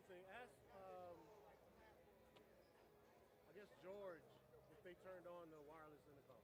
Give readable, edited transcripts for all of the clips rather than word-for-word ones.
interesting. Ask, I guess, George if they turned on the wireless intercom.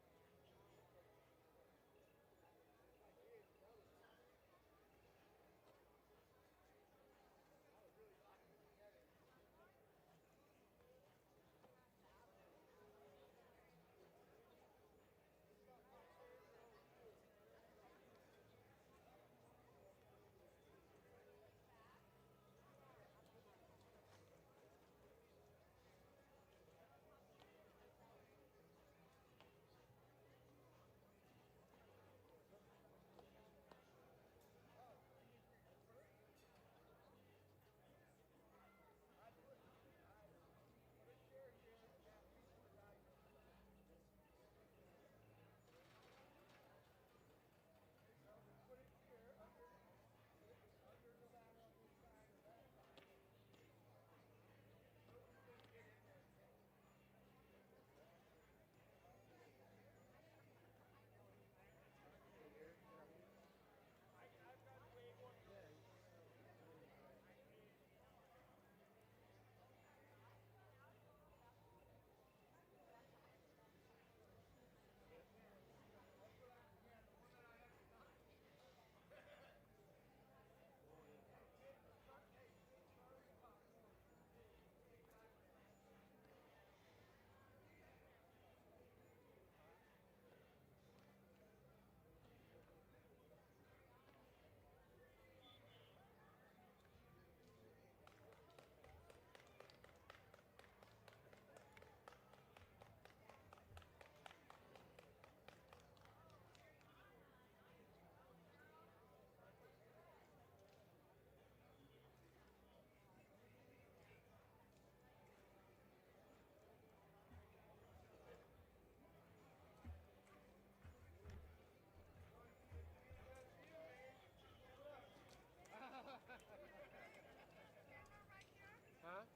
Huh?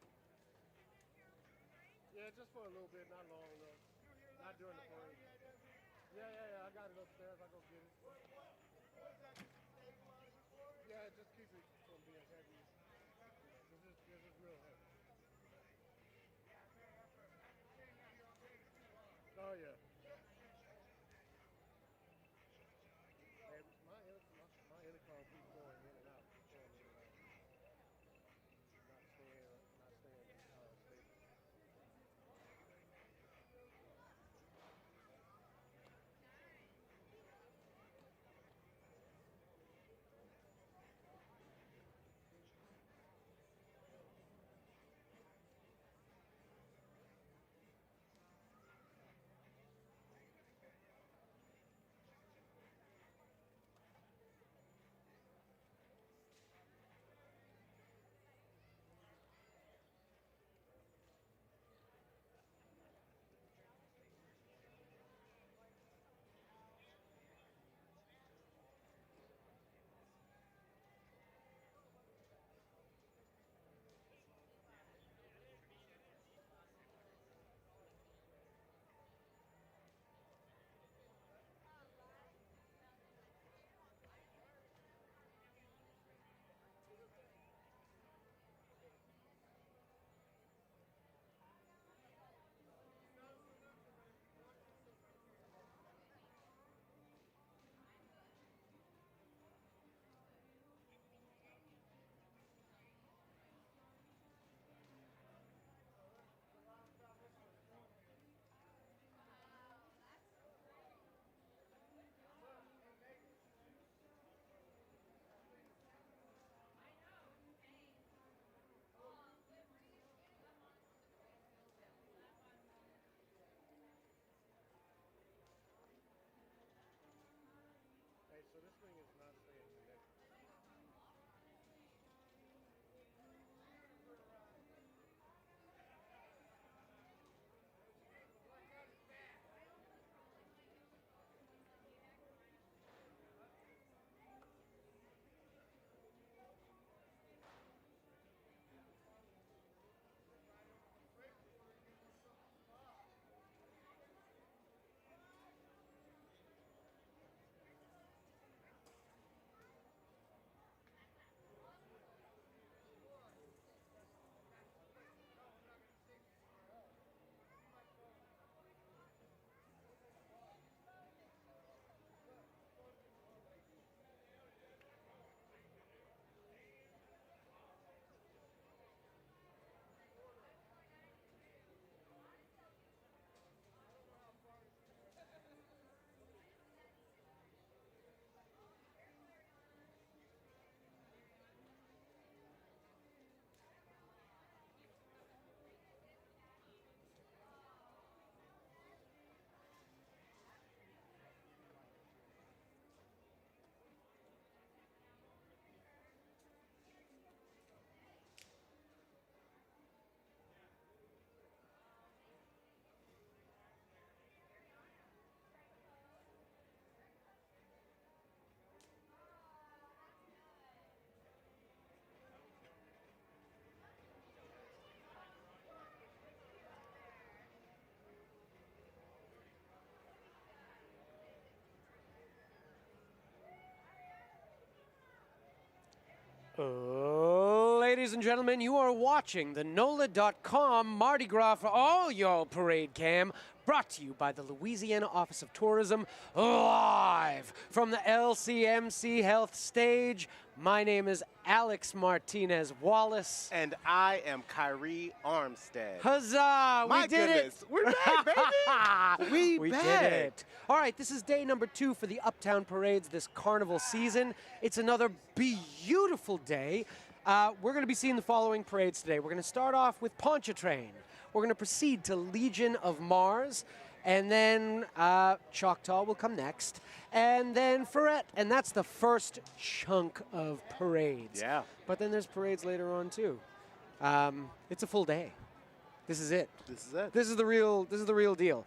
Yeah, just for a little bit, not long enough. Not during the parade. Yeah. I got it upstairs. I'll go get it. Yeah, it just keeps it from being heavy. It's just real heavy. Oh, yeah. And my intercom keeps going in and out. Keeps going in and out. Not staying stable. Ladies and gentlemen, you are watching the NOLA.com Mardi Gras for all y'all parade cam, brought to you by the Louisiana Office of Tourism, live from the LCMC Health Stage. My name is Alex Martinez Wallace. And I am Kyrie Armstead. Huzzah! My We did goodness. it! We're back, baby! We back. did it. All right, this is day number 2 for the Uptown Parades this carnival season. It's another beautiful day. We're going to be seeing the following parades today. We're going to start off with Ponchartrain. We're going to proceed to Legion of Mars. And then Choctaw will come next. And then Ferret. And that's the first chunk of parades. Yeah. But then there's parades later on, too. It's a full day. This is it. This is it. This is the real deal.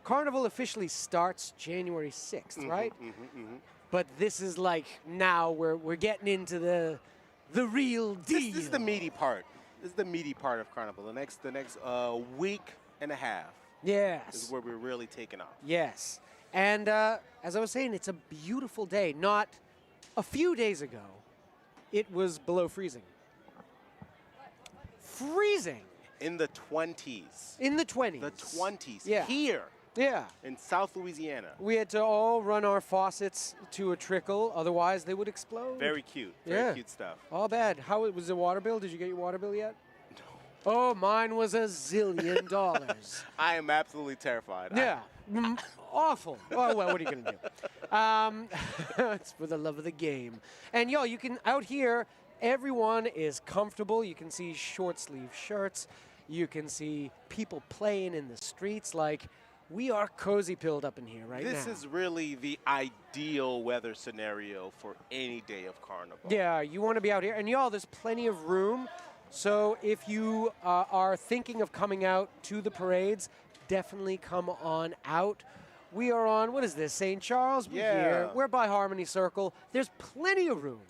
Carnival officially starts January 6th, right? But this is like now we're getting into the real deal. This is the meaty part. This is the meaty part of Carnival. The next week and a half. Yes. Is where we're really taking off. Yes. And as I was saying, it's a beautiful day. Not a few days ago, it was below freezing. Freezing. In the 20s. In the 20s. The 20s. Yeah. Here. Yeah. In South Louisiana. We had to all run our faucets to a trickle, otherwise they would explode. Very cute. Very cute stuff. All bad. How was the water bill? Did you get your water bill yet? No. Oh, mine was $1 zillion. I am absolutely terrified. Yeah. Awful. Oh, well, what are you going to do? It's for the love of the game. And, yo, you can, out here, everyone is comfortable. You can see short-sleeve shirts. You can see people playing in the streets. Like, we are cozy-pilled up in here right now. This is really the ideal weather scenario for any day of Carnival. Yeah, you want to be out here. And, y'all, there's plenty of room. So if you are thinking of coming out to the parades, definitely come on out. We are on, what is this, St. Charles? We're here. We're by Harmony Circle. There's plenty of room.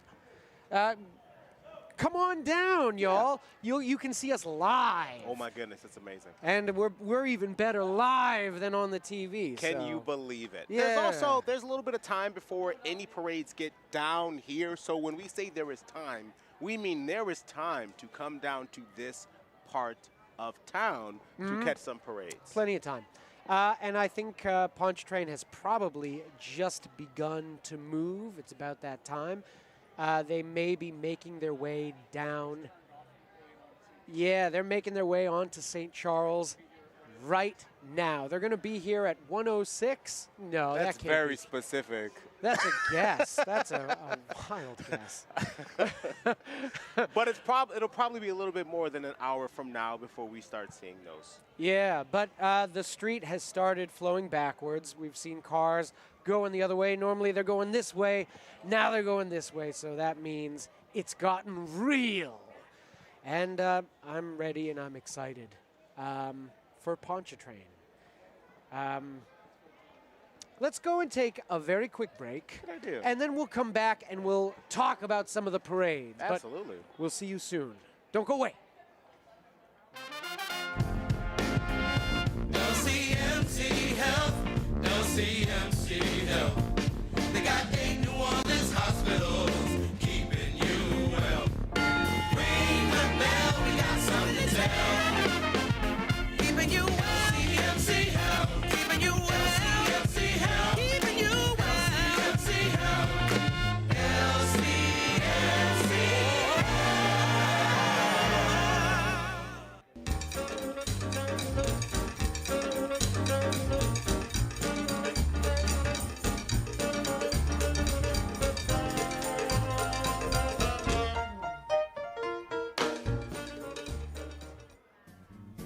Come on down, y'all. You can see us live. Oh my goodness, it's amazing. And we're even better live than on the TV. Can you believe it? Yeah. There's a little bit of time before any parades get down here. So when we say there is time, we mean there is time to come down to this part of town to catch some parades. Plenty of time. And I think Ponchartrain has probably just begun to move. It's about that time. They may be making their way down. Yeah, they're making their way onto St. Charles right now. They're going to be here at 1:06. No, that's that can't very be. specific. That's a guess. That's a wild guess. But it'll probably be a little bit more than an hour from now before we start seeing those. Yeah, but the street has started flowing backwards. We've seen cars going the other way. Normally they're going this way. Now they're going this way. So that means it's gotten real. And I'm ready and I'm excited for Ponchartrain. Let's go and take a very quick break. Good idea. And then we'll come back and we'll talk about some of the parades. Absolutely. But we'll see you soon. Don't go away. LCMC Health, LCMC Health. They got 8 New Orleans hospitals, keeping you well. Ring the bell, we got something to tell. Keeping you well. LCMC Health, keeping you well. LCMC Health, keeping you well. LCMC Health, LCMC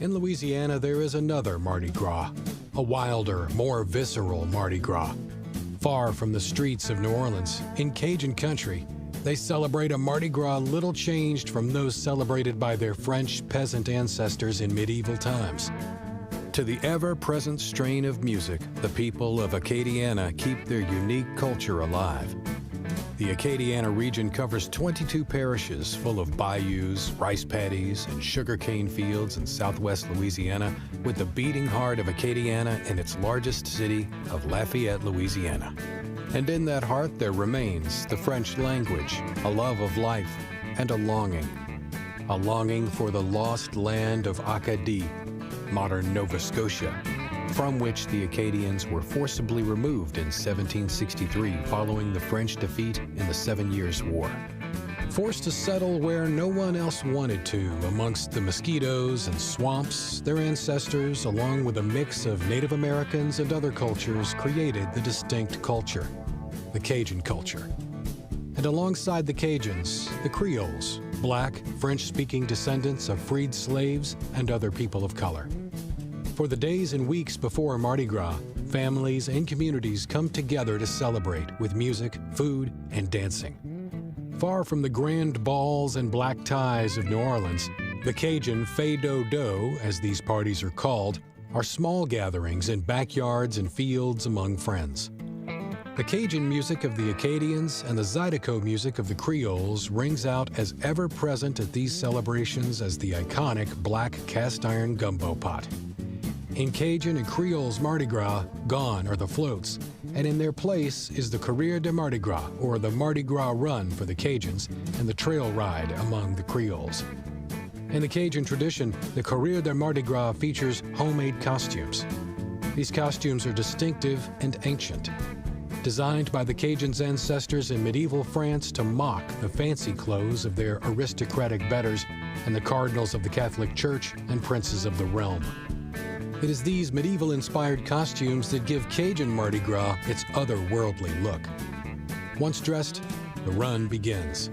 In Louisiana, there is another Mardi Gras, a wilder, more visceral Mardi Gras. Far from the streets of New Orleans, in Cajun country, they celebrate a Mardi Gras little changed from those celebrated by their French peasant ancestors in medieval times. To the ever-present strain of music, the people of Acadiana keep their unique culture alive. The Acadiana region covers 22 parishes full of bayous, rice paddies, and sugarcane fields in southwest Louisiana, with the beating heart of Acadiana in its largest city of Lafayette, Louisiana. And in that heart there remains the French language, a love of life, and a longing for the lost land of Acadie, modern Nova Scotia, from which the Acadians were forcibly removed in 1763 following the French defeat in the 7 Years' War. Forced to settle where no one else wanted to, amongst the mosquitoes and swamps, their ancestors, along with a mix of Native Americans and other cultures, created the distinct culture, the Cajun culture. And alongside the Cajuns, the Creoles, black, French-speaking descendants of freed slaves and other people of color. For the days and weeks before Mardi Gras, families and communities come together to celebrate with music, food, and dancing. Far from the grand balls and black ties of New Orleans, the Cajun fais-do-do, as these parties are called, are small gatherings in backyards and fields among friends. The Cajun music of the Acadians and the Zydeco music of the Creoles rings out as ever present at these celebrations as the iconic black cast iron gumbo pot. In Cajun and Creoles Mardi Gras, gone are the floats, and in their place is the Krewe de Mardi Gras, or the Mardi Gras run for the Cajuns, and the trail ride among the Creoles. In the Cajun tradition, the Krewe de Mardi Gras features homemade costumes. These costumes are distinctive and ancient, designed by the Cajuns' ancestors in medieval France to mock the fancy clothes of their aristocratic betters and the cardinals of the Catholic Church and princes of the realm. It is these medieval-inspired costumes that give Cajun Mardi Gras its otherworldly look. Once dressed, the run begins.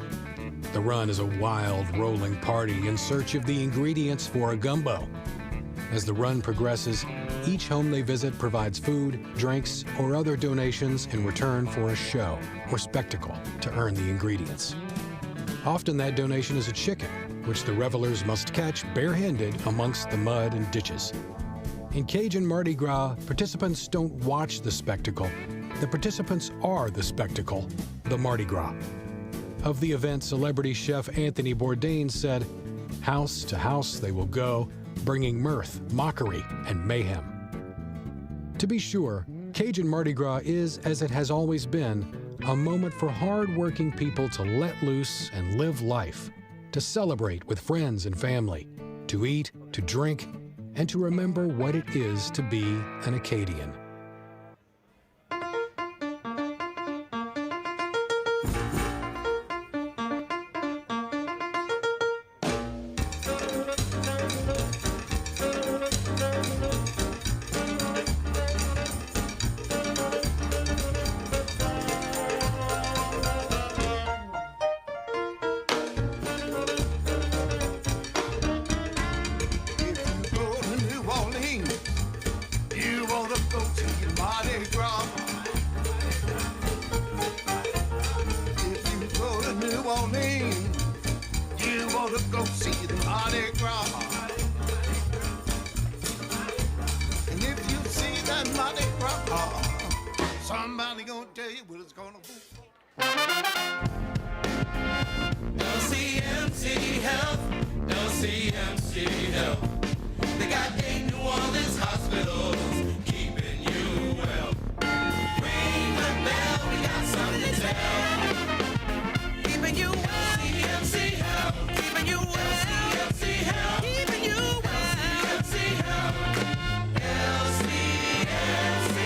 The run is a wild, rolling party in search of the ingredients for a gumbo. As the run progresses, each home they visit provides food, drinks, or other donations in return for a show or spectacle to earn the ingredients. Often that donation is a chicken, which the revelers must catch barehanded amongst the mud and ditches. In Cajun Mardi Gras, participants don't watch the spectacle. The participants are the spectacle, the Mardi Gras. Of the event, celebrity chef Anthony Bourdain said, "House to house they will go, bringing mirth, mockery, and mayhem." To be sure, Cajun Mardi Gras is, as it has always been, a moment for hard-working people to let loose and live life, to celebrate with friends and family, to eat, to drink, and to remember what it is to be an Acadian. Somebody gonna tell you what it's gonna be. LCMC Health, LCMC Health. They got 8 New Orleans hospitals, keeping you well. Ring the bell, we got something to tell. Keeping you well. LCMC Health, keeping you well. LCMC Health, keeping you well. LCMC Health, LCMC.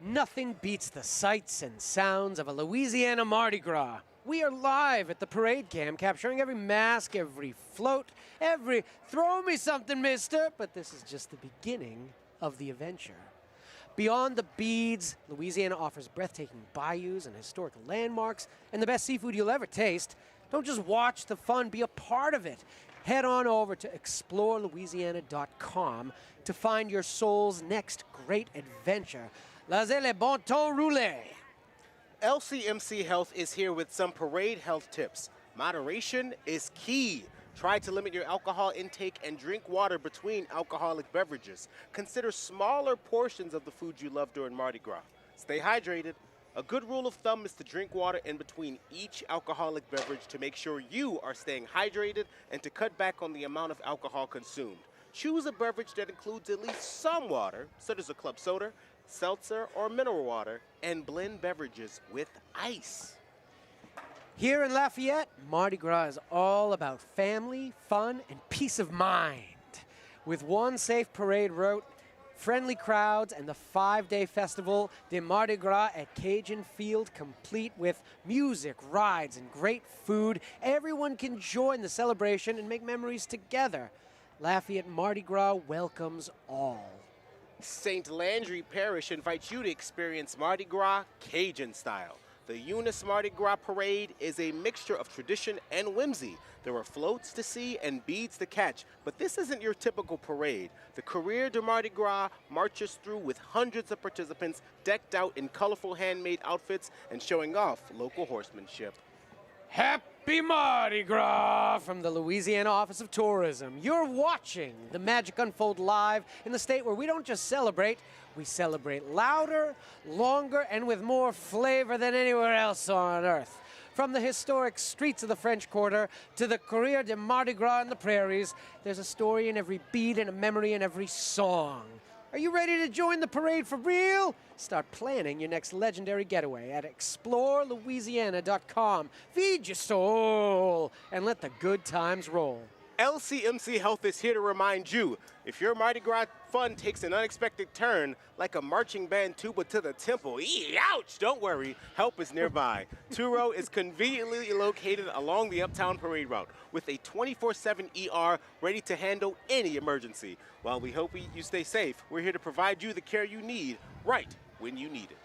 Nothing beats the sights and sounds of a Louisiana Mardi Gras. We are live at the parade camp, capturing every mask, every float, every "throw me something, mister," but this is just the beginning of the adventure. Beyond the beads, Louisiana offers breathtaking bayous and historic landmarks and the best seafood you'll ever taste. Don't just watch the fun, be a part of it. Head on over to explorelouisiana.com to find your soul's next great adventure. Laissez le bon temps rouler. LCMC Health is here with some parade health tips. Moderation is key. Try to limit your alcohol intake and drink water between alcoholic beverages. Consider smaller portions of the food you love during Mardi Gras. Stay hydrated. A good rule of thumb is to drink water in between each alcoholic beverage to make sure you are staying hydrated and to cut back on the amount of alcohol consumed. choose a beverage that includes at least some water, such as a club soda, seltzer, or mineral water, and blend beverages with ice. Here in Lafayette, Mardi Gras is all about family, fun, and peace of mind. With one safe parade route, friendly crowds, and the 5-day festival, the Mardi Gras at Cajun Field, complete with music, rides, and great food, everyone can join the celebration and make memories together. Lafayette Mardi Gras welcomes all. St. Landry Parish invites you to experience Mardi Gras Cajun style. The Eunice Mardi Gras Parade is a mixture of tradition and whimsy. There are floats to see and beads to catch, but this isn't your typical parade. The Krewe de Mardi Gras marches through with hundreds of participants decked out in colorful handmade outfits and showing off local horsemanship. Happy Mardi Gras from the Louisiana Office of Tourism. You're watching the magic unfold live in the state where we don't just celebrate, we celebrate louder, longer, and with more flavor than anywhere else on earth. From the historic streets of the French Quarter to the Krewe de Mardi Gras in the prairies, there's a story in every beat and a memory in every song. Are you ready to join the parade for real? Start planning your next legendary getaway at explorelouisiana.com. Feed your soul and let the good times roll. LCMC Health is here to remind you, if your Mardi Gras fun takes an unexpected turn, like a marching band tuba to the temple, ouch, don't worry, help is nearby. Turo is conveniently located along the Uptown Parade route with a 24/7 ER ready to handle any emergency. While we hope you stay safe, we're here to provide you the care you need right when you need it.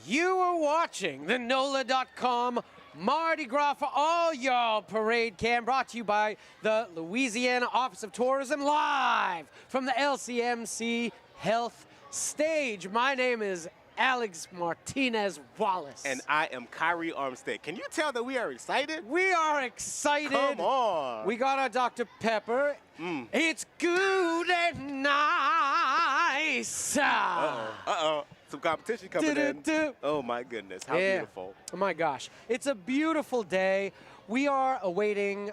You are watching the NOLA.com Mardi Gras for all y'all parade cam, brought to you by the Louisiana Office of Tourism, live from the LCMC Health Stage. My name is Alex Martinez Wallace. And I am Kyrie Armstead. Can you tell that we are excited? We are excited. Come on. We got our Dr. Pepper. It's good and nice. Uh-oh. Some competition coming in. Oh, my goodness. How beautiful. Oh, my gosh. It's a beautiful day. We are awaiting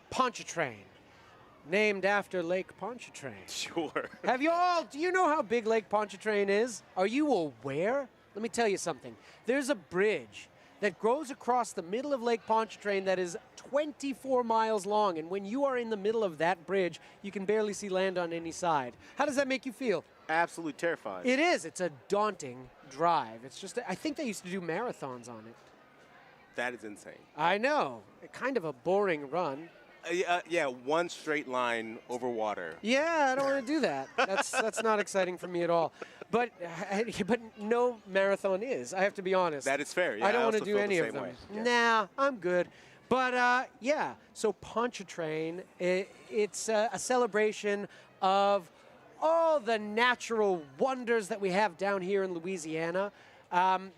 Ponchartrain, named after Lake Ponchartrain. Sure. Do you know how big Lake Ponchartrain is? Are you aware? Let me tell you something. There's a bridge that goes across the middle of Lake Ponchartrain that is 24 miles long, and when you are in the middle of that bridge, you can barely see land on any side. How does that make you feel? Absolutely terrifying. It is. It's a daunting drive. It's just, I think they used to do marathons on it. That is insane. I know. Kind of a boring run. Yeah, one straight line over water. Yeah, I don't want to do that. That's not exciting for me at all. But no marathon is. I have to be honest. That is fair. Yeah, I don't want to do any of them. Yeah. Nah, I'm good. But yeah, so Ponchartrain, it's a celebration of all the natural wonders that we have down here in Louisiana.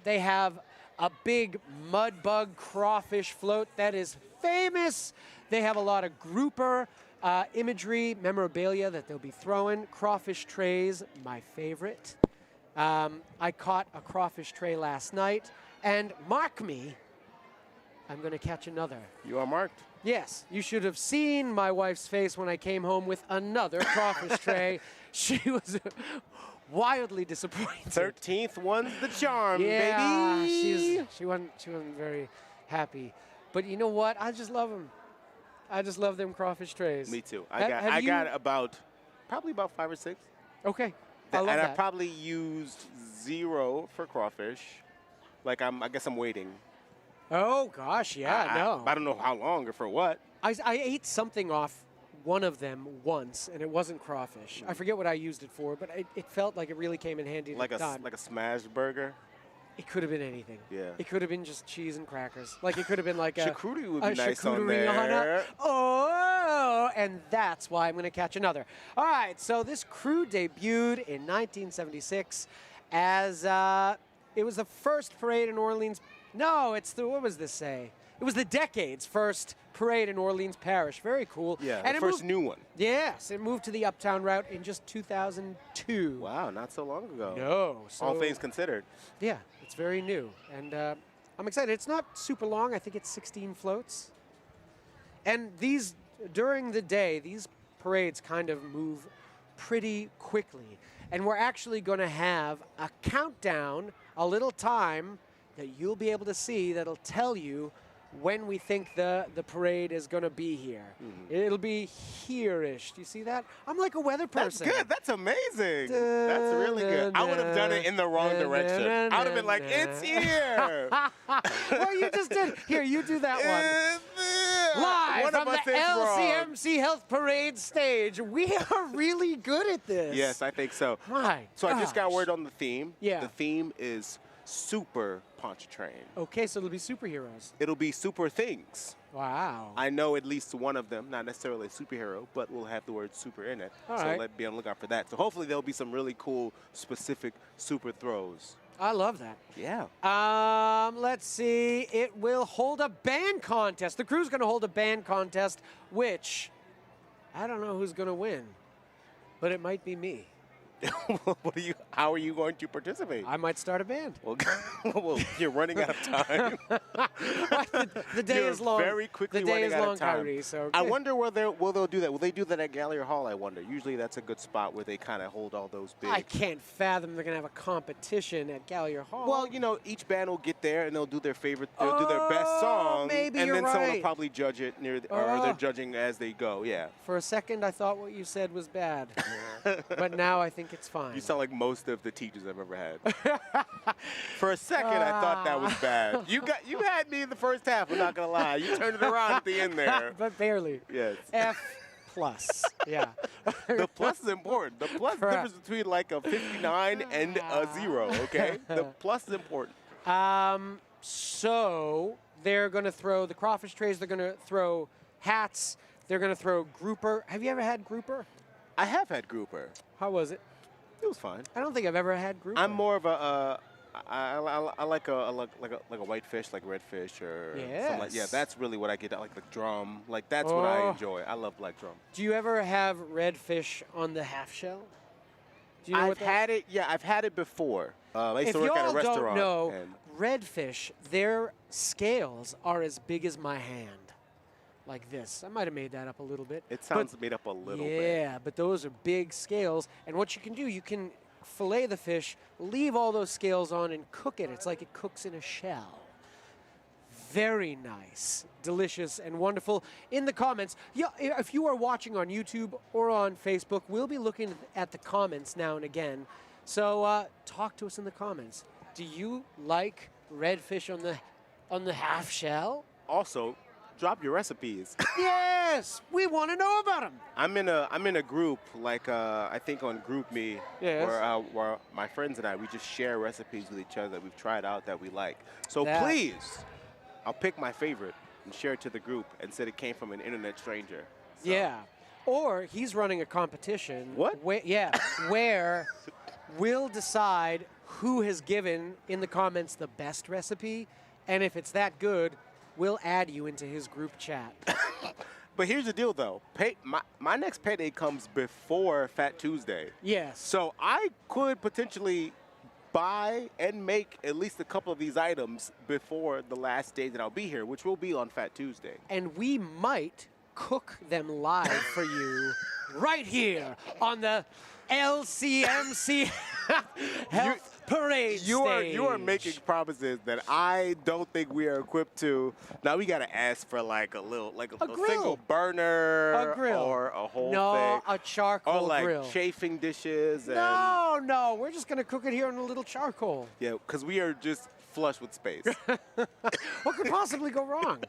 They have a big mud bug crawfish float that is famous. They have a lot of grouper imagery, memorabilia that they'll be throwing. Crawfish trays, my favorite. I caught a crawfish tray last night, and mark me, I'm going to catch another. You are marked. Yes, you should have seen my wife's face when I came home with another crawfish tray. She was wildly disappointed. 13th one's the charm, yeah, baby. she wasn't very happy. But you know what? I just love them. I just love them crawfish trays. Me too. I got probably about 5 or 6. Okay. I love and that. I probably used 0 for crawfish. Like I guess I'm waiting. Oh gosh, yeah, no. I don't know how long or for what. I ate something off one of them once, and it wasn't crawfish. I forget what I used it for, but it felt like it really came in handy at the time. Like a smashed burger. It could have been anything. Yeah. It could have been just cheese and crackers. Like it could have been like a charcuterie would be nice on charcuterie there. Oh, and that's why I'm going to catch another. All right, so this crew debuted in 1976 as it was the first parade in Orleans. No, what was this say? It was the decade's first parade in Orleans Parish. Very cool. Yeah, and the first new one. Yes, it moved to the Uptown route in just 2002. Wow, not so long ago. No. So, all things considered. Yeah, it's very new. And I'm excited. It's not super long. I think it's 16 floats. And during the day, these parades kind of move pretty quickly. And we're actually going to have a countdown, a little time that you'll be able to see that'll tell you when we think the parade is going to be here. It'll be here-ish. Do you see that? I'm like a weather That's person. good. That's amazing. That's really good. I would have done it in the wrong direction. I would have been like, it's here. Well, you just did. Here, you do that one. Live One from of us the is wrong. LCMC Health Parade stage. We are really good at this. Yes, I think so. My So I just got gosh. word on the theme. Yeah. The theme is Super Ponchartrain. Okay, so it'll be superheroes. It'll be super things. Wow. I know at least one of them, not necessarily a superhero, but will have the word super in it. All so right. let's be on the lookout for that. So hopefully there'll be some really cool, specific super throws. I love that. Yeah. Let's see. It will hold a band contest. The crew's going to hold a band contest, which I don't know who's going to win, but it might be me. How are you going to participate? I might start a band. Well, well, you're running out of time. The day You're is long. very quickly the day running is out long, of time. Kyrie, so I wonder will they'll do that. Will they do that at Gallery Hall? I wonder. Usually that's a good spot where they kind of hold all those big. I can't fathom they're going to have a competition at Gallier Hall. Well, you know, each band will get there and they'll do their favorite. They'll do their best song, maybe and you're then someone will right. probably judge it or they're judging as they go. Yeah. For a second, I thought what you said was bad, but now I think it's fine. You sound like most of the teachers I've ever had. For a second, I thought that was bad. You had me in the first half. I'm not gonna lie. You turned it around at the end there. But barely. Yes. F plus. Yeah. The plus is important. The plus is the Correct. difference between like a 59 and a 0, okay? The plus is important. So they're going to throw the crawfish trays. They're going to throw hats. They're going to throw grouper. Have you ever had grouper? I have had grouper. How was it? It was fine. I don't think I've ever had grouper. I'm more of a I like a white fish, like redfish or something like. Yeah, Yes. that's really what I get. I like the drum. Like that's what I Oh. enjoy. I love black drum. Do you ever have redfish on the half shell? Do you know I've what that had it. Yeah, I've had it before. I used If to work at a y'all restaurant. don't know, and redfish, their scales are as big as my hand, like this. I might have made that up a little bit. it but- sounds made up a little bit. Yeah, but those are big scales. And what you can do, you can fillet the fish, leave all those scales on, and cook it. It's like it cooks in a shell. Very nice, delicious, and wonderful. In the comments, yeah, if you are watching on YouTube or on Facebook, we'll be looking at the comments now and again. So talk to us in the comments. Do you like redfish on the half shell? Also, drop your recipes. Yes, we want to know about them. I'm in a group like I think on GroupMe Yes. where my friends and I we just share recipes with each other that we've tried out that we like. So That- please, I'll pick my favorite and share it to the group and said it came from an internet stranger. So, Yeah. Or he's running a competition. What? Where we'll decide who has given in the comments the best recipe, and if it's that good, we'll add you into his group chat. But here's the deal though. My next payday comes before Fat Tuesday. Yes. So I could potentially buy and make at least a couple of these items before the last day that I'll be here, which will be on Fat Tuesday. And we might cook them live for you right here on the LCMC Health Parade You are stage. making promises that I don't think we are equipped to. Now we gotta ask for like a grill. single burner A grill. or a whole No, thing. a charcoal Or like grill. chafing dishes and No, we're just going to cook it here on a little charcoal. yeah, because we are just flush with space. What could possibly go wrong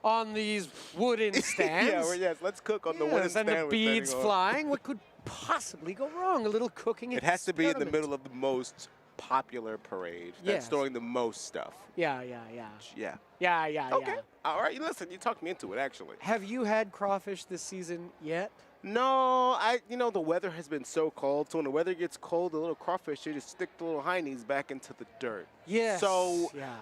on these wooden stands? yes, let's cook on the wooden Yes, stand and the we're beads standing on. flying. What could possibly go wrong? A little cooking It has to be in the experiment. middle of the most popular parade. That's Yes. storing the most stuff. Yeah. Yeah. Okay. All right. Listen, you talked me into it, actually. Have you had crawfish this season yet? No, the weather has been so cold. So when the weather gets cold, the little crawfish, they just stick the little heinies back into the dirt. Yes. So Yeah.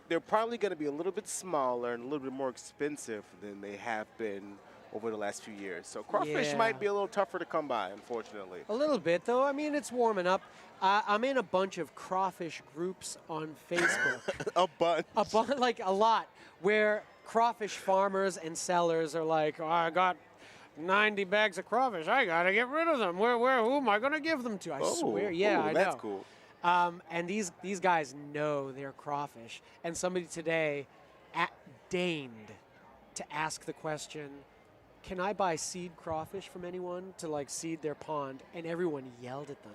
they're probably going to be a little bit smaller and a little bit more expensive than they have been over the last few years. So crawfish Yeah. might be a little tougher to come by, unfortunately. A little bit, though. I mean, it's warming up. I'm in a bunch of crawfish groups on Facebook. A bunch. Like a lot, where crawfish farmers and sellers are like, oh, I got 90 bags of crawfish. I got to get rid of them. Who am I going to give them to? I swear. Yeah, I know. That's cool. And these guys know their crawfish. And somebody today deigned to ask the question, can I buy seed crawfish from anyone to like seed their pond? And everyone yelled at them.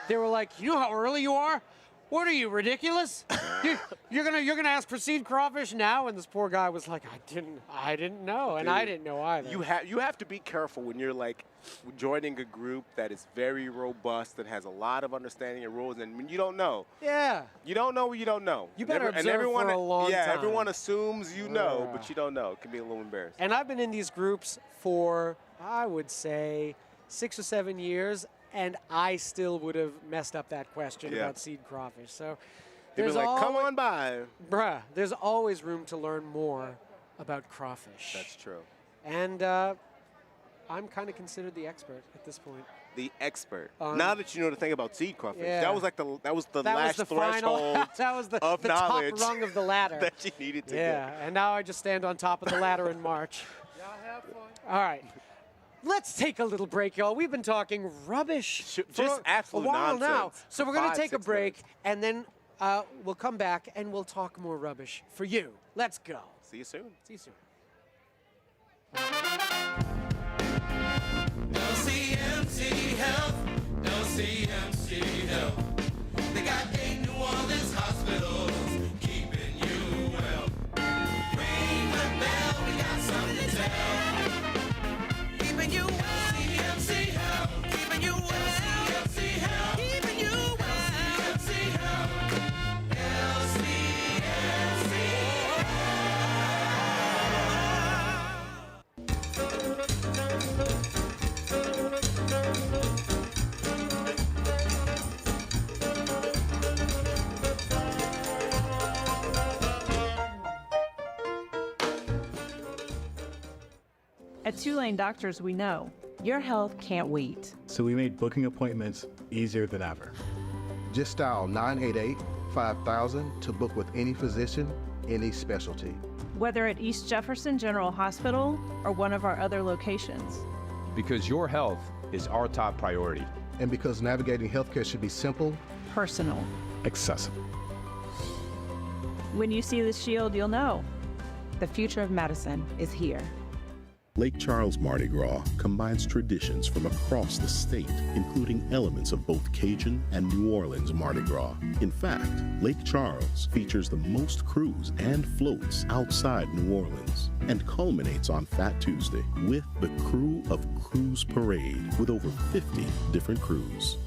They were like, you know how early you are? What are you, ridiculous? You're gonna ask for seed crawfish now? And this poor guy was like, I didn't know, and Dude, I didn't know either. You have to be careful when you're like joining a group that is very robust, that has a lot of understanding and rules, and when you don't know. Yeah. You don't know what you don't know. You better observe everyone, for a long time. everyone assumes you know, but you don't know. It can be a little embarrassing. And I've been in these groups for, I would say, 6 or 7 years, and I still would have messed up that question about seed crawfish. So They'd be like, come on by. Bruh, there's always room to learn more about crawfish. That's true. And I'm kind of considered the expert at this point. The expert. Now that you know the thing about seed crawfish, Yeah. that was the last threshold that was the of knowledge top rung of the ladder. that you needed to get. And now I just stand on top of the ladder and march. Y'all have fun. All right. Let's take a little break, y'all. We've been talking rubbish Just for absolute a while now. nonsense So for we're going to 5, take a 6 break, minutes. and then we'll come back, and we'll talk more rubbish for you. Let's go. See you soon. See you soon. LCMC Health, LCMC Health. They got 8 New Orleans hospitals, keeping you well. Ring the bell, we got something to tell. Keeping you well. LCMC Health, keeping you well. LCMC Health, keeping you well. LCMC Health, At Tulane Doctors, we know your health can't wait. So we made booking appointments easier than ever. Just dial 988-5000 to book with any physician, any specialty. Whether at East Jefferson General Hospital or one of our other locations. Because your health is our top priority. And because navigating healthcare should be simple, Personal. Accessible. When you see the shield, you'll know the future of medicine is here. Lake Charles Mardi Gras combines traditions from across the state, including elements of both Cajun and New Orleans Mardi Gras. In fact, Lake Charles features the most crews and floats outside New Orleans and culminates on Fat Tuesday with the Krewe of Cruise Parade with over 50 different crews.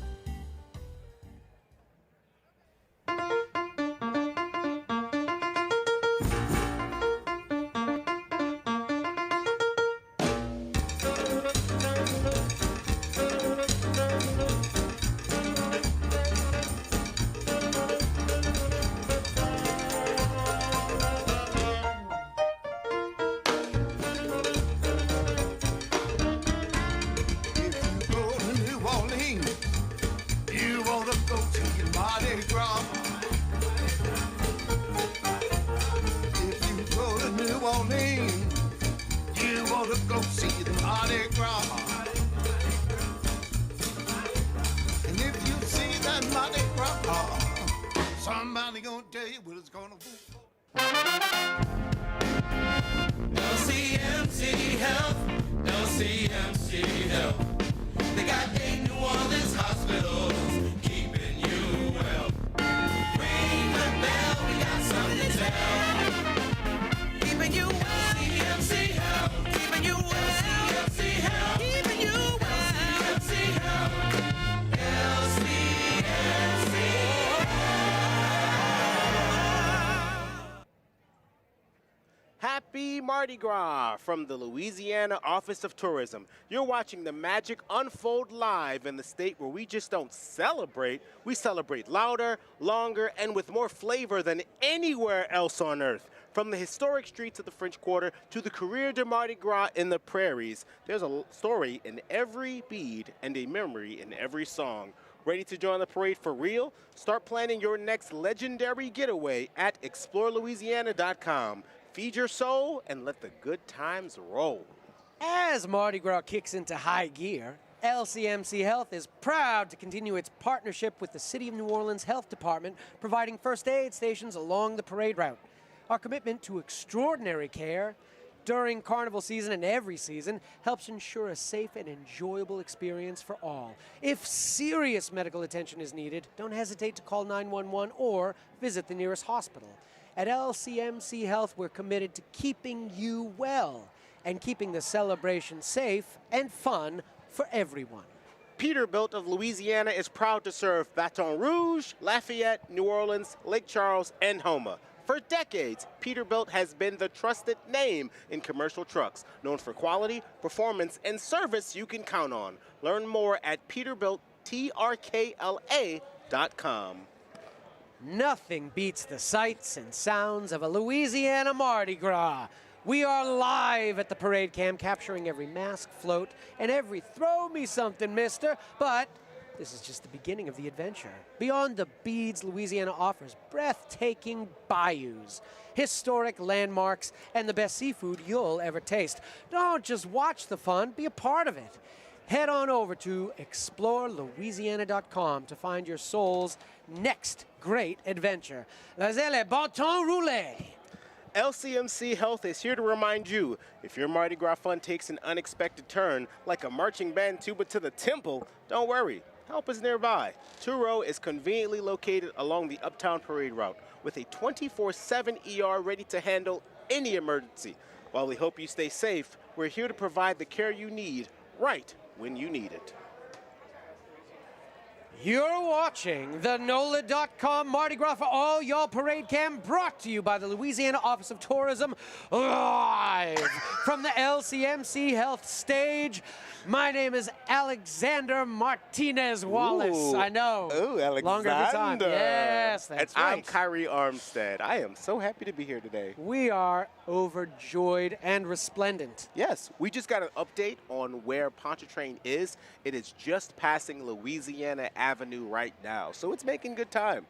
LCMC Health, LCMC Health. They got 8 New Orleans hospitals, keeping you well. Ring the bell, we got something to tell. Keeping you well. LCMC Health, keeping you well. LCMC Health, keeping you well. LCMC Health, LCMC Health. Happy Mardi Gras from the Louisiana Office of Tourism. You're watching the magic unfold live in the state where we just don't celebrate. We celebrate louder, longer, and with more flavor than anywhere else on earth. From the historic streets of the French Quarter to the Courrier de Mardi Gras in the prairies, there's a story in every bead and a memory in every song. Ready to join the parade for real? Start planning your next legendary getaway at explorelouisiana.com. Feed your soul and let the good times roll. As Mardi Gras kicks into high gear, LCMC Health is proud to continue its partnership with the City of New Orleans Health Department, providing first aid stations along the parade route. Our commitment to extraordinary care during carnival season and every season helps ensure a safe and enjoyable experience for all. If serious medical attention is needed, don't hesitate to call 911 or visit the nearest hospital. At LCMC Health, we're committed to keeping you well and keeping the celebration safe and fun for everyone. Peterbilt of Louisiana is proud to serve Baton Rouge, Lafayette, New Orleans, Lake Charles, and Houma. For decades, Peterbilt has been the trusted name in commercial trucks, known for quality, performance, and service you can count on. Learn more at peterbilttrkla.com. Nothing beats the sights and sounds of a Louisiana Mardi Gras. We are live at the parade camp, capturing every mask, float, and every throw me something, mister. But this is just the beginning of the adventure. Beyond the beads, Louisiana offers breathtaking bayous, historic landmarks, and the best seafood you'll ever taste. Don't just watch the fun, be a part of it. Head on over to explorelouisiana.com to find your soul's next great adventure. Lazelle, bon temps roulé! LCMC Health is here to remind you, if your Mardi Gras fun takes an unexpected turn, like a marching band tuba to the temple, don't worry. Help is nearby. Turo is conveniently located along the Uptown Parade route with a 24/7 ER ready to handle any emergency. While we hope you stay safe, we're here to provide the care you need right when you need it. You're watching the NOLA.com Mardi Gras for All Y'all Parade Cam, brought to you by the Louisiana Office of Tourism, live from the LCMC Health Stage. My name is Alexander Martinez Wallace. Ooh. I know. Ooh, Alexander. Longer of a time. Yes, that's and right. I'm Kyrie Armstead. I am so happy to be here today. We are overjoyed and resplendent. Yes, we just got an update on where Ponchartrain is. It is just passing Louisiana Avenue right now, so it's making good time.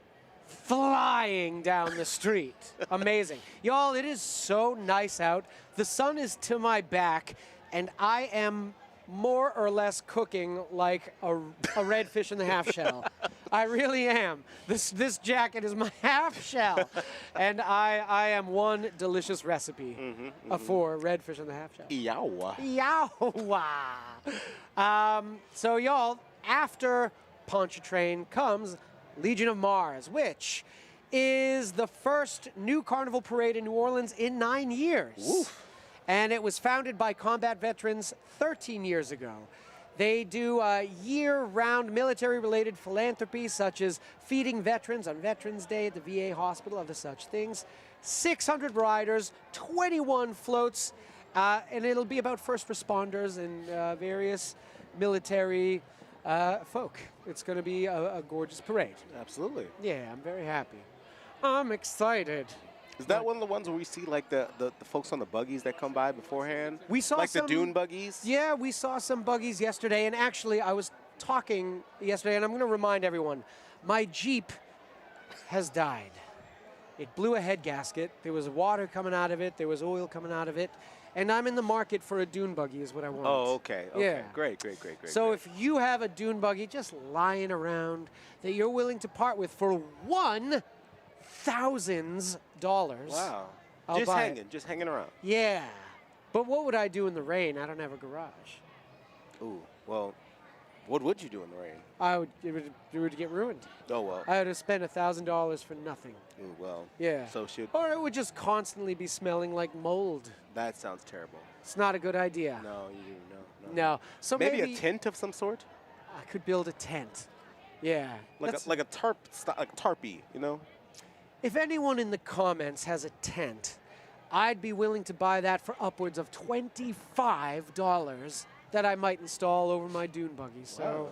Flying down the street. Amazing. Y'all, it is so nice out. The sun is to my back, and I am more or less cooking like a red fish in the half shell. I really am. This jacket is my half shell, and I am one delicious recipe for red fish in the half shell. Yow. So y'all, after Ponchartrain comes Legion of Mars, which is the first new carnival parade in New Orleans in 9 years. Oof. And it was founded by combat veterans 13 years ago. They do year-round military-related philanthropy, such as feeding veterans on Veterans Day at the VA hospital, other such things. 600 riders, 21 floats, and it'll be about first responders and various military folk. It's going to be a gorgeous parade. Absolutely. Yeah, I'm very happy. I'm excited. Is that one of the ones where we see like the folks on the buggies that come by beforehand? We saw like some, the dune buggies? Yeah, we saw some buggies yesterday, and actually I was talking yesterday, and I'm going to remind everyone, my Jeep has died. It blew a head gasket. There was water coming out of it. There was oil coming out of it. And I'm in the market for a dune buggy is what I want. Oh, okay. Yeah. Great. So if you have a dune buggy just lying around that you're willing to part with for $1,000, wow. I'll Just buy hanging, it. just hanging around. Yeah. But what would I do in the rain? I don't have a garage. Ooh, well, what would you do in the rain? It would get ruined. Oh, well. I would have spent $1,000 for nothing. Ooh, well. Yeah. So should... Or it would just constantly be smelling like mold. That sounds terrible. It's not a good idea. No. No. So maybe a tent of some sort? I could build a tent. Yeah. Like a tarp, like a tarpy, you know? If anyone in the comments has a tent, I'd be willing to buy that for upwards of $25 that I might install over my dune buggy. So, wow.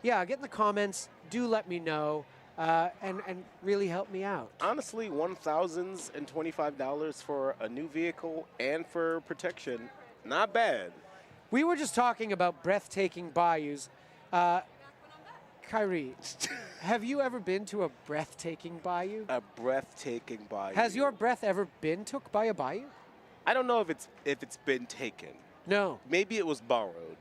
Yeah, get in the comments. Do let me know and really help me out. Honestly, $1,025 for a new vehicle and for protection, not bad. We were just talking about breathtaking bayous. Kyrie, have you ever been to a breathtaking bayou? A breathtaking bayou. Has your breath ever been took by a bayou? I don't know if it's been taken, No, Maybe it was borrowed.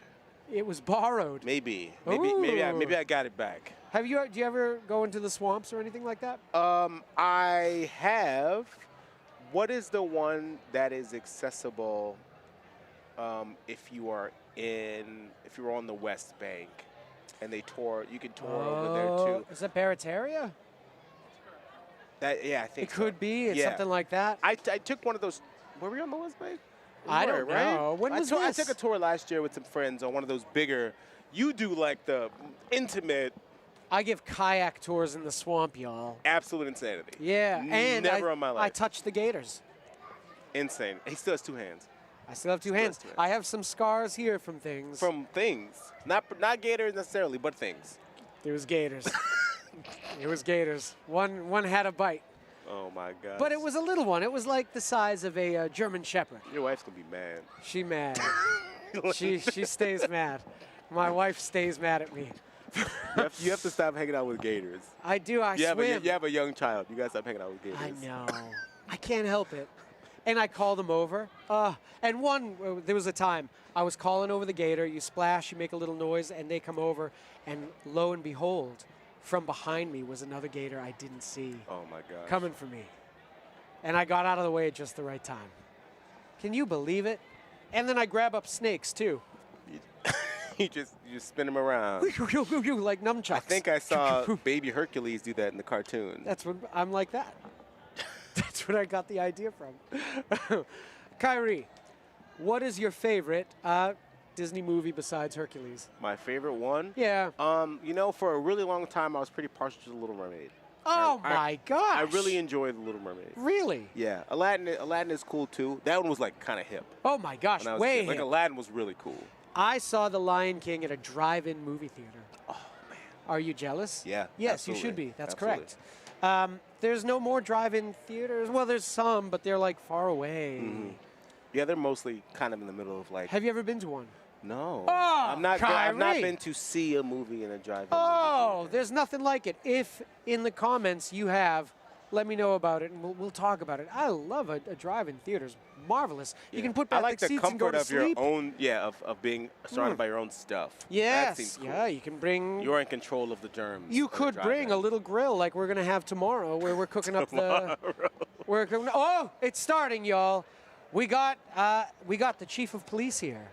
it was borrowed. Maybe Ooh. I got it back. Do you ever go into the swamps or anything like that? I have. What is the one that is accessible if you are on the West Bank and you can tour over there too. Is that Barataria? I think It could be. It's something like that. I took one of those. Were we on the West Bank? I don't know. When was I this? took a tour last year with some friends on one of those bigger. You do like the intimate. I give kayak tours in the swamp, y'all. Absolute insanity. Yeah, and Never in my life. I touched the gators. Insane. He still has two hands. I still have two hands. I have some scars here from things. From things. Not gators necessarily, but things. It was gators. It was gators. One had a bite. Oh, my God. But it was a little one. It was like the size of a German Shepherd. Your wife's going to be mad. She mad. she stays mad. My wife stays mad at me. You have to stop hanging out with gators. I do. I swim. You have a young child. You got to stop hanging out with gators. I know. I can't help it. And I call them over. And there was a time I was calling over the gator. You splash, you make a little noise, and they come over. And lo and behold, from behind me was another gator I didn't see. Oh, my God. Coming for me. And I got out of the way at just the right time. Can you believe it? And then I grab up snakes, too. You just spin them around. Like nunchucks. I think I saw Baby Hercules do that in the cartoon. That's what I'm like that. That's what I got the idea from. Kyrie, what is your favorite Disney movie besides Hercules? My favorite one? Yeah. For a really long time, I was pretty partial to The Little Mermaid. Oh, my gosh. I really enjoyed The Little Mermaid. Really? Yeah. Aladdin is cool, too. That one was, like, kind of hip. Oh, my gosh. When I was Way a kid. Like, hip. Aladdin was really cool. I saw The Lion King at a drive-in movie theater. Oh, man. Are you jealous? Yeah. Yes, absolutely. you should be. That's Absolutely. correct. There's no more drive-in theaters. Well, there's some, but they're like far away. Mm-hmm. Yeah, they're mostly kind of in the middle of like. Have you ever been to one? No. Oh, I've not Kyrie. been to see a movie in a drive-in. Oh, there's nothing like it. If in the comments you have, let me know about it, and we'll talk about it. I love a drive-in theater. It's marvelous. Yeah. You can put I back like the the seats and go comfort to of sleep. your own. Yeah, of being surrounded by your own stuff. That Yes. seems cool. Yeah, you can bring. You're in control of the germs. You of the could bring a drive-in. little grill like we're gonna have tomorrow, where we're cooking up the. We're cooking. Oh, it's starting, y'all. We got the chief of police here.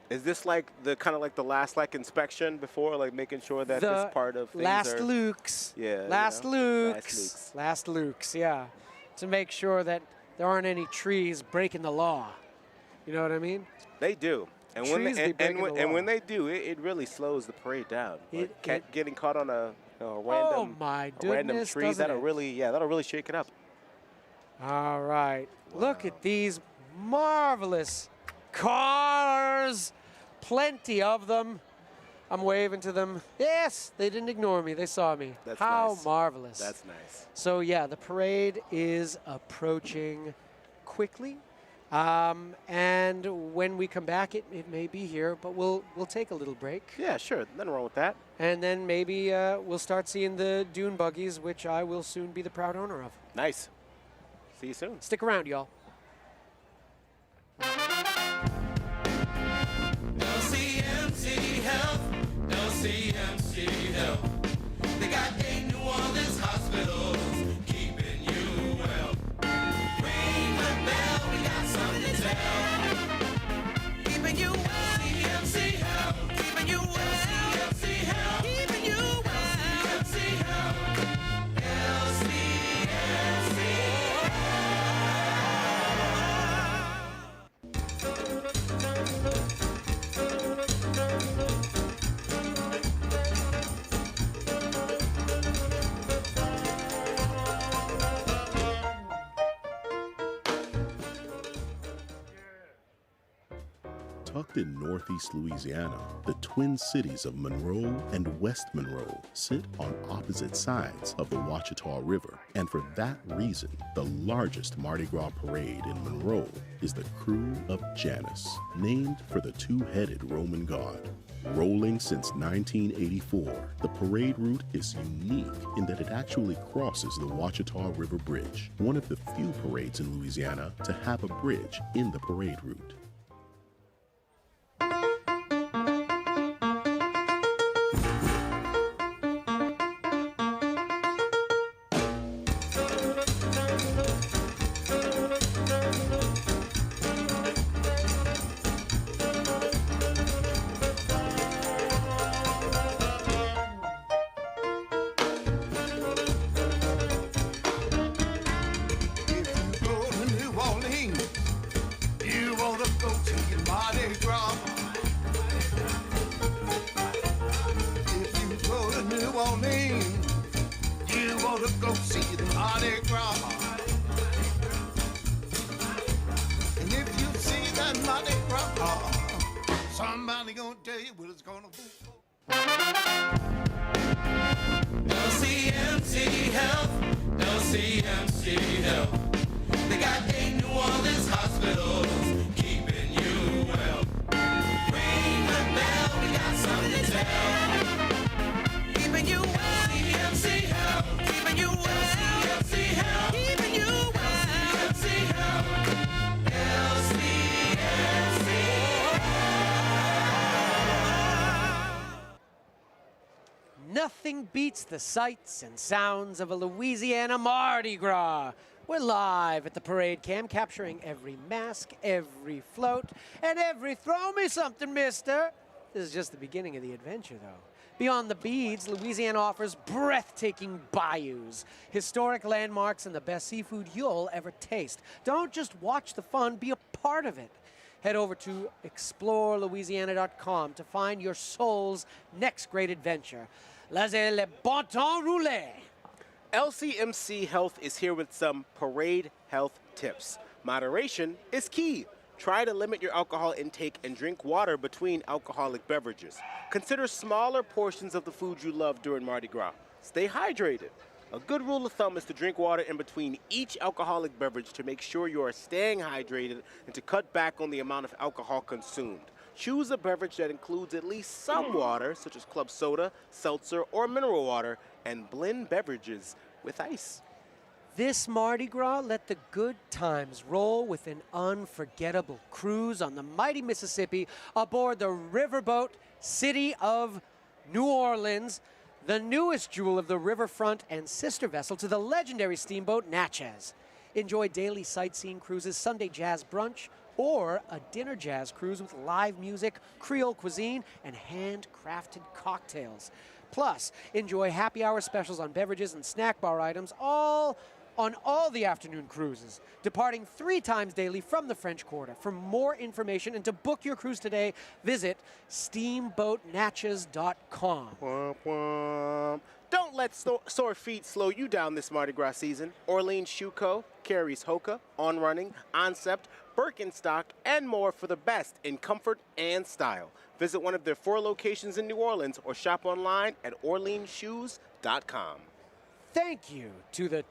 Is this like the kind of like the last like inspection before, like making sure that this part of things last are Luke's. Yeah. Last you know? Luke's. Last Luke's. Yeah, to make sure that there aren't any trees breaking the law. You know what I mean? They do. And Trees be breaking the law. when they do, it really slows the parade down. Like, getting caught on a Oh random my a random goodness, tree doesn't that'll it? really shake it up. All right. Look at these marvelous cars. Plenty of them. I'm waving to them. Yes, they didn't ignore me. They saw me. That's How nice. marvelous. That's nice. So, yeah, the parade is approaching quickly. And when we come back, it may be here, but we'll take a little break. Yeah, sure. Nothing wrong with that. And then maybe we'll start seeing the dune buggies, which I will soon be the proud owner of. Nice. See you soon. Stick around, y'all. LCMC Health, LCMC Health. They got 8 New Orleans hospitals, keeping you well. Ring the bell, we got something to tell. Keeping you well. LCMC Health, keeping you well. LCMC Health, keeping you well. LCMC Health, Tucked in northeast Louisiana, the twin cities of Monroe and West Monroe sit on opposite sides of the Ouachita River. And for that reason, the largest Mardi Gras parade in Monroe is the Krewe of Janus, named for the two-headed Roman god. Rolling since 1984, the parade route is unique in that it actually crosses the Ouachita River Bridge, one of the few parades in Louisiana to have a bridge in the parade route. go see the Mardi Gras. And if you see that Mardi Gras, somebody gonna tell you what it's gonna be. LCMC Health, LCMC Health. They got 8 New Orleans hospitals keeping you well. Ring the bell, we got something to tell. Keeping you well. LCMC Health, keeping you well. LCMC Health, keeping you well. LCMC Health, LCMC Health. Nothing beats the sights and sounds of a Louisiana Mardi Gras. We're live at the parade cam, capturing every mask, every float, and every throw me something, mister. This is just the beginning of the adventure, though. Beyond the beads, Louisiana offers breathtaking bayous, historic landmarks, and the best seafood you'll ever taste. Don't just watch the fun, be a part of it. Head over to explorelouisiana.com to find your soul's next great adventure. Laissez le bon temps rouler. LCMC Health is here with some parade health tips. Moderation is key. Try to limit your alcohol intake and drink water between alcoholic beverages. Consider smaller portions of the food you love during Mardi Gras. Stay hydrated. A good rule of thumb is to drink water in between each alcoholic beverage to make sure you are staying hydrated and to cut back on the amount of alcohol consumed. Choose a beverage that includes at least some water, such as club soda, seltzer, or mineral water, and blend beverages with ice. This Mardi Gras, let the good times roll with an unforgettable cruise on the mighty Mississippi aboard the riverboat City of New Orleans, the newest jewel of the riverfront and sister vessel to the legendary steamboat Natchez. Enjoy daily sightseeing cruises, Sunday jazz brunch, or a dinner jazz cruise with live music, Creole cuisine, and handcrafted cocktails. Plus, enjoy happy hour specials on beverages and snack bar items, all on all the afternoon cruises, departing 3 times daily from the French Quarter. For more information and to book your cruise today, visit steamboatnatchez.com. Womp womp. Don't let sore feet slow you down this Mardi Gras season. Orleans Shoe Co. carries Hoka, On Running, Oncept, Birkenstock, and more for the best in comfort and style. Visit one of their 4 locations in New Orleans or shop online at orleansshoes.com. Thank you to the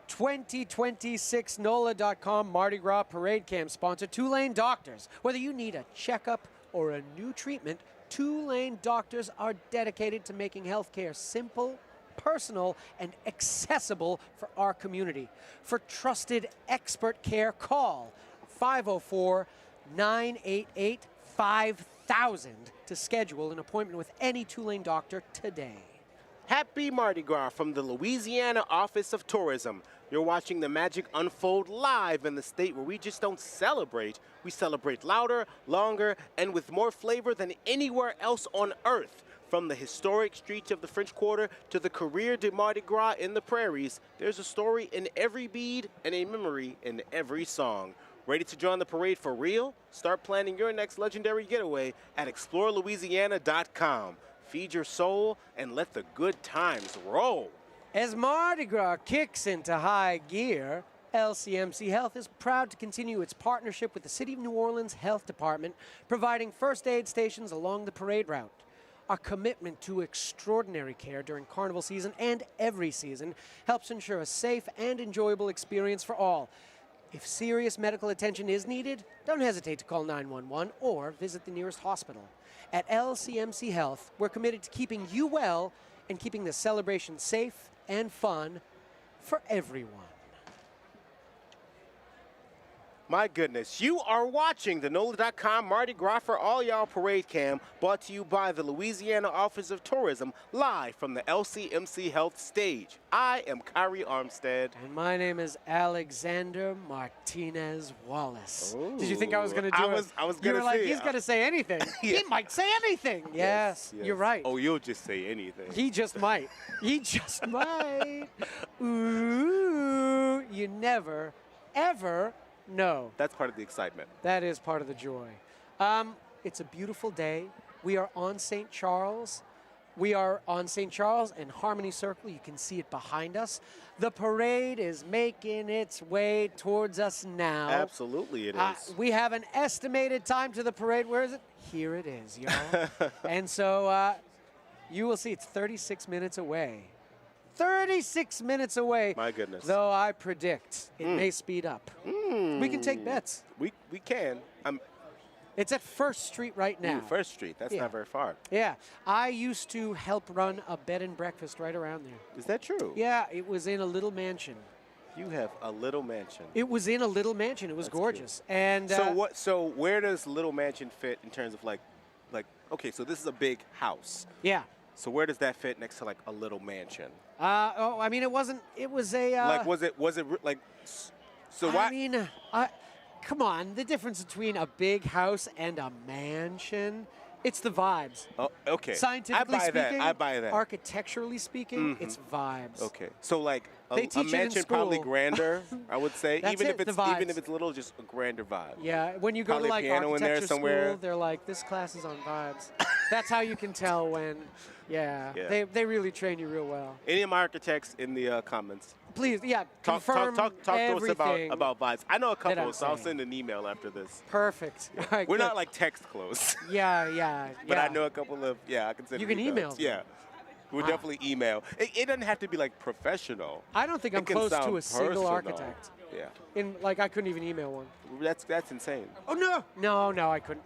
2026 NOLA.com Mardi Gras Parade Cam sponsor, Two-Lane Doctors. Whether you need a checkup or a new treatment, Two-Lane Doctors are dedicated to making healthcare simple, personal, and accessible for our community. For trusted expert care, call 504-988-5000 to schedule an appointment with any Two-Lane doctor today. Happy Mardi Gras from the Louisiana Office of Tourism. You're watching the magic unfold live in the state where we just don't celebrate. We celebrate louder, longer, and with more flavor than anywhere else on earth. From the historic streets of the French Quarter to the Career de Mardi Gras in the prairies, there's a story in every bead and a memory in every song. Ready to join the parade for real? Start planning your next legendary getaway at explorelouisiana.com. Feed your soul and let the good times roll. As Mardi Gras kicks into high gear, LCMC Health is proud to continue its partnership with the City of New Orleans Health Department, providing first aid stations along the parade route. Our commitment to extraordinary care during carnival season and every season helps ensure a safe and enjoyable experience for all. If serious medical attention is needed, don't hesitate to call 911 or visit the nearest hospital. At LCMC Health, we're committed to keeping you well and keeping the celebration safe and fun for everyone. My goodness, you are watching the NOLA.com Mardi Gras for All Y'all Parade Cam, brought to you by the Louisiana Office of Tourism, live from the LCMC Health Stage. I am Kyrie Armstead. And my name is Alexander Martinez Wallace. Ooh. Did you think I was going to do it? I was You going were to like, say. he's going to say anything. Yeah. He might say anything. Yes, you're right. Oh, you'll just say anything. He just might. He just might. Ooh, you never, ever know. That's part of the excitement. That is part of the joy. It's a beautiful day. We are on St. Charles. We are on St. Charles and Harmony Circle. You can see it behind us. The parade is making its way towards us now. Absolutely it is. We have an estimated time to the parade. Where is it? Here it is, y'all. And so you will see it's 36 minutes away. 36 minutes away. My goodness. Though I predict it may speed up. We can take bets. We can. It's at First Street right now. First Street. That's not very far. Yeah. I used to help run a bed and breakfast right around there. Is that true? Yeah, it was in a little mansion. You have a little mansion. It was in a little mansion. It was gorgeous. Cute. And So where does little mansion fit in terms of like okay, so this is a big house. Yeah. So where does that fit next to like a little mansion? I mean, it wasn't. It was a. Like was it like? So why? I mean, come on. The difference between a big house and a mansion, it's the vibes. Oh, okay. Scientifically speaking, I buy that. Architecturally speaking, it's vibes. Okay. So like They a teach it in mansion probably school. grander, I would say. That's even it, if it's the vibes. even if it's little, just a grander vibe. Yeah, when you go to Probably like piano in there architecture somewhere. school, they're like, this class is on vibes. That's how you can tell when, Yeah. they really train you real well. Any of my architects in the comments. Please, yeah, Talk confirm to us everything about vibes. I know a couple, I'm so I'll saying. send an email after this. Perfect. All right, We're good. not like text close, Yeah. but I know a couple of I can send. You an can email them. Yeah, we'll definitely email. It doesn't have to be like professional. I don't think I'm It can close to sound a single personal. architect. Yeah, I couldn't even email one. that's insane. Oh no, I couldn't.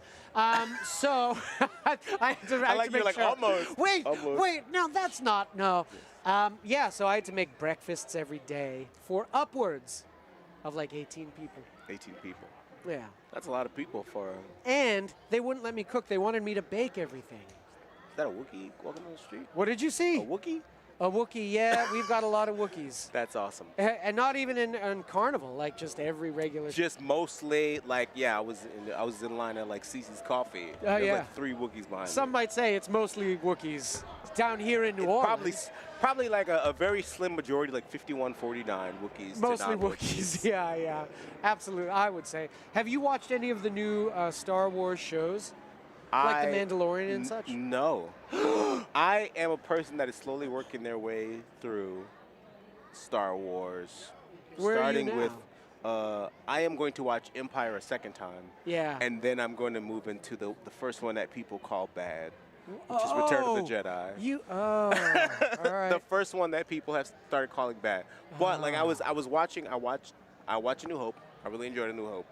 So I had to. I like to you're make like sure. almost. Wait, no, that's not no. Yeah, so I had to make breakfasts every day for upwards of like 18 people. 18 people. Yeah. That's a lot of people for. And they wouldn't let me cook. They wanted me to bake everything. Is that a Wookiee walking on the street? What did you see? A Wookiee? A Wookiee, yeah. We've got a lot of Wookiees. That's awesome. And not even in Carnival, like just every regular. Just mostly like I was in line at like Cece's Coffee. Oh, There's yeah. like 3 Wookiees behind Some me. might say it's mostly Wookiees down here in New Orleans. Probably like a very slim majority, like 51-49 Wookiees. Mostly to non-Wookiees. Wookiees, yeah. Absolutely, I would say. Have you watched any of the new Star Wars shows? Like The Mandalorian and such? No. I am a person that is slowly working their way through Star Wars. Where are you starting now? with I am going to watch Empire a second time. Yeah. And then I'm going to move into the first one that people call bad, which is Return of the Jedi. All right. The first one that people have started calling bad. But like I watched A New Hope. I really enjoyed A New Hope.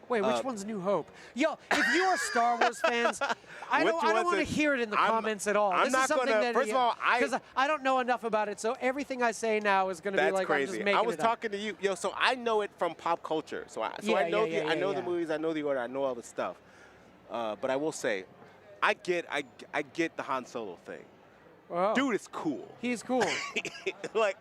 Wait, which one's New Hope? Yo, if you are Star Wars fans, I don't want to hear it in the comments at all. I'm This not is something gonna. that First of all, because I don't know enough about it, so everything I say now is going to be That's like crazy. I'm just making I was it up. talking to you, so I know it from pop culture. So I know the movies, I know the order, I know all the stuff. But I will say, I get the Han Solo thing. Oh. Dude is cool. He's cool.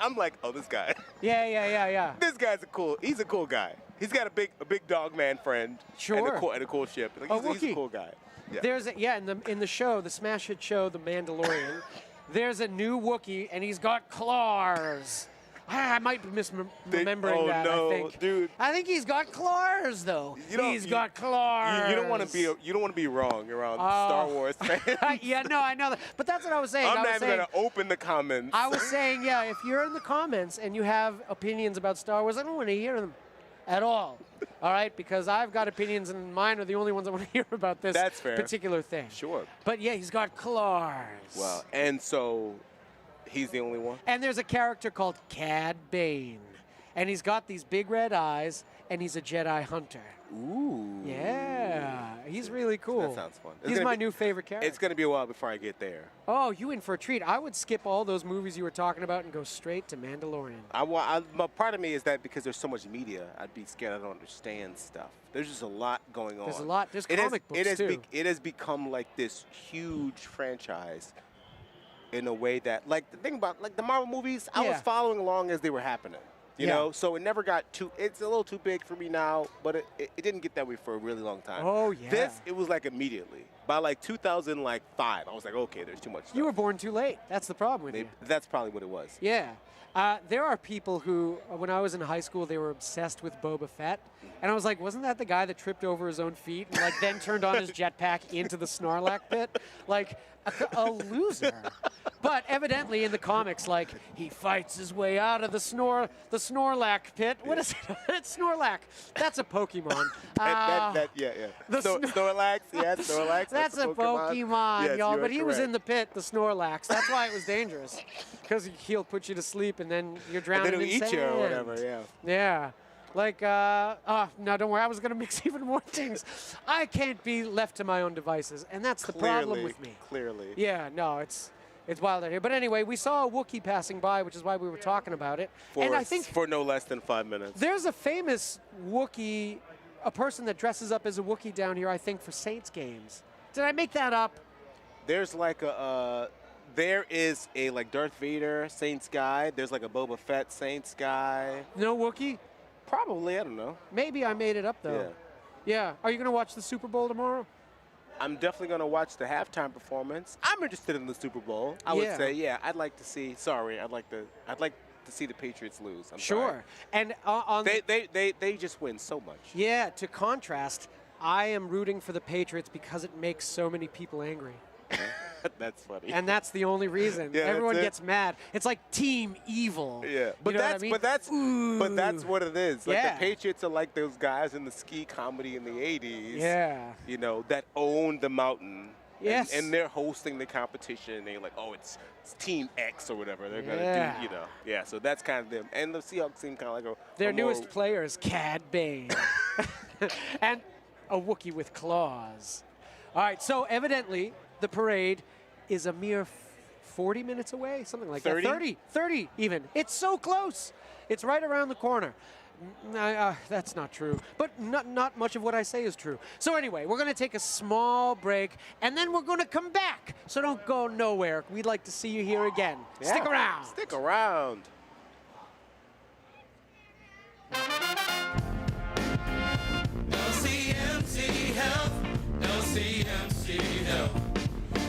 I'm like, oh, this guy. Yeah. This guy's he's a cool guy. He's got a big dog man friend. Sure. And a cool ship. Like, he's a cool guy. Yeah. There's in the show, the smash hit show, The Mandalorian, there's a new Wookiee and he's got claws. I might be misremembering that. No, I think, dude. I think he's got claws though. He's got claws. You don't want to be wrong around Star Wars fans. Yeah, no, I know that. But that's what I was saying. I'm not even going to open the comments. I was saying, yeah, if you're in the comments and you have opinions about Star Wars, I don't want to hear them at all. All right, because I've got opinions and mine are the only ones I want to hear about this That's fair. particular thing. Sure. But yeah, he's got claws. Well, and so he's the only one? And there's a character called Cad Bane. And he's got these big red eyes, and he's a Jedi hunter. Ooh. Yeah, he's really cool. That sounds fun. He's my new favorite character. It's going to be a while before I get there. Oh, you in for a treat. I would skip all those movies you were talking about and go straight to Mandalorian. Part of me is that because there's so much media, I'd be scared I don't understand stuff. There's just a lot going on. There's a lot. There's comic books, too. It has become like this huge franchise in a way that, like, the thing about, like, the Marvel movies, I was following along as they were happening. You know, so it never got too. It's a little too big for me now, but it didn't get that way for a really long time. Oh yeah. This it was like immediately. By like 2005, I was like, okay, there's too much stuff. You were born too late. That's the problem with you. That's probably what it was. Yeah. There are people who, when I was in high school, they were obsessed with Boba Fett. And I was like, wasn't that the guy that tripped over his own feet and like then turned on his jetpack into the Snorlax pit? Like a loser. But evidently in the comics, like he fights his way out of the Snorlax pit. What is it? It's Snorlax. That's a Pokemon. Snorlax, yeah, Snorlax. That's a Pokemon, yes, y'all. you are But he was correct. in the pit, the Snorlax. That's why it was dangerous. Because he'll put you to sleep and then you're drowning And then in he'll eat you or sand. whatever, yeah. Yeah. Like, no, don't worry. I was going to mix even more things. I can't be left to my own devices, and that's the problem with me. Clearly. Yeah, no, it's wild out here. But anyway, we saw a Wookiee passing by, which is why we were talking about it. And I think For no less than 5 minutes. there's a famous Wookiee, a person that dresses up as a Wookiee down here, I think, for Saints games. Did I make that up? There's like there is a like Darth Vader Saints guy. There's like a Boba Fett Saints guy. No Wookiee? Probably, I don't know. Maybe I made it up, though. Yeah. Are you going to watch the Super Bowl tomorrow? I'm definitely going to watch the halftime performance. I'm interested in the Super Bowl. I would say, yeah, I'd like to see. Sorry, I'd like to see the Patriots lose. I'm sorry. And they just win so much. Yeah, to contrast, I am rooting for the Patriots because it makes so many people angry. That's funny. And that's the only reason. Yeah, Everyone that's it. gets mad. It's like team evil. Yeah, but You know what I mean? but that's what it is. Like Yeah. the Patriots are like those guys in the ski comedy in the 80s. Yeah. You know, that own the mountain. Yes. And they're hosting the competition. And they're like, oh, it's Team X or whatever. They're gonna Yeah. do, you know. Yeah. So that's kind of them. And the Seahawks seem kind of like Their a more- newest player is Cad Bane. And a Wookiee with claws. All right, so evidently the parade is a mere 40 minutes away, something like 30? that. 30 even. It's so close. It's right around the corner. That's not true, but not much of what I say is true. So anyway, we're going to take a small break, and then we're going to come back. So don't go nowhere. We'd like to see you here again. Yeah. Stick around. Stick around. LCMC Health, LCMC Health.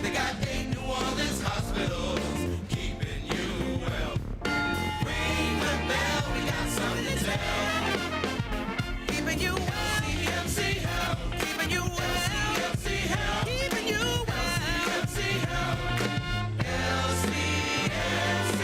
They got 8 New Orleans hospitals, keeping you well. Ring the bell, we got something to tell. Keeping you well. LCMC Health, keeping you well. LCMC Health, keeping you well. LCMC Health, LCMC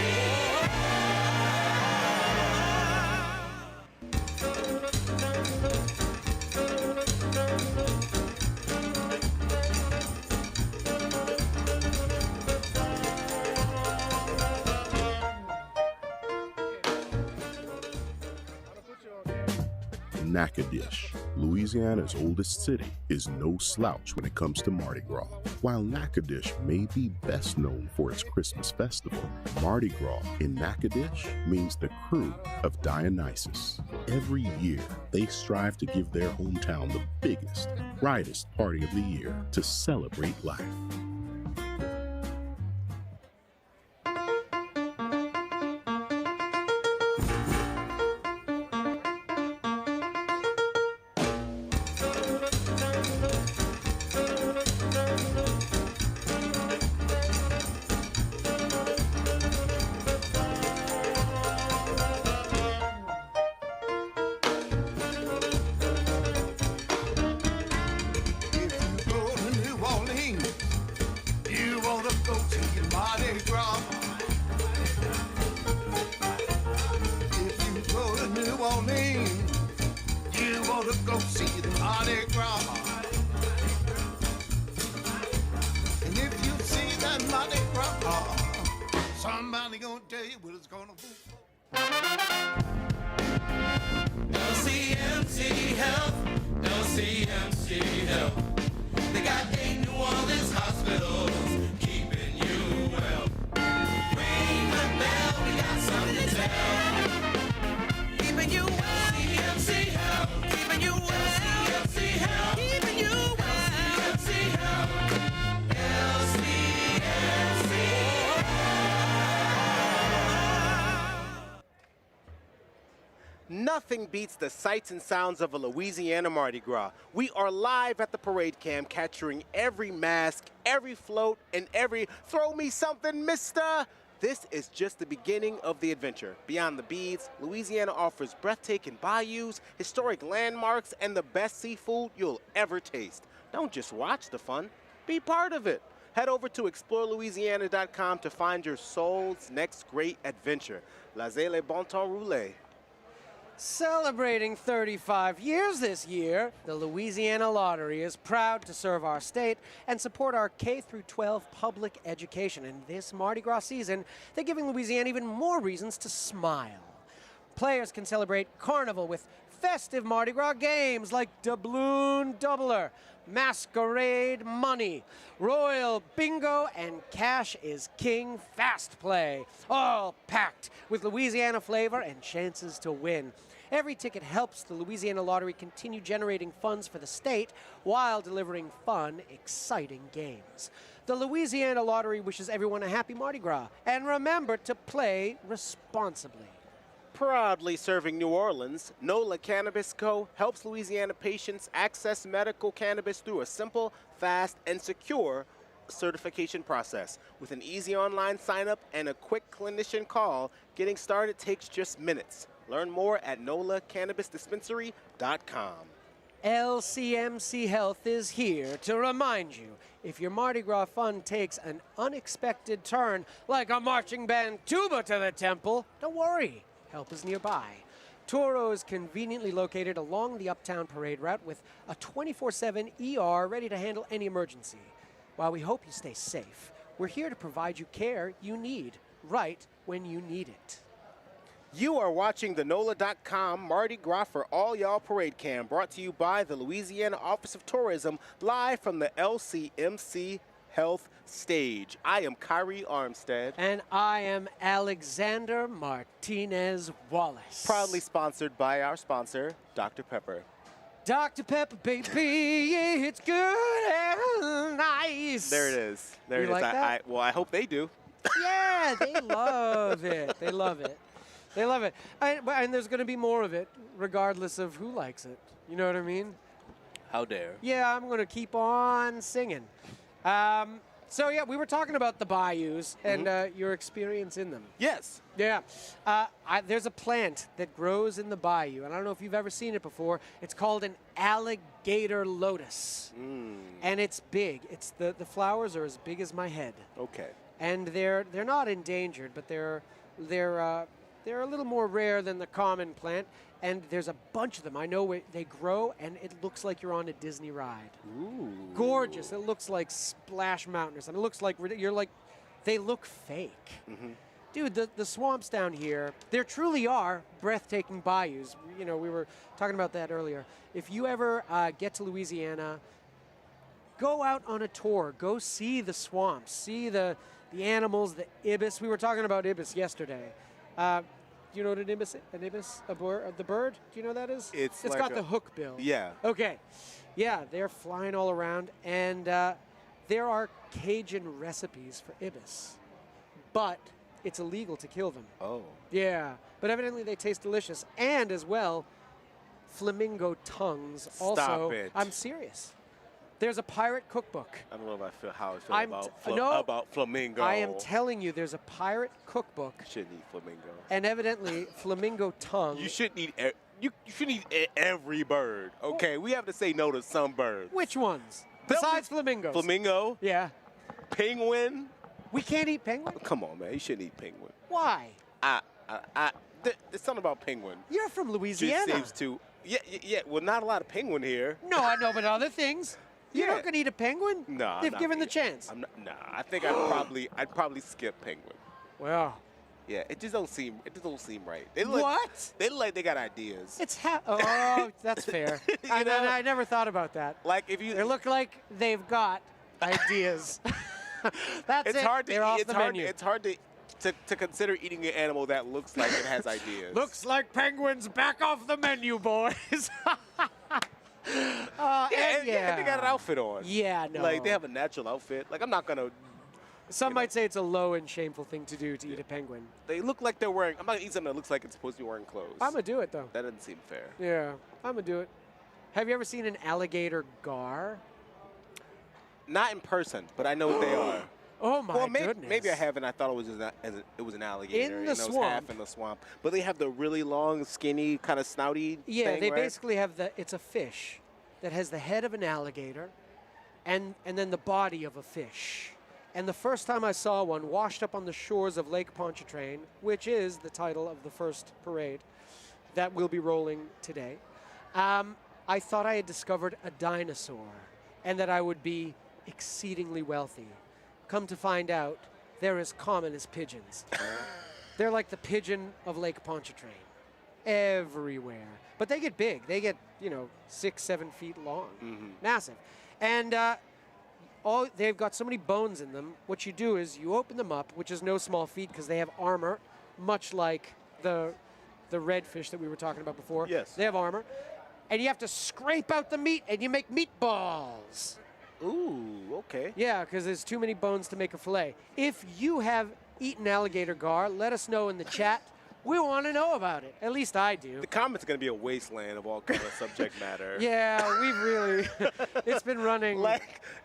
Natchitoches, Louisiana's oldest city, is no slouch when it comes to Mardi Gras. While Natchitoches may be best known for its Christmas festival, Mardi Gras in Natchitoches means the Krewe of Dionysus. Every year, they strive to give their hometown the biggest, brightest party of the year to celebrate life. LCMC Health, LCMC Health. They got 8 New Orleans hospitals, keeping you well. Ring the bell, we got something to tell. Keeping you well. LCMC Health, keeping you well. LCMC Health, keeping you well. LCMC Health, LCMC. Nothing beats the sights and sounds of a Louisiana Mardi Gras. We are live at the parade cam, capturing every mask, every float, and every "throw me something, mister." This is just the beginning of the adventure. Beyond the beads, Louisiana offers breathtaking bayous, historic landmarks, and the best seafood you'll ever taste. Don't just watch the fun, be part of it. Head over to explorelouisiana.com to find your soul's next great adventure. Laissez les bon temps rouler. Celebrating 35 years this year, the Louisiana Lottery is proud to serve our state and support our K-12 public education. And this Mardi Gras season, they're giving Louisiana even more reasons to smile. Players can celebrate Carnival with festive Mardi Gras games like Doubloon Doubler, Masquerade Money, Royal Bingo, and Cash is King Fast Play, all packed with Louisiana flavor and chances to win. Every ticket helps the Louisiana Lottery continue generating funds for the state while delivering fun, exciting games. The Louisiana Lottery wishes everyone a happy Mardi Gras, and remember to play responsibly. Proudly serving New Orleans, NOLA Cannabis Co. helps Louisiana patients access medical cannabis through a simple, fast, and secure certification process. With an easy online sign-up and a quick clinician call, getting started takes just minutes. Learn more at NOLACannabisDispensary.com. LCMC Health is here to remind you, if your Mardi Gras fun takes an unexpected turn, like a marching band tuba to the temple, don't worry. Help is nearby. Toro is conveniently located along the Uptown Parade route with a 24/7 ER ready to handle any emergency. While we hope you stay safe, we're here to provide you care you need right when you need it. You are watching the NOLA.com Mardi Gras for All Y'all Parade Cam, brought to you by the Louisiana Office of Tourism, live from the LCMC Health Stage. I am Kyrie Armstead. And I am Alexander Martinez Wallace. Proudly sponsored by our sponsor, Dr. Pepper. Dr. Pepper, baby, it's good and nice. There it is. There You it is. like that? Well, I hope they do. Yeah, they love it. They love it. They love it. And there's going to be more of it, regardless of who likes it. You know what I mean? How dare. Yeah, I'm going to keep on singing. So, yeah, we were talking about the bayous and your experience in them. Yes. Yeah. There's a plant that grows in the bayou, and I don't know if you've ever seen it before. It's called an alligator lotus. And it's big. It's the flowers are as big as my head. Okay. And they're not endangered, but they're a little more rare than the common plant. And there's a bunch of them. I know they grow, and it looks like you're on a Disney ride. Ooh. Gorgeous. It looks like Splash Mountain or something. It looks like they look fake. Dude, the swamps down here, there truly are breathtaking bayous. You know, we were talking about that earlier. If you ever get to Louisiana, go out on a tour. Go see the swamps. See the animals, the ibis. We were talking about ibis yesterday. Do you know what an ibis, the bird? Do you know what that is? It's like got the hook bill. Yeah. Okay. Yeah, they're flying all around, and there are Cajun recipes for ibis, but it's illegal to kill them. Oh. Yeah, but evidently they taste delicious, and as well, flamingo tongues. Stop it. I'm serious. There's a pirate cookbook. I don't know how I feel about flamingo. I am telling you, there's a pirate cookbook. You shouldn't eat flamingo. And evidently, flamingo tongue. You shouldn't eat. You shouldn't eat every bird. Okay, we have to say no to some birds. Which ones? Besides flamingos. Flamingo. Yeah. Penguin. We can't eat penguin? Come on, man. You shouldn't eat penguin. Why? There's something about penguin. You're from Louisiana. Just seems to. Yeah. Well, not a lot of penguin here. No, I know, but other things. You're not gonna eat a penguin? No. They've given the chance. I think I'd probably skip penguin. Well. Yeah, it just don't seem right. They What? They look like they got ideas. Oh, that's fair. I never thought about that. Like if you. They look like they've got ideas. That's it's it. hard to They're off the menu. It's hard to consider eating an animal that looks like it has ideas. Looks like penguins back off the menu, boys. And they got an outfit on. Yeah, no. Like they have a natural outfit. Like I'm not gonna Some might say it's a low and shameful thing to do to eat a penguin. They look like they're wearing. I'm not gonna eat something that looks like it's supposed to be wearing clothes. I'm gonna do it though. That doesn't seem fair. Yeah, I'm gonna do it. Have you ever seen an alligator gar? Not in person, but I know what they are. Oh my goodness. Maybe I haven't. I thought it was it was an alligator. In the It was swamp. half in the swamp. But they have the really long, skinny, kind of snouty. Yeah, thing, they right? basically have it's a fish that has the head of an alligator, and then the body of a fish. And the first time I saw one washed up on the shores of Lake Ponchartrain, which is the title of the first parade that will be rolling today, I thought I had discovered a dinosaur and that I would be exceedingly wealthy. Come to find out, they're as common as pigeons. They're like the pigeon of Lake Ponchartrain, everywhere. But they get big. They get, 6, 7 feet long, massive. And they've got so many bones in them. What you do is you open them up, which is no small feat because they have armor, much like the redfish that we were talking about before. Yes. They have armor. And you have to scrape out the meat, and you make meatballs. Ooh, okay. Yeah, because there's too many bones to make a fillet. If you have eaten alligator gar, let us know in the chat. We want to know about it. At least I do. The comments are going to be a wasteland of all kind of subject matter. Yeah, we've really, it's been running.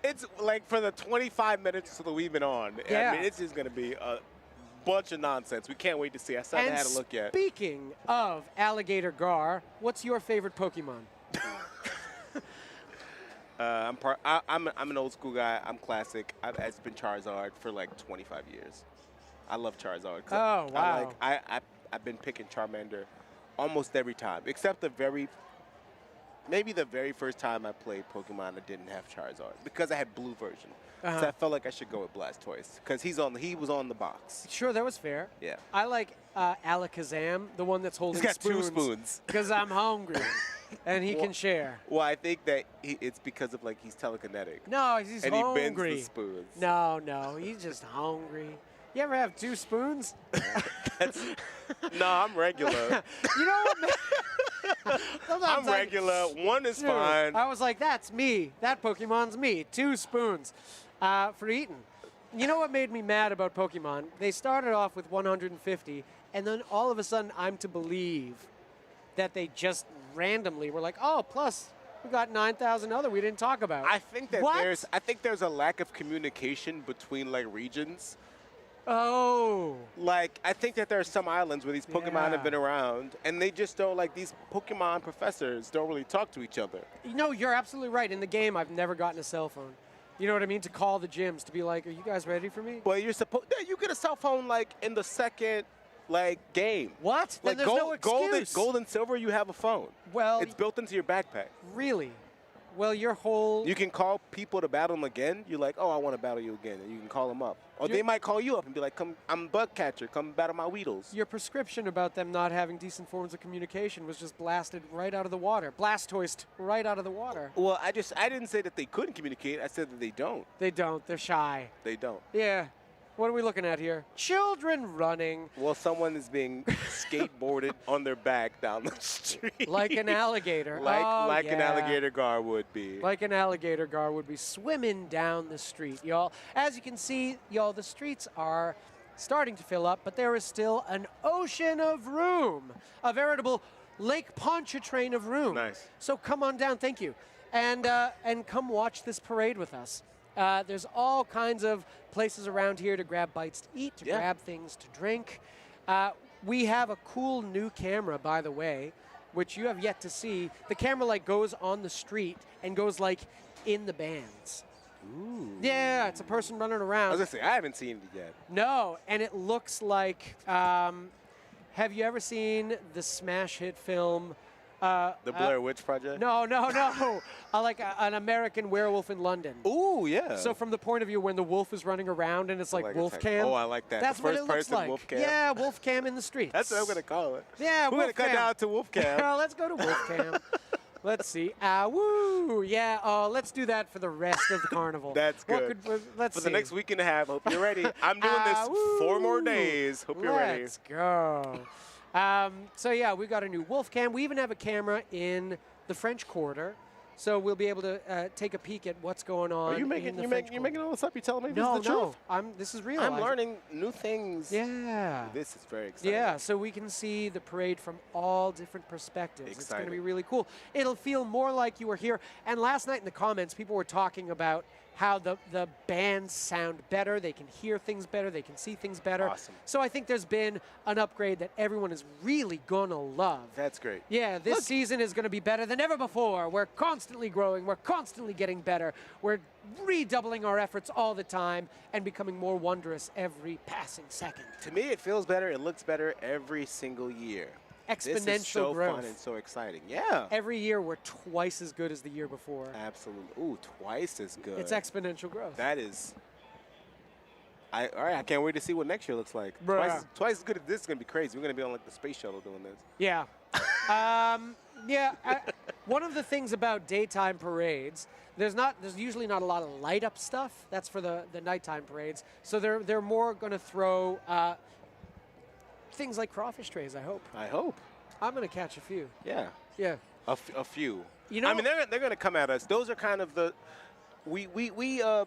It's like for the 25 minutes that we've been on. Yeah. I mean, it's just going to be a bunch of nonsense. We can't wait to see. I still haven't had a look yet. Speaking of alligator gar, what's your favorite Pokemon? I'm an old school guy. I'm classic. It's been Charizard for like 25 years. I love Charizard. Oh, wow. I've been picking Charmander almost every time, except maybe the very first time I played Pokemon, I didn't have Charizard because I had blue version. So I felt like I should go with Blastoise because he was on the box. Sure, that was fair. Yeah. I like Alakazam, the one that's holding He's got spoons. 2 spoons. Because I'm hungry, and he can share. Well, I think that it's because of he's telekinetic. No, he's and hungry. And he bends the spoons. No, he's just hungry. You ever have 2 spoons? No, I'm regular. You know what? I'm regular. 1 is fine. I was like, that's me. That Pokemon's me. 2 spoons for eating. You know what made me mad about Pokemon? They started off with 150, and then all of a sudden I'm to believe that they just randomly were like, oh, plus we got 9,000 other we didn't talk about. I think that What? there's a lack of communication between regions. Oh. I think that there are some islands where these Pokemon have been around, and they just don't these Pokemon professors don't really talk to each other. No, you're absolutely right. In the game, I've never gotten a cell phone. You know what I mean? To call the gyms to be like, are you guys ready for me? Well, you get a cell phone in the second game. What? Then there's no excuse. Gold and silver, you have a phone. Well, it's built into your backpack. Really? Well, your whole... You can call people to battle them again. You're like, oh, I want to battle you again. And you can call them up. Or they might call you up and be like, come, I'm Bug Catcher. Come battle my Weedles. Your prescription about them not having decent forms of communication was just blasted right out of the water. Blastoised right out of the water. Well, I didn't say that they couldn't communicate. I said that they don't. They don't. They're shy. They don't. Yeah. What are we looking at here? Children running. Well, someone is being skateboarded on their back down the street. Like an alligator. Like an alligator gar would be. Like an alligator gar would be swimming down the street, y'all. As you can see, y'all, the streets are starting to fill up, but there is still an ocean of room. A veritable Lake Ponchartrain of room. Nice. So come on down, thank you. And come watch this parade with us. There's all kinds of places around here to grab bites to eat, to grab things to drink. We have a cool new camera, by the way, which you have yet to see. The camera goes on the street and goes in the bands. Ooh. Yeah, it's a person running around. I was going to say, I haven't seen it yet. No, and it looks like, have you ever seen the smash hit film, The Blair Witch Project? No. Like an American Werewolf in London. Ooh, yeah. So from the point of view when the wolf is running around and it's like wolf cam. Oh, I like that. That's the what first it looks person like. wolf cam. Yeah, wolf cam in the streets. That's what I'm going to call it. Yeah, we're going to cut down to wolf cam. Well, let's go to wolf cam. Let's see. Woo! Yeah, let's do that for the rest of the carnival. That's good. Let's for see. the next week and a half, hope you're ready. I'm doing this 4 more days. Hope you're ready. Let's go. So, yeah, we've got a new wolf cam. We even have a camera in the French Quarter. So we'll be able to take a peek at what's going on. Are you making in the you French making all this up? You telling me this No, is the no. truth? This is real. I'm learning new things. Yeah. This is very exciting. Yeah, so we can see the parade from all different perspectives. It's going to be Exciting. really cool. It'll feel more like you were here. And last night in the comments, people were talking about how the bands sound better. They can hear things better. They can see things better. Awesome. So I think there's been an upgrade that everyone is really going to love. That's great. Yeah, this season is going to be better than ever before. We're constantly growing. We're constantly getting better. We're redoubling our efforts all the time and becoming more wondrous every passing second. To me, it feels better. It looks better every single year. Exponential this is so growth. fun and so exciting. Yeah. Every year we're twice as good as the year before. Absolutely. Ooh, twice as good. It's exponential growth. That is. All right, I can't wait to see what next year looks like. Bruh. Twice as good as this is gonna be crazy. We're gonna be on like the space shuttle doing this. Yeah. One of the things about daytime parades, there's usually not a lot of light up stuff. That's for the nighttime parades. So they're more going to throw things like crawfish trays. I hope. I'm going to catch a few. Yeah. Yeah. A few. You know, I mean, they're going to come at us. Those are kind of the. We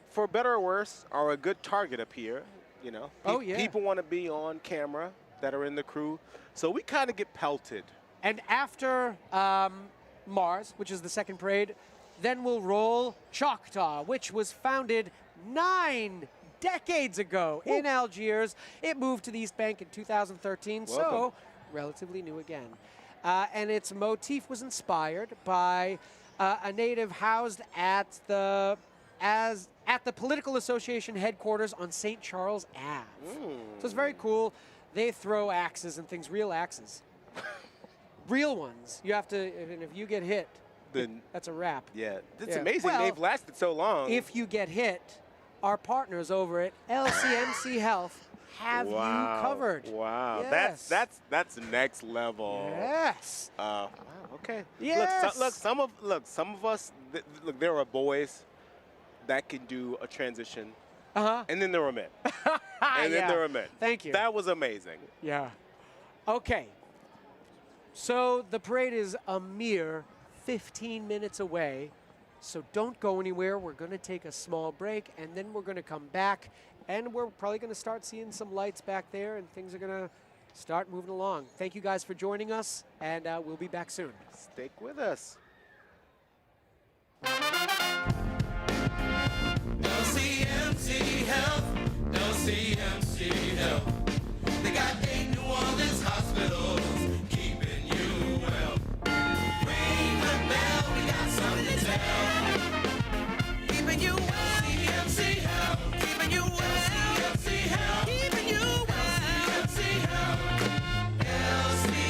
for better or worse are a good target up here. You know. People want to be on camera that are in the crew, so we kind of get pelted. And after Mars, which is the second parade, then we'll roll Choctaw, which was founded 9 decades ago in Algiers. It moved to the East Bank in 2013, so relatively new again. And its motif was inspired by a native housed at the Political Association headquarters on St. Charles Ave. So it's very cool. They throw axes and things, real axes. Real ones. You have to, and if you get hit, Then that's a wrap. yeah, it's Yeah. amazing. Well, They've lasted so long. If you get hit, our partners over at LCMC Health have you covered. Wow, Yes. that's next level. Yes. Wow. Okay. Yes. Look, some of us. Look, there are boys that can do a transition. And then there are men. And then there are men. Thank you. That was amazing. Yeah. Okay. So the parade is a mere 15 minutes away. So don't go anywhere. We're going to take a small break, and then we're going to come back, and we're probably going to start seeing some lights back there, and things are going to start moving along. Thank you guys for joining us, and we'll be back soon. Stick with us. LCMC Health, LCMC Health. They got 8 New Orleans hospitals, keeping you well. Ring the bell, we got something to tell. Keeping you well. LCMC Health, keeping you well. LCMC Health, keeping you well. LCMC Health, LCMC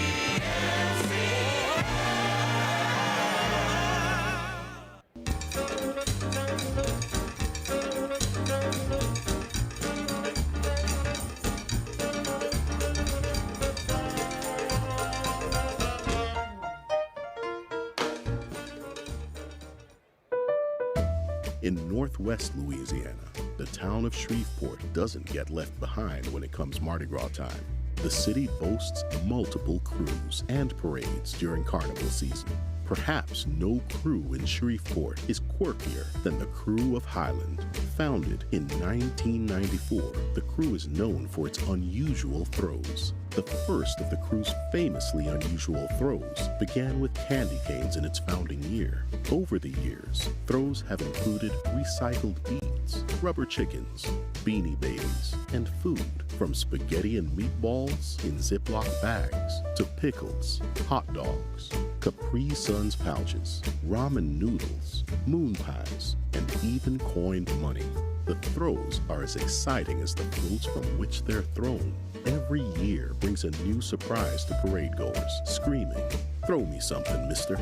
In northwest Louisiana, the town of Shreveport doesn't get left behind when it comes Mardi Gras time. The city boasts multiple crews and parades during carnival season. Perhaps no crew in Shreveport is quirkier than the Krewe of Highland. Founded in 1994, the crew is known for its unusual throws. The first of the crew's famously unusual throws began with candy canes in its founding year. Over the years, throws have included recycled beads, rubber chickens, beanie babies, and food, from spaghetti and meatballs in Ziploc bags to pickles, hot dogs, Capri Suns pouches, ramen noodles, moon pies, and even coined money. The throws are as exciting as the floats from which they're thrown. Every year brings a new surprise to parade goers, screaming, "Throw me something, mister."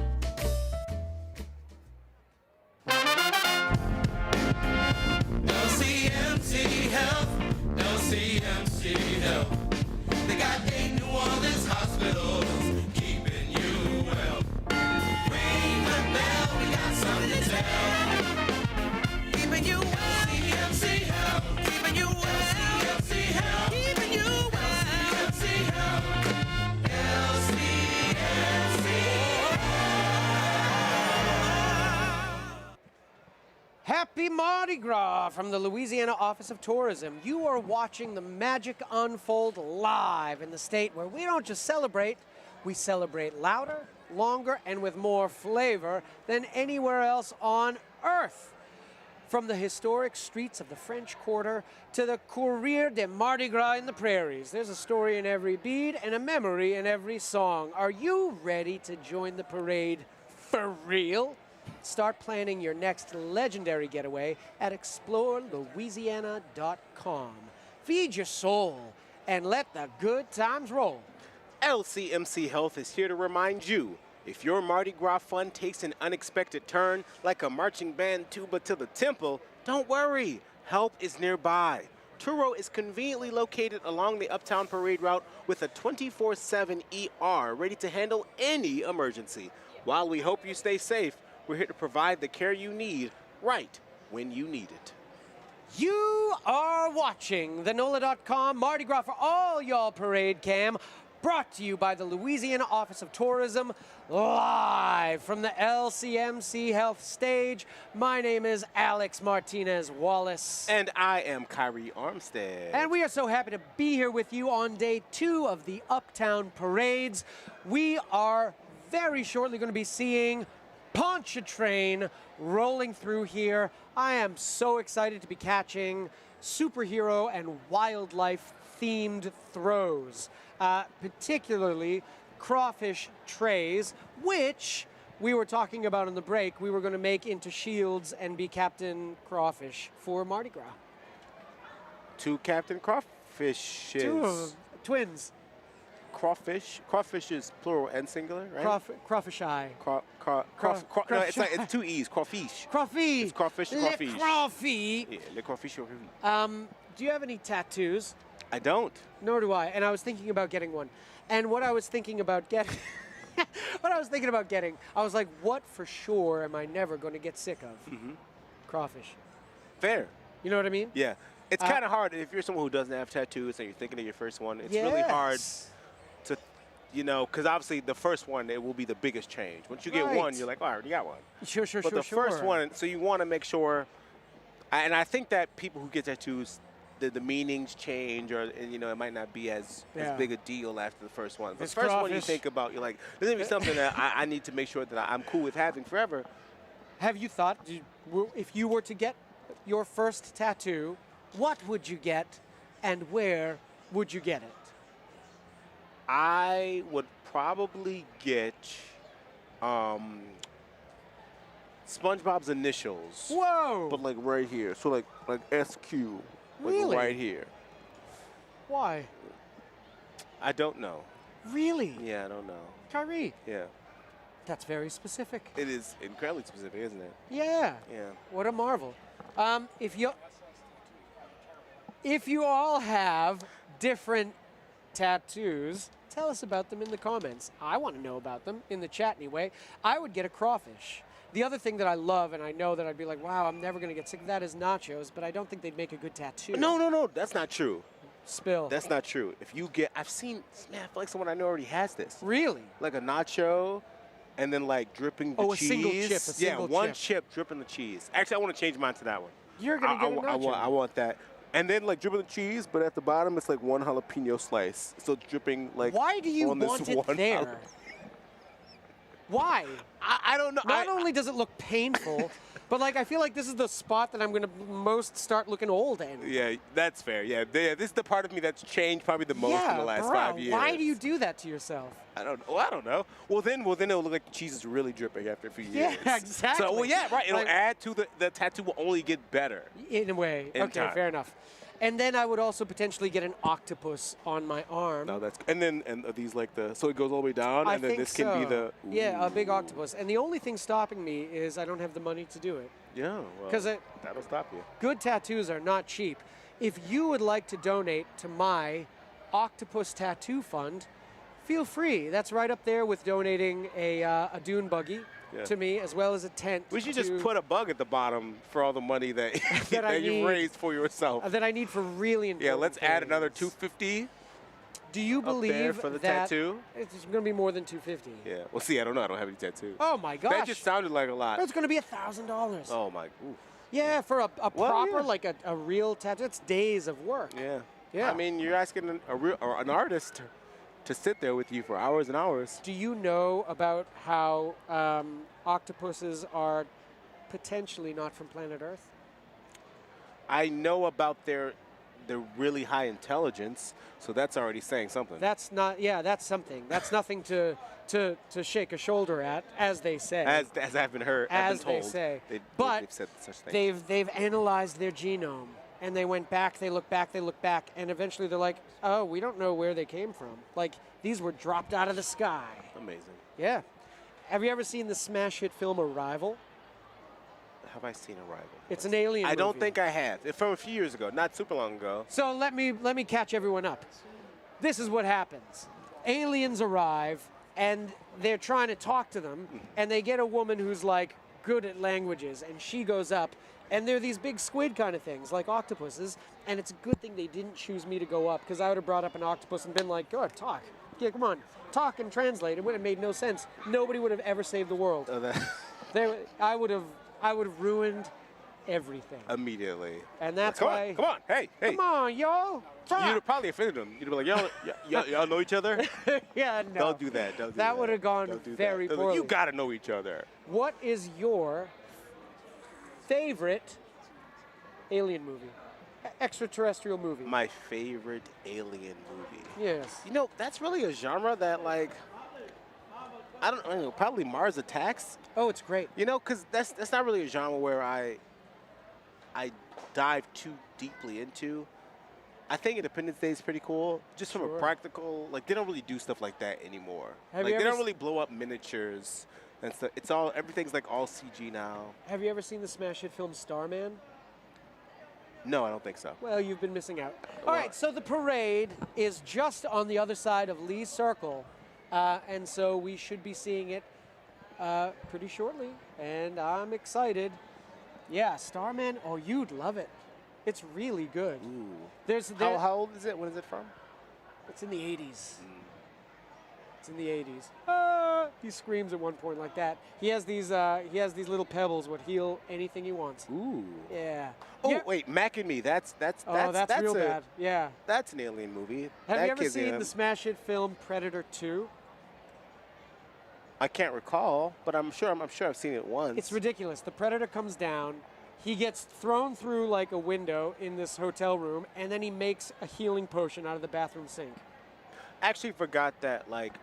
LCMC Health, LCMC Health. They got 8 New Orleans hospitals, keeping you well. Ring the bell, we got something to tell. Keeping you well. LCMC Health, keeping you well. LCMC Health, keeping you well. LCMC Health, LCMC Health. Mardi Gras from the Louisiana Office of Tourism. You are watching the magic unfold live in the state where we don't just celebrate, we celebrate louder, longer, and with more flavor than anywhere else on earth. From the historic streets of the French Quarter to the Courrier de Mardi Gras in the prairies, there's a story in every bead and a memory in every song. Are you ready to join the parade for real? Start planning your next legendary getaway at explorelouisiana.com. Feed your soul and let the good times roll. LCMC Health is here to remind you, if your Mardi Gras fun takes an unexpected turn, like a marching band tuba to the temple, don't worry, help is nearby. Turo is conveniently located along the Uptown Parade route with a 24/7 ER ready to handle any emergency. While we hope you stay safe, we're here to provide the care you need right when you need it. You are watching the NOLA.com Mardi Gras for all y'all parade cam, brought to you by the Louisiana Office of Tourism, live from the LCMC Health Stage. My name is Alex Martinez Wallace. And I am Kyrie Armstead. And we are so happy to be here with you on day 2 of the Uptown Parades. We are very shortly going to be seeing Ponchartrain rolling through here. I am so excited to be catching superhero and wildlife-themed throws, particularly crawfish trays, which we were talking about in the break. We were going to make into shields and be Captain Crawfish for Mardi Gras. 2 Captain Crawfishes. 2 of them, twins. Crawfish. Crawfish is plural and singular, right? Crawfish eye. No, it's 2 E's. Crawfish. Crawfish. It's crawfish and Le crawfish. crawfish. Yeah, le crawfish. Do you have any tattoos? I don't. Nor do I. And I was thinking about getting one. And what I was thinking about getting, I was like, what for sure am I never going to get sick of? Mm-hmm. Crawfish. Fair. You know what I mean? Yeah. It's kind of hard if you're someone who doesn't have tattoos and you're thinking of your first one. It's really hard to, because obviously the first one, it will be the biggest change. Once you get one, you're like, oh, I already got one. Sure. But the first one, so you want to make sure, and I think that people who get tattoos, the meanings change, or it might not be as big a deal after the first one. The first one you think about, you're like, this is going to be something that I need to make sure that I'm cool with having forever. Have you thought, if you were to get your first tattoo, what would you get and where would you get it? I would probably get SpongeBob's initials. Whoa! But like right here. So like SQ. Really? Right here. Why? I don't know. Really? Yeah, I don't know. Kyrie. Yeah. That's very specific. It is incredibly specific, isn't it? Yeah. Yeah. What a marvel. If you all have different tattoos, tell us about them in the comments. I want to know about them in the chat anyway. I would get a crawfish. The other thing that I love, and I know that I'd be like, wow, I'm never going to get sick of that, is nachos, but I don't think they'd make a good tattoo. No, that's not true. Spill. That's not true. If you get, I feel like someone I know already has this. Really? Like a nacho, and then like dripping the cheese. A single chip. One chip dripping the cheese. Actually, I want to change mine to that one. You're going to get a nacho. I want that. And then like dripping the cheese, but at the bottom it's like 1 jalapeno slice. So it's dripping like. Why do you want it there? Why? I don't know. Not only does it look painful, but like I feel like this is the spot that I'm going to most start looking old in. Yeah, that's fair. Yeah, this is the part of me that's changed probably the most in the last 5 years. Why do you do that to yourself? I don't know. Well, then it'll look like the cheese is really dripping after a few years. Yeah, exactly. So, right. It'll add to the tattoo will only get better. In a way. Okay, fair enough. And then I would also potentially get an octopus on my arm. No, and these like so it goes all the way down, and then this can be the. Ooh. Yeah, a big octopus. And the only thing stopping me is I don't have the money to do it. Yeah, well, because that'll stop you. Good tattoos are not cheap. If you would like to donate to my Octopus Tattoo Fund, feel free. That's right up there with donating a dune buggy to me, as well as a tent. We should just put a bug at the bottom for all the money that, that you've raised for yourself. That I need for really important let's things. Add another $250. Do you believe for the that tattoo? It's going to be more than $250? Yeah. Well, see, I don't know. I don't have any tattoos. Oh my gosh. That just sounded like a lot. It's going to be $1,000. Oh my. Oof. Yeah, for a proper, yeah. like a real tattoo, it's days of work. Yeah. Yeah. I mean, you're asking an artist to sit there with you for hours and hours. Do you know about how octopuses are potentially not from planet Earth? I know about their really high intelligence, so that's already saying something. That's not. Yeah, that's something. That's nothing to shake a shoulder at, as they say. As I've been heard, as I've been told. they say. They've said such things. They've analyzed their genome, and they went back. They look back. They look back, and eventually they're like, oh, we don't know where they came from. Like these were dropped out of the sky. Amazing. Yeah. Have you ever seen the smash hit film Arrival? Have I seen Arrival? It's an alien I don't movie. think I have. It's from a few years ago, not super long ago. So let me catch everyone up. This is what happens. Aliens arrive, and they're trying to talk to them, and they get a woman who's like good at languages, and she goes up, and they're these big squid kind of things, like octopuses, and it's a good thing they didn't choose me to go up, because I would have brought up an octopus and been like, go ahead, talk. Yeah, come on. Talk and translate. It would have made no sense. Nobody would have ever saved the world. I would have ruined everything. Immediately. And that's come why. On, come on, hey. Come on, y'all. You'd have probably offended them. You'd be like, y'all know each other? Yeah, no. Don't do that. Don't do that. That would have gone very poorly. You gotta know each other. What is your favorite alien movie? Extraterrestrial movie? My favorite alien movie. Yes. You know, that's really a genre that, like, I don't know, probably Mars Attacks. Oh, it's great. You know, because that's not really a genre where I dive too deeply into. I think Independence Day is pretty cool, just from a practical, like, they don't really do stuff like that anymore. Like, they don't really blow up miniatures and stuff. Everything's like all CG now. Have you ever seen the smash hit film Starman? No, I don't think so. Well, you've been missing out. All right, so the parade is just on the other side of Lee's Circle, and so we should be seeing it pretty shortly, and I'm excited. Yeah, Starman, oh, you'd love it. It's really good. Ooh. How old is it? When is it from? It's in the 80s. It's in the 80s. He screams at one point like that. He has these little pebbles would heal anything he wants. Ooh. Yeah. Oh, Yeah. wait, Mac and Me. That's real bad. Yeah. That's an alien movie. Have that you ever seen the smash hit film Predator 2? I can't recall, but I'm sure I've seen it once. It's ridiculous. The Predator comes down, he gets thrown through like a window in this hotel room, and then he makes a healing potion out of the bathroom sink. I actually forgot that, like,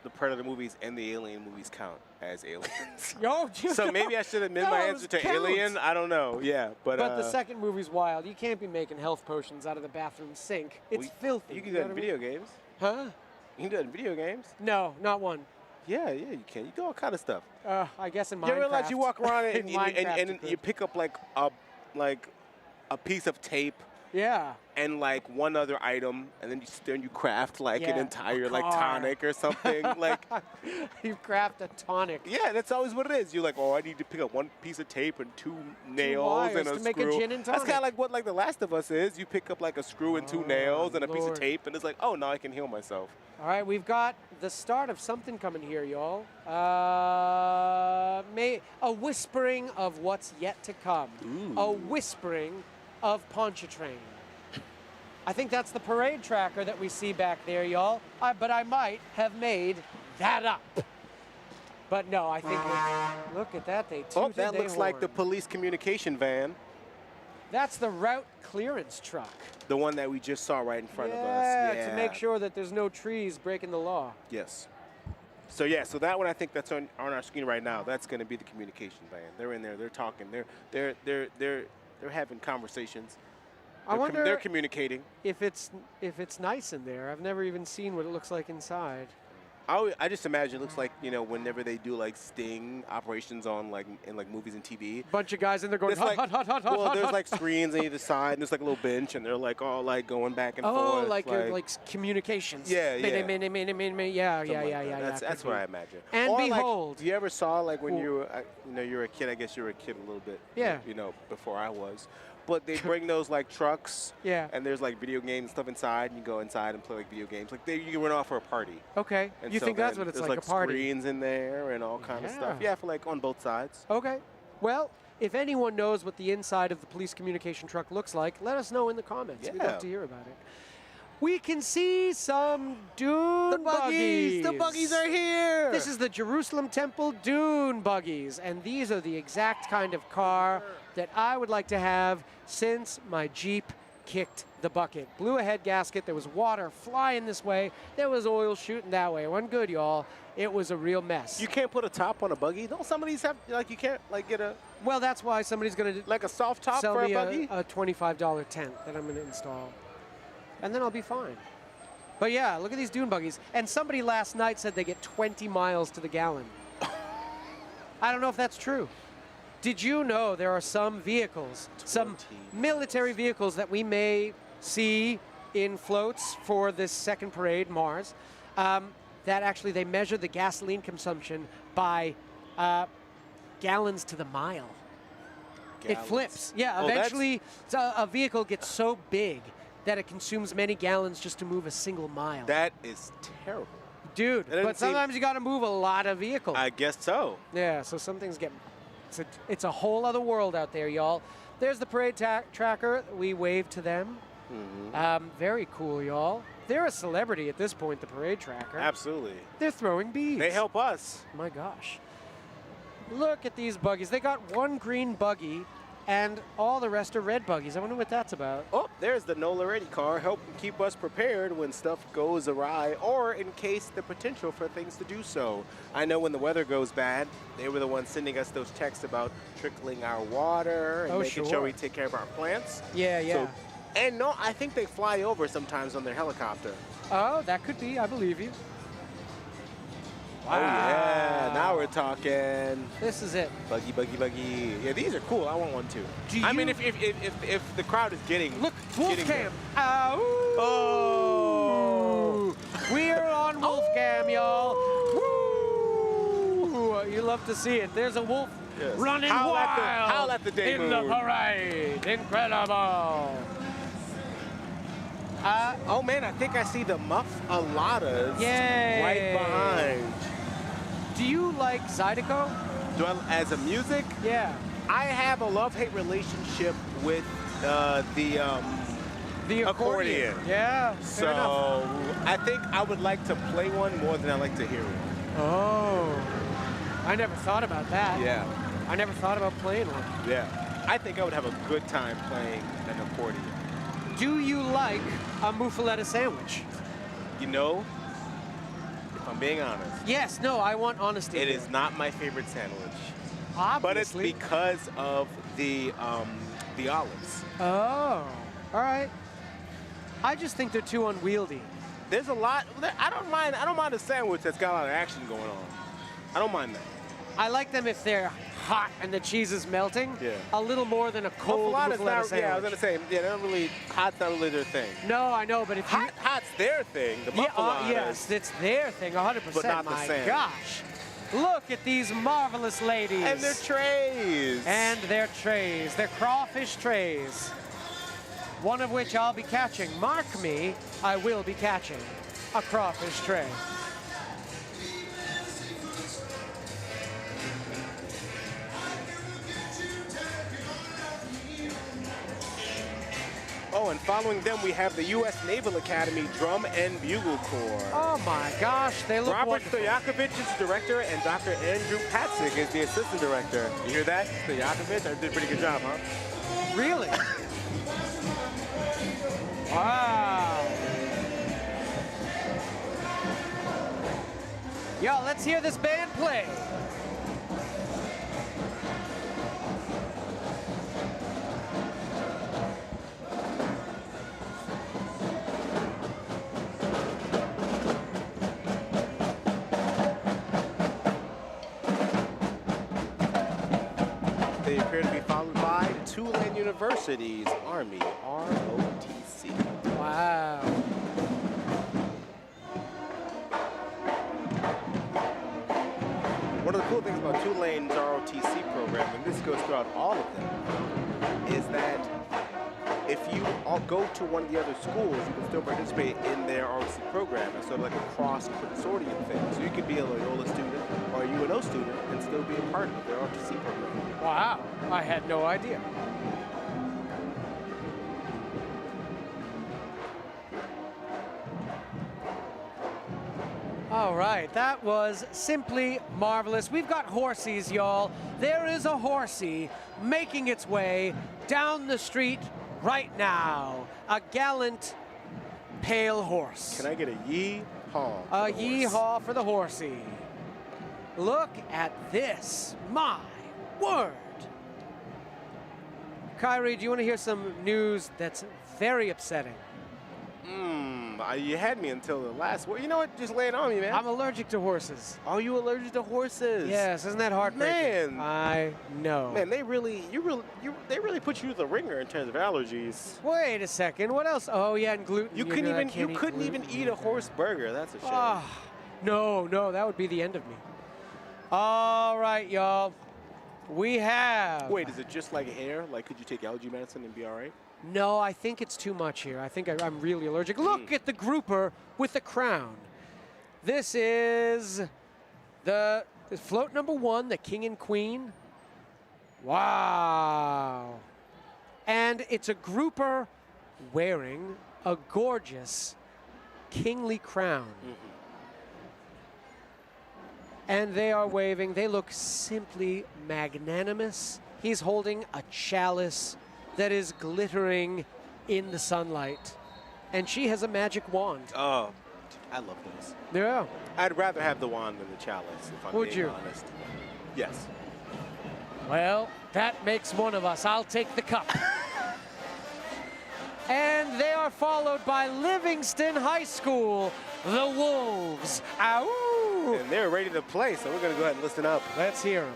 the Predator movies and the Alien movies count as aliens. So maybe I should have made my answer to Alien. I don't know. Yeah, but the second movie's wild. You can't be making health potions out of the bathroom sink. It's filthy. You can do that in video games. Huh? You can do that in video games. No, not one. Yeah, you can. You do all kind of stuff. I guess in Minecraft. You realize you walk around and you pick up like a piece of tape. Yeah. And like one other item, and then you craft like an entire like tonic or something. Like you craft a tonic. Yeah, that's always what it is. You're like, oh, I need to pick up one piece of tape and two nails and a to screw. Make a gin and tonic. That's kind of like what like The Last of Us is. You pick up like a screw and two nails and a piece of tape, and it's like, oh, now I can heal myself. All right, we've got the start of something coming here, y'all. A whispering of what's yet to come. Ooh. A whispering of Ponchartrain. I think that's the parade tracker that we see back there, y'all. But I might have made that up. But no, I think, look at that. They tooted that looks like the police communication van. That's the route clearance truck. The one that we just saw right in front of us. Yeah, to make sure that there's no trees breaking the law. Yes. So that one I think that's on our screen right now. That's going to be the communication van. They're in there. They're talking. They're having conversations. I wonder they're communicating. If it's nice in there. I've never even seen what it looks like inside. I just imagine it looks like, whenever they do like sting operations on like in like movies and TV. Bunch of guys in there going hot, hot, hot, hot, hot. Well, there's like screens on either side, and there's like a little bench, and they're like all like going back and forth. Oh, like communications. Yeah. That's what I imagine. And or behold, like, you ever saw like when you were a kid? I guess you were a kid a little bit. Yeah. Before I was. But they bring those like trucks, and there's like video games and stuff inside, and you go inside and play like video games. Like you can run off for a party. Okay. And you think that's what it's like, a party? Screens in there and all kind of stuff. Yeah, for like on both sides. Okay. Well, If anyone knows what the inside of the police communication truck looks like, let us know in the comments. We'd love to hear about it. We can see some dune buggies. The buggies are here. This is the Jerusalem Temple dune buggies, and these are the exact kind of car that I would like to have since my Jeep kicked the bucket. Blew a head gasket. There was water flying this way. There was oil shooting that way. It wasn't good, y'all. It was a real mess. You can't put a top on a buggy. Don't some of these have, like, you can't, like, get a... Well, that's why somebody's going to... Like a soft top sell for me a buggy? a $25 tent that I'm going to install. And then I'll be fine. But yeah, look at these dune buggies. And somebody last night said they get 20 miles to the gallon. I don't know if that's true. Did you know there are some vehicles, some military vehicles that we may see in floats for this second parade, Mars, that actually they measure the gasoline consumption by gallons to the mile. It flips. Yeah, eventually a vehicle gets so big that it consumes many gallons just to move a single mile. That is terrible. Dude, but sometimes you got to move a lot of vehicles. I guess so. Yeah, so some things get... It's a whole other world out there, y'all. There's the parade tracker. We wave to them. Very cool, y'all. They're a celebrity at this point, the parade tracker. Absolutely. They're throwing beads. They help us. My gosh. Look at these buggies. They got one green buggy, and all the rest are red buggies. I wonder what that's about. Oh, there's the NOLA Ready car, helping keep us prepared when stuff goes awry or in case the potential for things to do so. I know when the weather goes bad, they were the ones sending us those texts about trickling our water and making sure we take care of our plants. Yeah, yeah. So, and no, I think they fly over sometimes on their helicopter. Oh, that could be. I believe you. Wow. Oh, yeah. Now we're talking. This is it. Buggy, buggy, buggy. Yeah, these are cool. I want one too. I mean, if the crowd is getting... Look, Wolf Cam. Oh. We're on Wolf Cam, y'all. Woo. You love to see it. There's a wolf running wild howl at the day in the parade. Incredible. Oh, man, I think I see the muff-a-latas right behind. Do you like Zydeco? As a music? Yeah. I have a love-hate relationship with the accordion. Yeah, so I think I would like to play one more than I like to hear one. Oh. I never thought about that. Yeah. I never thought about playing one. Yeah. I think I would have a good time playing an accordion. Do you like a muffaletta sandwich? You know, if I'm being honest. Yes, no, I want honesty. It is not my favorite sandwich. Obviously. But it's because of the olives. Oh, all right. I just think they're too unwieldy. There's a lot. I don't mind a sandwich that's got a lot of action going on. I don't mind that. I like them if they're hot and the cheese is melting. Yeah. A little more than a cold muffaletta sandwich. Yeah, I was gonna say, yeah, they're not really hot's not really their thing. No, I know, but if hot's their thing. The muffaladas. Yes, it's their thing, 100%. But not the My same. gosh, look at these marvelous ladies. And their trays. And their trays, their crawfish trays. One of which I'll be catching. Mark me, I will be catching a crawfish tray. Oh, and following them, we have the U.S. Naval Academy Drum and Bugle Corps. Oh my gosh, they look Robert wonderful. Stojakovic is the director, and Dr. Andrew Patzig is the assistant director. You hear that? Stojakovic? I did a pretty good job, huh? Really? Wow. Yo, let's hear this band play. They appear to be followed by Tulane University's Army, ROTC. Wow. One of the cool things about Tulane's ROTC program, and this goes throughout all of them, is that if you all go to one of the other schools, you can still participate in their ROTC program. It's sort of like a cross-consortium thing. So you could be a Loyola student or a UNO student and still be a part of their ROTC program. Wow, I had no idea. All right, that was simply marvelous. We've got horsies, y'all. There is a horsey making its way down the street right now. A gallant, pale horse. Can I get a yee-haw? A yee-haw for the horsey. Look at this. My word. Kyrie, do you want to hear some news that's very upsetting? You had me until the last word. You know what? Just lay it on me, man. I'm allergic to horses. Are you allergic to horses? Yes, isn't that heartbreaking? Man. I know. Man, they really put you through the ringer in terms of allergies. Wait a second. What else? Oh yeah, and gluten. You couldn't even eat a horse burger. That's a shame. No, that would be the end of me. All right, y'all. We have. Wait, is it just like hair? Like, could you take allergy medicine and be all right? No, I think it's too much here. I think I'm really allergic. Look at the grouper with the crown. This is the float number 1, the king and queen. Wow. And it's a grouper wearing a gorgeous kingly crown. And they are waving. They look simply magnanimous. He's holding a chalice that is glittering in the sunlight. And she has a magic wand. Oh, I love those. Yeah. I'd rather have the wand than the chalice, if I'm being honest. Yes. Well, that makes one of us. I'll take the cup. And they are followed by Livingston High School, the Wolves. Ow! And they're ready to play, so we're going to go ahead and listen up. Let's hear them.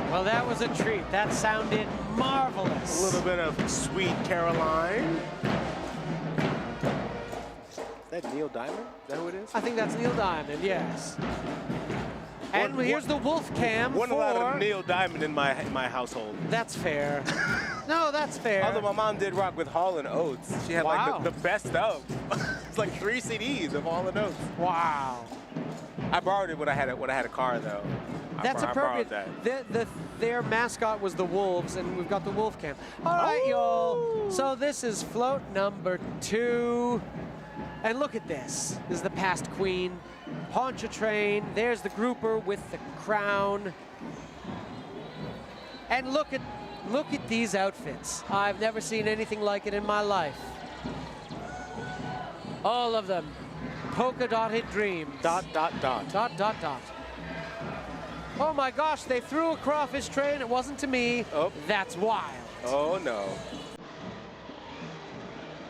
Well, that was a treat. That sounded marvelous. A little bit of Sweet Caroline. Is that Neil Diamond? Is that who it is? I think that's Neil Diamond, yes. And here's the wolf cam. One lot of Neil Diamond in my household. That's fair. No, that's fair. Although my mom did rock with Hall & Oates. She had like the best of. It's like 3 CDs of Hall & Oates. Wow. I borrowed it when I had a car though. That's appropriate. Their mascot was the Wolves, and we've got the wolf cam. All right, y'all. So this is float number 2. And look at this. This is the past queen. Ponchartrain. There's the grouper with the crown. And look at these outfits. I've never seen anything like it in my life. All of them. Polka dotted dreams. Dot, dot, dot. Dot, dot, dot. Oh my gosh, they threw a crawfish train. It wasn't to me. Oh. That's wild. Oh no.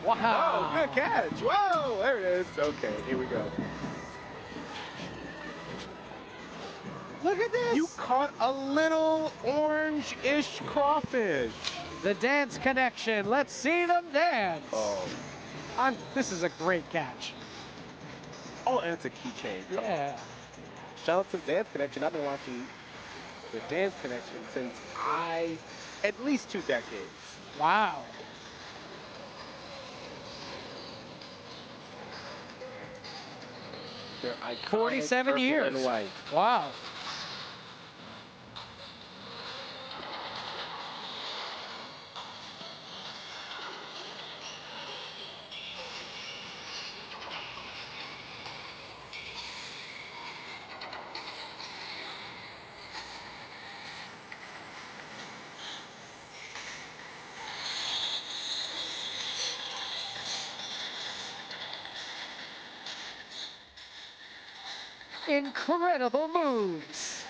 Wow. Oh, good catch. Whoa, there it is. Okay, here we go. Look at this. You caught a little orange-ish crawfish. The dance connection. Let's see them dance. Oh. This is a great catch. Oh, and it's a keychain. Yeah. Shout out to the Dance Connection. I've been watching the Dance Connection since at least 2 decades. Wow. They're iconic, 47 purple years. and white. Wow. incredible moves.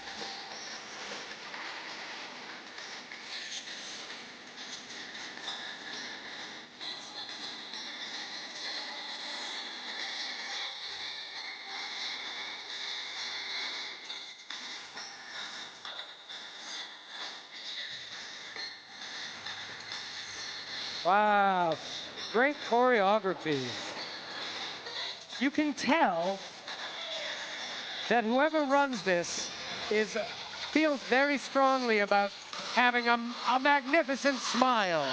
Wow, great choreography. You can tell that whoever runs this feels very strongly about having a magnificent smile.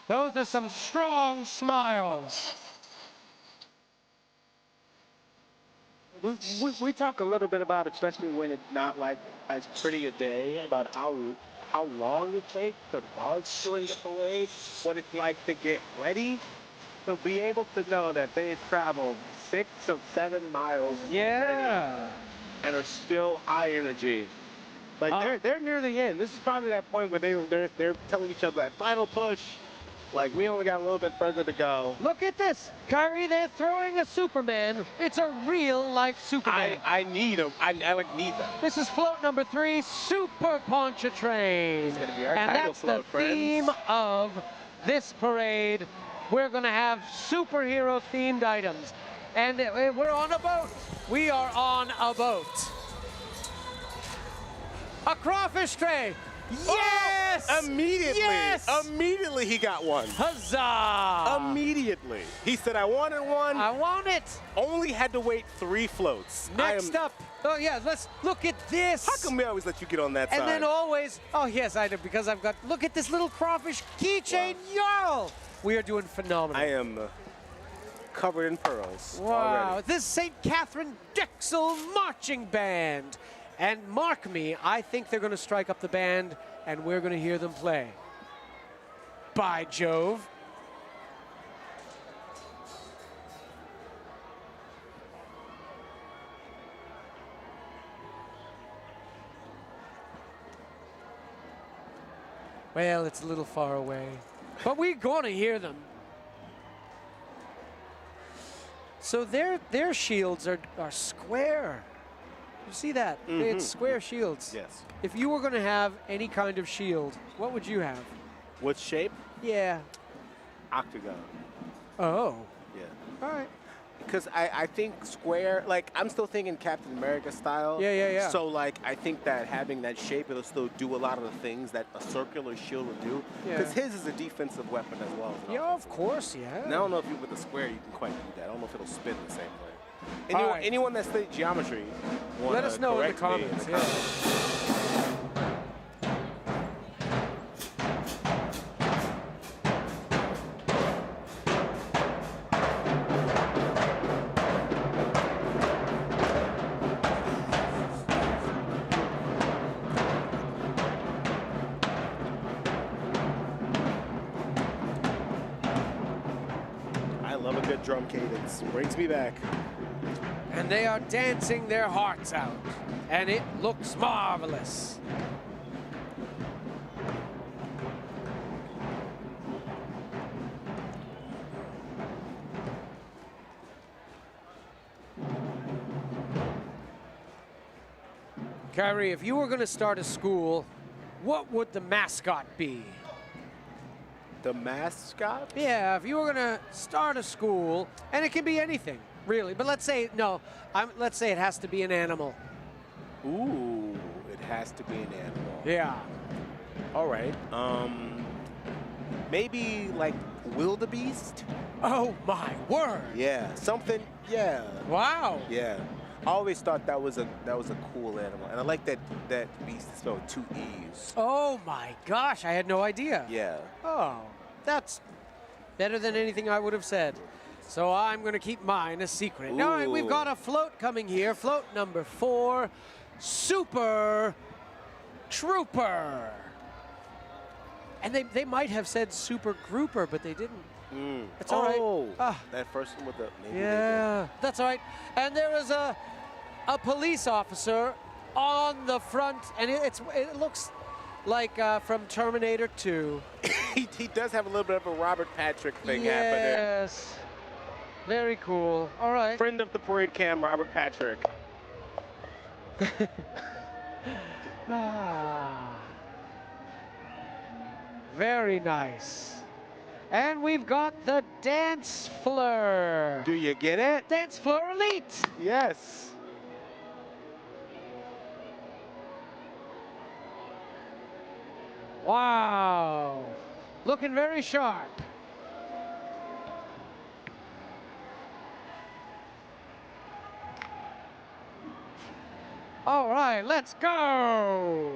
Those are some strong smiles. We talk a little bit about, especially when it's not like as pretty a day, about how long it takes to buzz during the parade, what it's like to get ready, to be able to know that they had traveled 6 or 7 miles. Yeah. And are still high energy. Like they're near the end. This is probably that point where they're telling each other that final push. Like, we only got a little bit further to go. Look at this, Kyrie, they're throwing a Superman. It's a real-life Superman. I need him. I need them. This is float number 3, Super Ponchartrain. It's gonna be our and title that's float, the theme of this parade. We're gonna have superhero-themed items. And we're on a boat. We are on a boat. A crawfish tray. Yes! Oh, immediately. Yes! Immediately he got one. Huzzah! Immediately. He said, I wanted one. I want it. Only had to wait 3 floats. Next up. Oh, yeah, let's look at this. How come we always let you get on that side? And then always, oh, yes, I do, because I've got, look at this little crawfish keychain. Wow. Yarl! We are doing phenomenal. I am covered in pearls. Wow. Already. This St. Catherine Drexel Marching Band. And mark me, I think they're going to strike up the band, and we're going to hear them play. By Jove. Well, it's a little far away, but we're going to hear them. So their shields are square. You see that? Mm-hmm. It's square shields. Yes. If you were going to have any kind of shield, what would you have? What shape? Yeah. Octagon. Oh. Yeah. All right. Because I think square, like, I'm still thinking Captain America style. Yeah. So, like, I think that having that shape, it'll still do a lot of the things that a circular shield would do. Because his is a defensive weapon as well. As yeah, of course, yeah. And I don't know if you, with the square, you can quite do that. I don't know if it'll spin the same way. Anyone that studied geometry, let us know in the comments. Yeah. I love a good drum cadence. Brings me back. And they are dancing their hearts out. And it looks marvelous. Kyrie, if you were going to start a school, what would the mascot be? The mascot? Yeah, if you were going to start a school, and it can be anything, really. But let's say, let's say it has to be an animal. Ooh, it has to be an animal. Yeah. All right. Maybe like wildebeest? Oh, my word. Yeah, something, yeah. Wow. Yeah. I always thought that was a cool animal. And I like that beast is spelled with 2 E's. Oh, my gosh, I had no idea. Yeah. Oh, that's better than anything I would have said. So I'm going to keep mine a secret. Ooh. All right, we've got a float coming here. Float number 4, Super Trooper. And they might have said Super Grouper, but they didn't. That's all right. That first one with the... Maybe Yeah, that's all right. And there is a police officer on the front, and it looks like from Terminator 2. he does have a little bit of a Robert Patrick thing happening. Yes. Very cool. All right. Friend of the parade cam, Robert Patrick. Very nice. And we've got the dance floor. Do you get it? Dance floor elite. Yes. Wow. Looking very sharp. All right, let's go.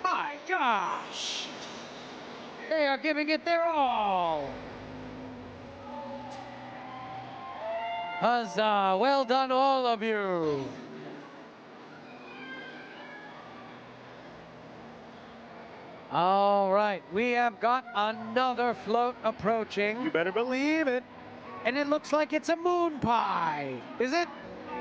My gosh. They are giving it their all. Huzzah! Well done, all of you. All right, we have got another float approaching. You better believe it. And it looks like it's a moon pie. Is it?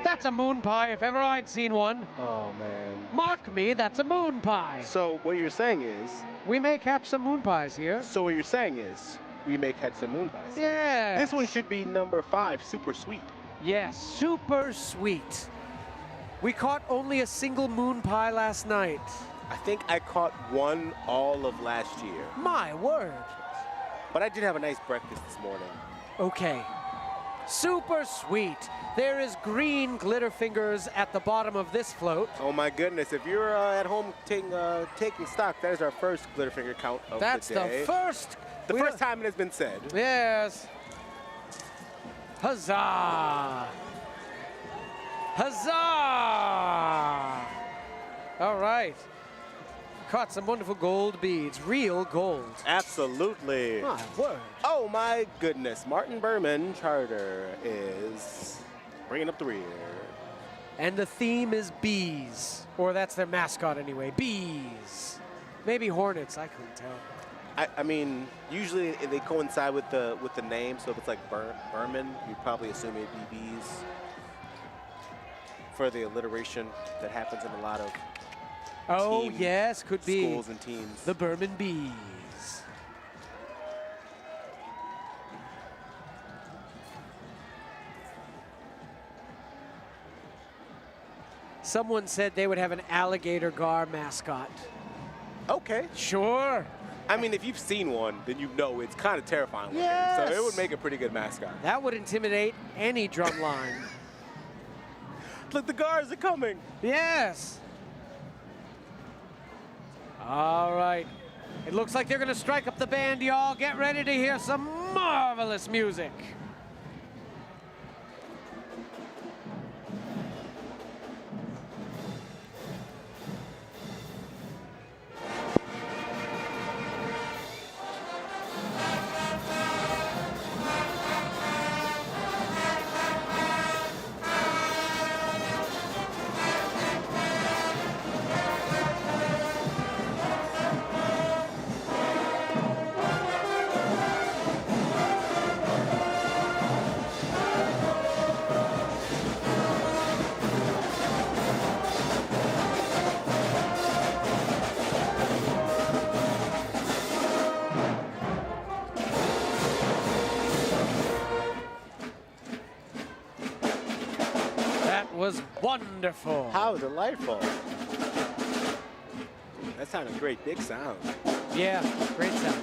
That's a moon pie if ever I'd seen one. Oh, man. Mark me, that's a moon pie. So what you're saying is... We may catch some moon pies here. So what you're saying is, we may catch some moon pies. Yeah. This one should be number 5, super sweet. Yes, super sweet. We caught only a single moon pie last night. I think I caught one all of last year. My word. But I did have a nice breakfast this morning. Okay. Super sweet. There is green glitter fingers at the bottom of this float. Oh my goodness, if you're at home taking stock, that is our first glitter finger count of That's the day. the first. The first time it has been said. Yes. Huzzah! Huzzah! All right. Caught some wonderful gold beads, real gold. Absolutely. My word. Oh my goodness, Martin Berman Charter is bringing up the rear. And the theme is bees, or that's their mascot anyway, bees. Maybe hornets, I couldn't tell. I mean, usually they coincide with the name, so if it's like Berman, you'd probably assume it'd be bees for the alliteration that happens in a lot of yes, could be. Schools and teams. The Berman Bees. Someone said they would have an alligator gar mascot. Okay. Sure. I mean, if you've seen one, then you know it's kind of terrifying looking. Yes. So it would make a pretty good mascot. That would intimidate any drum line. Look, the guards are coming. Yes. All right. It looks like they're going to strike up the band, y'all. Get ready to hear some marvelous music. Was wonderful. How delightful. That sounded great. Big sound. Yeah, great sound.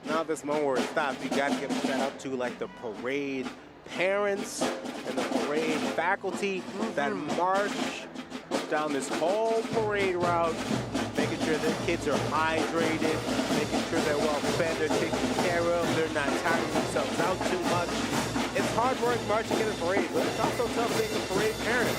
Now this moment where it stops, you got to give a shout out to like the parade parents and the parade faculty that march down this whole parade route, making sure their kids are hydrated, making sure they're well fed, they're taken care of, they're not tiring themselves out too much. It's hard work marching in a parade, but it's also tough being a parade parent.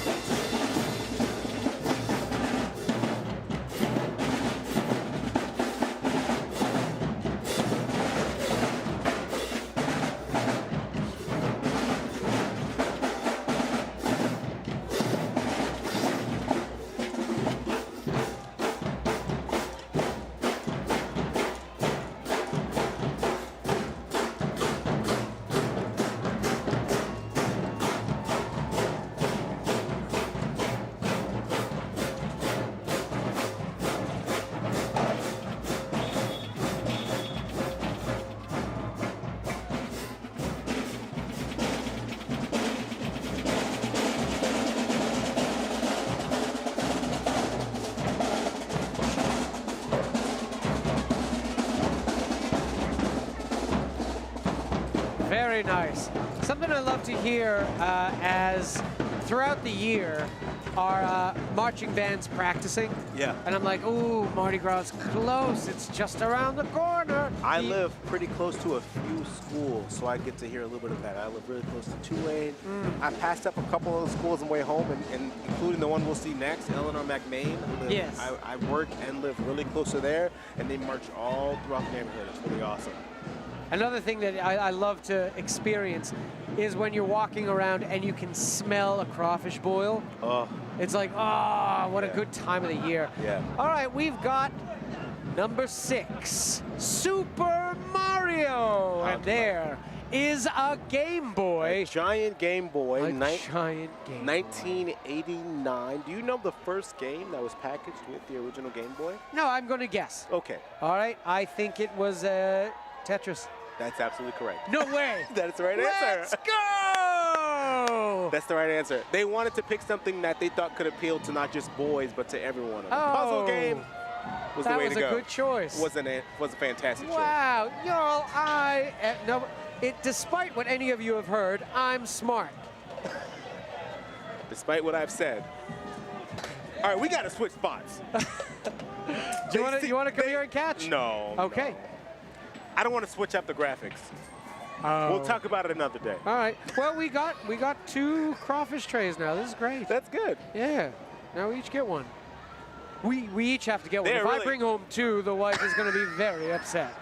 nice. Something I love to hear as throughout the year our marching band's practicing. Yeah. And I'm like, ooh, Mardi Gras is close. It's just around the corner. I live pretty close to a few schools, so I get to hear a little bit of that. I live really close to Tulane. I passed up a couple of schools on the way home, and including the one we'll see next, Eleanor McMain. Yes. I work and live really close to there, and they march all throughout the neighborhood. It's really awesome. Another thing that I love to experience is when you're walking around and you can smell a crawfish boil. Oh. It's like, oh, what a good time of the year. Yeah. All right, we've got number 6, Super Mario. And there is a Game Boy. A giant Game Boy. Giant Game Boy. 1989. Do you know the first game that was packaged with the original Game Boy? No, I'm going to guess. Okay. All right, I think it was Tetris. That's absolutely correct. No way. That's the right answer. Let's go! That's the right answer. They wanted to pick something that they thought could appeal to not just boys, but to everyone. A puzzle game was the way to go. That was a good choice. Was a fantastic choice. Wow, y'all, despite what any of you have heard, I'm smart. Despite what I've said. All right, we got to switch spots. You want to come here and catch? No. Okay. No. I don't want to switch up the graphics. We'll talk about it another day. All right. Well, we got 2 crawfish trays now. This is great. That's good. Yeah. Now we each get one. We each have to get one. If I bring home 2, the wife is going to be very upset.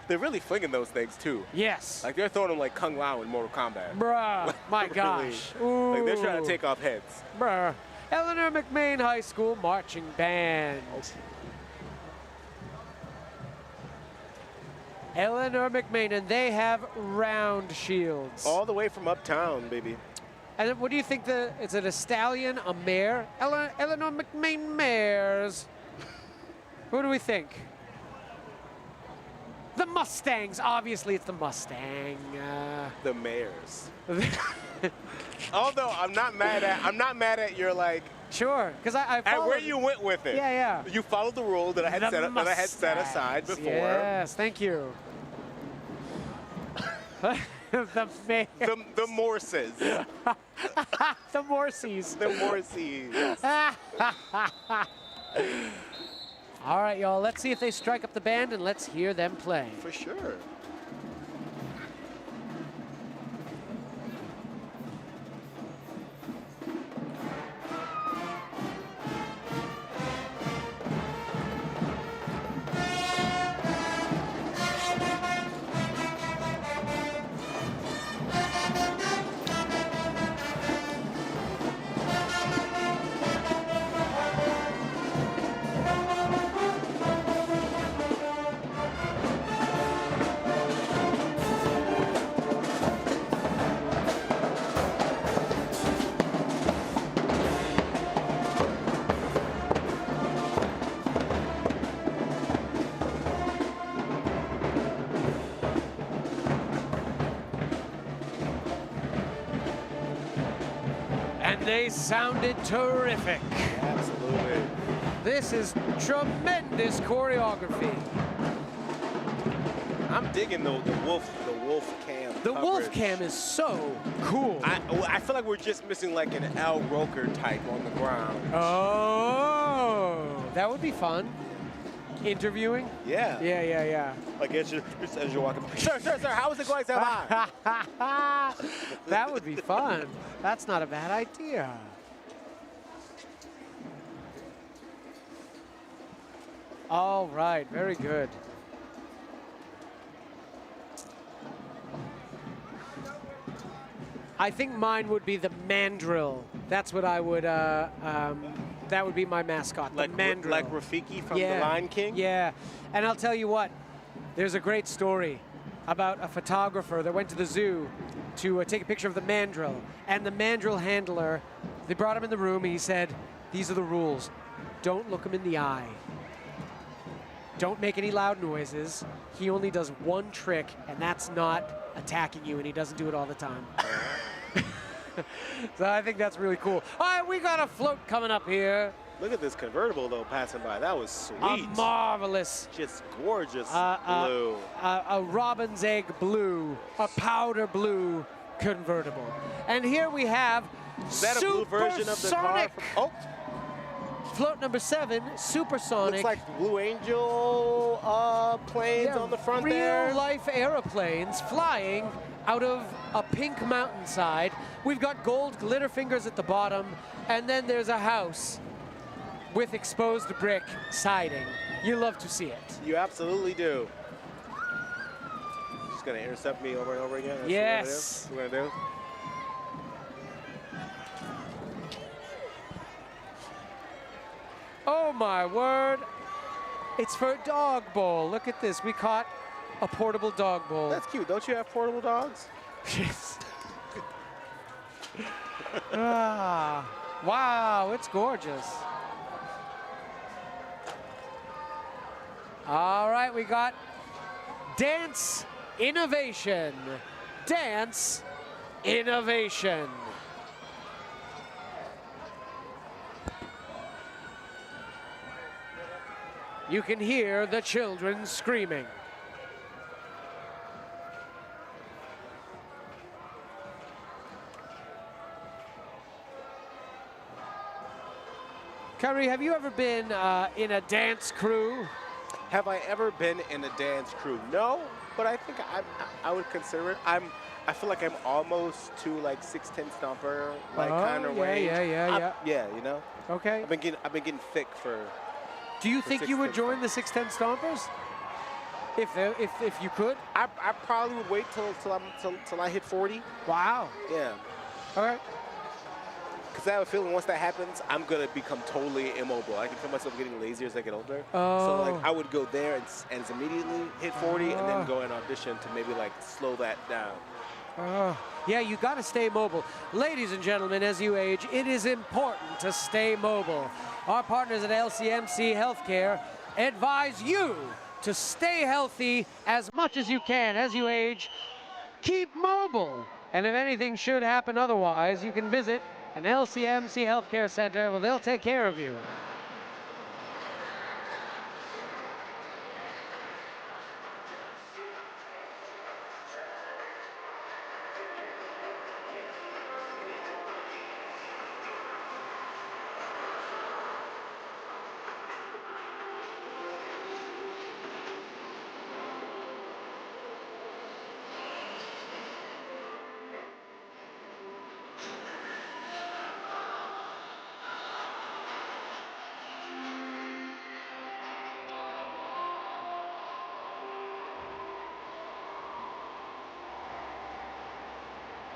They're really flinging those things too. Yes. Like they're throwing them like Kung Lao in Mortal Kombat. Bruh. My Really. gosh. Like they're Ooh. trying to take off heads. Bruh. Eleanor McMain High School Marching Band. Eleanor McMain, and they have round shields. All the way from uptown, baby. And what do you think is it a stallion, a mare? Eleanor McMain mares. Who do we think? The Mustangs. Obviously, it's the Mustang. The mares. Although I'm not mad at your like. Sure, because I at where you went with it. Yeah. You followed the rule that I had set aside before. Yes, thank you. The mares. The Morses. The Morseys. The Morseys. All right, y'all. Let's see if they strike up the band, and let's hear them play. For sure. They sounded terrific. Absolutely. This is tremendous choreography. I'm digging the wolf cam. The coverage. wolf cam is so cool. I feel like we're just missing like an Al Roker type on the ground. Oh, that would be fun. Interviewing? Yeah. Yeah. Like as you're walking. Sir, how is it going so far? That would be fun. That's not a bad idea. All right, very good. I think mine would be the mandrill. That's what I would, that would be my mascot, the mandrill. Like Rafiki from The Lion King? Yeah, and I'll tell you what, there's a great story about a photographer that went to the zoo to take a picture of the mandrill. And the mandrill handler, they brought him in the room and he said, these are the rules. Don't look him in the eye. Don't make any loud noises. He only does one trick, and that's not attacking you, and he doesn't do it all the time. So I think that's really cool. All right, we got a float coming up here. Look at this convertible, though, passing by. That was sweet. A marvelous, just gorgeous blue. a robin's egg blue, a powder blue convertible. And here we have Is that a blue version of the car? Oh, float number 7, Supersonic. looks like Blue Angel planes on the front there. Real-life aeroplanes flying out of a pink mountainside. We've got gold glitter fingers at the bottom, and then there's a house with exposed brick siding. You love to see it. You absolutely do. Just gonna intercept me over and over again. That's Yes. what we're gonna do. Oh my word. It's for a dog bowl. Look at this. We caught a portable dog bowl. That's cute. Don't you have portable dogs? Yes. Wow, it's gorgeous. All right, we got dance innovation. Dance innovation. You can hear the children screaming. Kyrie, have you ever been in a dance crew? Have I ever been in a dance crew? No, but I think I would consider it. I feel like I'm almost to like 6'10" stomper, like kind of range. Yeah. Yeah, you know. Okay. I've been getting thick for. Do you think you would join the 6'10" Stompers? If you could? I probably would wait till I hit 40. Wow. Yeah. All right. Because I have a feeling once that happens, I'm gonna become totally immobile. I can feel myself getting lazier as I get older. Oh. So like I would go there and immediately hit 40 and then go and audition to maybe like slow that down. Yeah, you got to stay mobile. Ladies and gentlemen, as you age, it is important to stay mobile. Our partners at LCMC Healthcare advise you to stay healthy as much as you can as you age. Keep mobile. And if anything should happen otherwise, you can visit an LCMC Healthcare Center where they'll take care of you.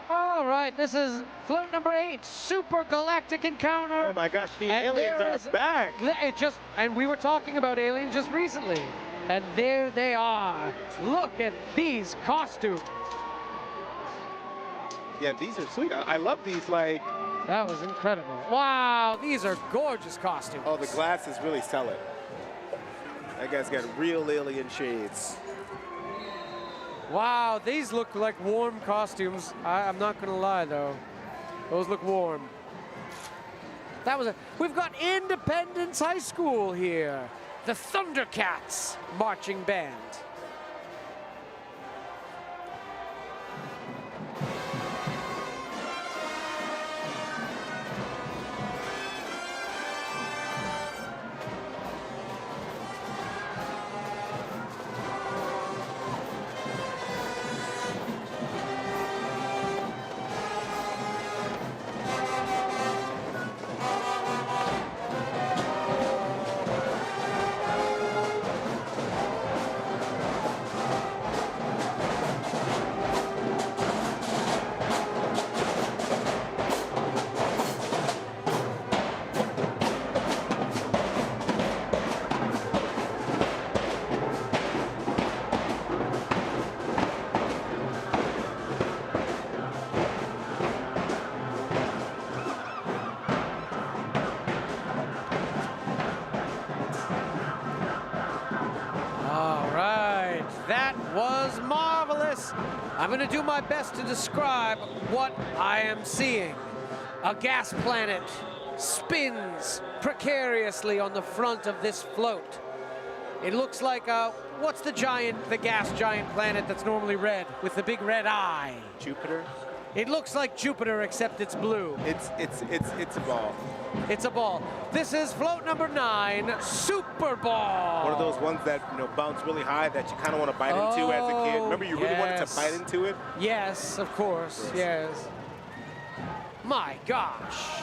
All right, this is float number 8, Super Galactic Encounter. Oh my gosh, the aliens are back. And we were talking about aliens just recently. And there they are. Look at these costumes. Yeah, these are sweet. I love these. Like that was incredible. Wow, these are gorgeous costumes. Oh, the glasses really sell it. That guy's got real alien shades. Wow, these look like warm costumes. I'm not gonna lie though. Those look warm. We've got Independence High School here. The Thundercats marching band. I'm going to do my best to describe what I am seeing. A gas planet spins precariously on the front of this float. It looks like, what's the gas giant planet that's normally red with the big red eye? Jupiter. It looks like Jupiter, except it's blue. It's a ball. It's a ball. This is float number 9, Super Ball. One of those ones that bounce really high that you kind of want to bite into as a kid. Remember, you really wanted to bite into it? Yes, of course. Yes. My gosh.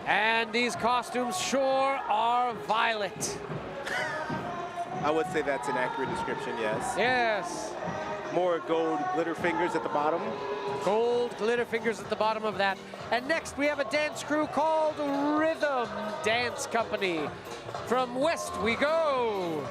And these costumes sure are violet. I would say that's an accurate description, yes. Yes. More gold glitter fingers at the bottom. Gold glitter fingers at the bottom of that. And next we have a dance crew called Rhythm Dance Company. From west we go.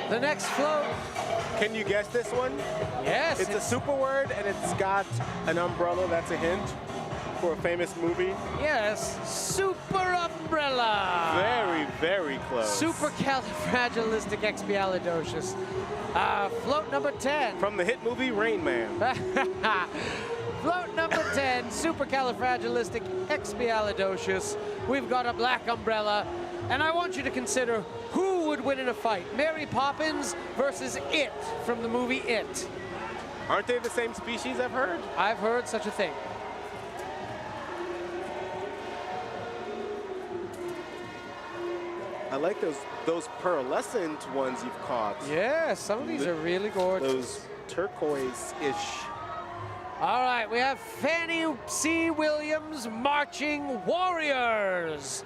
The next float. Can you guess this one? Yes. It's a super word, and it's got an umbrella. That's a hint for a famous movie. Yes, super umbrella. Very, very close. Supercalifragilisticexpialidocious. Float number 10. From the hit movie Rain Man. Float number 10, supercalifragilisticexpialidocious. We've got a black umbrella, and I want you to consider who would win in a fight, Mary Poppins versus It from the movie It. Aren't they the same species, I've heard? I've heard such a thing. I like those pearlescent ones you've caught. Yeah, some of these are really gorgeous. Those turquoise-ish. All right, we have Fannie C. Williams Marching Warriors.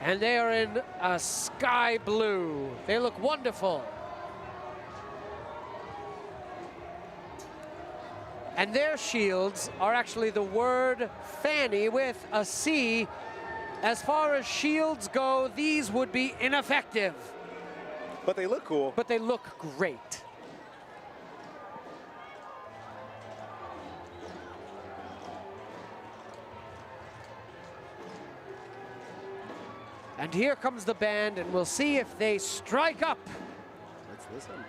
And they are in a sky blue. They look wonderful. And their shields are actually the word Fanny with a C. As far as shields go, these would be ineffective. But they look cool. But they look great. And here comes the band, and we'll see if they strike up. Let's listen.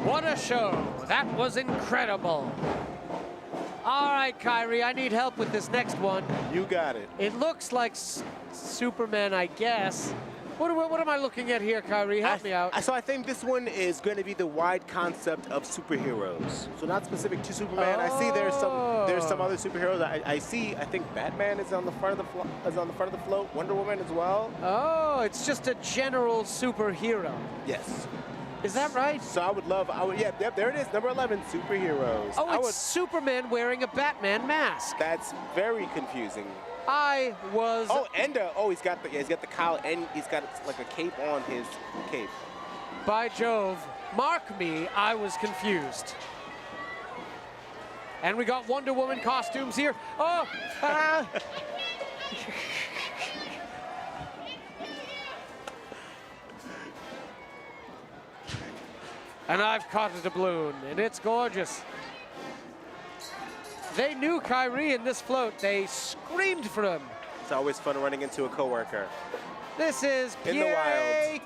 What a show. That was incredible. All right, Kyrie, I need help with this next one. You got it. It looks like Superman, I guess. What am I looking at here, Kyrie? Help me out. So I think this one is going to be the wide concept of superheroes. So not specific to Superman. I see there's some other superheroes. I think Batman is on the front of the float. Wonder Woman as well. Oh, it's just a general superhero. Yes. Is that right? So yep, there it is, number 11, superheroes. Oh, it's Superman wearing a Batman mask. That's very confusing. I was. Oh, and he's got the cowl, and he's got like a cape on his cape. By Jove, mark me, I was confused. And we got Wonder Woman costumes here. Oh, and I've caught a doubloon, and it's gorgeous. They knew Kyrie in this float. They screamed for him. It's always fun running into a coworker. This is In the wild.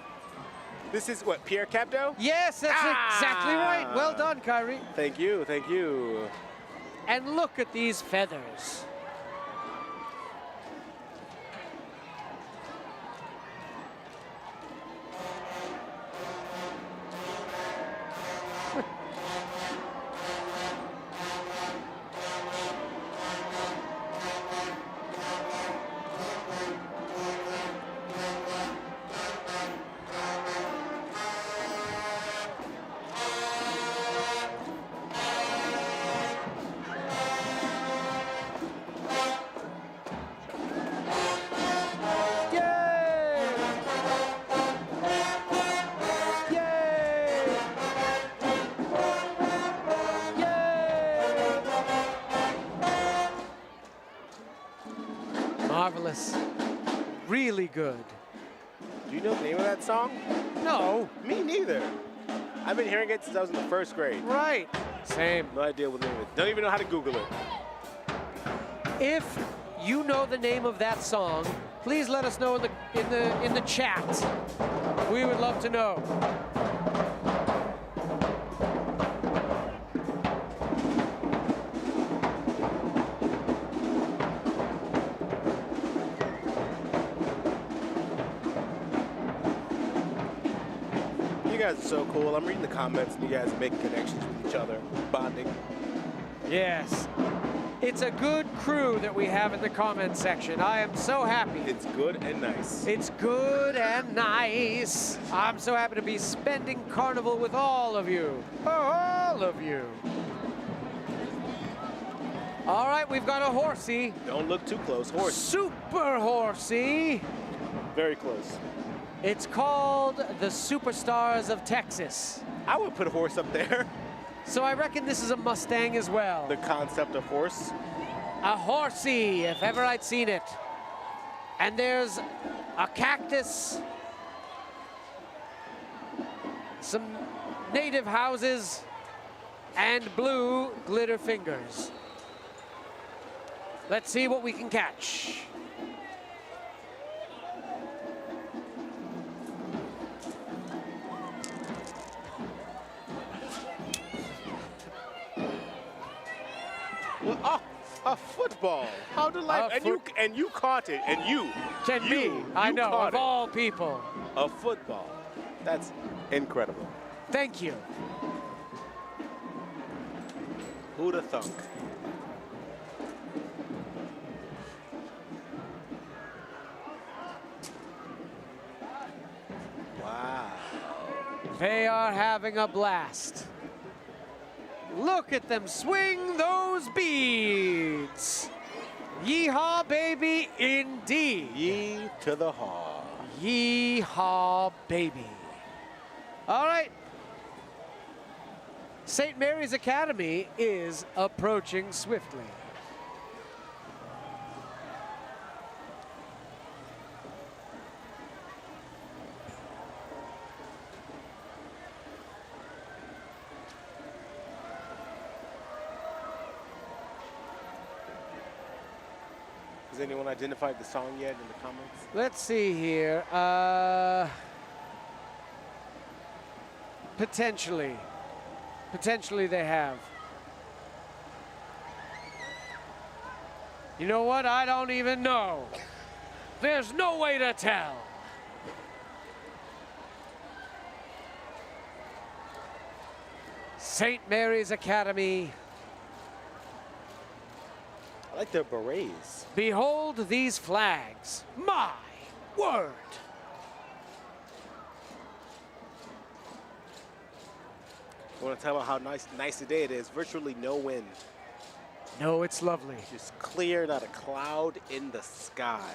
This is what, Pierre Capdeau? Yes, that's exactly right. Well done, Kyrie. Thank you, thank you. And look at these feathers. Marvelous. Really good. Do you know the name of that song? No. Me neither. I've been hearing it since I was in the 1st grade. Right. Same. No idea what the name is. Don't even know how to Google it. If you know the name of that song, please let us know in the chat. We would love to know. You guys are so cool. I'm reading the comments and you guys are making connections with each other, bonding. Yes. It's a good crew that we have in the comment section. I am so happy. It's good and nice. It's good and nice. I'm so happy to be spending Carnival with all of you. All of you. All right, we've got a horsey. Don't look too close. Horse. Super horsey. Very close. It's called the Superstars of Texas. I would put a horse up there. So I reckon this is a Mustang as well. The concept of horse. A horsey, if ever I'd seen it. And there's a cactus, some native houses, and blue glitter fingers. Let's see what we can catch. Oh, a football. How delightful. And you caught it. And you. I know, caught of it. all people. A football. That's incredible. Thank you. Who'd have thunk? Wow. They are having a blast. Look at them swing those beads. Yeehaw, baby, indeed. Yee to the haw. Yeehaw, baby. All right. St. Mary's Academy is approaching swiftly. Has anyone identified the song yet in the comments? Let's see here. Potentially. Potentially they have. You know what? I don't even know. There's no way to tell. St. Mary's Academy. I like their berets. Behold these flags. My word. I want to tell you how nice the day it is. Virtually no wind. No, it's lovely. Just clear, not a cloud in the sky.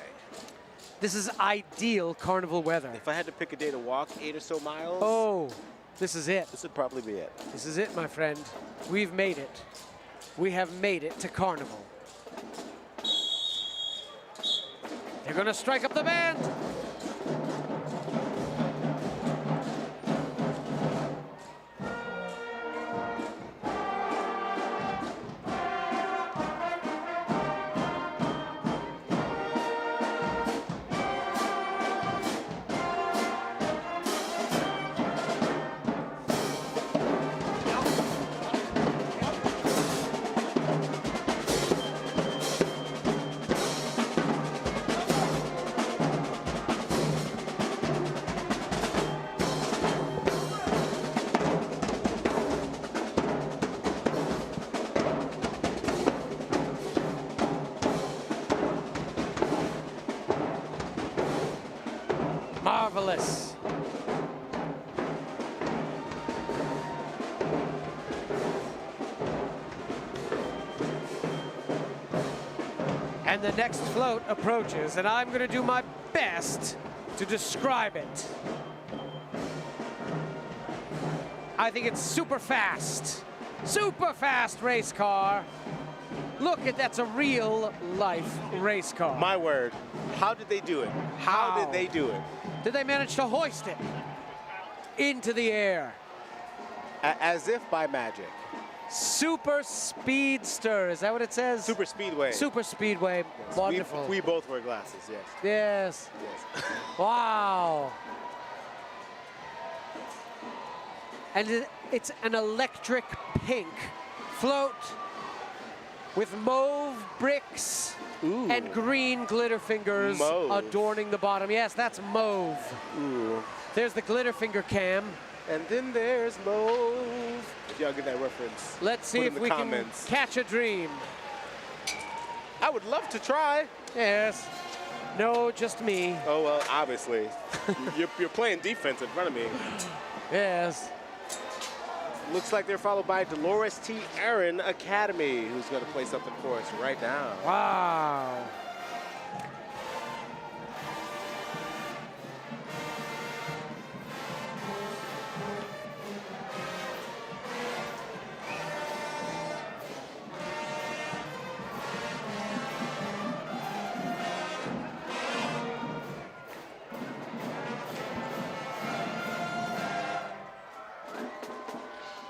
This is ideal carnival weather. If I had to pick a day to walk 8 or so miles, Oh, this is it. this would probably be it. This is it, my friend. We've made it. We have made it to carnival. They're gonna strike up the band. Marvelous. And the next float approaches, and I'm going to do my best to describe it. I think it's super fast race car. Look at that's a real life race car. My word. How did they do it? How did they do it? Did they manage to hoist it into the air? As if by magic. Super Speedster, is that what it says? Super Speedway. Super Speedway, Yes, wonderful. We both wear glasses, yes. Yes. Yes. Wow. And it's an electric pink float with mauve bricks and green glitter fingers adorning the bottom. Yes, that's mauve. Ooh. There's the glitter finger cam. And then there's mauve. If y'all get that reference, let's see if we can catch a dream. I would love to try. Yes. No, just me. Oh, well, obviously. you're playing defense in front of me. Yes. Looks like they're followed by Dolores T. Aaron Academy, who's going to play something for us right now. Wow.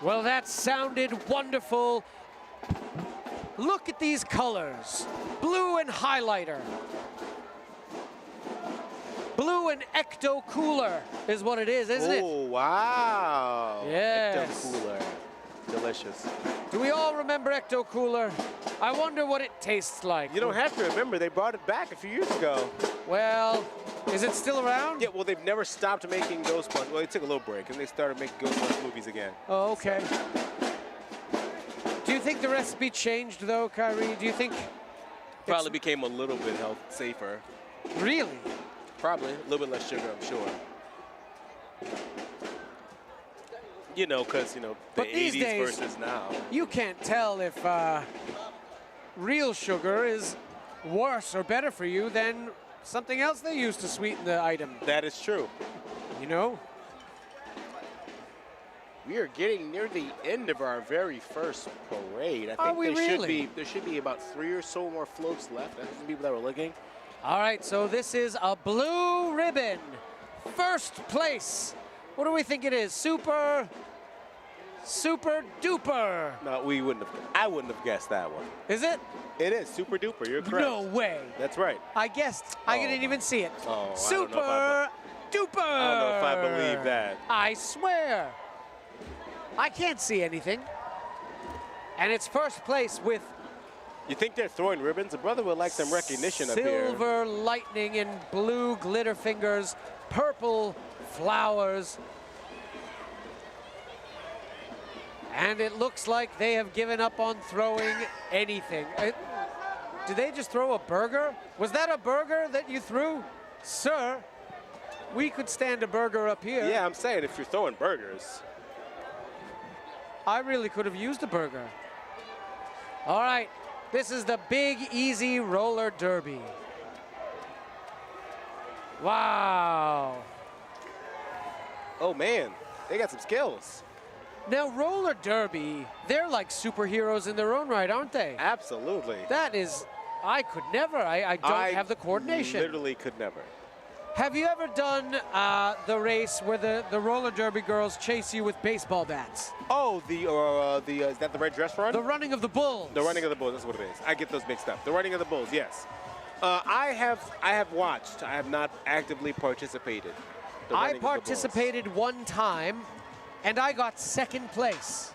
Well, that sounded wonderful. Look at these colors. Blue and highlighter. Blue and ecto cooler is what it is, isn't it? Oh, wow. Yes. Ecto Cooler. Delicious. Do we all remember ecto cooler? I wonder what it tastes like. You don't have to remember. They brought it back a few years ago. Well, is it still around? Yeah, well, they've never stopped making Ghostbusters. Well, they took a little break, and they started making Ghostbusters movies again. Oh, okay. Do you think the recipe changed, though, Kyrie? Do you think... Probably became a little bit safer. Really? Probably. A little bit less sugar, I'm sure. You know, because, you know, the 80s versus now. You can't tell if real sugar is worse or better for you than something else they use to sweeten the item. That is true. You know? We are getting near the end of our very first parade. I think Are we really? there should be about 3 or so more floats left. That's the people that were looking. All right, so this is a blue ribbon. First place. What do we think it is? Super duper. No, I wouldn't have guessed that one. Is it? It is super duper. You're correct. No way. That's right. I guessed. I didn't even see it. Oh, Super duper. I don't know if I believe that. I swear. I can't see anything. And it's first place with... You think they're throwing ribbons? A brother would like some recognition up here. Silver lightning and blue glitter fingers, purple flowers. And it looks like they have given up on throwing anything. Did they just throw a burger? Was that a burger that you threw? Sir, we could stand a burger up here. Yeah, I'm saying if you're throwing burgers. I really could have used a burger. All right, this is the Big Easy Roller Derby. Wow. Oh man, they got some skills. Now, roller derby, they're like superheroes in their own right, aren't they? Absolutely. That is, I could never. I don't have the coordination. Literally could never. Have you ever done the race where the roller derby girls chase you with baseball bats? Oh, is that the red dress run? The running of the bulls. The running of the bulls, that's what it is. I get those mixed up. The running of the bulls, yes. I have watched. I have not actively participated. I participated one time, and I got second place.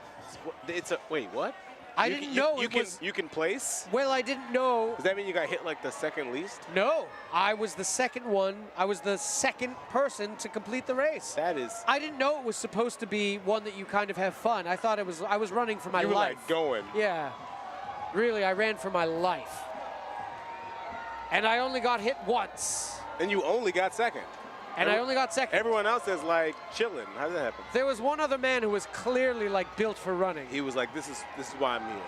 Wait, what? I didn't know you can place? Well, I didn't know. Does that mean you got hit like the second least? No, I was the second one. I was the second person to complete the race. That is. I didn't know it was supposed to be one that you kind of have fun. I thought I was running for my life. You were like going. Yeah, really, I ran for my life. And I only got hit once. And you only got second. And I only got second. Everyone else is like chilling. How did that happen? There was one other man who was clearly like built for running. He was like, this is why I'm here.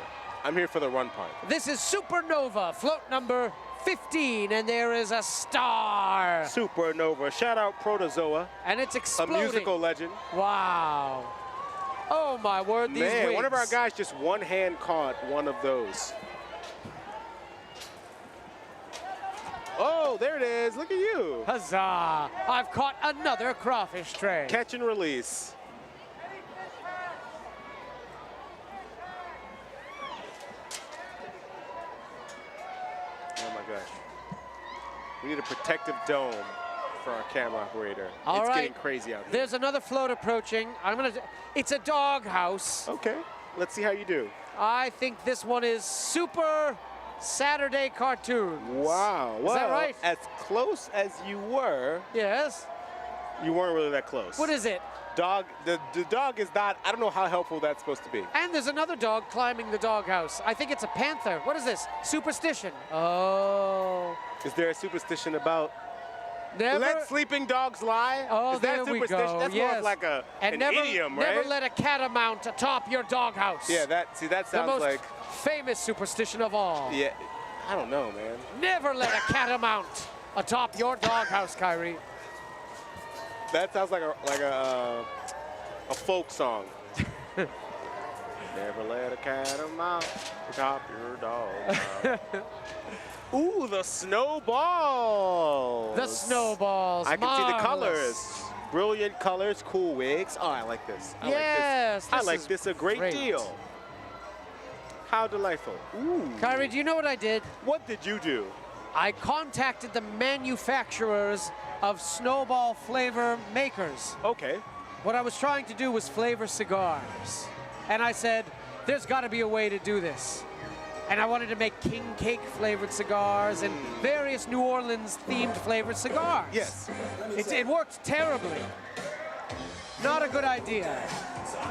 I'm here for the run part. This is Supernova, float number 15, and there is a star. Supernova. Shout out Protozoa. And it's exploding. A musical legend. Wow. Oh my word, these Man, wings. one of our guys just one hand caught one of those. Oh, there it is. Look at you. Huzzah. I've caught another crawfish tray. Catch and release. Oh, my gosh. We need a protective dome for our camera operator. All it's right. getting crazy out here. There's another float approaching. It's a dog house. Okay. Let's see how you do. I think this one is Super Saturday Cartoons. Wow. Is that right? As close as you were. Yes. You weren't really that close. What is it? Dog. The dog is not, I don't know how helpful that's supposed to be. And there's another dog climbing the doghouse. I think it's a panther. What is this? Superstition. Oh. Is there a superstition about never let sleeping dogs lie? Oh, is that there we superstition? go. That's more of like an idiom, right? Never let a catamount atop your doghouse. Yeah, that sounds the most like famous superstition of all. Yeah, I don't know, man. Never let a catamount atop your doghouse, Kyrie. That sounds like a folk song. Never let a catamount atop your doghouse. Ooh, the snowballs. The snowballs. I can see the Marvelous. colors. Brilliant colors, cool wigs. Oh, I like this. Yes, I like this a great deal. How delightful. Ooh. Kyrie, do you know what I did? What did you do? I contacted the manufacturers of snowball flavor makers. Okay. What I was trying to do was flavor cigars. And I said, there's got to be a way to do this. And I wanted to make king cake flavored cigars and various New Orleans themed flavored cigars. Yes. It worked terribly. Not a good idea.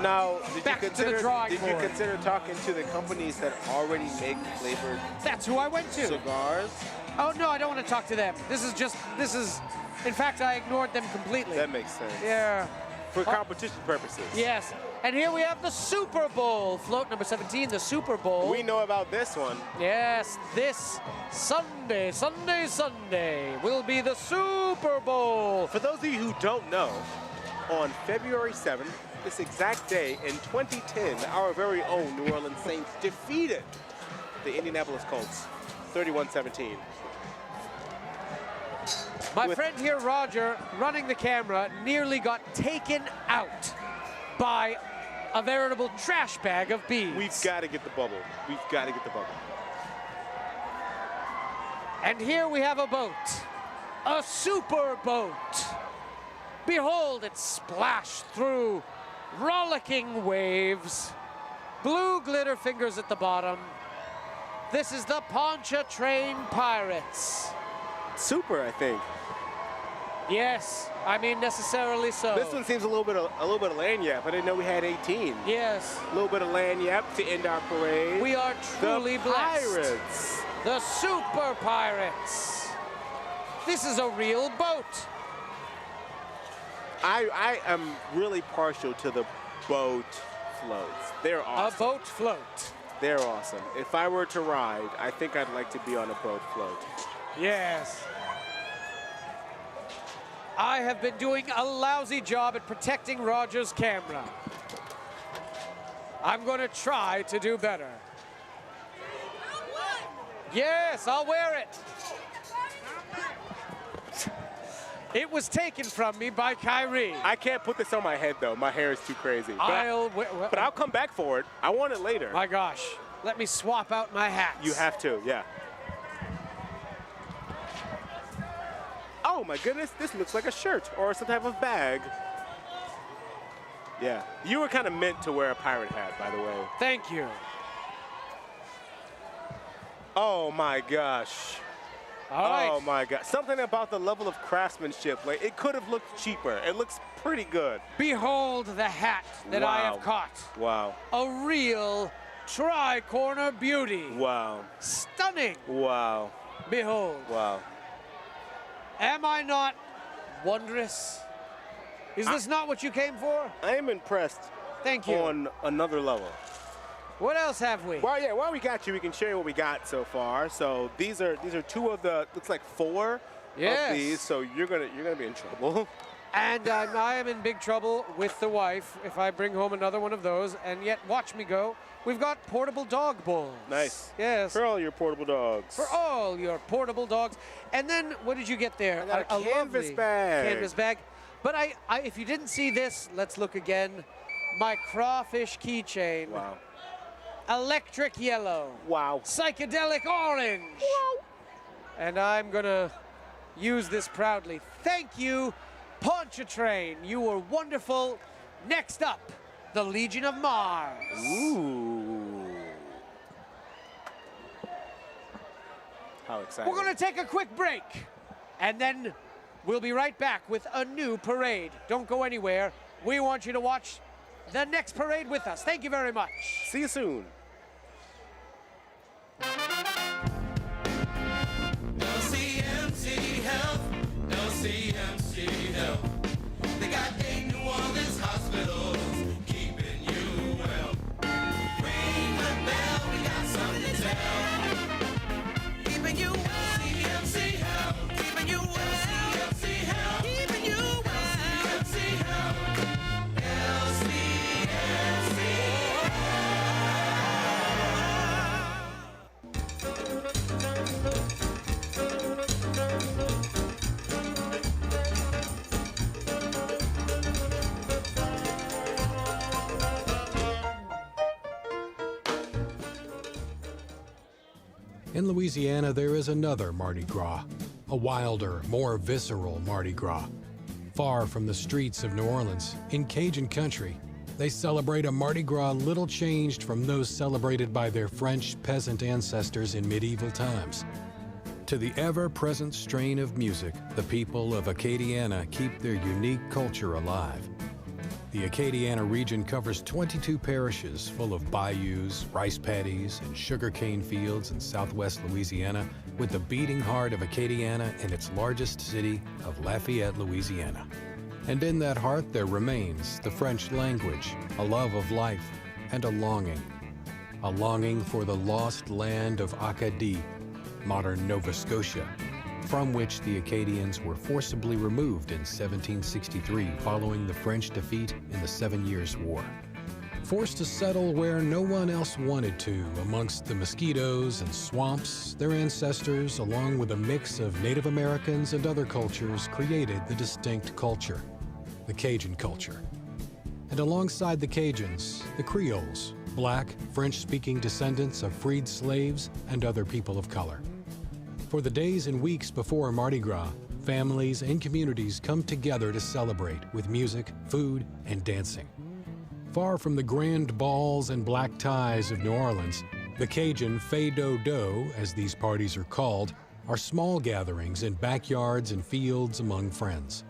Now, did Back you to the drawing consider board. talking to the companies that already make flavored That's who I went to. cigars? Oh, no, I don't want to talk to them. This is, in fact, I ignored them completely. That makes sense. Yeah. For competition purposes. Yes. And here we have the Super Bowl. Float number 17, the Super Bowl. We know about this one. Yes, this Sunday will be the Super Bowl. For those of you who don't know, on February 7th, this exact day in 2010, our very own New Orleans Saints defeated the Indianapolis Colts 31-17. My friend here, Roger, running the camera, nearly got taken out by a veritable trash bag of beans. We've got to get the bubble. We've got to get the bubble. And here we have a boat, a super boat. Behold it splash through rollicking waves, blue glitter fingers at the bottom. This is the Ponchartrain Pirates. Super, I think. Yes, I mean necessarily so. This one seems a little bit of lanyap. I didn't know we had 18. Yes. A little bit of lanyap to end our parade. We are truly the blessed. Pirates. The Super Pirates. This is a real boat. I am really partial to the boat floats. They're awesome. A boat float. They're awesome. If I were to ride, I think I'd like to be on a boat float. Yes. I have been doing a lousy job at protecting Roger's camera. I'm going to try to do better. Yes, I'll wear it. It was taken from me by Kyrie. I can't put this on my head, though. My hair is too crazy. But I'll come back for it. I want it later. My gosh. Let me swap out my hats. You have to, yeah. Oh, my goodness. This looks like a shirt or some type of bag. Yeah. You were kind of meant to wear a pirate hat, by the way. Thank you. Oh, my gosh. All right. Oh, my God. Something about the level of craftsmanship. Like, it could have looked cheaper. It looks pretty good. Behold the hat that I have caught. Wow. A real tri-corner beauty. Wow. Stunning. Wow. Behold. Wow. Am I not wondrous? Is this not what you came for? I am impressed. Thank you. On another level. What else have we? Well, yeah, while we got you, we can share what we got so far. So these are two of the, looks like four of these. So you're gonna be in trouble. And I am in big trouble with the wife if I bring home another one of those. And yet, watch me go. We've got portable dog bowls. Nice. Yes. For all your portable dogs. For all your portable dogs. And then, what did you get there? I got a canvas lovely bag. Canvas bag. But if you didn't see this, let's look again. My crawfish keychain. Wow. Electric yellow. Wow. Psychedelic orange. Wow. And I'm gonna use this proudly. Thank you, Ponchartrain. You were wonderful. Next up, the Legion of Mars. Ooh. How exciting. We're gonna take a quick break, and then we'll be right back with a new parade. Don't go anywhere. We want you to watch the next parade with us. Thank you very much. See you soon. LCMC Health, LCMC Health. They got 8 New Orleans hospitals, keeping you well. Ring the bell, we got something to tell. Keeping you well. LCMC Health, keeping you well. LCMC Health, keeping you well. LCMC Health, LCMC In Louisiana, there is another Mardi Gras, a wilder, more visceral Mardi Gras. Far from the streets of New Orleans, in Cajun country, they celebrate a Mardi Gras little changed from those celebrated by their French peasant ancestors in medieval times. To the ever-present strain of music, the people of Acadiana keep their unique culture alive. The Acadiana region covers 22 parishes full of bayous, rice paddies, and sugarcane fields in southwest Louisiana, with the beating heart of Acadiana in its largest city of Lafayette, Louisiana. And in that heart there remains the French language, a love of life, and a longing for the lost land of Acadie, modern Nova Scotia, from which the Acadians were forcibly removed in 1763 following the French defeat in the 7 Years' War. Forced to settle where no one else wanted to, amongst the mosquitoes and swamps, their ancestors, along with a mix of Native Americans and other cultures, created the distinct culture, the Cajun culture. And alongside the Cajuns, the Creoles, black, French-speaking descendants of freed slaves and other people of color. For the days and weeks before Mardi Gras, families and communities come together to celebrate with music, food, and dancing. Far from the grand balls and black ties of New Orleans, the Cajun fais-do-do, as these parties are called, are small gatherings in backyards and fields among friends.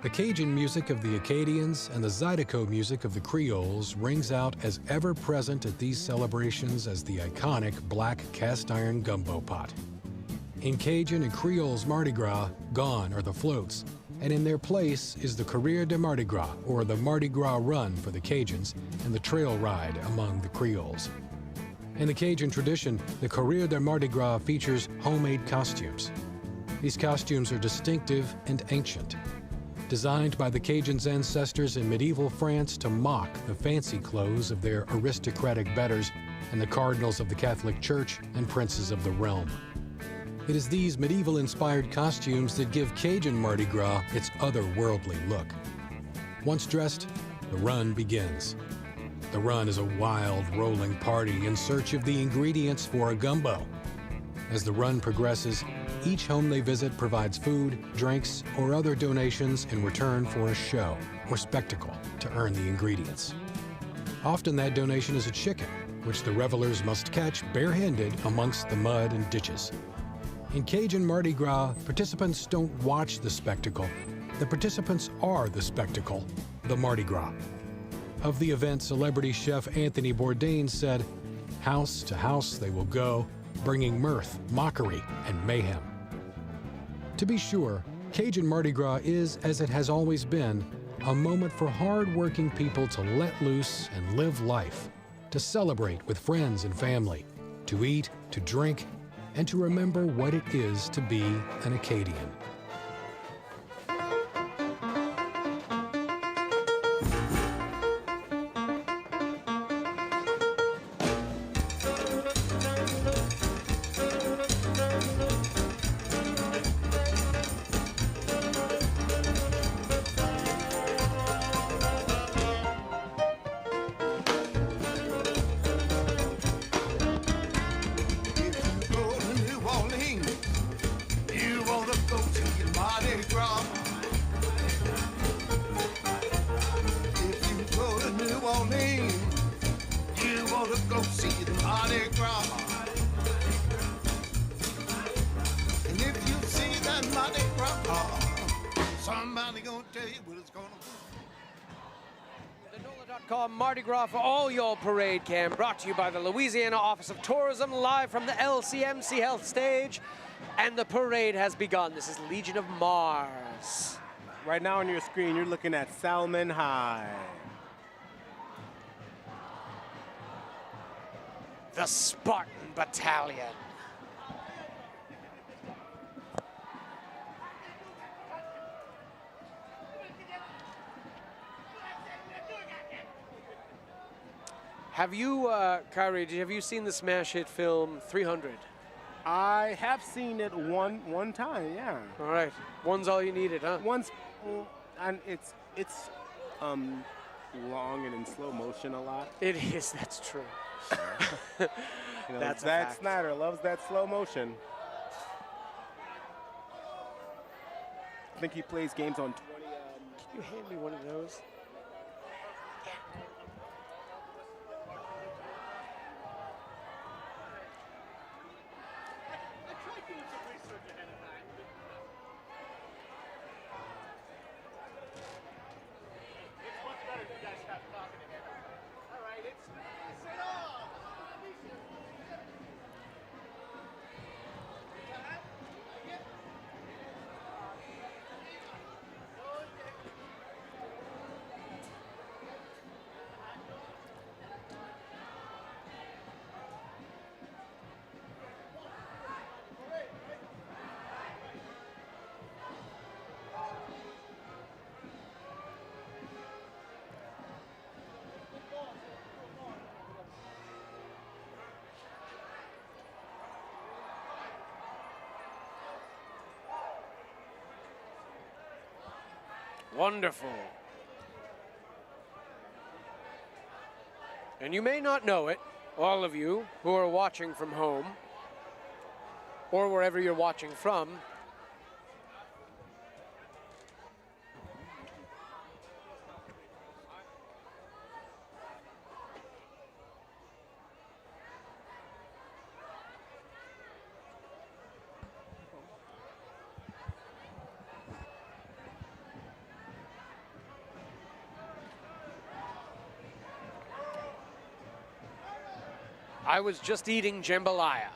The Cajun music of the Acadians and the Zydeco music of the Creoles rings out as ever-present at these celebrations as the iconic black cast-iron gumbo pot. In Cajun and Creoles Mardi Gras, gone are the floats, And in their place is the Krewe de Mardi Gras, or the Mardi Gras Run for the Cajuns, and the trail ride among the Creoles. In the Cajun tradition, the Krewe de Mardi Gras features homemade costumes. These costumes are distinctive and ancient, designed by the Cajuns' ancestors in medieval France to mock the fancy clothes of their aristocratic betters and the cardinals of the Catholic Church and princes of the realm. It is these medieval-inspired costumes that give Cajun Mardi Gras its otherworldly look. Once dressed, the run begins. The run is a wild, rolling party in search of the ingredients for a gumbo. As the run progresses, each home they visit provides food, drinks, or other donations in return for a show or spectacle to earn the ingredients. Often that donation is a chicken, which the revelers must catch barehanded amongst the mud and ditches. In Cajun Mardi Gras, participants don't watch the spectacle. The participants are the spectacle, the Mardi Gras. Of the event, celebrity chef Anthony Bourdain said, "House to house they will go, bringing mirth, mockery, and mayhem." To be sure, Cajun Mardi Gras is, as it has always been, a moment for hard-working people to let loose and live life, to celebrate with friends and family, to eat, to drink, and to remember what it is to be an Acadian. The NOLA.com Mardi Gras for all your parade cam, brought to you by the Louisiana Office of Tourism, live from the LCMC Health Stage, and the parade has begun. This is Legion of Mars. Right now on your screen, you're looking at Salmon High. The Spartan Battalion. Have you, Kyrie, have you seen the smash hit film 300? I have seen it one time, yeah. All right, one's all you needed, huh? Once, and it's long and in slow motion a lot. It is, that's true. You know, That's a Zack fact. Snyder loves that slow motion. I think he plays games on 20. Can you hand me one of those? Wonderful. And you may not know it, all of you who are watching from home or wherever you're watching from. I was just eating jambalaya.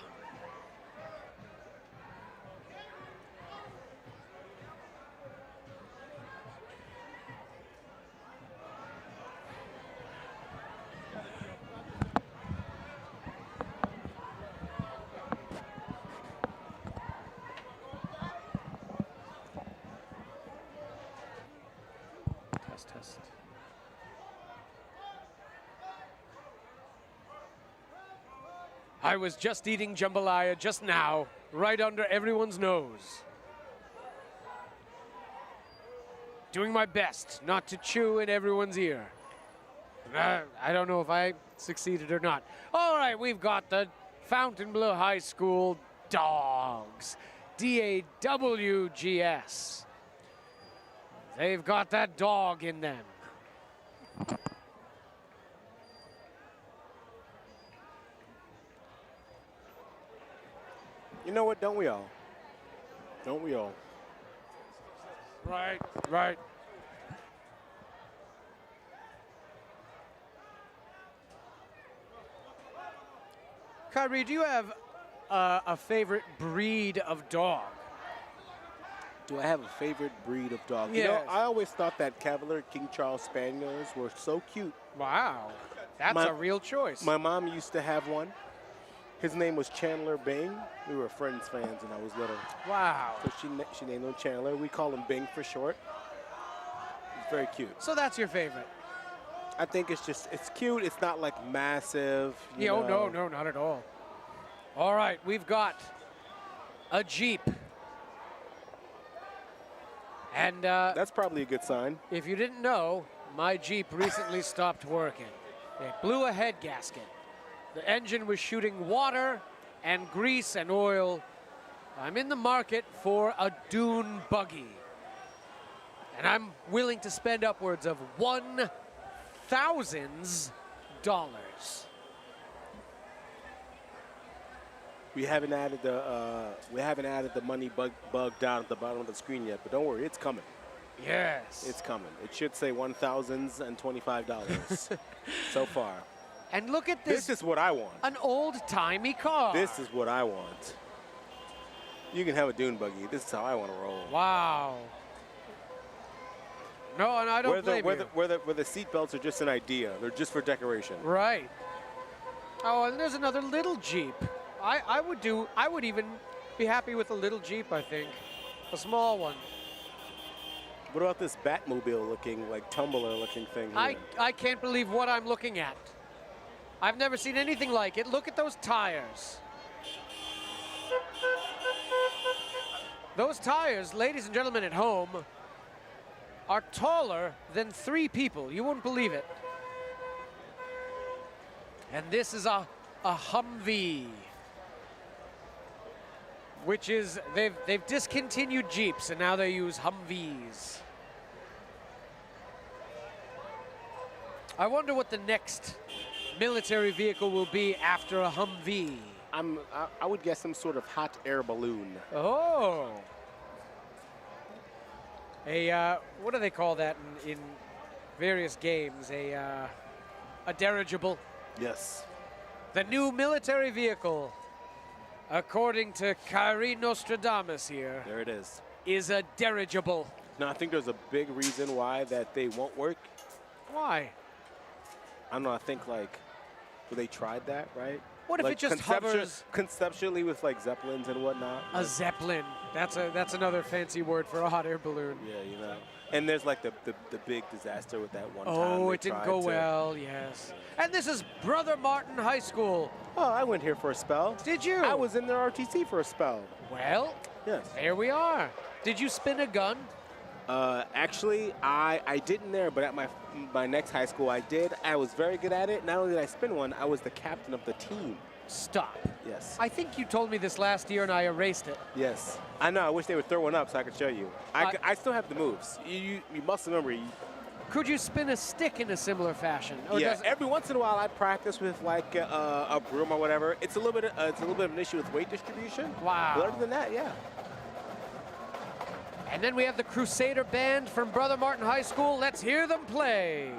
I was just eating jambalaya just now, right under everyone's nose. Doing my best not to chew in everyone's ear. I don't know if I succeeded or not. All right, we've got the Fontainebleau High School Dogs. DAWGS. They've got that dog in them. You know what? Don't we all? Don't we all? Right, right. Kyrie, do you have a favorite breed of dog? Do I have a favorite breed of dog? You Yes. know, I always thought that Cavalier King Charles Spaniels were so cute. Wow, that's a real choice. My mom used to have one. His name was Chandler Bing. We were Friends fans when I was little. Wow. So she named him Chandler. We call him Bing for short. He's very cute. So that's your favorite? I think it's cute. It's not like massive. Yeah, oh, no, not at all. All right, we've got a Jeep. And that's probably a good sign. If you didn't know, my Jeep recently stopped working. It blew a head gasket. The engine was shooting water and grease and oil. I'm in the market for a dune buggy. And I'm willing to spend upwards of $1,000. We haven't added the money bug down at the bottom of the screen yet, but don't worry, it's coming. Yes. It's coming. It should say $1,025 so far. And look at this. This is what I want. An old-timey car. This is what I want. You can have a dune buggy. This is how I want to roll. Wow. No, and I don't blame you. Where the seat belts are just an idea. They're just for decoration. Right. Oh, and there's another little Jeep. I would even be happy with a little Jeep, I think. A small one. What about this Batmobile looking, like tumbler looking thing here? I can't believe what I'm looking at. I've never seen anything like it. Look at those tires. Those tires, ladies and gentlemen at home, are taller than 3 people. You wouldn't believe it. And this is a Humvee, which is, they've discontinued Jeeps and now they use Humvees. I wonder what the next military vehicle will be after a Humvee. I would guess some sort of hot air balloon. Oh. What do they call that in various games? A dirigible. Yes. The new military vehicle, according to Kyrie Nostradamus here. There it is. Is a dirigible. Now, I think there's a big reason why that they won't work. Why? I don't know. I think, like, well, they tried that, right? What if like it just hovers? Conceptually with, like, Zeppelins and whatnot. A Zeppelin. That's another fancy word for a hot air balloon. Yeah, you know. And there's, like, the big disaster with that one time. Oh, it didn't go well, yes. And this is Brother Martin High School. Oh, I went here for a spell. Did you? I was in their RTC for a spell. Well, yes. There we are. Did you spin a gun? Actually, I didn't there, but at my next high school, I did. I was very good at it. Not only did I spin one, I was the captain of the team. Stop. Yes. I think you told me this last year and I erased it. Yes. I know. I wish they would throw one up so I could show you. I still have the moves. You must remember. Could you spin a stick in a similar fashion? Or Yeah. Every once in a while, I practice with like a broom or whatever. It's a little bit of an issue with weight distribution. Wow. But other than that, yeah. And then we have the Crusader Band from Brother Martin High School. Let's hear them play.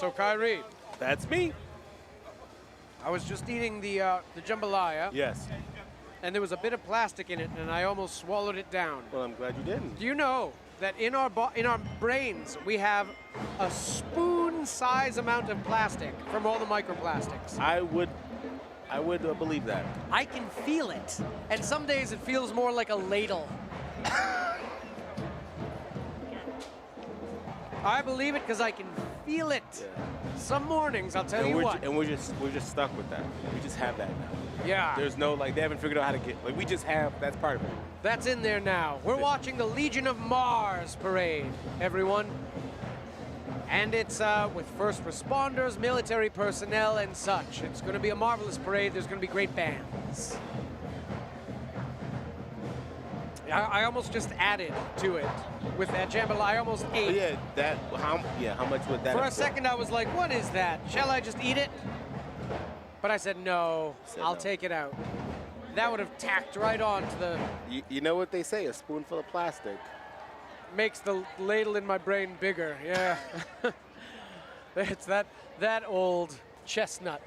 So, Kyrie, That's me. I was just eating the jambalaya, Yes. and there was a bit of plastic in it, and I almost swallowed it down. Well, I'm glad you didn't. Do you know that in our brains we have a spoon-size amount of plastic from all the microplastics? I would believe that. I can feel it, and some days it feels more like a ladle. I believe it because I can feel it. Yeah. Some mornings, I'll tell you what. And we're just stuck with that. We just have that now. Yeah. There's no, like, they haven't figured out how to get, like, we just have, that's part of it. That's in there now. We're watching the Legion of Mars parade, everyone. And it's with first responders, military personnel, and such. It's going to be a marvelous parade. There's going to be great bands. I almost just added to it with that jambalaya. I almost ate. How much would that For a have second, I was like, what is that? Shall I just eat it? But I said, no, I'll take it out. That would have tacked right on to the... You know what they say, a spoonful of plastic. Makes the ladle in my brain bigger, yeah. It's that old chestnut.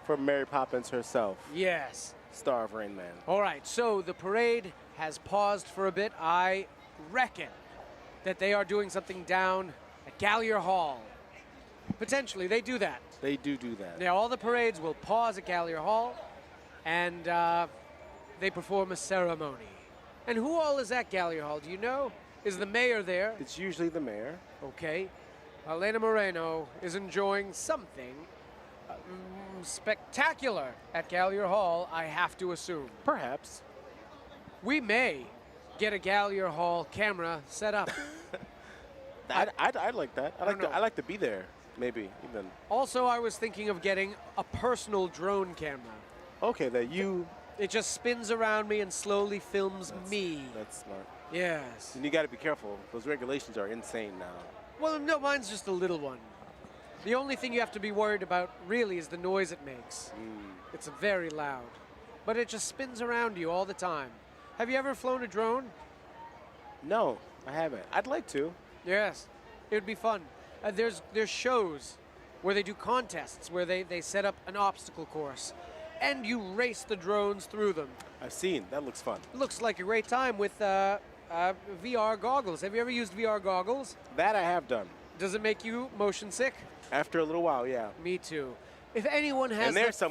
From Mary Poppins herself. Yes. Star of Rain Man. All right, so the parade has paused for a bit. I reckon that they are doing something down at Gallier Hall. Potentially, they do that. They do that. Now, all the parades will pause at Gallier Hall, and they perform a ceremony. And who all is at Gallier Hall? Do you know? Is the mayor there? It's usually the mayor. Okay. Elena Moreno is enjoying something spectacular at Gallier Hall, I have to assume. Perhaps. We may get a Gallier Hall camera set up. I'd like that. I'd like to be there, maybe, even. Also, I was thinking of getting a personal drone camera. Okay, that you... It just spins around me and slowly films me. That's smart. Yes. And you got to be careful. Those regulations are insane now. Well, no, mine's just a little one. The only thing you have to be worried about, really, is the noise it makes. It's very loud. But it just spins around you all the time. Have you ever flown a drone? No, I haven't. I'd like to. Yes. It would be fun. There's shows where they do contests, where they set up an obstacle course, and you race the drones through them. I've seen. That looks fun. It looks like a great time with VR goggles. Have you ever used VR goggles? That I have done. Does it make you motion sick? After a little while, yeah. Me too. If anyone has and there's the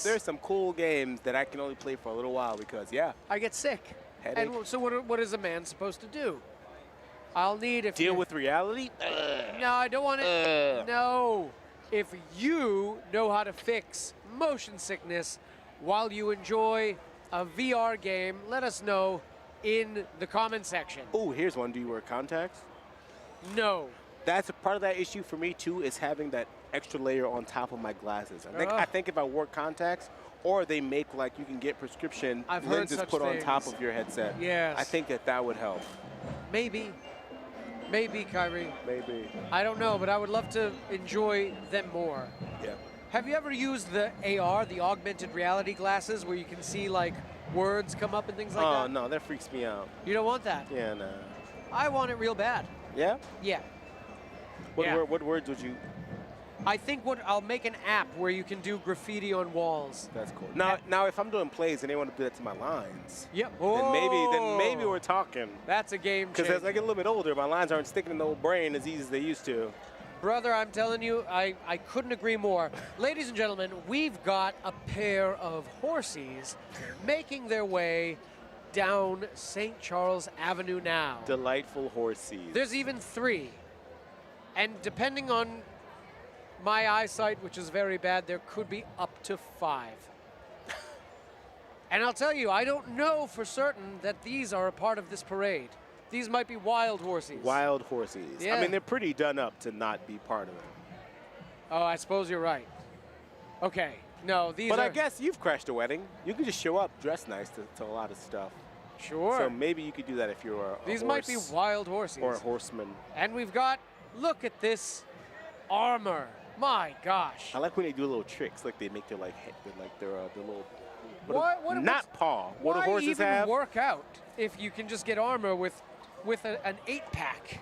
there's some cool games that I can only play for a little while because, yeah. I get sick. Headache. And so what is a man supposed to do? I'll need if Deal with reality? No, I don't want it. No. If you know how to fix motion sickness while you enjoy a VR game, let us know in the comment section. Oh, here's one. Do you wear contacts? No. That's a part of that issue for me too, is having that extra layer on top of my glasses. I think if I wore contacts, or they make like you can get prescription lenses put on top of your headset. Yes. I think that would help. Maybe. Maybe, Kyrie. Maybe. I don't know, but I would love to enjoy them more. Yeah. Have you ever used the AR, the augmented reality glasses, where you can see like words come up and things like that? Oh no, that freaks me out. You don't want that? Yeah, no. I want it real bad. Yeah? Yeah. What words would you? I think I'll make an app where you can do graffiti on walls. That's cool. Now, if I'm doing plays and they want to do that to my lines, yep. Then maybe we're talking. That's a game changer. Because as I get a little bit older, my lines aren't sticking in the old brain as easy as they used to. Brother, I'm telling you, I couldn't agree more. Ladies and gentlemen, we've got a pair of horses making their way down St. Charles Avenue now. Delightful horses. There's even 3. And depending on my eyesight, which is very bad, there could be up to 5. And I'll tell you, I don't know for certain that these are a part of this parade. These might be wild horses. Wild horses. Yeah. I mean, they're pretty done up to not be part of it. Oh, I suppose you're right. Okay. No, these But are... I guess you've crashed a wedding. You can just show up dressed nice to a lot of stuff. Sure. So maybe you could do that if you're a These horse might be wild horses. or a horseman. And we've got, look at this armor. My gosh. I like when they do little tricks, like they make their their little. Not paw. What do why horses even have? work out if you can just get armor with an 8-pack?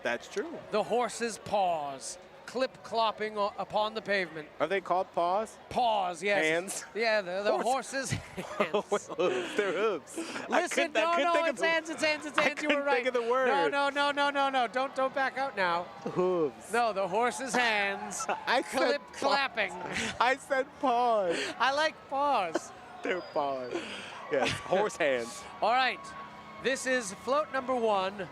That's true. The horse's paws. clip-clopping upon the pavement. Are they called paws? Paws, yes. Hands? Yeah, the horses' hands. Hooves. They're hooves. Listen, no, it's hands, it's hands, it's hands. You were right. Think of the word. No. Don't back out now. Hooves. No, the horse's hands. I said clapping. I said paws. I like paws. They're paws. Yes, horse hands. All right, this is float number 1.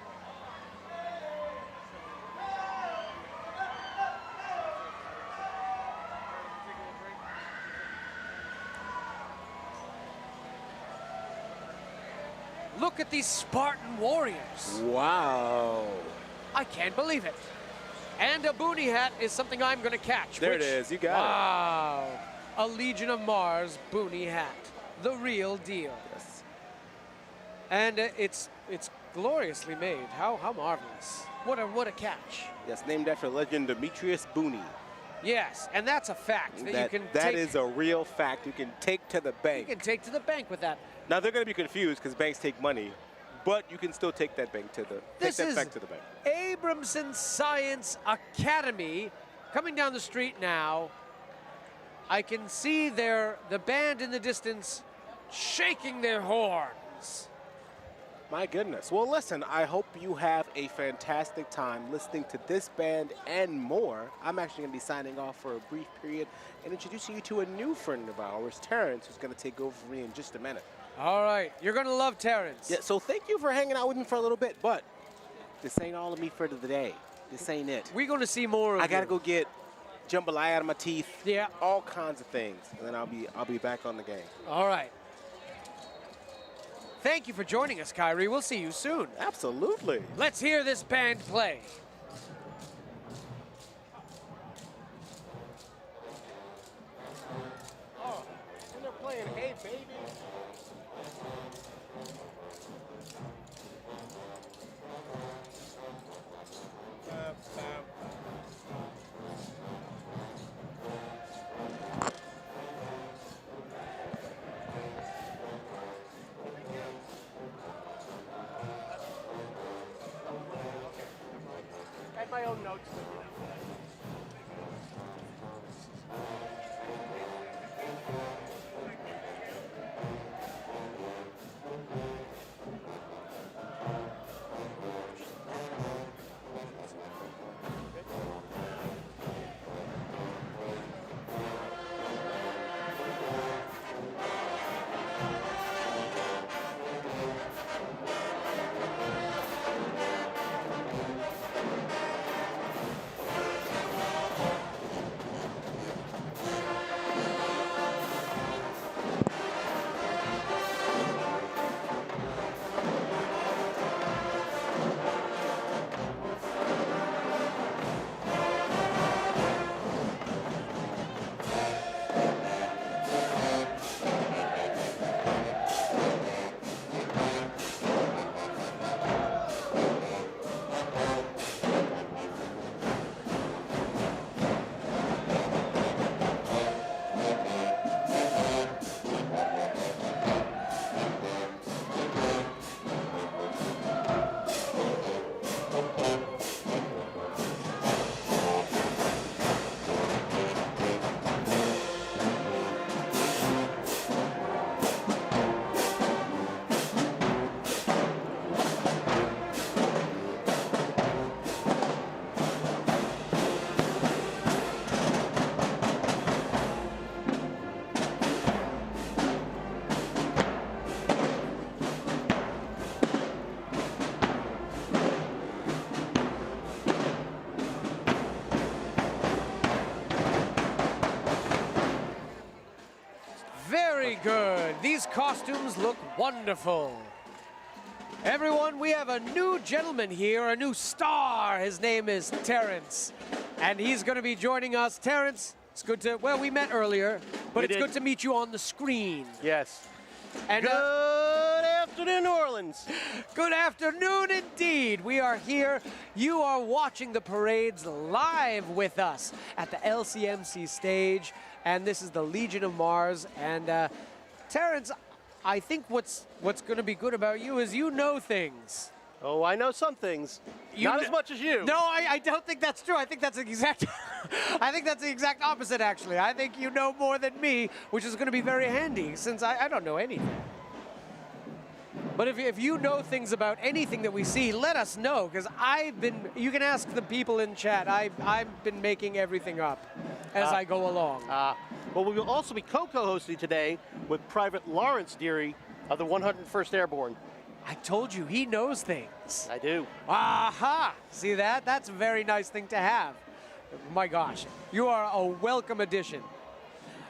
Look at these Spartan warriors. Wow. I can't believe it. And a boonie hat is something I'm going to catch. There it is. You got it. Wow. A Legion of Mars boonie hat. The real deal. Yes. And it's gloriously made. How marvelous. What a catch. Yes, named after legend Demetrius Booney. Yes, and that's a fact that you can That take. is a real fact you can take to the bank. You can take to the bank with that. Now they're going to be confused because banks take money, but you can still take that bank to the This is back to the bank. Abramson Science Academy coming down the street now. I can see the band in the distance shaking their horns. My goodness. Well, listen, I hope you have a fantastic time listening to this band and more. I'm actually going to be signing off for a brief period and introducing you to a new friend of ours, Terrence, who's going to take over for me in just a minute. All right, you're going to love Terrence. Yeah, so thank you for hanging out with me for a little bit, but this ain't all of me for the day. This ain't it. We're going to see more of I got to you. go get jambalaya out of my teeth. Yeah. All kinds of things, and then I'll be back on the game. All right. Thank you for joining us, Kyrie. We'll see you soon. Absolutely. Let's hear this band play. Oh, and they're playing Hey Baby. I have my own notes. Very good. These costumes look wonderful. Everyone, we have a new gentleman here, a new star. His name is Terrence, and he's going to be joining us. Terrence, it's good to, well, we met earlier, but it's good to meet you on the screen. Yes. And good afternoon, New Orleans. Good afternoon indeed. We are here. You are watching the parades live with us at the LCMC stage, and this is the Legion of Mars. And Terrence, I think what's going to be good about you is you know things. Oh, I know some things. Not as much as you. No, I don't think that's true. I think that's the exact. I think that's the exact opposite, actually. I think you know more than me, which is going to be very handy since I don't know anything. But if you know things about anything that we see, let us know, because you can ask the people in chat. I've been making everything up as I go along. Well, we will also be co-hosting today with Private Lawrence Deary of the 101st Airborne. I told you, he knows things. I do. Aha! See that? That's a very nice thing to have. My gosh, you are a welcome addition.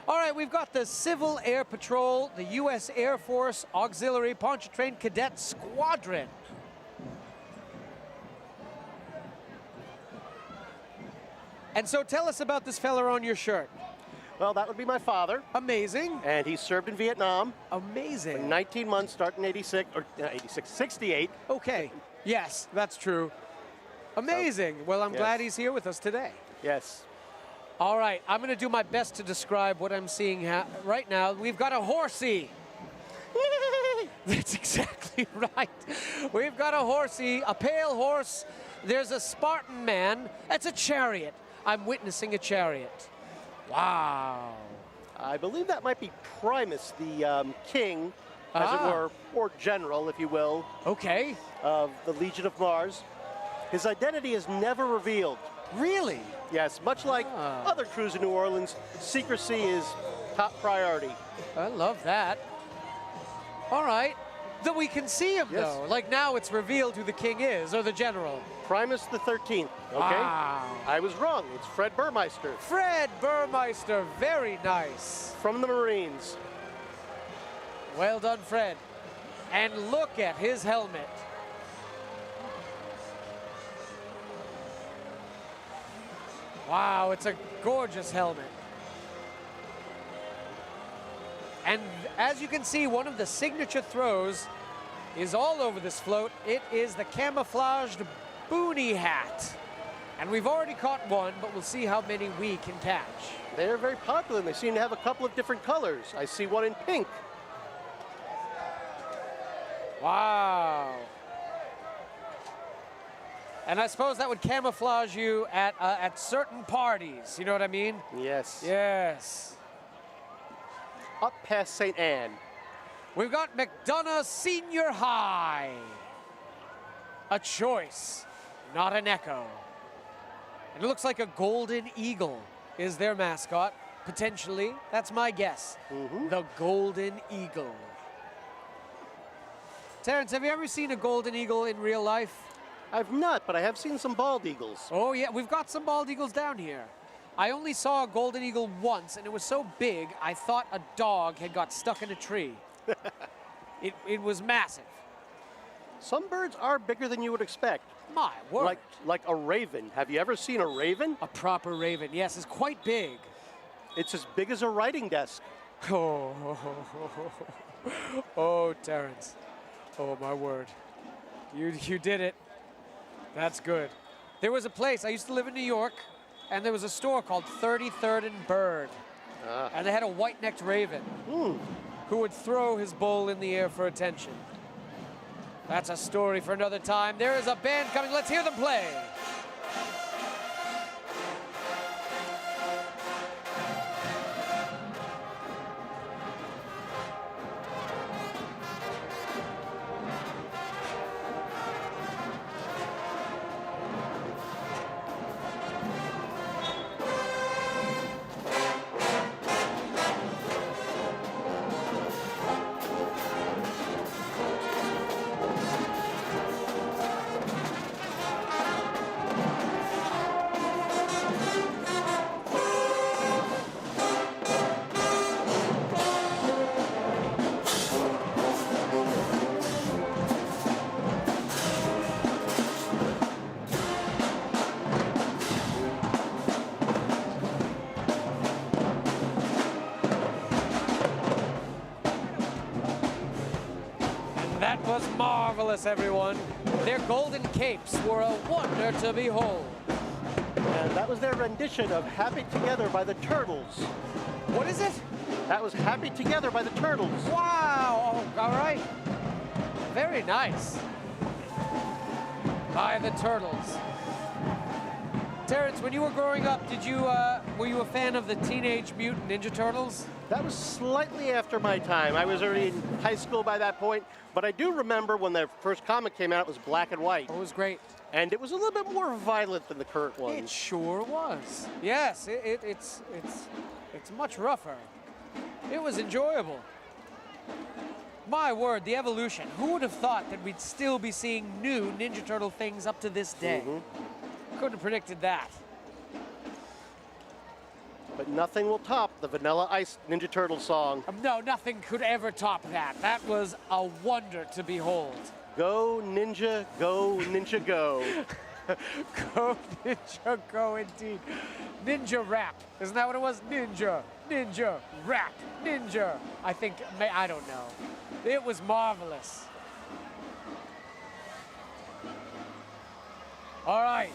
All right, we've got the Civil Air Patrol, the U.S. Air Force Auxiliary Ponchartrain Cadet Squadron. And so tell us about this fella on your shirt. Well, that would be my father. Amazing. And he served in Vietnam. Amazing. For 19 months, starting in 68. Okay. Yes, that's true. Amazing. Well, I'm glad he's here with us today. Yes. All right, I'm going to do my best to describe what I'm seeing right now. We've got a horsey. That's exactly right. We've got a horsey, a pale horse. There's a Spartan man. That's a chariot. I'm witnessing a chariot. Wow. I believe that might be Primus, the king, as it were, or general, if you will. Okay. Of the Legion of Mars. His identity is never revealed. Really? Yes, much like other crews in New Orleans, secrecy is top priority. I love that. All right. That we can see him, though. Like now it's revealed who the king is, or the general. Primus the 13th, okay? Wow. I was wrong. It's Fred Burmeister. Fred Burmeister, very nice. From the Marines. Well done, Fred. And look at his helmet. Wow, it's a gorgeous helmet. And as you can see, one of the signature throws is all over this float. It is the camouflaged boonie hat. And we've already caught one, but we'll see how many we can catch. They're very popular, and they seem to have a couple of different colors. I see one in pink. Wow. And I suppose that would camouflage you at certain parties. You know what I mean? Yes. Yes. Up past St. Anne. We've got McDonough Senior High. A choice, not an echo. And it looks like a golden eagle is their mascot, potentially. That's my guess. The golden eagle. Terrence, have you ever seen a golden eagle in real life? I've not, but I have seen some bald eagles. Oh, yeah, we've got some bald eagles down here. I only saw a golden eagle once, and it was so big, I thought a dog had got stuck in a tree. It was massive. Some birds are bigger than you would expect. My word. Like a raven. Have you ever seen a raven? A proper raven, yes. It's quite big. It's as big as a writing desk. Oh, Terrence. Oh, my word. You did it. That's good. There was a place, I used to live in New York, and there was a store called 33rd and Bird. And they had a white-necked raven who would throw his bowl in the air for attention. That's a story for another time. There is a band coming. Let's hear them play. That was marvelous, everyone. Their golden capes were a wonder to behold. And that was their rendition of Happy Together by the Turtles. What is it? That was Happy Together by the Turtles. Wow. Oh, all right. Very nice. by the turtles. Terrence, when you were growing up, were you a fan of the Teenage Mutant Ninja Turtles? That was slightly after my time. I was already in high school by that point, but I do remember when their first comic came out, it was black and white. Oh, it was great. And it was a little bit more violent than the current ones. It sure was. Yes, it's much rougher. It was enjoyable. My word, the evolution. Who would have thought that we'd still be seeing new Ninja Turtle things up to this day? Couldn't have predicted that. But nothing will top the Vanilla Ice Ninja Turtle song. No, nothing could ever top that. That was a wonder to behold. Go, Ninja, go, Ninja, go. Go, Ninja, go indeed. Ninja rap. Isn't that what it was? Ninja, Ninja, rap, Ninja. I don't know. It was marvelous. All right.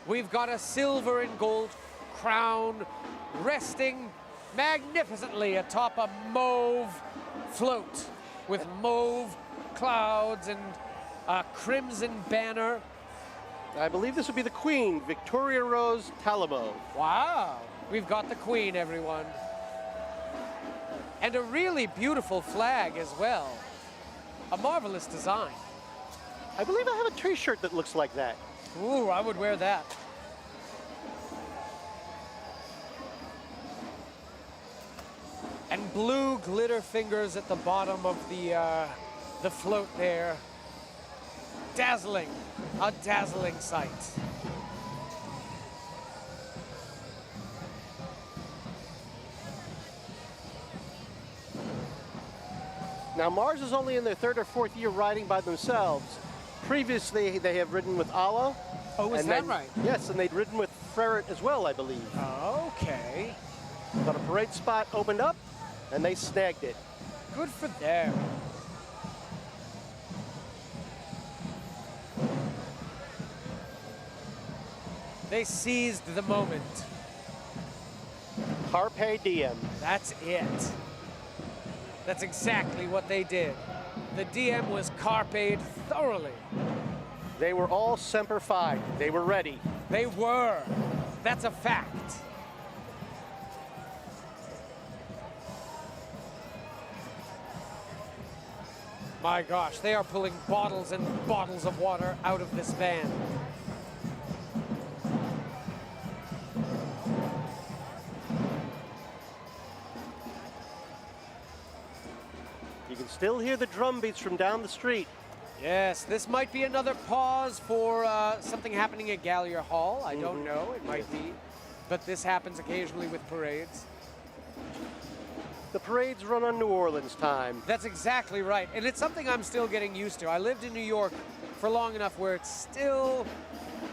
We've got a silver and gold crown resting magnificently atop a mauve float with mauve clouds and a crimson banner. I believe this would be the Queen, Victoria Rose Talamo. Wow, we've got the Queen, everyone. And a really beautiful flag as well. A marvelous design. I believe I have a t-shirt that looks like that. Ooh, I would wear that. And blue glitter fingers at the bottom of the float there. Dazzling, a dazzling sight. Now Mars is only in their third or fourth year riding by themselves. Previously, they have ridden with Allah. Oh, is that right? Yes, and they'd ridden with Ferret as well, I believe. Okay. But a parade spot opened up, and they snagged it. Good for them. They seized the moment. Carpe diem. That's it. That's exactly what they did. The DM was carped thoroughly. They were all Semper Fi. They were ready. They were. That's a fact. My gosh, they are pulling bottles and bottles of water out of this van. You can still hear the drum beats from down the street. Yes, this might be another pause for something happening at Gallier Hall. I don't know, it might be. But this happens occasionally with parades. The parades run on New Orleans time. That's exactly right. And it's something I'm still getting used to. I lived in New York for long enough where it's still,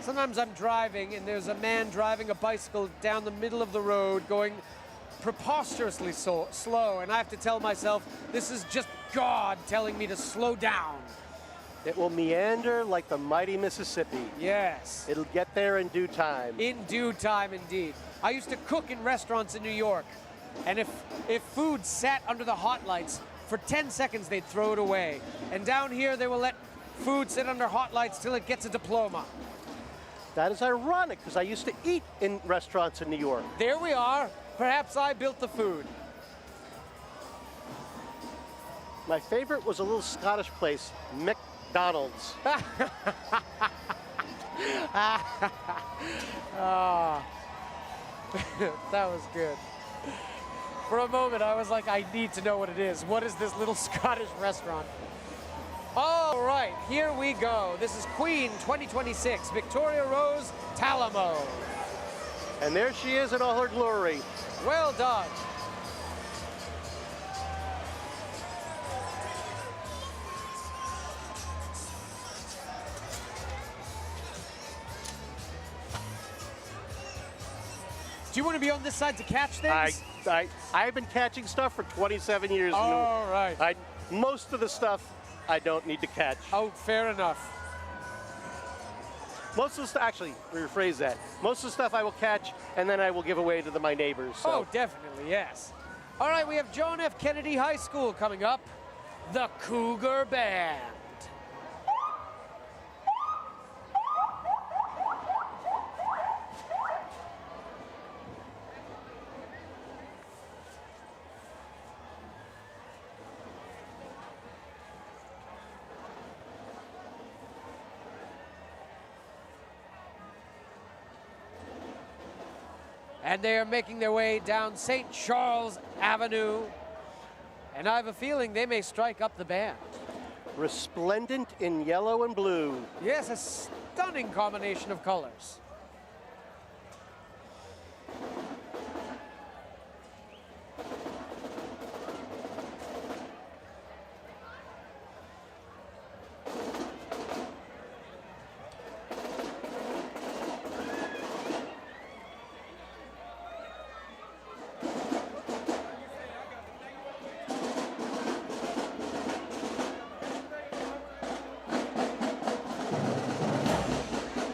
sometimes I'm driving and there's a man driving a bicycle down the middle of the road going preposterously slow. And I have to tell myself, this is just God telling me to slow down. It will meander like the mighty Mississippi. Yes. It'll get there in due time. In due time, indeed. I used to cook in restaurants in New York. And if food sat under the hot lights, for 10 seconds they'd throw it away. And down here they will let food sit under hot lights till it gets a diploma. That is ironic, because I used to eat in restaurants in New York. There we are. Perhaps I built the food. My favorite was a little Scottish place, McDonald's. Oh, that was good. For a moment, I was like, I need to know what it is. What is this little Scottish restaurant? All right, here we go. This is Queen 2026, Victoria Rose Talamo. And there she is in all her glory. Well done. Do you want to be on this side to catch things? I've been catching stuff for 27 years. All right. Most of the stuff I don't need to catch. Oh, fair enough. Most of the stuff, actually, rephrase that. Most of the stuff I will catch, and then I will give away to my neighbors. So. Oh, definitely, yes. All right, we have John F. Kennedy High School coming up. The Cougar Band. And they are making their way down St. Charles Avenue. And I have a feeling they may strike up the band. Resplendent in yellow and blue. Yes, a stunning combination of colors.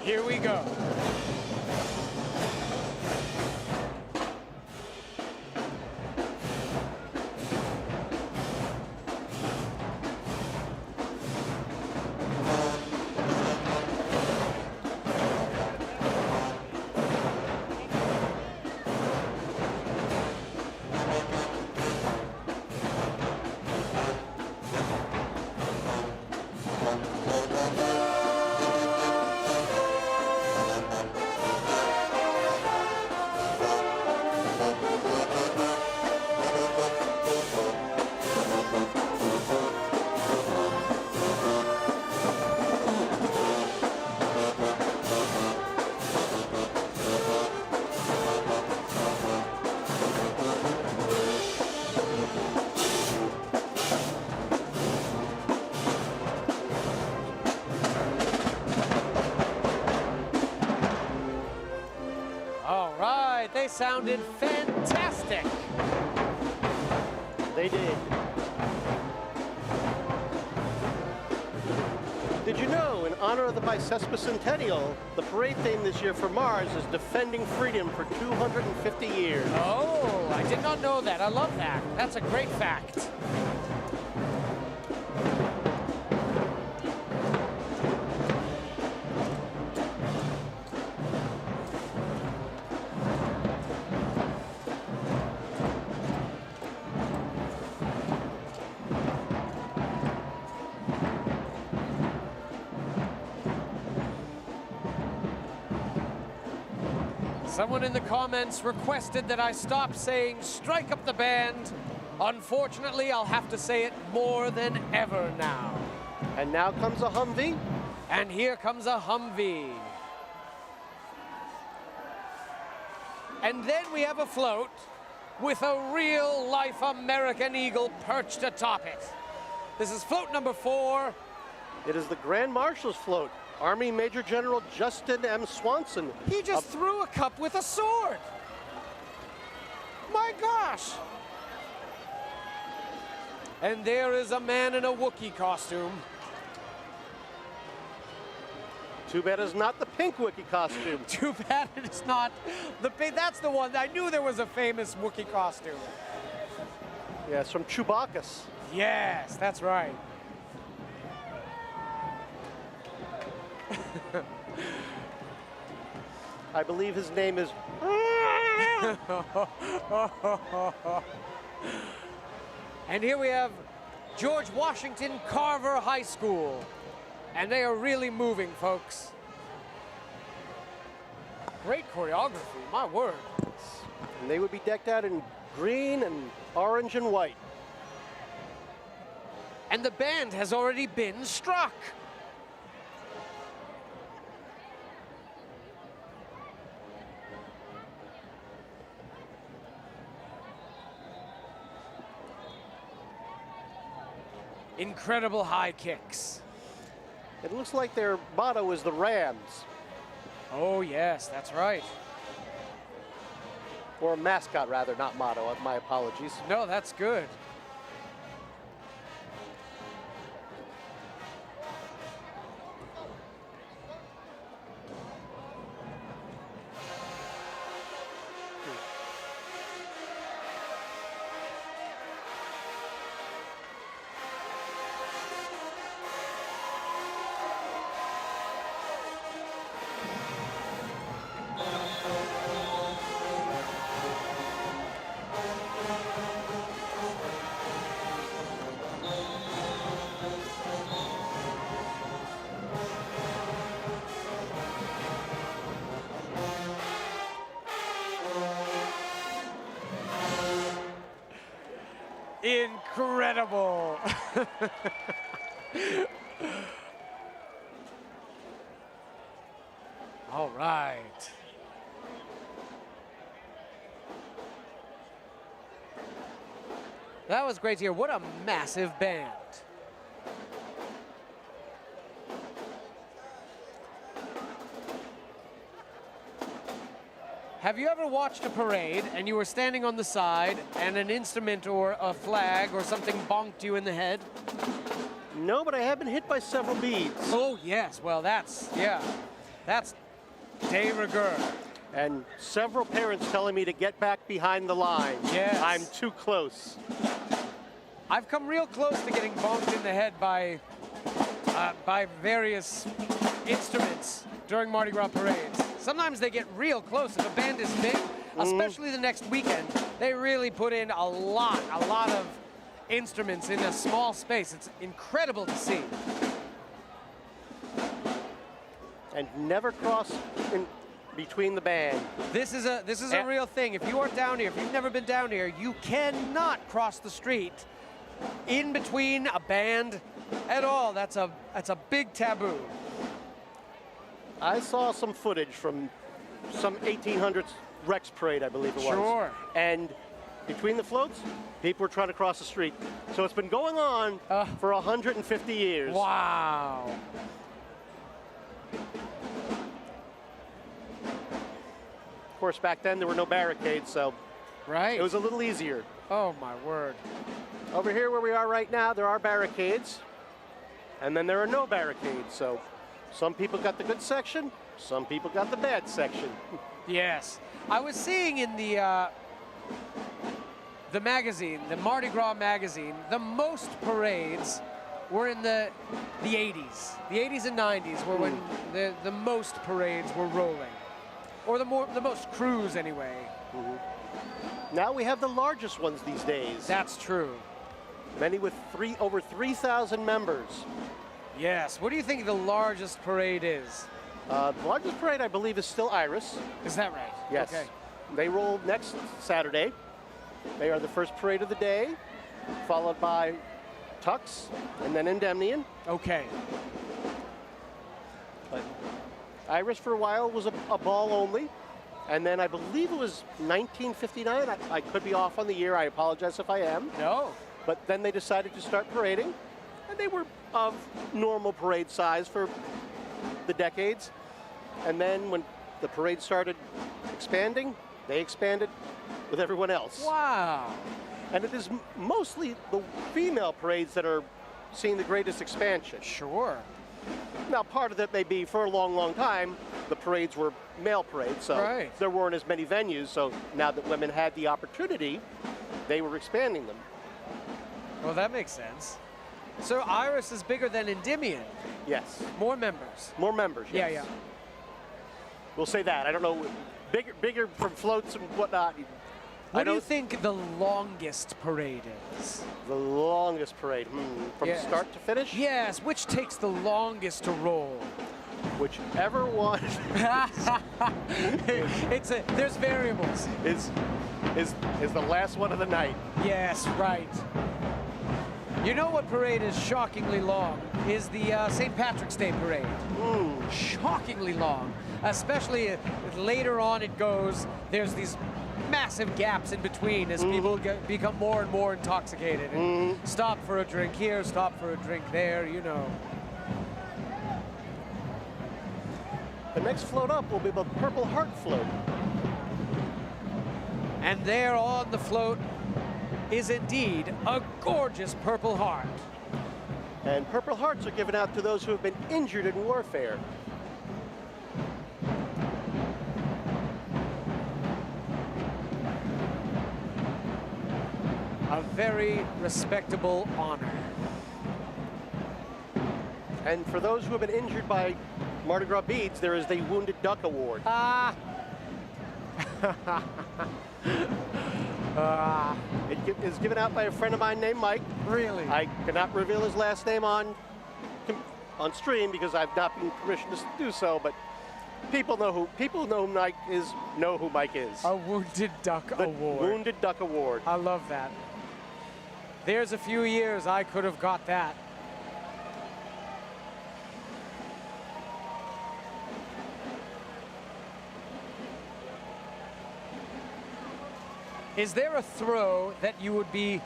Here we go. They sounded fantastic. They did. Did you know, in honor of the bicentennial, the parade theme this year for Mars is Defending Freedom for 250 years. Oh, I did not know that. I love that. That's a great fact. Someone in the comments requested that I stop saying strike up the band. Unfortunately, I'll have to say it more than ever now. And now comes a Humvee. And here comes a Humvee. And then we have a float with a real-life American eagle perched atop it. This is float number 4. It is the Grand Marshal's float. Army Major General Justin M. Swanson. He just threw a cup with a sword. My gosh. And there is a man in a Wookiee costume. Too bad it's not the pink Wookiee costume. Too bad it's not the pink. That's the one. I knew there was a famous Wookiee costume. Yes, from Chewbacca's. Yes, that's right. I believe his name is... And here we have George Washington Carver High School. And they are really moving, folks. Great choreography, my word. And they would be decked out in green and orange and white. And the band has already been struck. Incredible high kicks. It looks like their motto is the Rams. Oh, yes, that's right. Or mascot, rather, not motto. My apologies. No, that's good. Incredible. All right. That was great to hear. What a massive band. Have you ever watched a parade and you were standing on the side and an instrument or a flag or something bonked you in the head? No, but I have been hit by several beads. Oh, yes. Well, that's de rigueur. And several parents telling me to get back behind the line. Yes. I'm too close. I've come real close to getting bonked in the head by various instruments during Mardi Gras parades. Sometimes they get real close. If a band is big, especially the next weekend, they really put in a lot of instruments in a small space. It's incredible to see. And never cross in between the band. This is a real thing. If you are down here, if you've never been down here, you cannot cross the street in between a band at all. That's a big taboo. I saw some footage from some 1800s Rex parade, I believe it was. Sure. And between the floats, people were trying to cross the street. So it's been going on for 150 years. Wow. Of course, back then there were no barricades, so right. It was a little easier. Oh, my word. Over here where we are right now, there are barricades, and then there are no barricades. So some people got the good section, some people got the bad section. Yes. I was seeing in the magazine, the Mardi Gras magazine, the most parades were in the 80s. The 80s and 90s were when the most parades were rolling. Or the most crews, anyway. Now we have the largest ones these days. That's true. Many with over 3,000 members. Yes. What do you think the largest parade is? The largest parade, I believe, is still Iris. Is that right? Yes. Okay. They roll next Saturday. They are the first parade of the day, followed by Tux and then Endymion. Okay. But Iris for a while was a ball only. And then I believe it was 1959. I could be off on the year. I apologize if I am. No. But then they decided to start parading. And they were of normal parade size for the decades. And then when the parade started expanding, they expanded with everyone else. Wow. And it is mostly the female parades that are seeing the greatest expansion. Sure. Now, part of that may be for a long, long time, the parades were male parades, so there weren't as many venues. So now that women had the opportunity, they were expanding them. Well, that makes sense. So Iris is bigger than Endymion. Yes. More members. More members, yes. Yeah, yeah. We'll say that. I don't know, bigger from floats and whatnot. What do you think the longest parade is? The longest parade, from start to finish? Yes, which takes the longest to roll? Whichever one there's variables. Is the last one of the night. Yes, right. You know what parade is shockingly long? Is the St. Patrick's Day parade. Shockingly long. Especially later on it goes, there's these massive gaps in between as people become more and more intoxicated. And stop for a drink here, stop for a drink there, you know. The next float up will be the Purple Heart float. And there on the float is indeed a gorgeous Purple Heart. And Purple Hearts are given out to those who have been injured in warfare. A very respectable honor. And for those who have been injured by Mardi Gras beads, there is the Wounded Duck Award. It is given out by a friend of mine named Mike. Really? I cannot reveal his last name on stream because I've not been permission to do so, but people know who Mike is, know who Mike is. A Wounded Duck Award. Wounded Duck Award. I love that. There's a few years I could have got that. Is there a throw that you would be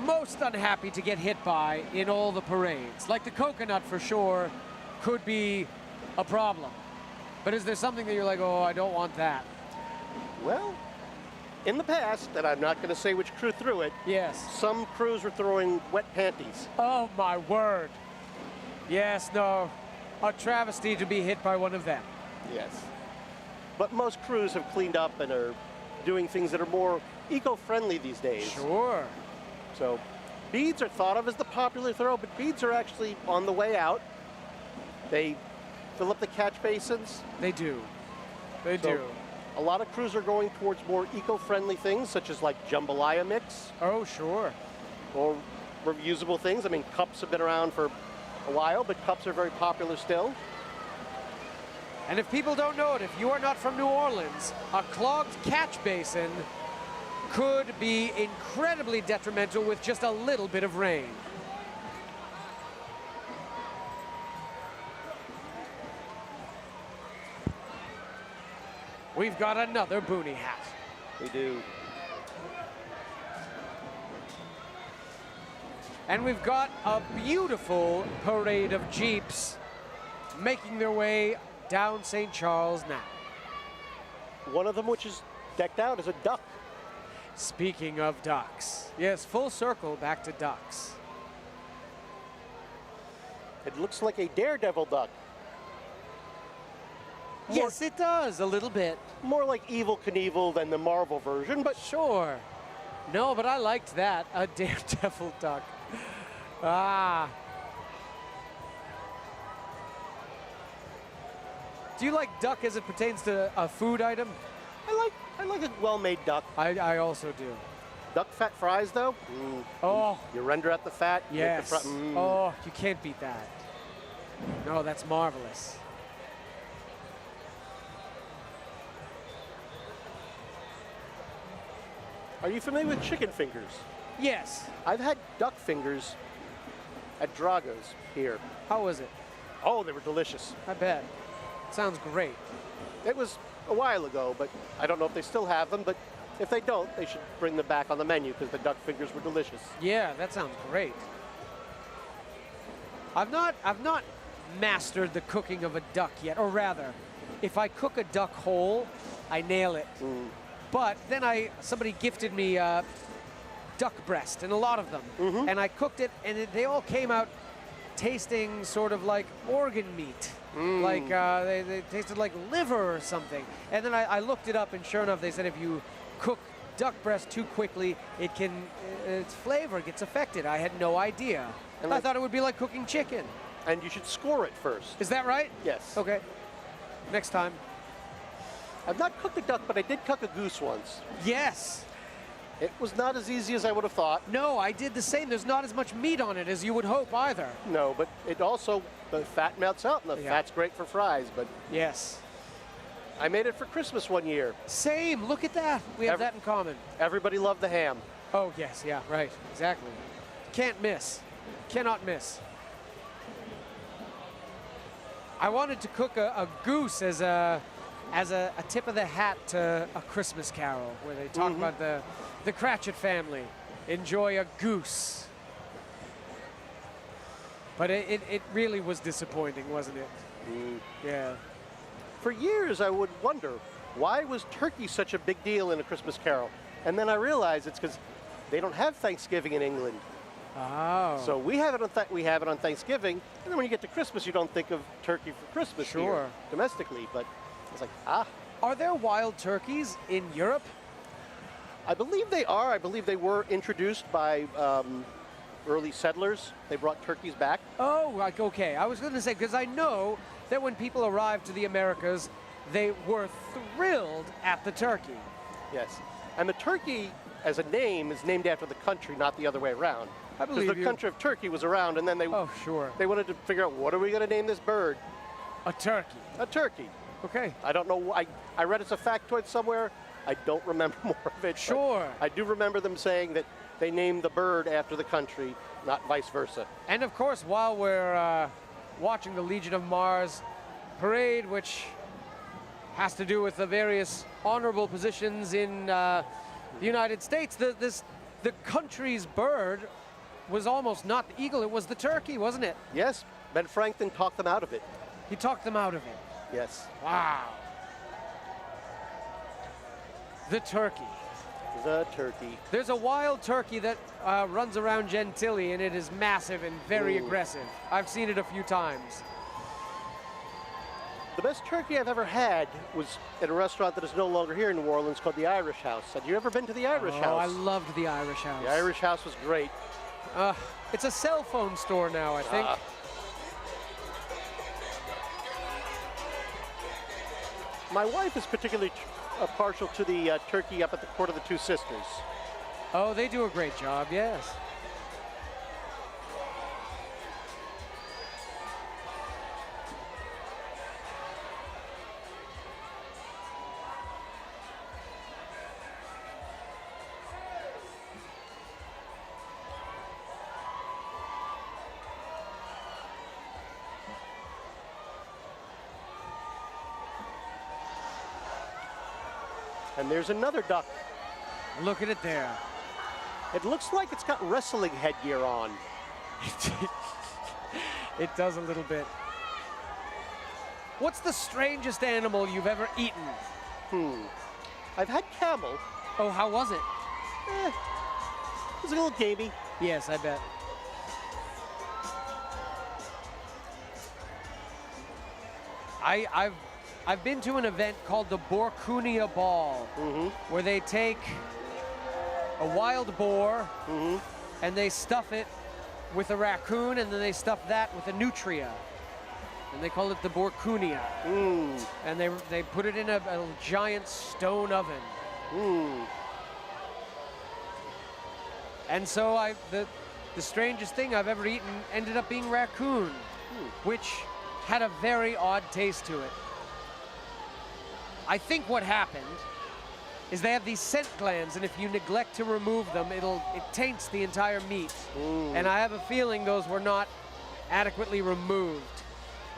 most unhappy to get hit by in all the parades? Like the coconut for sure could be a problem. But is there something that you're like, oh, I don't want that? Well, in the past, and I'm not going to say which crew threw it, yes, some crews were throwing wet panties. Oh, my word. Yes, no. A travesty to be hit by one of them. Yes. But most crews have cleaned up and are doing things that are more eco-friendly these days. Sure. So beads are thought of as the popular throw, but beads are actually on the way out. They fill up the catch basins. They do. They do. A lot of crews are going towards more eco-friendly things, such as like jambalaya mix. Oh, sure. Or reusable things. I mean, cups have been around for a while, but cups are very popular still. And if people don't know it, if you are not from New Orleans, a clogged catch basin could be incredibly detrimental with just a little bit of rain. We've got another boonie hat. We do. And we've got a beautiful parade of Jeeps making their way down St. Charles now. One of them which is decked out as a duck. Speaking of ducks, yes, full circle back to ducks. It looks like a daredevil duck. Yes, it does, a little bit. More like Evel Knievel than the Marvel version, but sure. No, but I liked that, a daredevil duck. Ah. Do you like duck as it pertains to a food item? I like a well-made duck. I also do. Duck fat fries, though? Oh. You render out the fat. Yes. Make the Oh, you can't beat that. No, that's marvelous. Are you familiar with chicken fingers? Yes. I've had duck fingers at Drago's here. How was it? Oh, they were delicious. I bet. Sounds great. It was a while ago, but I don't know if they still have them, but if they don't, they should bring them back on the menu because the duck fingers were delicious. Yeah, that sounds great. I've not mastered the cooking of a duck yet, or rather, if I cook a duck whole, I nail it. But then somebody gifted me duck breast, and a lot of them, and I cooked it, and they all came out tasting sort of like organ meat. Like they tasted like liver or something. And then I looked it up, and sure enough, they said if you cook duck breast too quickly, its flavor gets affected. I had no idea. And I thought it would be like cooking chicken. And you should score it first. Is that right? Yes. Okay. Next time. I've not cooked a duck, but I did cook a goose once. Yes. It was not as easy as I would have thought. No, I did the same. There's not as much meat on it as you would hope either. No, but it also, the fat melts out, and the fat's great for fries, but... Yes. I made it for Christmas one year. Same. Look at that. We have that in common. Everybody loved the ham. Oh, yes. Yeah, right. Exactly. Can't miss. Cannot miss. I wanted to cook a goose as a tip of the hat to A Christmas Carol, where they talk about the Cratchit family enjoy a goose. But it really was disappointing, wasn't it? Yeah. For years, I would wonder, why was turkey such a big deal in A Christmas Carol? And then I realized it's because they don't have Thanksgiving in England. Oh. So we have it on Thanksgiving, and then when you get to Christmas, you don't think of turkey for Christmas here domestically. But it's like, Are there wild turkeys in Europe? I believe they are. I believe they were introduced by early settlers. They brought turkeys back. Oh, like, okay. I was going to say, because I know that when people arrived to the Americas, they were thrilled at the turkey. Yes. And the turkey, as a name, is named after the country, not the other way around. I believe Because the country of Turkey was around, and then they Oh, sure. they wanted to figure out, what are we going to name this bird? A turkey. A turkey. Okay. I don't know. I read it's a factoid somewhere. I don't remember more of it. Sure. I do remember them saying that they named the bird after the country, not vice versa. And of course, while we're watching the Legion of Mars parade, which has to do with the various honorable positions in the United States, the country's bird was almost not the eagle, it was the turkey, wasn't it? Yes, Ben Franklin talked them out of it. He talked them out of it. Yes. Wow. The turkey. The turkey. There's a wild turkey that runs around Gentilly, and it is massive and very aggressive. I've seen it a few times. The best turkey I've ever had was at a restaurant that is no longer here in New Orleans called the Irish House. Have you ever been to the Irish House? Oh, I loved the Irish House. The Irish House was great. It's a cell phone store now, I think. My wife is particularly partial to the turkey up at the Court of the Two Sisters. Oh, they do a great job, yes. And there's another duck. Look at it there. It looks like it's got wrestling headgear on. It does a little bit. What's the strangest animal you've ever eaten? I've had camel. Oh, how was it? It was a little gamey. Yes, I bet. I've been to an event called the Borkunia Ball, where they take a wild boar and they stuff it with a raccoon, and then they stuff that with a nutria, and they call it the Borkunia. And they put it in a giant stone oven. And so the strangest thing I've ever eaten ended up being raccoon, which had a very odd taste to it. I think what happened is they have these scent glands, and if you neglect to remove them, it taints the entire meat. And I have a feeling those were not adequately removed.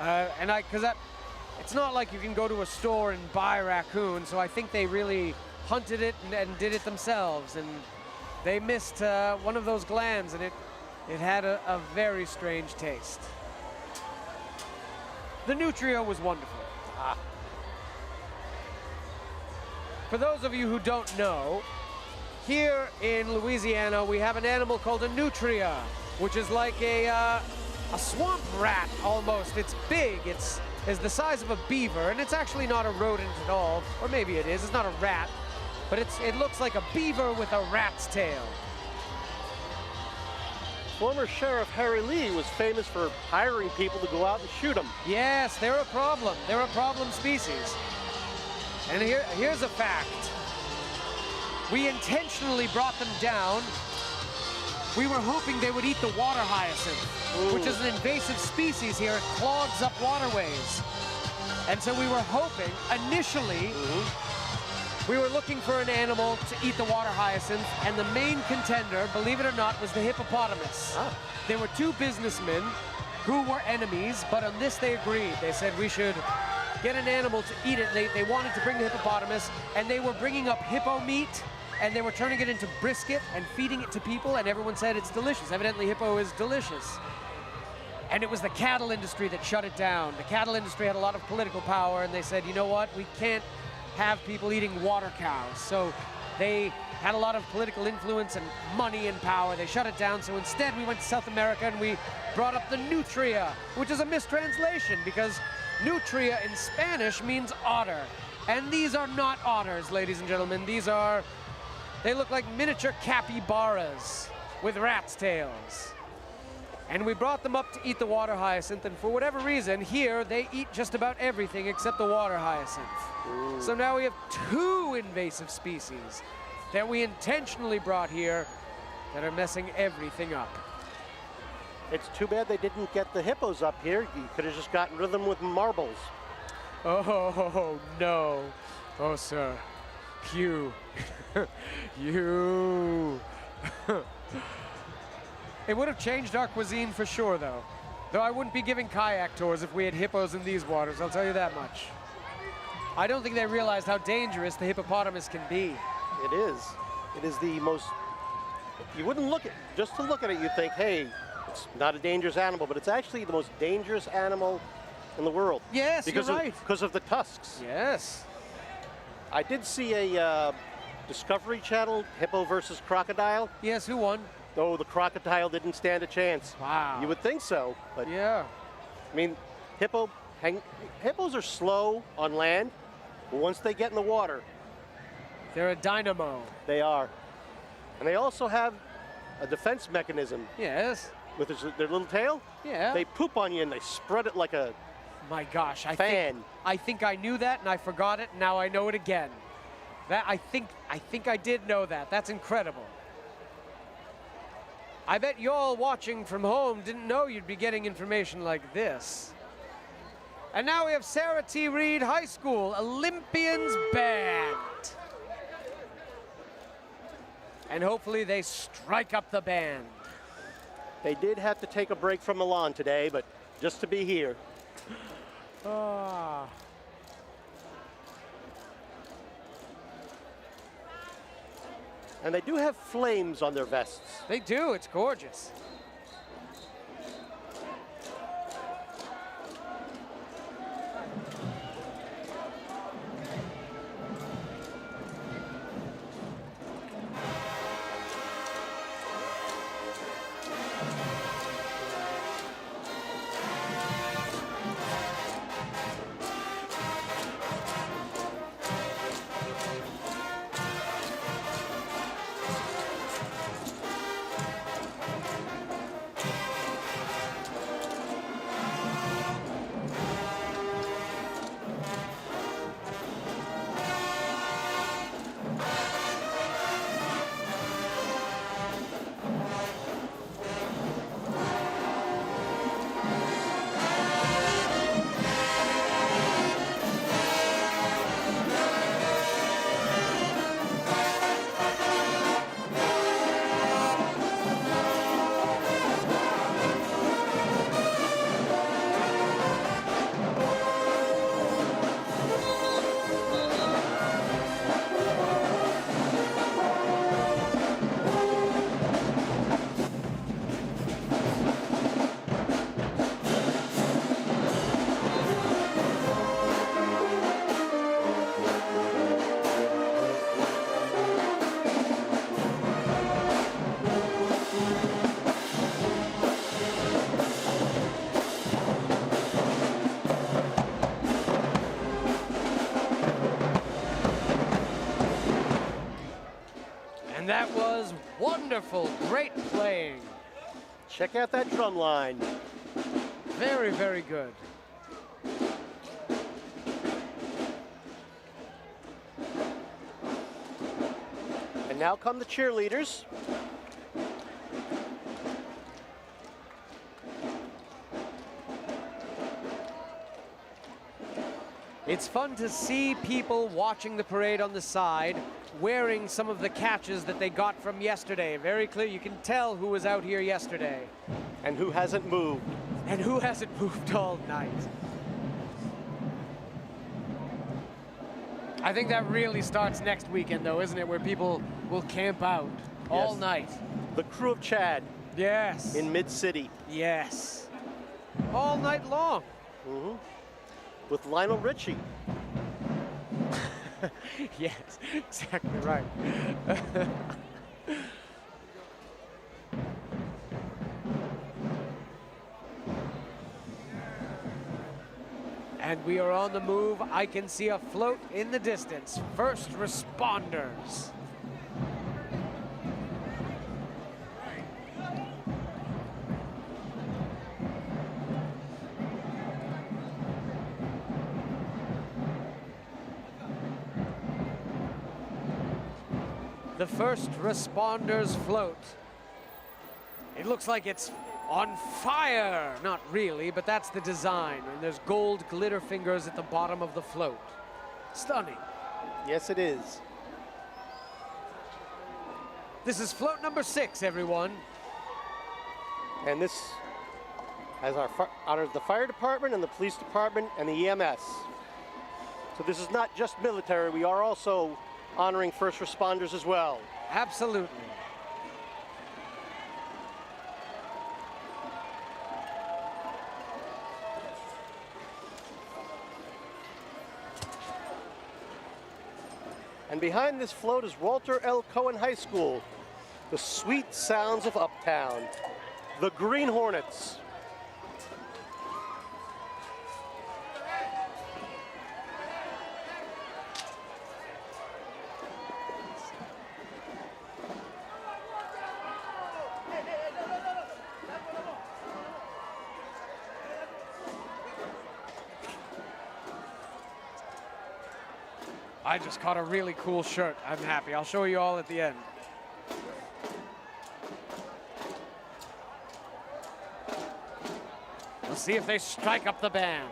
It's not like you can go to a store and buy raccoon, so I think they really hunted it and did it themselves, and they missed one of those glands, and it had a very strange taste. The nutria was wonderful. For those of you who don't know, here in Louisiana, we have an animal called a nutria, which is like a swamp rat almost. It's big, it's the size of a beaver, and it's actually not a rodent at all, or maybe it is, it's not a rat, but it looks like a beaver with a rat's tail. Former Sheriff Harry Lee was famous for hiring people to go out and shoot them. Yes, they're a problem. They're a problem species. And here's a fact. We intentionally brought them down. We were hoping they would eat the water hyacinth, which is an invasive species here. It clogs up waterways. And so we were hoping, initially, we were looking for an animal to eat the water hyacinth, and the main contender, believe it or not, was the hippopotamus. There were two businessmen who were enemies, but on this they agreed. They said we should get an animal to eat it. They wanted to bring the hippopotamus, and they were bringing up hippo meat, and they were turning it into brisket and feeding it to people, and everyone said it's delicious. Evidently, hippo is delicious. And it was the cattle industry that shut it down. The cattle industry had a lot of political power, and they said, you know what, we can't have people eating water cows. So they had a lot of political influence and money and power. They shut it down, so instead we went to South America and we brought up the nutria, which is a mistranslation because nutria in Spanish means otter. And these are not otters, ladies and gentlemen. They look like miniature capybaras with rat's tails. And we brought them up to eat the water hyacinth, and for whatever reason, here they eat just about everything except the water hyacinth. So now we have two invasive species that we intentionally brought here that are messing everything up. It's too bad they didn't get the hippos up here. You could have just gotten rid of them with marbles. Oh, no. Oh, sir. You. You. It would have changed our cuisine for sure, though. Though I wouldn't be giving kayak tours if we had hippos in these waters, I'll tell you that much. I don't think they realized how dangerous the hippopotamus can be. It is. It is the most, you wouldn't look at, just to look at it, you'd think, hey, it's not a dangerous animal, but it's actually the most dangerous animal in the world. Yes, because you're right. Because of the tusks. Yes. I did see a Discovery Channel, hippo versus crocodile. Yes, who won? Oh, the crocodile didn't stand a chance. Wow. You would think so, but yeah. I mean, hippos are slow on land, but once they get in the water, they're a dynamo. They are. And they also have a defense mechanism. Yes. With their little tail. Yeah. They poop on you and they spread it like a My gosh, fan. I think I knew that and I forgot it, and now I know it again. That I think I did know that. That's incredible. I bet y'all watching from home didn't know you'd be getting information like this. And now we have Sarah T. Reed High School Olympians Band. And hopefully they strike up the band. They did have to take a break from Milan today, but just to be here. Ah. And they do have flames on their vests. They do, it's gorgeous. That was wonderful, great playing. Check out that drum line. Very, very good. And now come the cheerleaders. It's fun to see people watching the parade on the side wearing some of the catches that they got from yesterday. Very clear, you can tell who was out here yesterday. And who hasn't moved. And who hasn't moved all night. I think that really starts next weekend though, isn't it? Where people will camp out all night. The Krewe of Chad. Yes. In Mid-City. Yes. All night long. Mm-hmm. With Lionel Richie. Yes, exactly right. And we are on the move. I can see a float in the distance. First responders. The first responders float. It looks like it's on fire. Not really, but that's the design. And there's gold glitter fingers at the bottom of the float. Stunning. Yes, it is. This is float number 6, everyone. And this has honors the fire department and the police department and the EMS. So this is not just military. We are also honoring first responders as well. Absolutely. And behind this float is Walter L. Cohen High School, the sweet sounds of Uptown, the Green Hornets. I just caught a really cool shirt. I'm happy. I'll show you all at the end. We'll see if they strike up the band.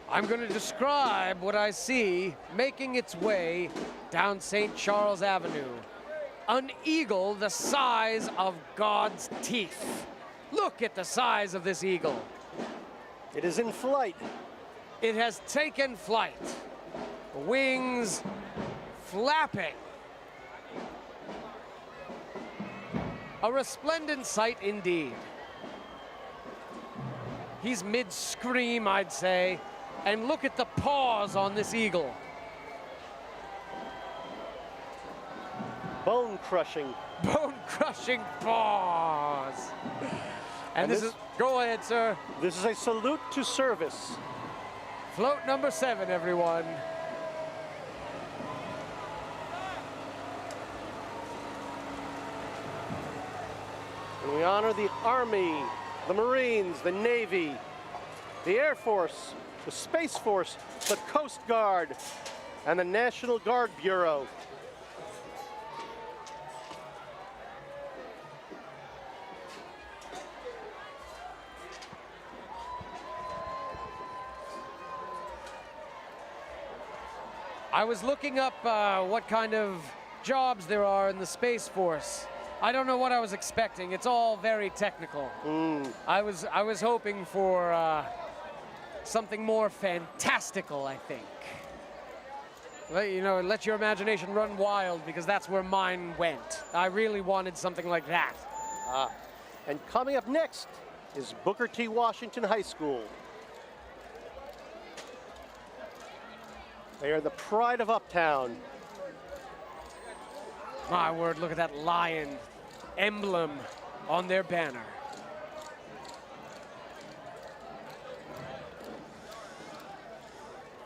I'm going to describe what I see making its way down St. Charles Avenue. An eagle the size of God's teeth. Look at the size of this eagle. It is in flight. It has taken flight. Wings flapping. A resplendent sight indeed. He's mid-scream, I'd say. And look at the paws on this eagle. Bone-crushing. Bone-crushing paws. And this is, go ahead, sir. This is a salute to service. Float number 7, everyone. And we honor the Army, the Marines, the Navy, the Air Force, the Space Force, the Coast Guard, and the National Guard Bureau. I was looking up what kind of jobs there are in the Space Force. I don't know what I was expecting. It's all very technical. I was hoping for something more fantastical, I think. You know, let your imagination run wild, because that's where mine went. I really wanted something like that. And coming up next is Booker T. Washington High School. They are the pride of Uptown. My word, look at that lion emblem on their banner.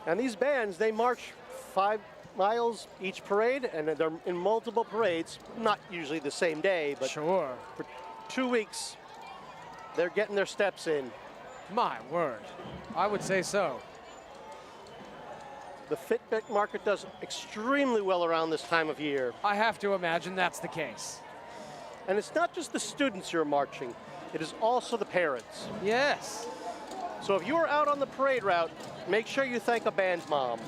And these bands, they march 5 miles each parade, and they're in multiple parades, not usually the same day, but sure. For 2 weeks, they're getting their steps in. My word, I would say so. The Fitbit market does extremely well around this time of year. I have to imagine that's the case. And it's not just the students who are marching, it is also the parents. Yes. So if you are out on the parade route, make sure you thank a band mom.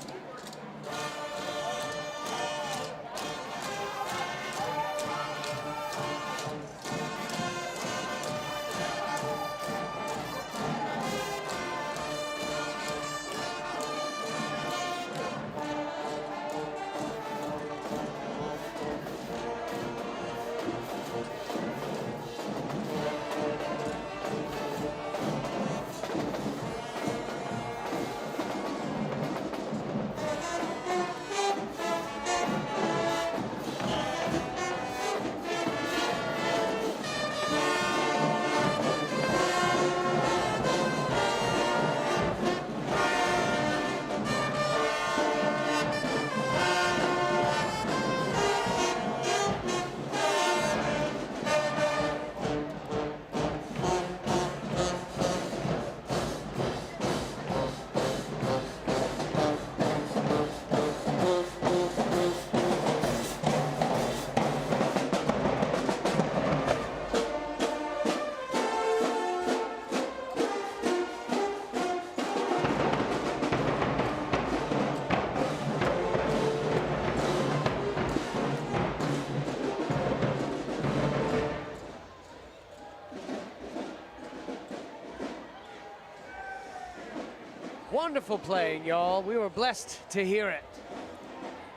Wonderful playing, y'all. We were blessed to hear it.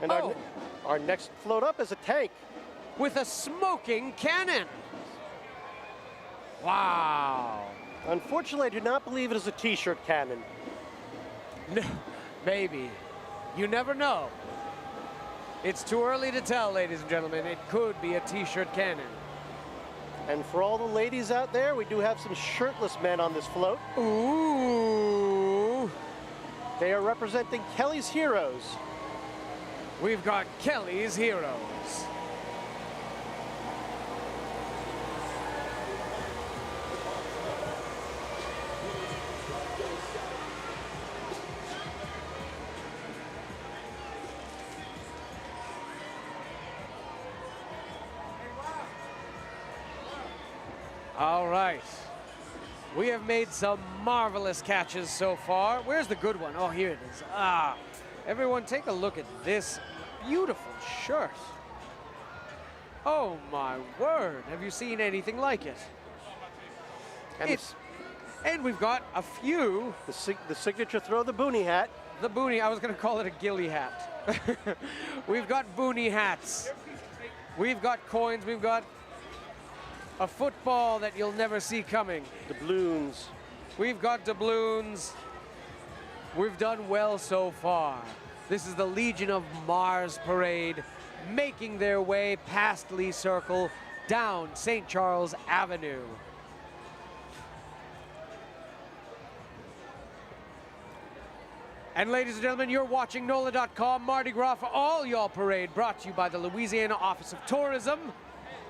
And our next float up is a tank. With a smoking cannon. Wow. Unfortunately, I do not believe it is a t-shirt cannon. No, maybe. You never know. It's too early to tell, ladies and gentlemen. It could be a t-shirt cannon. And for all the ladies out there, we do have some shirtless men on this float. Ooh. They are representing Kelly's Heroes. We've got Kelly's Heroes. All right. We have made some marvelous catches so far. Where's the good one? Oh, here it is. Ah. Everyone, take a look at this beautiful shirt. Oh, my word. Have you seen anything like it? And we've got a few. The signature throw, the boonie hat. The boonie. I was going to call it a ghillie hat. We've got boonie hats. We've got coins. We've got a football that you'll never see coming. Doubloons. We've got doubloons. We've done well so far. This is the Legion of Mars Parade making their way past Lee Circle down St. Charles Avenue. And ladies and gentlemen, you're watching NOLA.com Mardi Gras for all y'all parade, brought to you by the Louisiana Office of Tourism,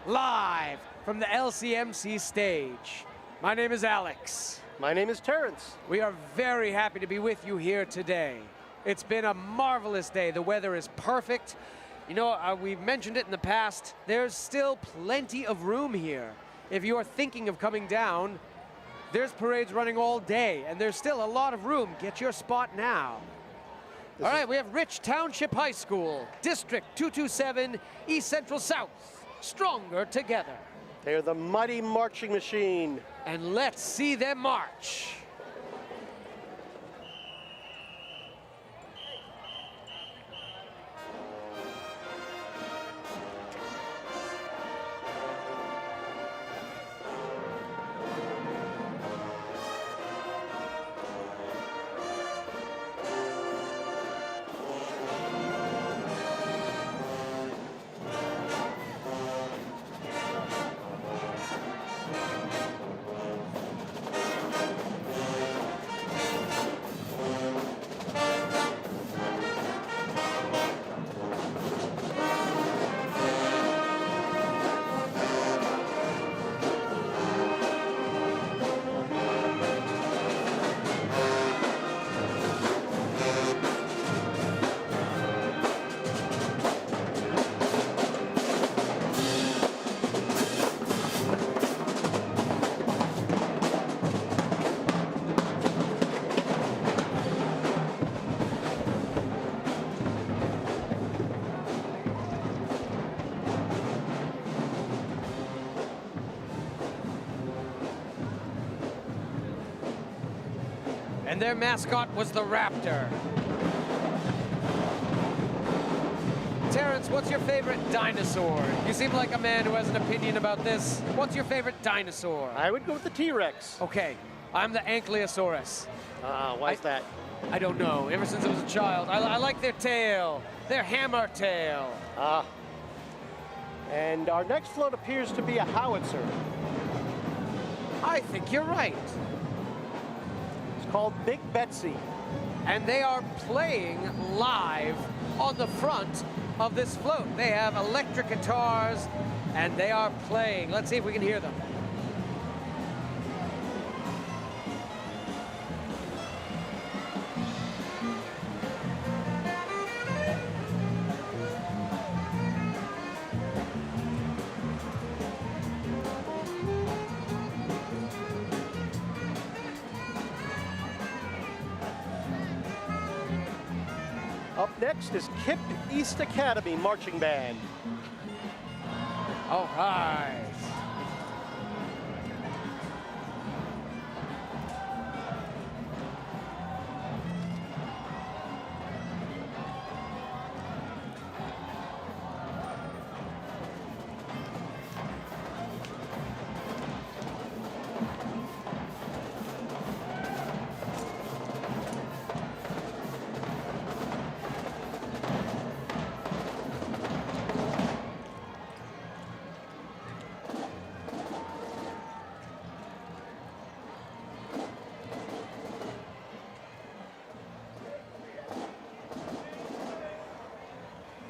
live from the LCMC stage. My name is Alex. My name is Terrence. We are very happy to be with you here today. It's been a marvelous day. The weather is perfect. You know, we've mentioned it in the past. There's still plenty of room here. If you are thinking of coming down, there's parades running all day, and there's still a lot of room. Get your spot now. All right, we have Rich Township High School, District 227, East Central South. Stronger together. They're the mighty marching machine. And let's see them march. And their mascot was the Raptor. Terrence, what's your favorite dinosaur? You seem like a man who has an opinion about this. What's your favorite dinosaur? I would go with the T-Rex. Okay, I'm the Ankylosaurus. Why is that? I don't know. Ever since I was a child, I like their tail, their hammer tail. And our next float appears to be a howitzer. I think you're right. Called Big Betsy. And they are playing live on the front of this float. They have electric guitars and they are playing. Let's see if we can hear them. Up next is Kip East Academy Marching Band. All right.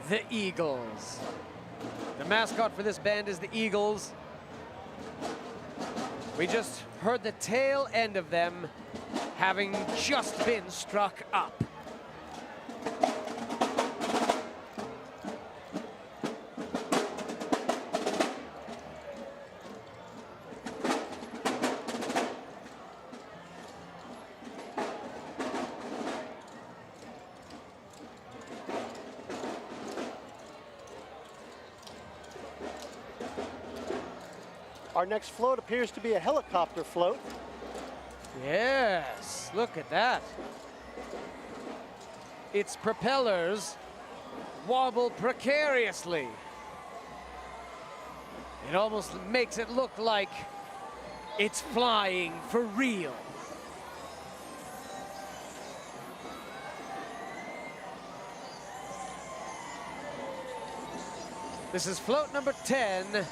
the Eagles. The mascot for this band is the Eagles. We just heard the tail end of them having just been struck up. Our next float appears to be a helicopter float. Yes, look at that. Its propellers wobble precariously. It almost makes it look like it's flying for real. This is float number 10,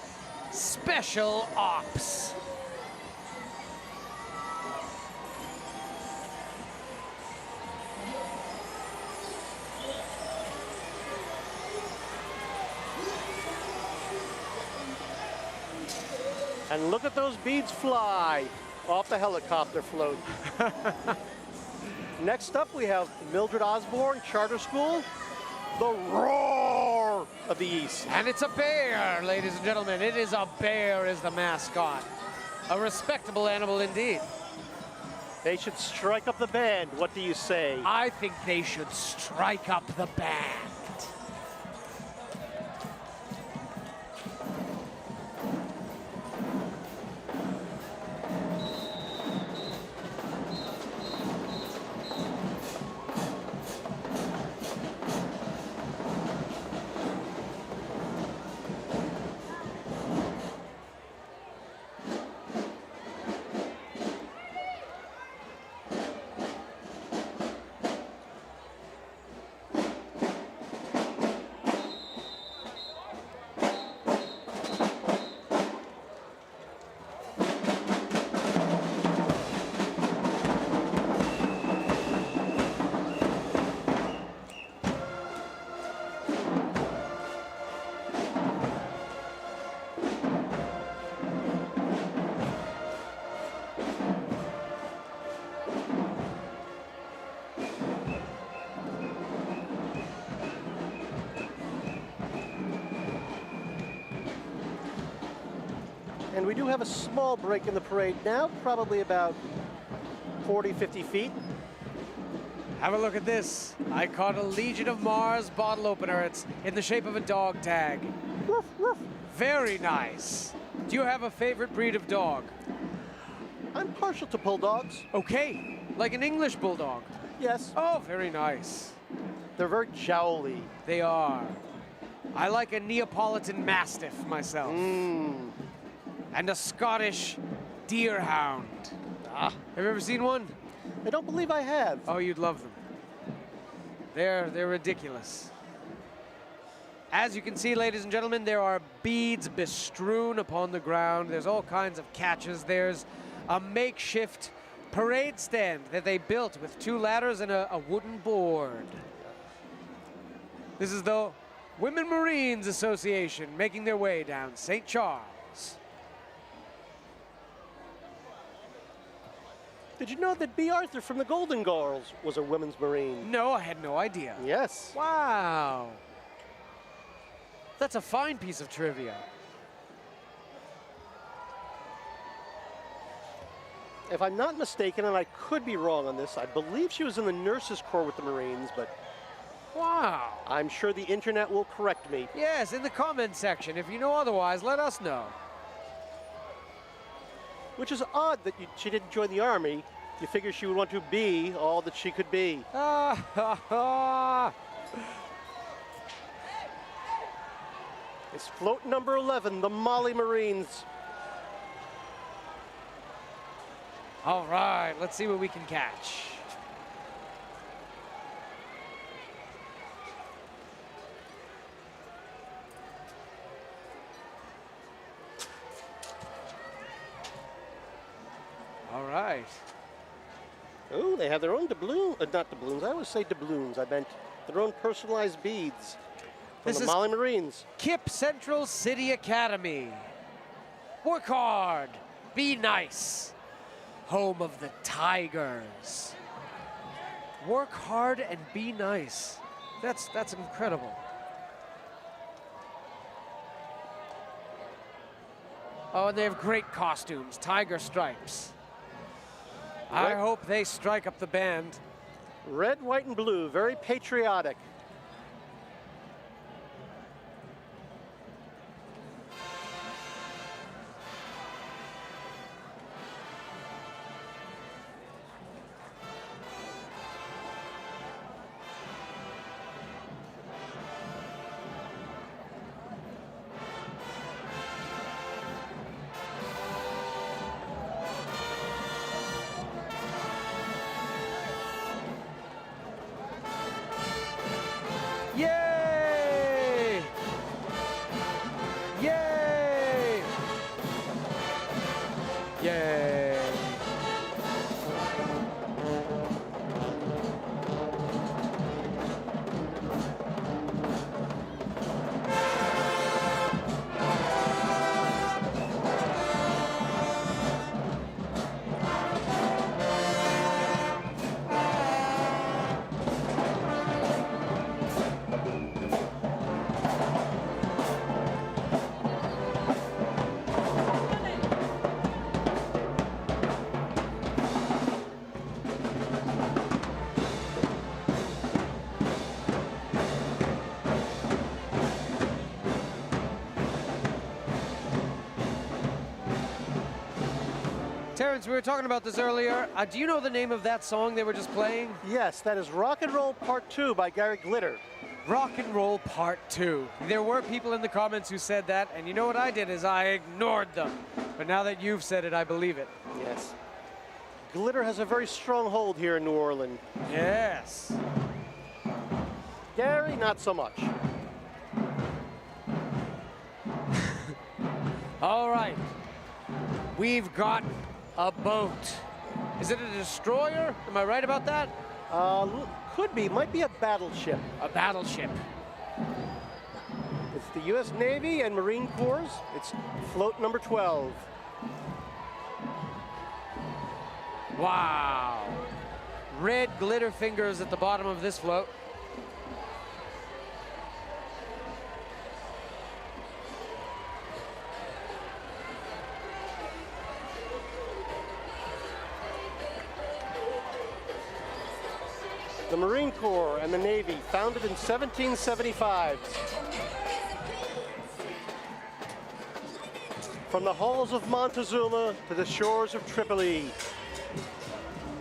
Special Ops. And look at those beads fly off the helicopter float. Next up, we have Mildred Osborne Charter School, the Roar of the East. And it's a bear, ladies and gentlemen. It is a bear as the mascot. A respectable animal indeed. They should strike up the band. What do you say? I think they should strike up the band. And we do have a small break in the parade now, probably about 40, 50 feet. Have a look at this. I caught a Legion of Mars bottle opener. It's in the shape of a dog tag. Woof, woof. Very nice. Do you have a favorite breed of dog? I'm partial to bulldogs. Okay, like an English bulldog. Yes. Oh, very nice. They're very jowly. They are. I like a Neapolitan Mastiff myself. And a Scottish Deerhound. Ah. Have you ever seen one? I don't believe I have. Oh, you'd love them. They're ridiculous. As you can see, ladies and gentlemen, there are beads bestrewn upon the ground. There's all kinds of catches. There's a makeshift parade stand that they built with 2 ladders and a wooden board. This is the Women Marines Association making their way down St. Charles. Did you know that B. Arthur from the Golden Girls was a women's Marine? No, I had no idea. Yes. Wow. That's a fine piece of trivia. If I'm not mistaken, and I could be wrong on this, I believe she was in the Nurses Corps with the Marines, but wow. I'm sure the internet will correct me. Yes, in the comment section. If you know otherwise, let us know. Which is odd that she didn't join the Army. You figure she would want to be all that she could be. It's float number 11, the Molly Marines. All right, let's see what we can catch. All right. Oh, they have their own doubloon, not doubloons. I always say doubloons. I meant their own personalized beads. From This the is Molly Marines. Kip Central City Academy. Work hard, be nice. Home of the Tigers. Work hard and be nice. That's incredible. Oh, and they have great costumes, tiger stripes. I hope they strike up the band. Red, white, and blue, very patriotic. Yay! Yay! Yay! Terrence, we were talking about this earlier. Do you know the name of that song they were just playing? Yes, that is Rock and Roll Part 2 by Gary Glitter. Rock and Roll Part 2. There were people in the comments who said that, and you know what I did is I ignored them. But now that you've said it, I believe it. Yes. Glitter has a very strong hold here in New Orleans. Yes. Gary, not so much. All right. We've got a boat. Is it a destroyer? Am I right about that? Could be. Might be a battleship. A battleship. It's the U.S. Navy and Marine Corps. It's float number 12. Wow. Red glitter fingers at the bottom of this float. The Marine Corps and the Navy, founded in 1775. From the halls of Montezuma to the shores of Tripoli.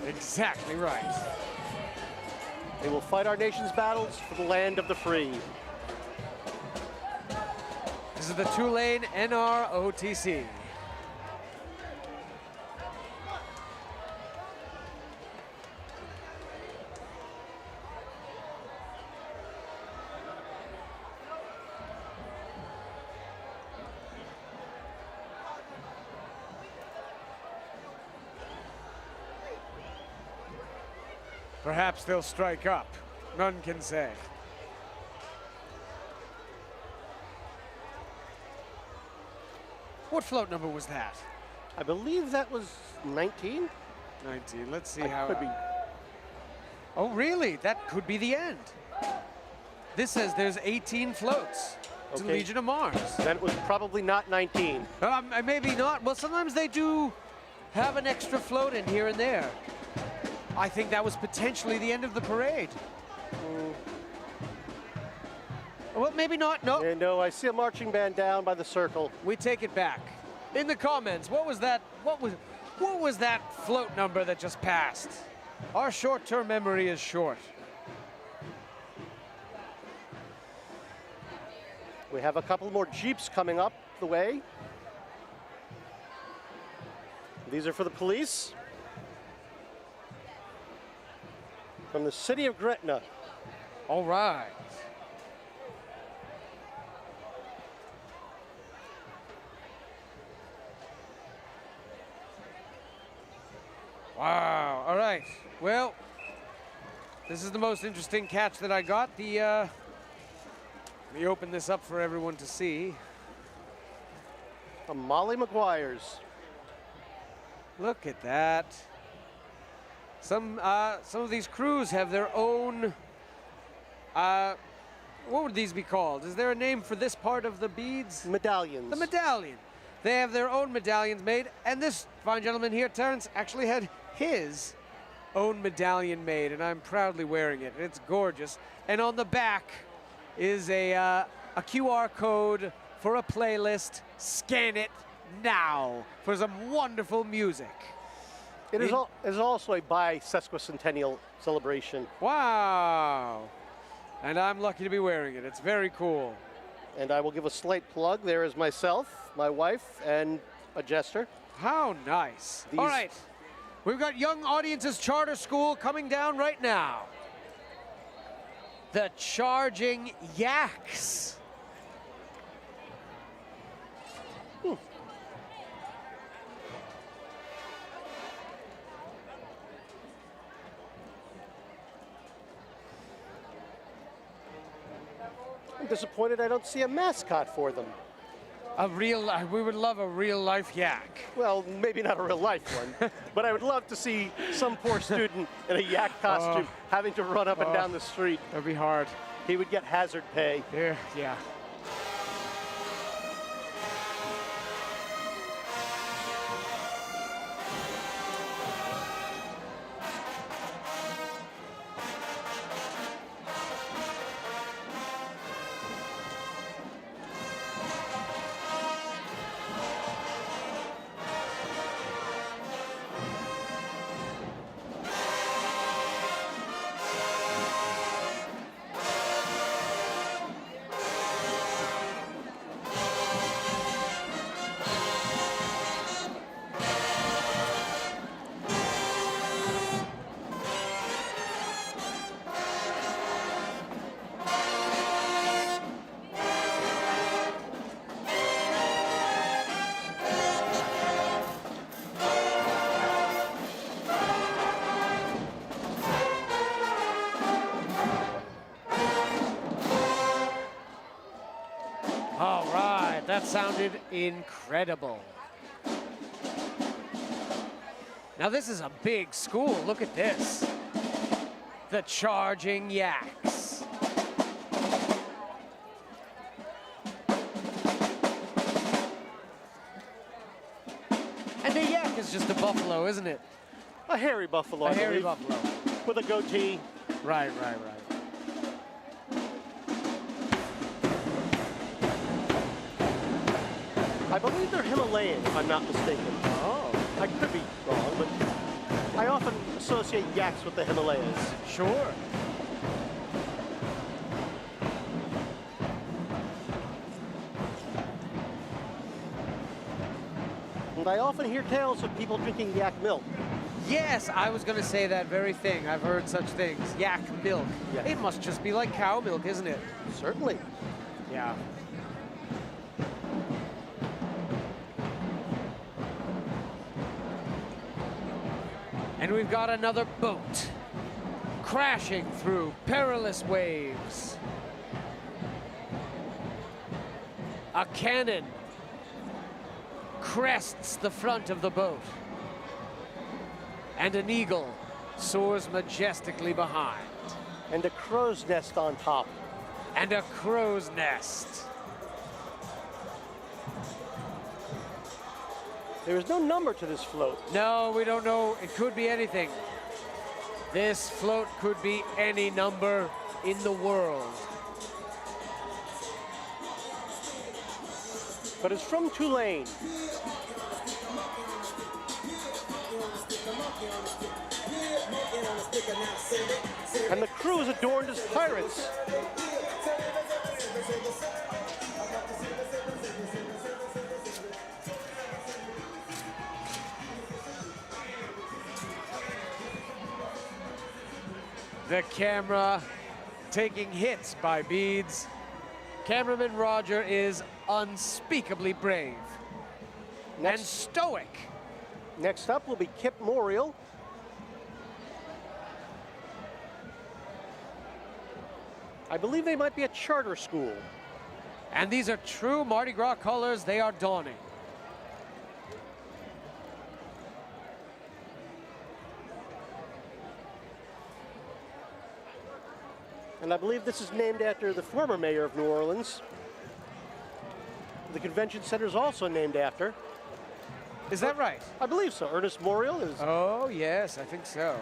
Exactly right. They will fight our nation's battles for the land of the free. This is the two-lane NROTC. Perhaps they'll strike up. None can say. What float number was that? I believe that was 19. 19. Let's see how. Could be. Oh, really? That could be the end. This says there's 18 floats to Okay. Legion of Mars. Then it was probably not 19. Maybe not. Well, sometimes they do have an extra float in here and there. I think that was potentially the end of the parade. Well, maybe not. No. And no, I see a marching band down by the circle. We take it back. In the comments, what was that? What was that float number that just passed? Our short-term memory is short. We have a couple more Jeeps coming up the way. These are for the police. From the city of Gretna. All right. Wow. All right. Well, this is the most interesting catch that I got. The Let me open this up for everyone to see. A Molly McGuire's. Look at that. Some of these crews have their own, what would these be called? Is there a name for this part of the beads? Medallions. The medallion. They have their own medallions made, and this fine gentleman here, Terrence, actually had his own medallion made, and I'm proudly wearing it. It's gorgeous. And on the back is a QR code for a playlist. Scan it now for some wonderful music. It is also a bi-sesquicentennial celebration. Wow. And I'm lucky to be wearing it. It's very cool. And I will give a slight plug. There is myself, my wife, and a jester. How nice. All right. We've got Young Audiences Charter School coming down right now. The Charging Yaks. I'm disappointed I don't see a mascot for them. We would love a real life yak. Well, maybe not a real life one, but I would love to see some poor student in a yak costume having to run up and down the street. That'd be hard. He would get hazard pay. Yeah. All right, that sounded incredible. Now this is a big school. Look at this. The Charging Yaks. And a yak is just a buffalo, isn't it? A hairy buffalo, A hairy buffalo. With a goatee. Right. I believe they're Himalayan, if I'm not mistaken. Oh. I could be wrong, but I often associate yaks with the Himalayas. Sure. And I often hear tales of people drinking yak milk. Yes, I was going to say that very thing. I've heard such things. Yak milk. Yeah. It must just be like cow milk, isn't it? Certainly. Yeah. And we've got another boat crashing through perilous waves. A cannon crests the front of the boat. And an eagle soars majestically behind. And a crow's nest on top. And a crow's nest. There is no number to this float. No, we don't know. It could be anything. This float could be any number in the world. But it's from Tulane. And the crew is adorned as pirates. The camera taking hits by beads. Cameraman Roger is unspeakably brave and stoic. Next up will be Kip Morial. I believe they might be a charter school. And these are true Mardi Gras colors. They are dawning. And I believe this is named after the former mayor of New Orleans. The convention center is also named after. Is that right? I believe so. Ernest Morial is. Oh, yes, I think so.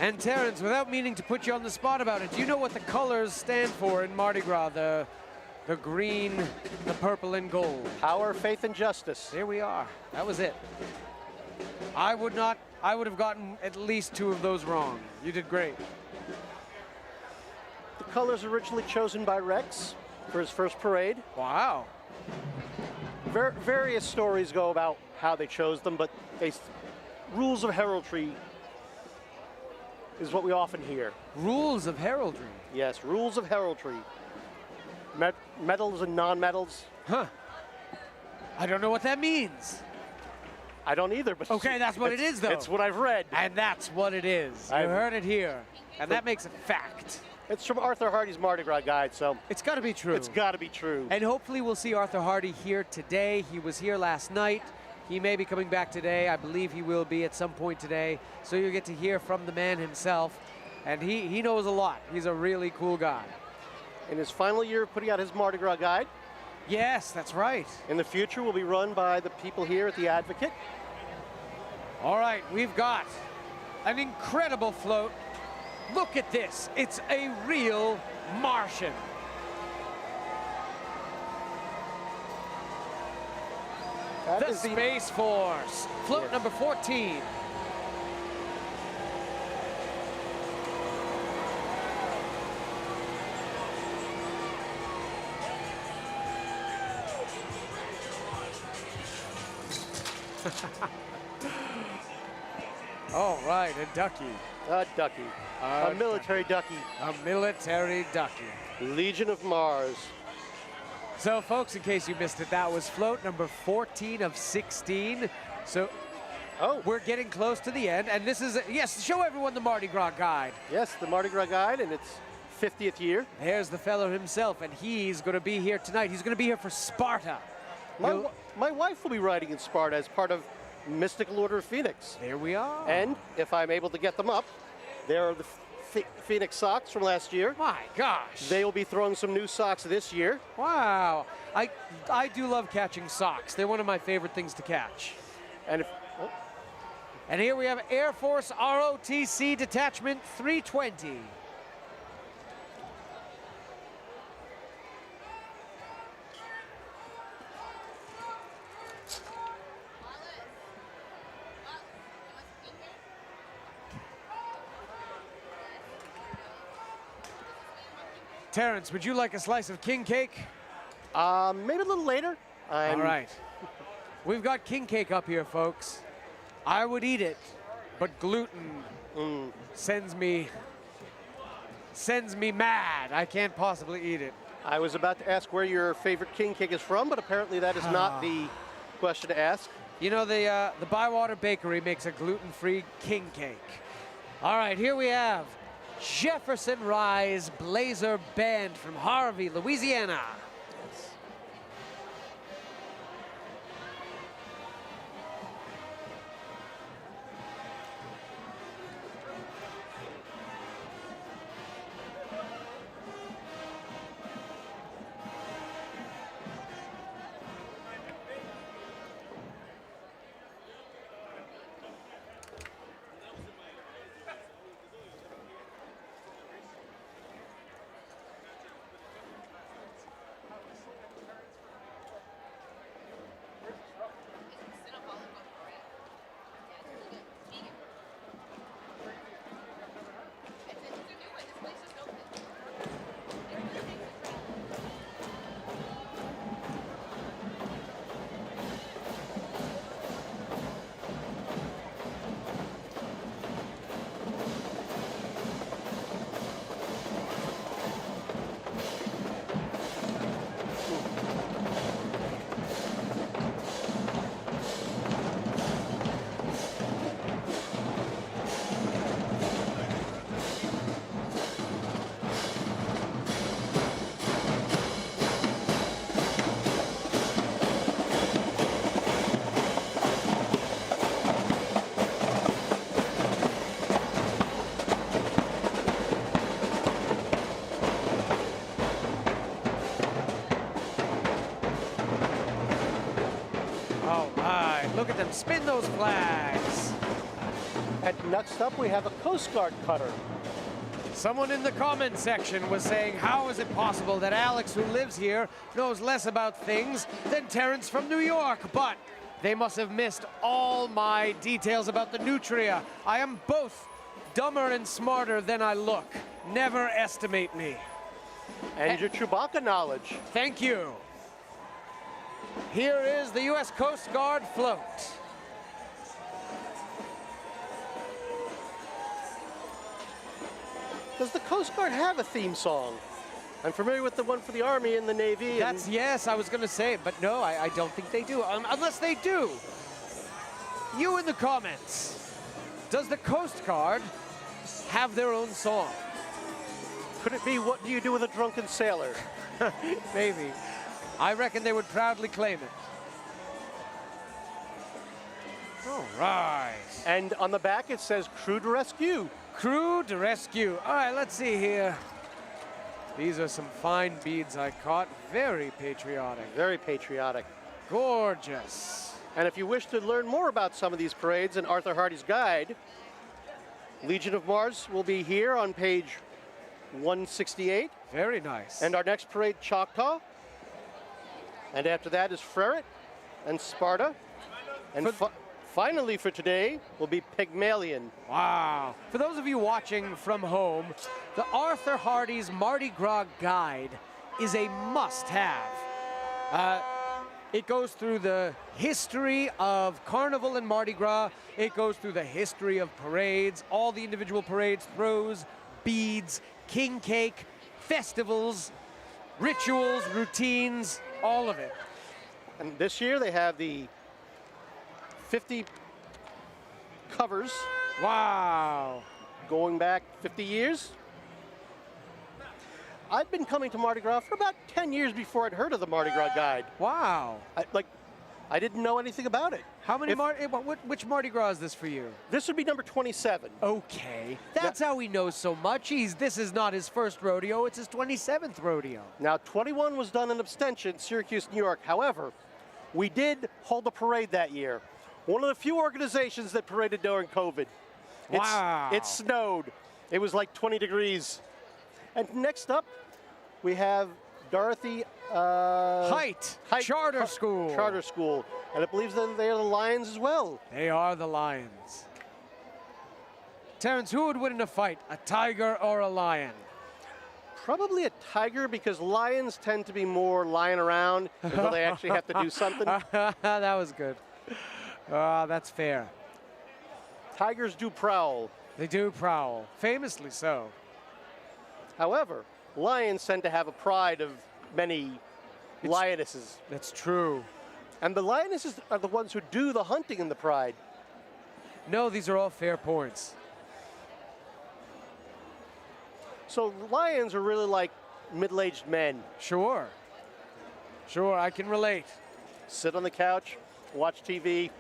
And Terrence, without meaning to put you on the spot about it, do you know what the colors stand for in Mardi Gras? The green, the purple, and gold. Power, faith, and justice. There we are. That was it. I would have gotten at least 2 of those wrong. You did great. The colors originally chosen by Rex for his first parade. Wow. Various stories go about how they chose them, but rules of heraldry is what we often hear. Rules of heraldry? Yes, rules of heraldry. Medals and non-medals. Huh. I don't know what that means. I don't either, but okay, that's what it is, though. It's what I've read. And that's what it is. You heard it here. And that makes it fact. It's from Arthur Hardy's Mardi Gras guide, so. It's got to be true. It's got to be true. And hopefully we'll see Arthur Hardy here today. He was here last night. He may be coming back today. I believe he will be at some point today. So you'll get to hear from the man himself. And he knows a lot. He's a really cool guy. In his final year of putting out his Mardi Gras guide. Yes, that's right. In the future will be run by the people here at the Advocate. All right, we've got an incredible float. Look at this. It's a real Martian. The Space Force, float number 14. All right, a ducky. A ducky. A military ducky. A military ducky. Legion of Mars. So, folks, in case you missed it, that was float number 14 of 16. So, we're getting close to the end. And this is, yes, show everyone the Mardi Gras guide. Yes, the Mardi Gras guide, and it's 50th year. There's the fellow himself, and he's going to be here tonight. He's going to be here for Sparta. My wife will be riding in Sparta as part of Mystical Order of Phoenix. There we are. And if I'm able to get them up, there are the Phoenix socks from last year. My gosh. They will be throwing some new socks this year. Wow. I do love catching socks. They're one of my favorite things to catch. And and here we have Air Force ROTC Detachment 320. Terrence, would you like a slice of king cake? Maybe a little later. All right. We've got king cake up here, folks. I would eat it, but gluten sends me mad. I can't possibly eat it. I was about to ask where your favorite king cake is from, but apparently that is not the question to ask. You know, the Bywater Bakery makes a gluten-free king cake. All right, here we have Jefferson Rise Blazer Band from Harvey, Louisiana. Spin those flags. And next up, we have a Coast Guard cutter. Someone in the comment section was saying, how is it possible that Alex, who lives here, knows less about things than Terrence from New York? But they must have missed all my details about the nutria. I am both dumber and smarter than I look. Never estimate me. And your Chewbacca knowledge. Thank you. Here is the U.S. Coast Guard float. Does the Coast Guard have a theme song? I'm familiar with the one for the Army and the Navy. That's, yes, I was going to say it, but no, I don't think they do. Unless they do. You in the comments. Does the Coast Guard have their own song? Could it be What Do You Do with a Drunken Sailor? Maybe. I reckon they would proudly claim it. All right. And on the back it says Crew to Rescue. Crew to Rescue. All right, let's see here. These are some fine beads I caught. Very patriotic. Very patriotic. Gorgeous. And if you wish to learn more about some of these parades in Arthur Hardy's guide, Legion of Mars will be here on page 168. Very nice. And our next parade, Choctaw. And after that is Freret and Sparta. And finally for today will be Pygmalion. Wow. For those of you watching from home, the Arthur Hardy's Mardi Gras guide is a must-have. It goes through the history of Carnival and Mardi Gras. It goes through the history of parades, all the individual parades, throws, beads, king cake, festivals, rituals, routines, all of it. And this year they have the 50 covers. Wow. Going back 50 years. I've been coming to Mardi Gras for about 10 years before I'd heard of the Mardi Gras guide. Wow. I didn't know anything about it. How many which Mardi Gras is this for you? This would be number 27. Okay. That's how he knows so much. This is not his first rodeo, it's his 27th rodeo. Now, 21 was done in abstention, Syracuse, New York. However, we did hold a parade that year. One of the few organizations that paraded during COVID. Wow. It snowed. It was like 20 degrees. And next up, we have Dorothy Height Charter School. Charter School. And I believe that they are the Lions as well. They are the Lions. Terrence, who would win in a fight, a tiger or a lion? Probably a tiger, because lions tend to be more lying around until they actually have to do something. That was good. That's fair. Tigers do prowl. They do prowl, famously so. However, lions tend to have a pride of many lionesses. That's true. And the lionesses are the ones who do the hunting in the pride. No, these are all fair points. So lions are really like middle-aged men. Sure. Sure, I can relate. Sit on the couch, watch TV.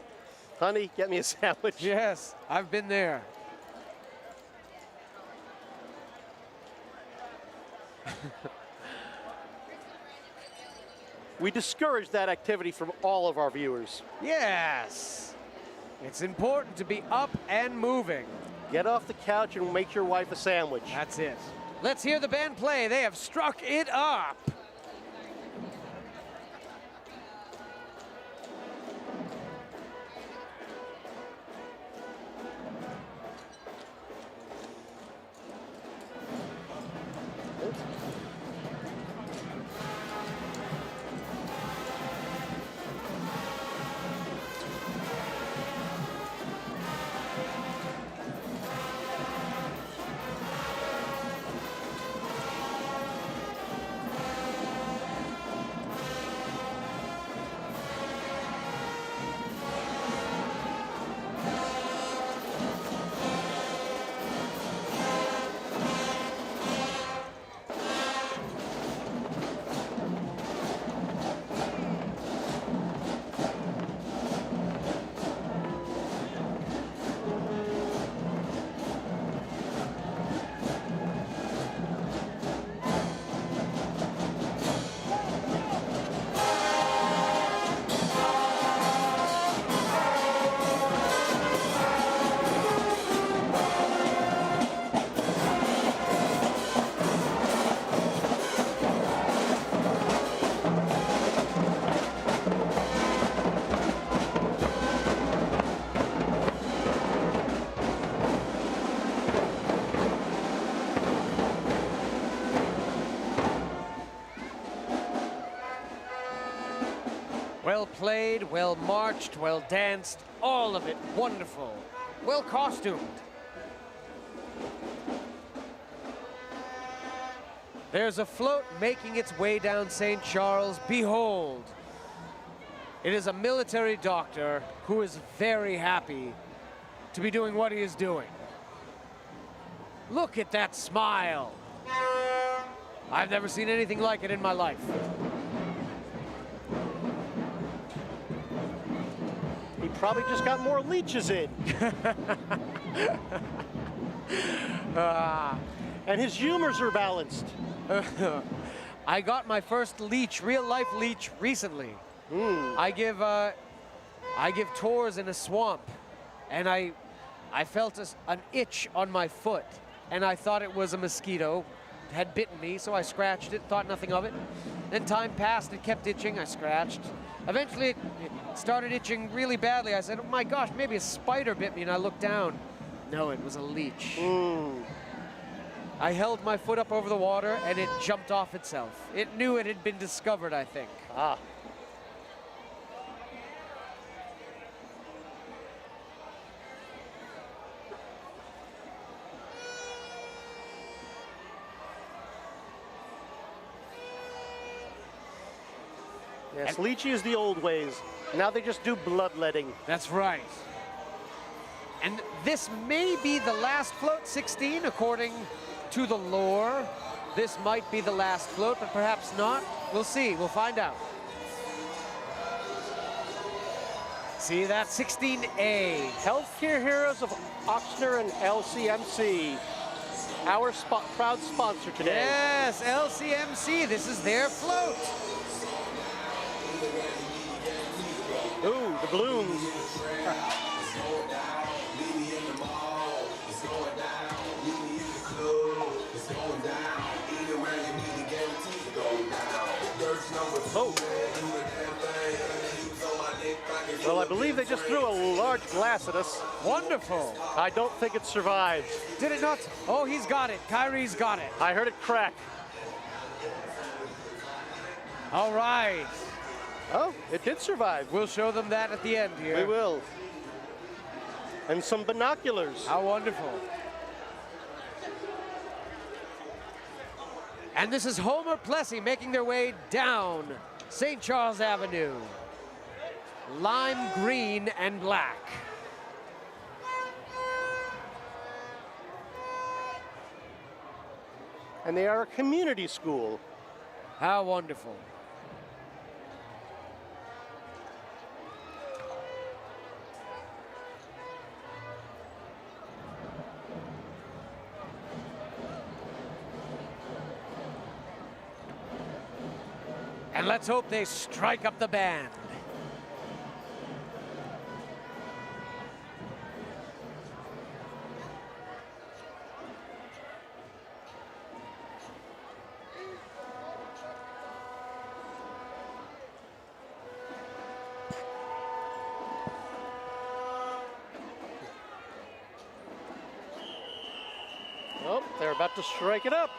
Honey, get me a sandwich. Yes, I've been there. We discourage that activity from all of our viewers. Yes. It's important to be up and moving. Get off the couch and make your wife a sandwich. That's it. Let's hear the band play. They have struck it up. Well played, well marched, well danced, all of it wonderful. Well costumed. There's a float making its way down St. Charles. Behold, it is a military doctor who is very happy to be doing what he is doing. Look at that smile. I've never seen anything like it in my life. He probably just got more leeches in. And his humors are balanced. I got my first leech, real life leech, recently. I give tours in a swamp, and I felt an itch on my foot, and I thought it was a mosquito had bitten me, so I scratched it, thought nothing of it. Then time passed, it kept itching, I scratched. Eventually it started itching really badly. I said, oh my gosh, maybe a spider bit me, and I looked down. No, it was a leech. I held my foot up over the water, and it jumped off itself. It knew it had been discovered, I think. Yes, lychee is the old ways. Now they just do bloodletting. That's right. And this may be the last float, 16, according to the lore. This might be the last float, but perhaps not. We'll see. We'll find out. See that? 16A. Healthcare Heroes of Ochsner and LCMC. Our proud sponsor today. Yes, LCMC. This is their float. Ooh, the balloons. Oh. Well, I believe they just threw a large glass at us. Wonderful. I don't think it survived. Did it not? Oh, he's got it. Kyrie's got it. I heard it crack. All right. Oh, it did survive. We'll show them that at the end here. We will. And some binoculars. How wonderful. And this is Homer Plessy making their way down St. Charles Avenue. Lime green and black. And they are a community school. How wonderful. And let's hope they strike up the band. Oh, they're about to strike it up.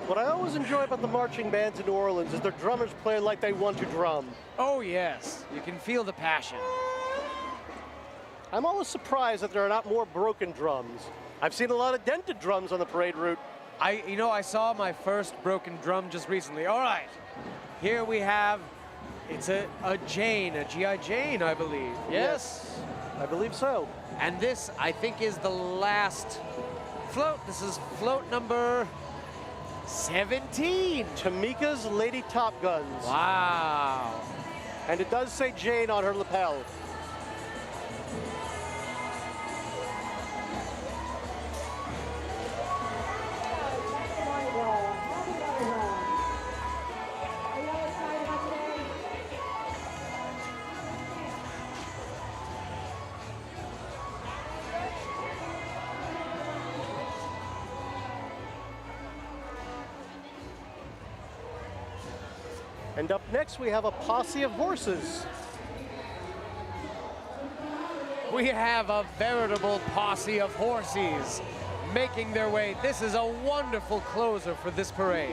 What I always enjoy about the marching bands in New Orleans is their drummers play like they want to drum. Oh, yes. You can feel the passion. I'm always surprised that there are not more broken drums. I've seen a lot of dented drums on the parade route. I saw my first broken drum just recently. All right, Here we have, it's a Jane, a G.I. Jane, I believe. Yes? I believe so. And this, I think, is the last float. This is float number 17. Tamika's Lady Top Guns. Wow. And it does say Jane on her lapel. And up next, we have a posse of horses. We have a veritable posse of horses making their way. This is a wonderful closer for this parade.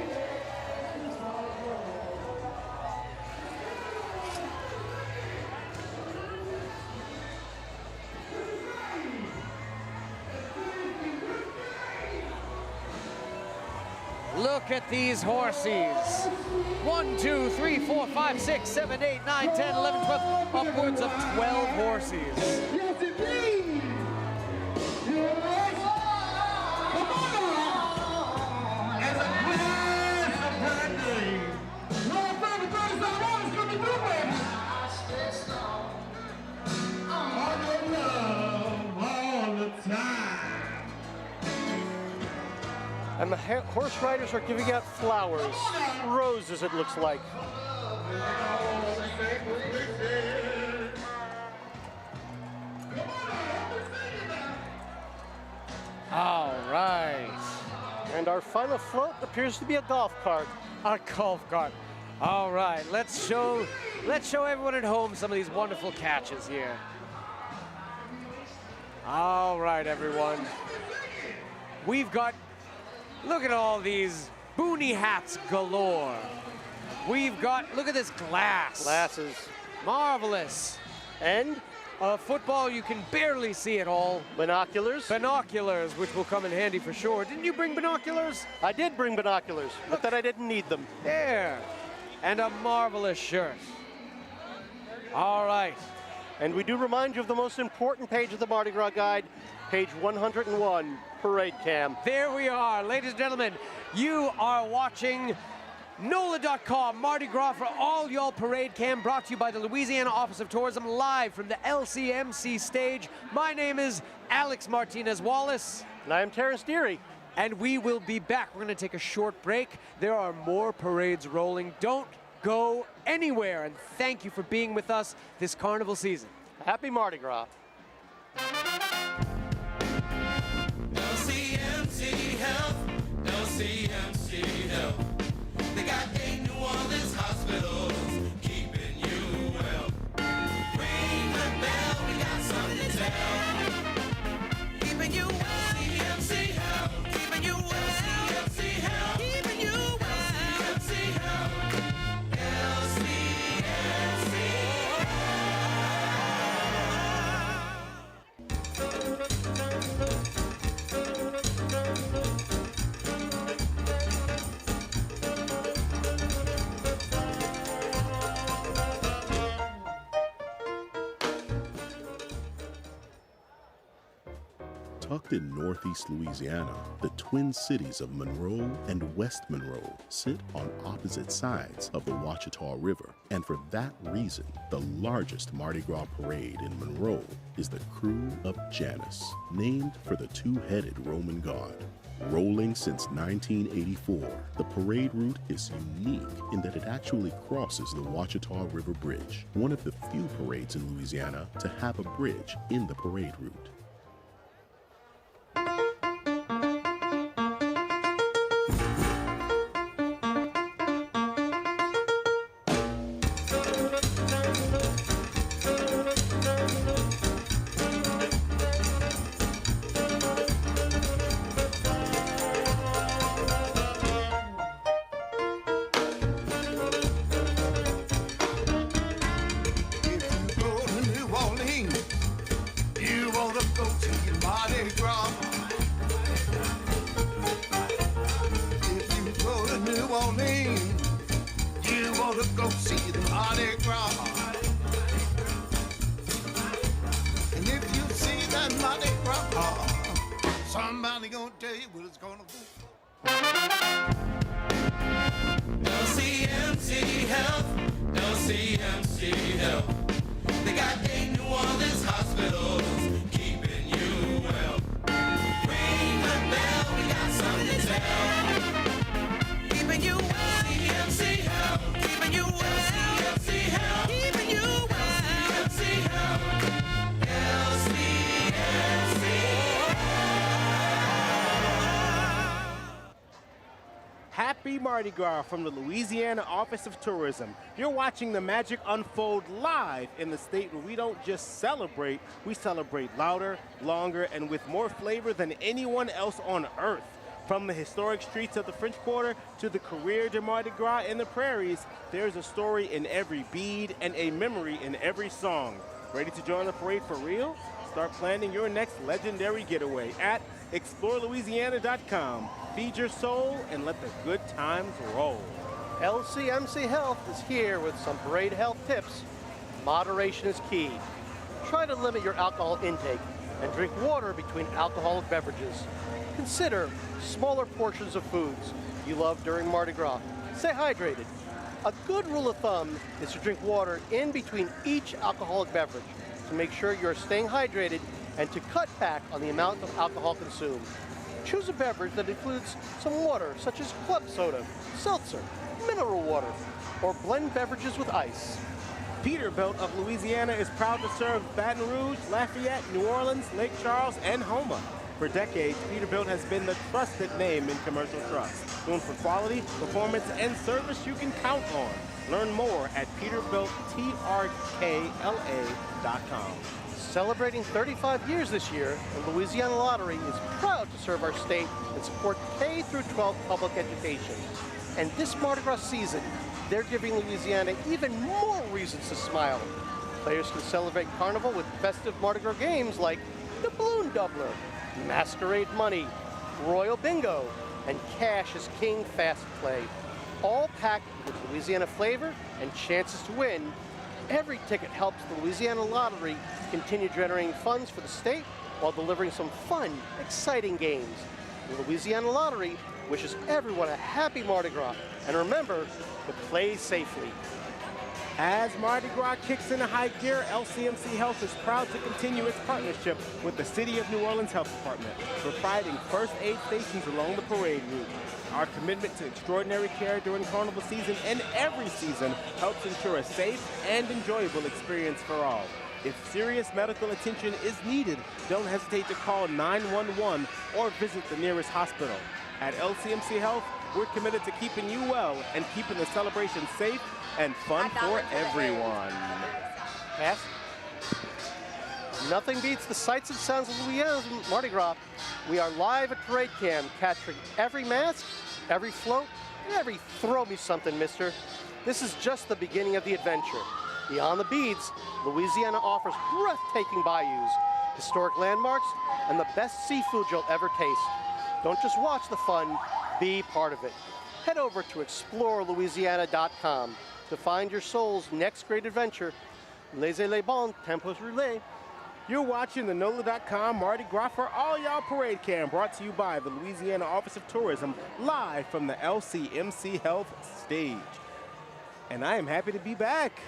Look at these horses. 1, 2, 3, 4, 5, 6, 7, 8, 9, 10, 11, 12, upwards of 12 horses. Yes, indeed. As a class of her name. No further brothers and waters coming through, baby. All your love, all the time. And the horse riders are giving out flowers. Roses, it looks like. All right. And our final float appears to be a golf cart. A golf cart. All right, let's show everyone at home some of these wonderful catches here. All right, everyone. We've got, look at all these boonie hats galore. We've got, look at this glass. Glasses. Marvelous. And football, you can barely see it all. Binoculars. Binoculars, which will come in handy for sure. Didn't you bring binoculars? I did bring binoculars, but then I didn't need them. There. And a marvelous shirt. All right. And we do remind you of the most important page of the Mardi Gras Guide, page 101, Parade Cam. There we are, ladies and gentlemen. You are watching NOLA.com, Mardi Gras for all y'all Parade Cam, brought to you by the Louisiana Office of Tourism, live from the LCMC stage. My name is Alex Martinez-Wallace. And I am Terrence Deary. And we will be back. We're going to take a short break. There are more parades rolling. Don't go anywhere. And thank you for being with us this carnival season. Happy Mardi Gras. LCMC Health, LCMC Health. They got 8 New Orleans hospitals, keeping you well. Ring the bell, we got something to tell. Keeping you well. LCMC Health, keeping you well. LCMC Health, keeping you well. LCMC Health, Tucked in northeast Louisiana, the twin cities of Monroe and West Monroe sit on opposite sides of the Ouachita River. And for that reason, the largest Mardi Gras parade in Monroe is the Krewe of Janus, named for the two-headed Roman god. Rolling since 1984, the parade route is unique in that it actually crosses the Ouachita River Bridge, one of the few parades in Louisiana to have a bridge in the parade route. you Gras. And if you see that Mardi Gras, somebody gonna tell you what it's gonna be. LCMC Health, LCMC Health. They got 8 New Orleans hospitals keeping you well. Ring the bell, we got something to tell. Keeping you well. LCMC Health, keeping you well. LCMC Health, keeping you well. LCMC Health, LCMC Happy Mardi Gras from the Louisiana Office of Tourism. You're watching the magic unfold live in the state where we don't just celebrate, we celebrate louder, longer, and with more flavor than anyone else on earth. From the historic streets of the French Quarter to the Career de Mardi Gras in the prairies, there's a story in every bead and a memory in every song. Ready to join the parade for real? Start planning your next legendary getaway at ExploreLouisiana.com. Feed your soul and let the good times roll. LCMC Health is here with some parade health tips. Moderation is key. Try to limit your alcohol intake and drink water between alcoholic beverages. Consider smaller portions of foods you love during Mardi Gras. Stay hydrated. A good rule of thumb is to drink water in between each alcoholic beverage to make sure you're staying hydrated and to cut back on the amount of alcohol consumed. Choose a beverage that includes some water, such as club soda, seltzer, mineral water, or blend beverages with ice. Peterbilt of Louisiana is proud to serve Baton Rouge, Lafayette, New Orleans, Lake Charles, and Houma. For decades, Peterbilt has been the trusted name in commercial trucks, known for quality, performance, and service you can count on. Learn more at peterbiltrkla.com. Celebrating 35 years this year, the Louisiana Lottery is proud to serve our state and support K through 12 public education. And this Mardi Gras season, they're giving Louisiana even more reasons to smile. Players can celebrate Carnival with festive Mardi Gras games like the Balloon Doubler, Masquerade Money, Royal Bingo, and Cash is King Fast Play. All packed with Louisiana flavor and chances to win. Every ticket helps the Louisiana Lottery continue generating funds for the state while delivering some fun, exciting games. The Louisiana Lottery wishes everyone a happy Mardi Gras. And remember to play safely. As Mardi Gras kicks into high gear, LCMC Health is proud to continue its partnership with the City of New Orleans Health Department, providing first aid stations along the parade route. Our commitment to extraordinary care during Carnival season and every season helps ensure a safe and enjoyable experience for all. If serious medical attention is needed, don't hesitate to call 911 or visit the nearest hospital. At LCMC Health, we're committed to keeping you well and keeping the celebration safe and fun for everyone. Pass. Nothing beats the sights and sounds of Louisiana's Mardi Gras. We are live at Parade Cam, capturing every mask, every float, and every throw me something, mister. This is just the beginning of the adventure. Beyond the beads, Louisiana offers breathtaking bayous, historic landmarks, and the best seafood you'll ever taste. Don't just watch the fun, be part of it. Head over to ExploreLouisiana.com to find your soul's next great adventure. Laissez-les bons tempos roulés. You're watching the NOLA.com Mardi Gras for All Y'all Parade Cam, brought to you by the Louisiana Office of Tourism, live from the LCMC Health Stage. And I am happy to be back.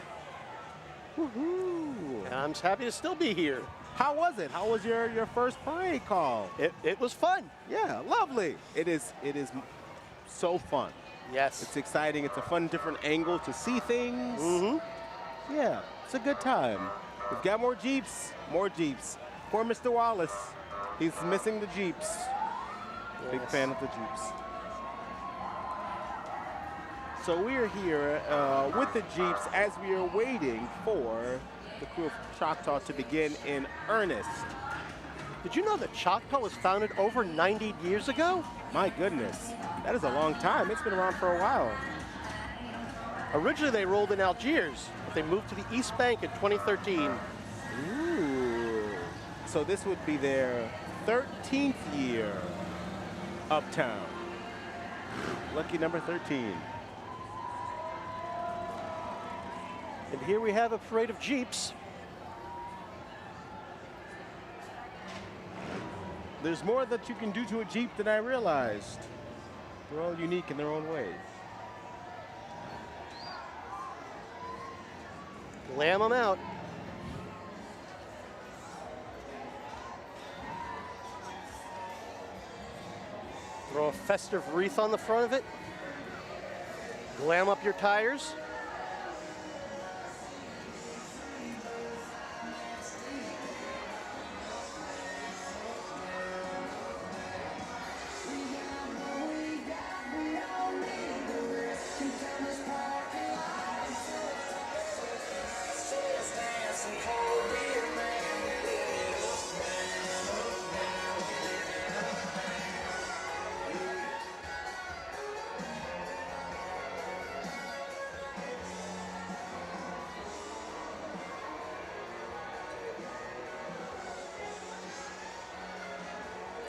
Woohoo! And I'm happy to still be here. How was it? How was your first parade call? It was fun. Yeah, lovely. It is so fun. Yes. It's exciting. It's a fun, different angle to see things. Mm-hmm. Yeah, it's a good time. We've got more Jeeps. More Jeeps. Poor Mr. Wallace. He's missing the Jeeps. Yes. Big fan of the Jeeps. So we are here with the Jeeps as we are waiting for the Krewe of Choctaw to begin in earnest. Did you know that Choctaw was founded over 90 years ago? My goodness, that is a long time. It's been around for a while. Originally they rolled in Algiers, but they moved to the East Bank in 2013. Ooh. So this would be their 13th year uptown. Lucky number 13. And here we have a parade of Jeeps. There's more that you can do to a Jeep than I realized. They're all unique in their own way. Lamb them out. Throw a festive wreath on the front of it. Glam up your tires.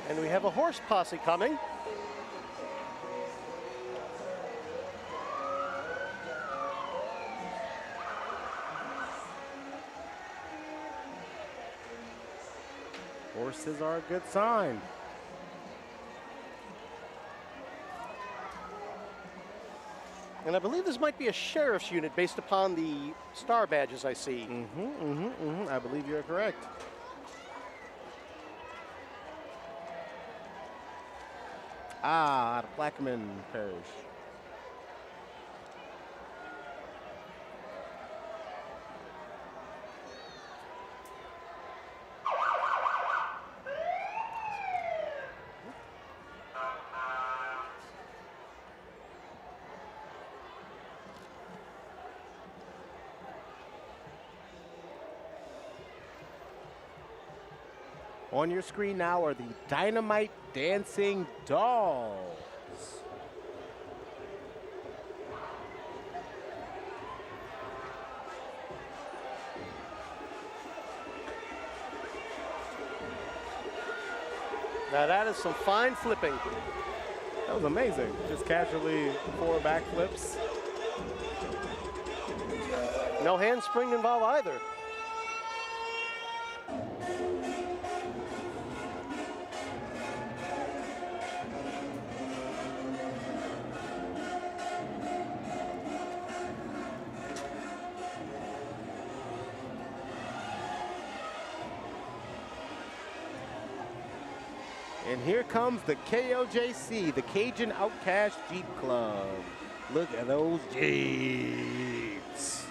And we have a horse posse coming. Horses are a good sign. And I believe this might be a sheriff's unit based upon the star badges I see. I believe you're correct. Out of Blackman Parish. On your screen now are the Dynamite Dancing Dolls. Now that is some fine flipping. That was amazing. Just casually 4 backflips. No handspring involved either. And here comes the KOJC, the Cajun Outcast Jeep Club. Look at those Jeeps.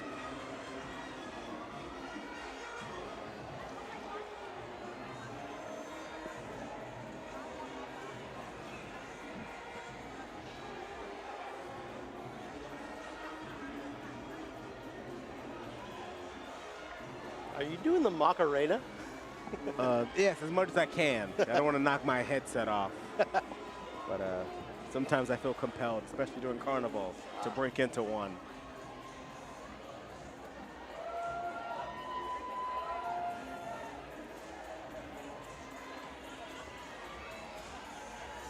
Are you doing the Macarena? Yes, as much as I can. I don't want to knock my headset off. But sometimes I feel compelled, especially during Carnival, to break into one.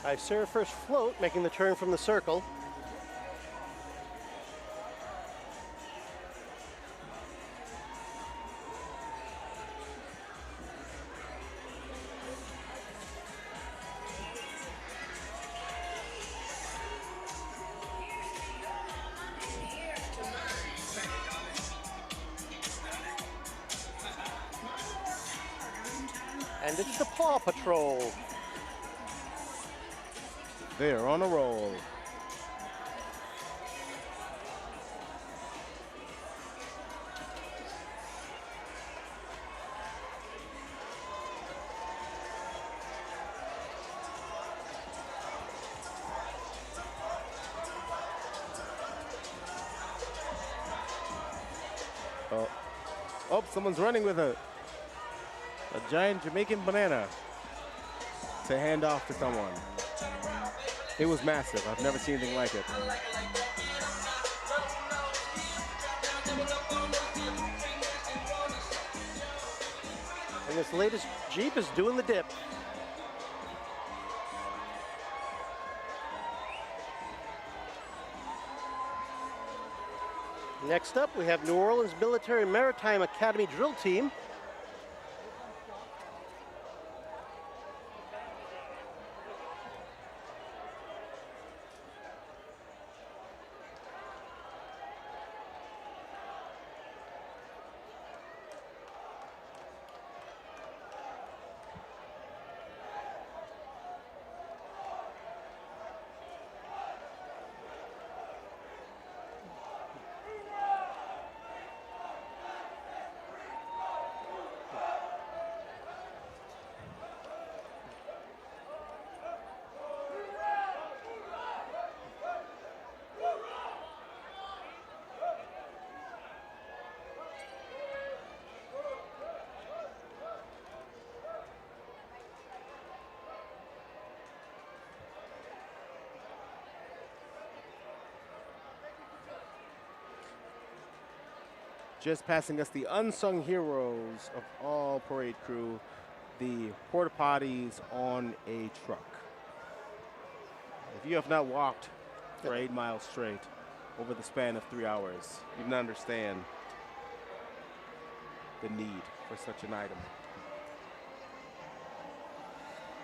I see our first float making the turn from the circle. And it's the Paw Patrol. They're on a roll. Oh, someone's running with a giant Jamaican banana to hand off to someone. It was massive. I've never seen anything like it. And this latest Jeep is doing the dip. Next up, we have New Orleans Military and Maritime Academy drill team. Just passing us, the unsung heroes of all parade crew, the porta potties on a truck. If you have not walked for 8 miles straight over the span of 3 hours, you don't understand the need for such an item.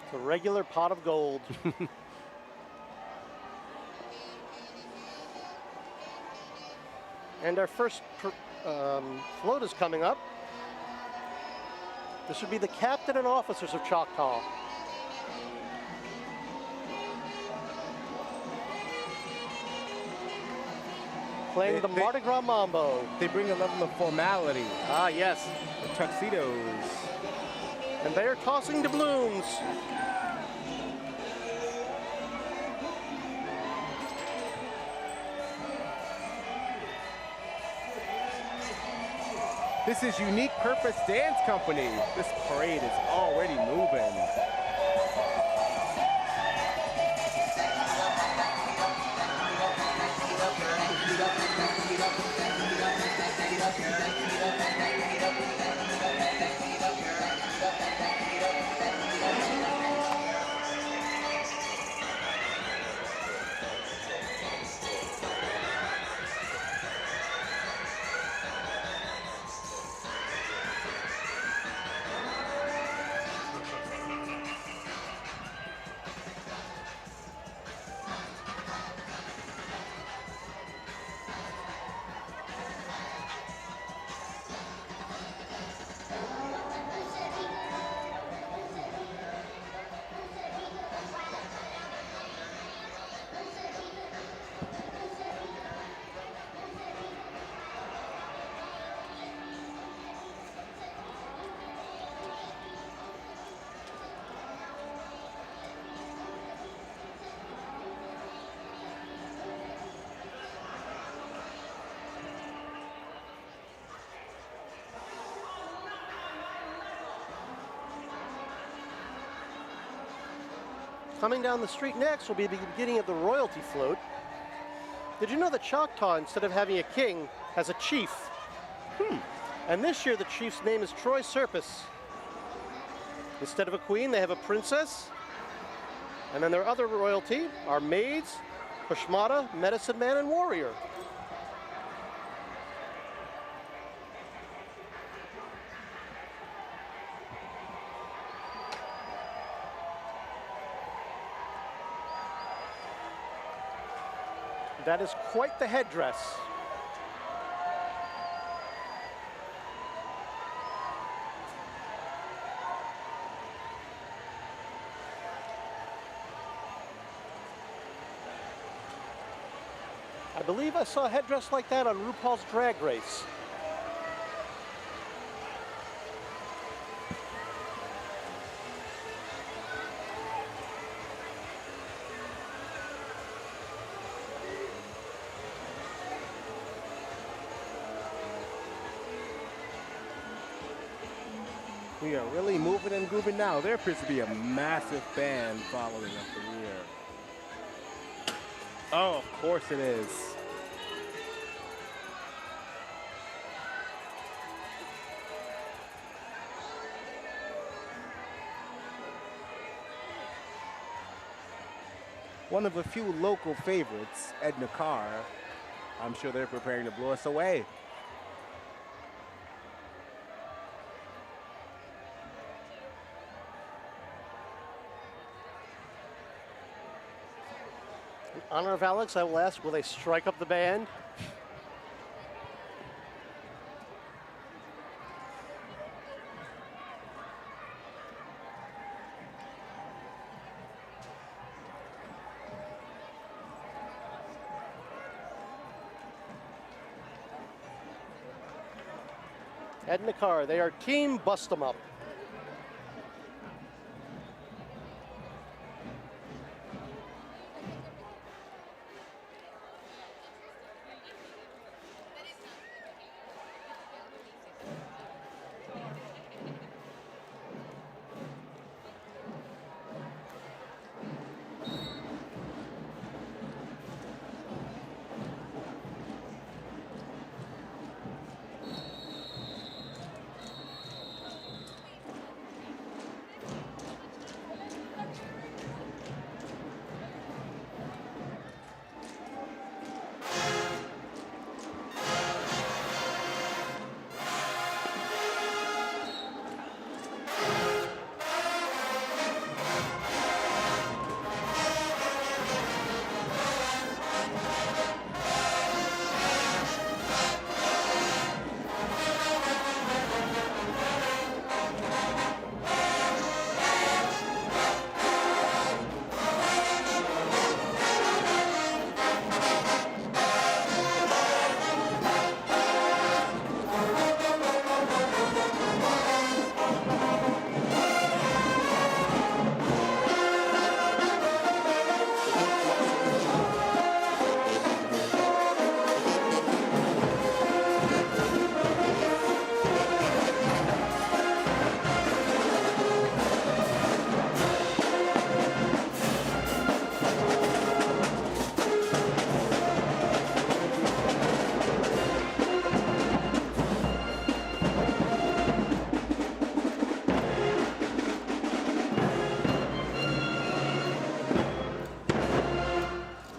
It's a regular pot of gold. And our first float is coming up. This would be the captain and officers of Choctaw. Playing the Mardi Gras Mambo. They bring a level of formality. Ah, yes. The tuxedos. And they are tossing doubloons. This is Unique Purpose Dance Company. This parade is already moving. Coming down the street next will be the beginning of the royalty float. Did you know that Choctaw, instead of having a king, has a chief? And this year the chief's name is Troy Serpis. Instead of a queen, they have a princess. And then their other royalty are maids, Pushmata, medicine man, and warrior. That is quite the headdress. I believe I saw a headdress like that on RuPaul's Drag Race. We are really moving and grooving now. There appears to be a massive band following up the rear. Oh, of course it is. One of a few local favorites, Edna Carr, I'm sure they're preparing to blow us away. In honor of Alex, I will ask, will they strike up the band? Ed in the car, they are Team Bust 'em Up.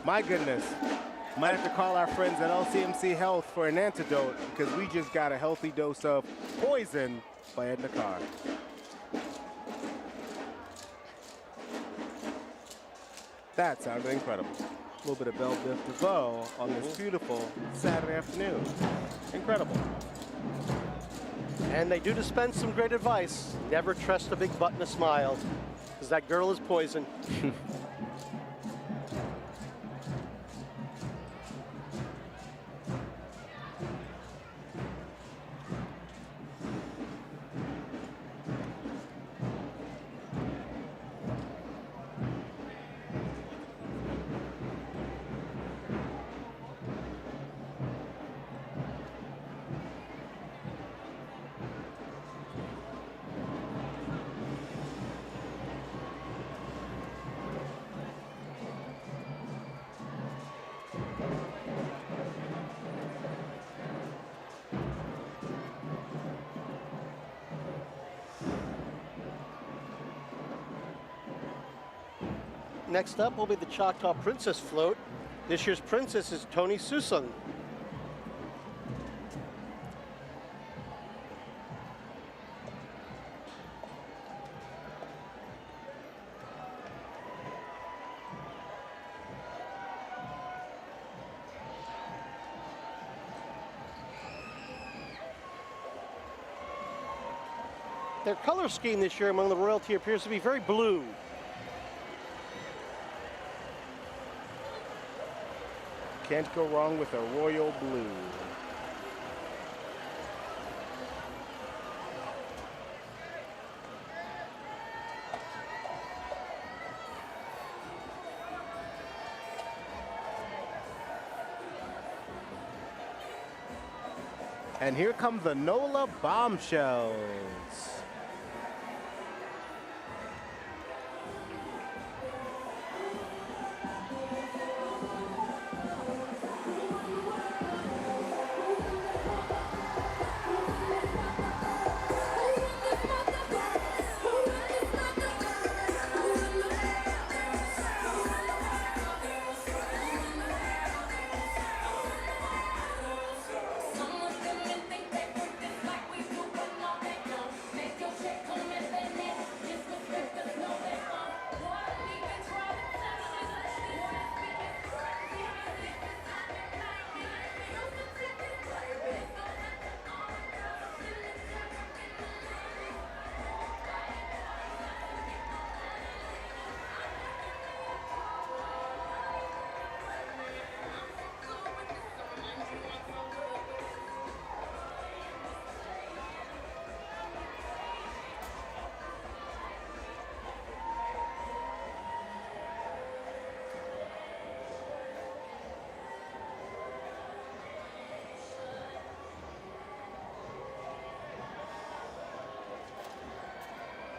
My goodness. Might have to call our friends at LCMC Health for an antidote because we just got a healthy dose of poison by Ed Nakar. That sounded incredible. A little bit of Belle Biv DeVoe on this beautiful Saturday afternoon. Incredible. And they do dispense some great advice. Never trust a big butt and a smile, because that girl is poison. Next up will be the Choctaw Princess Float. This year's princess is Tony Susan. Their color scheme this year among the royalty appears to be very blue. Can't go wrong with a royal blue. And here come the NOLA bombshells.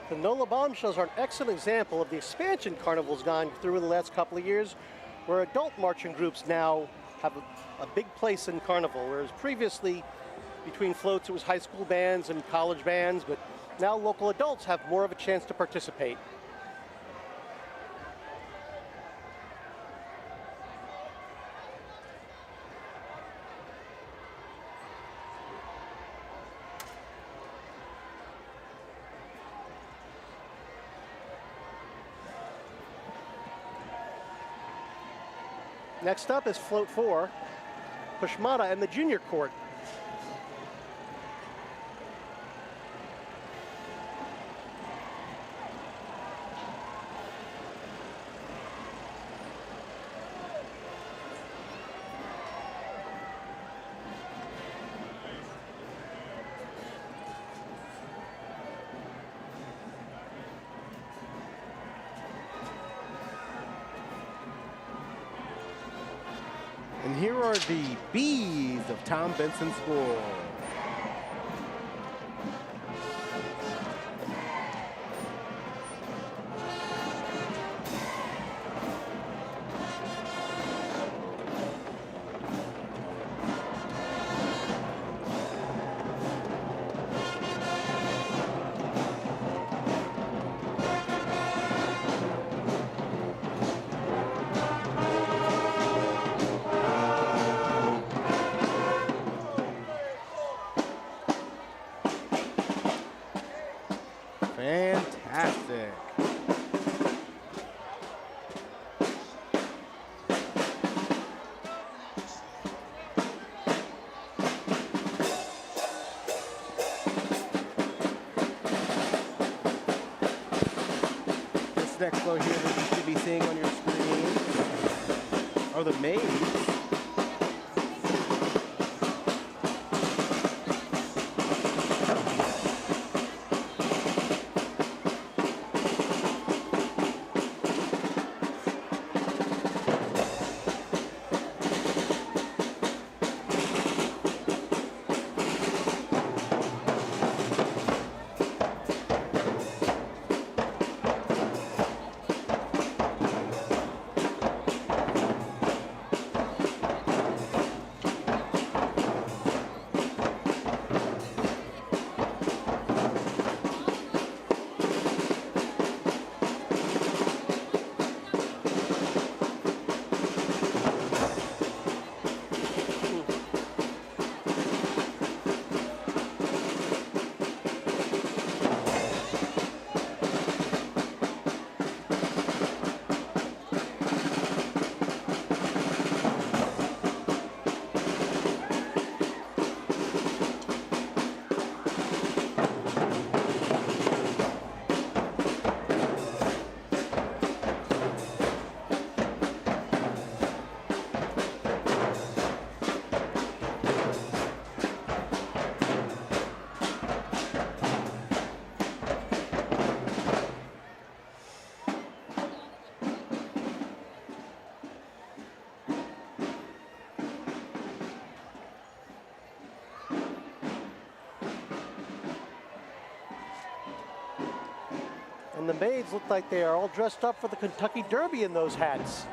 The NOLA bombshells are an excellent example of the expansion Carnival's gone through in the last couple of years, where adult marching groups now have a big place in Carnival, whereas previously between floats it was high school bands and college bands, but now local adults have more of a chance to participate. Next up is Float 4, Pushmata and the Junior Court. And here are the bees of Tom Benson School. Fantastic. This next flow here that you should be seeing on your screen are the maids. And the maids look like they are all dressed up for the Kentucky Derby in those hats.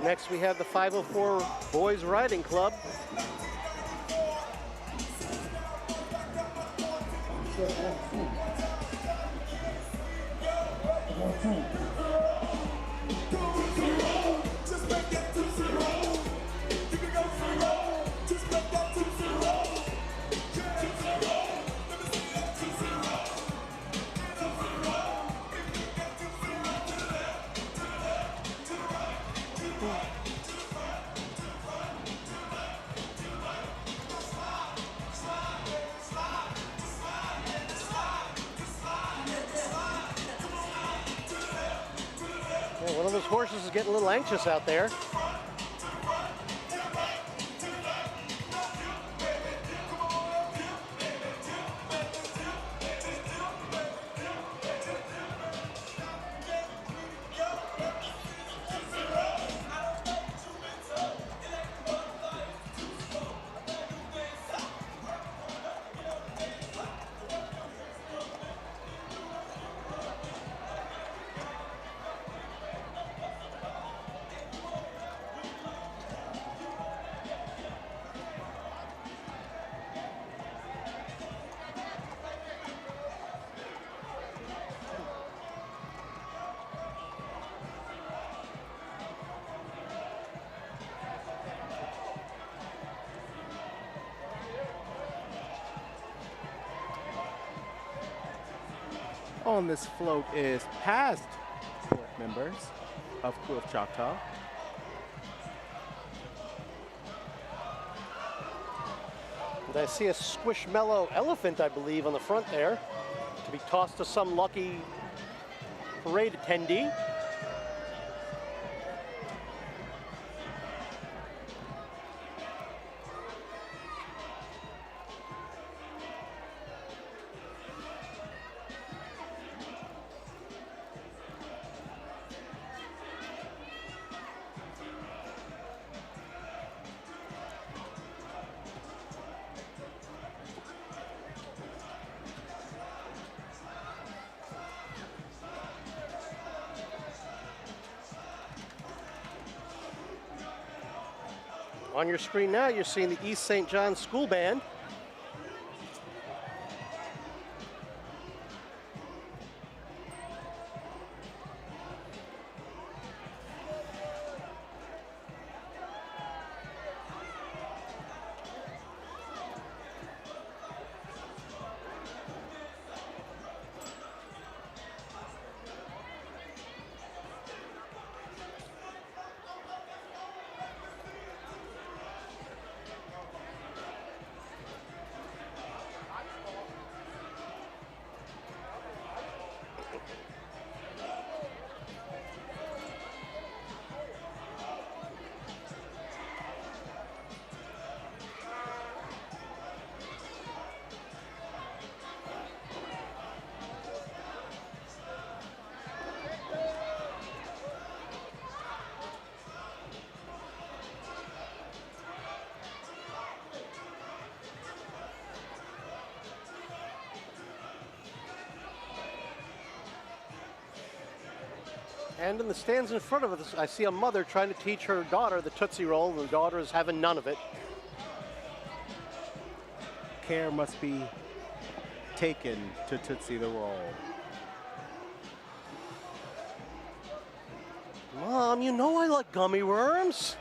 Next, we have the 504 Boys Riding Club. One of those horses is getting a little anxious out there. On this float is past court members of Krewe of Choctaw. And I see a squishmallow elephant, I believe, on the front there, to be tossed to some lucky parade attendee. On your screen now, you're seeing the East St. John's School Band. And in the stands in front of us, I see a mother trying to teach her daughter the Tootsie Roll, and the daughter is having none of it. Care must be taken to Tootsie the Roll. Mom, you know I like gummy worms.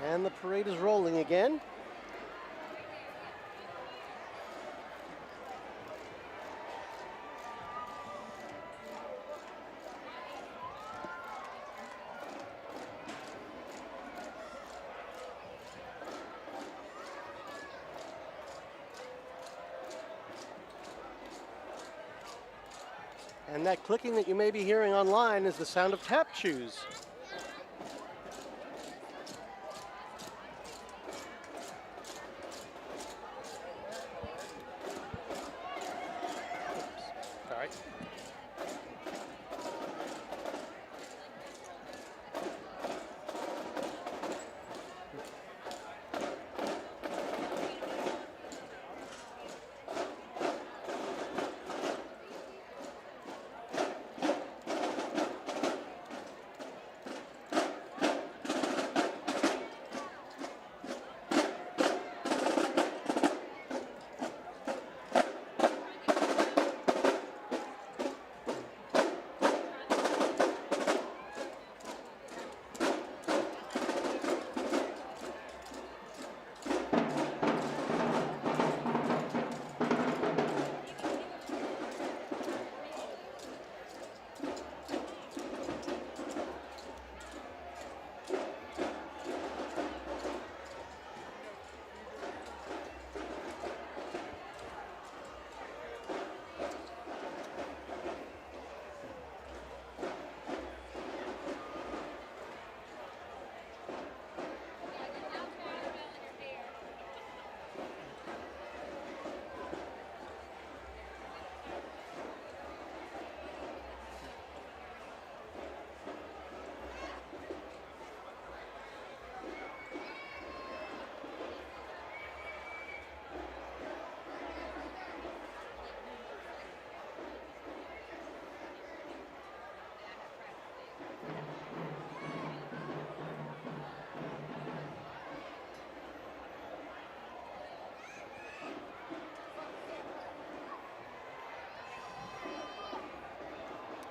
And the parade is rolling again. And that clicking that you may be hearing online is the sound of tap shoes.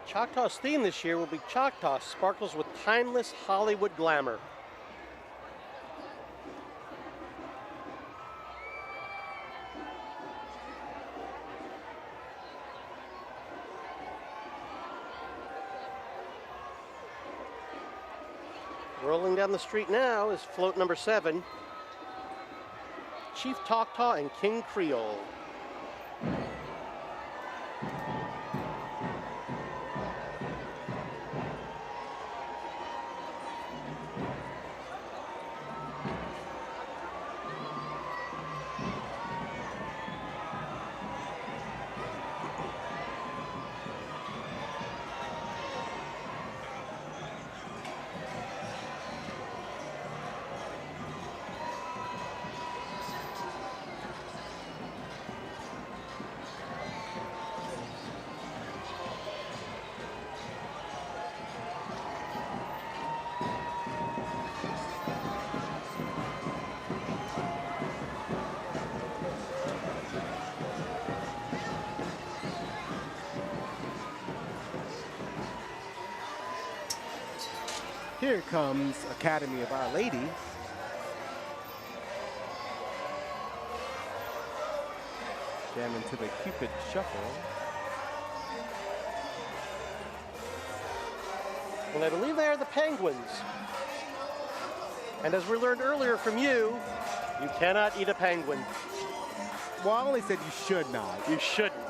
Choctaw's theme this year will be Choctaw sparkles with timeless Hollywood glamour. Rolling down the street now is float number 7, Chief Choctaw and King Creole. Here comes Academy of Our Lady. Jamming to the Cupid Shuffle. And I believe they are the Penguins. And as we learned earlier from you cannot eat a penguin. Well, I only said you should not. You shouldn't.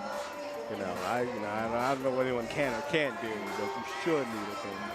I don't know what anyone can or can't do, but you should eat a penguin.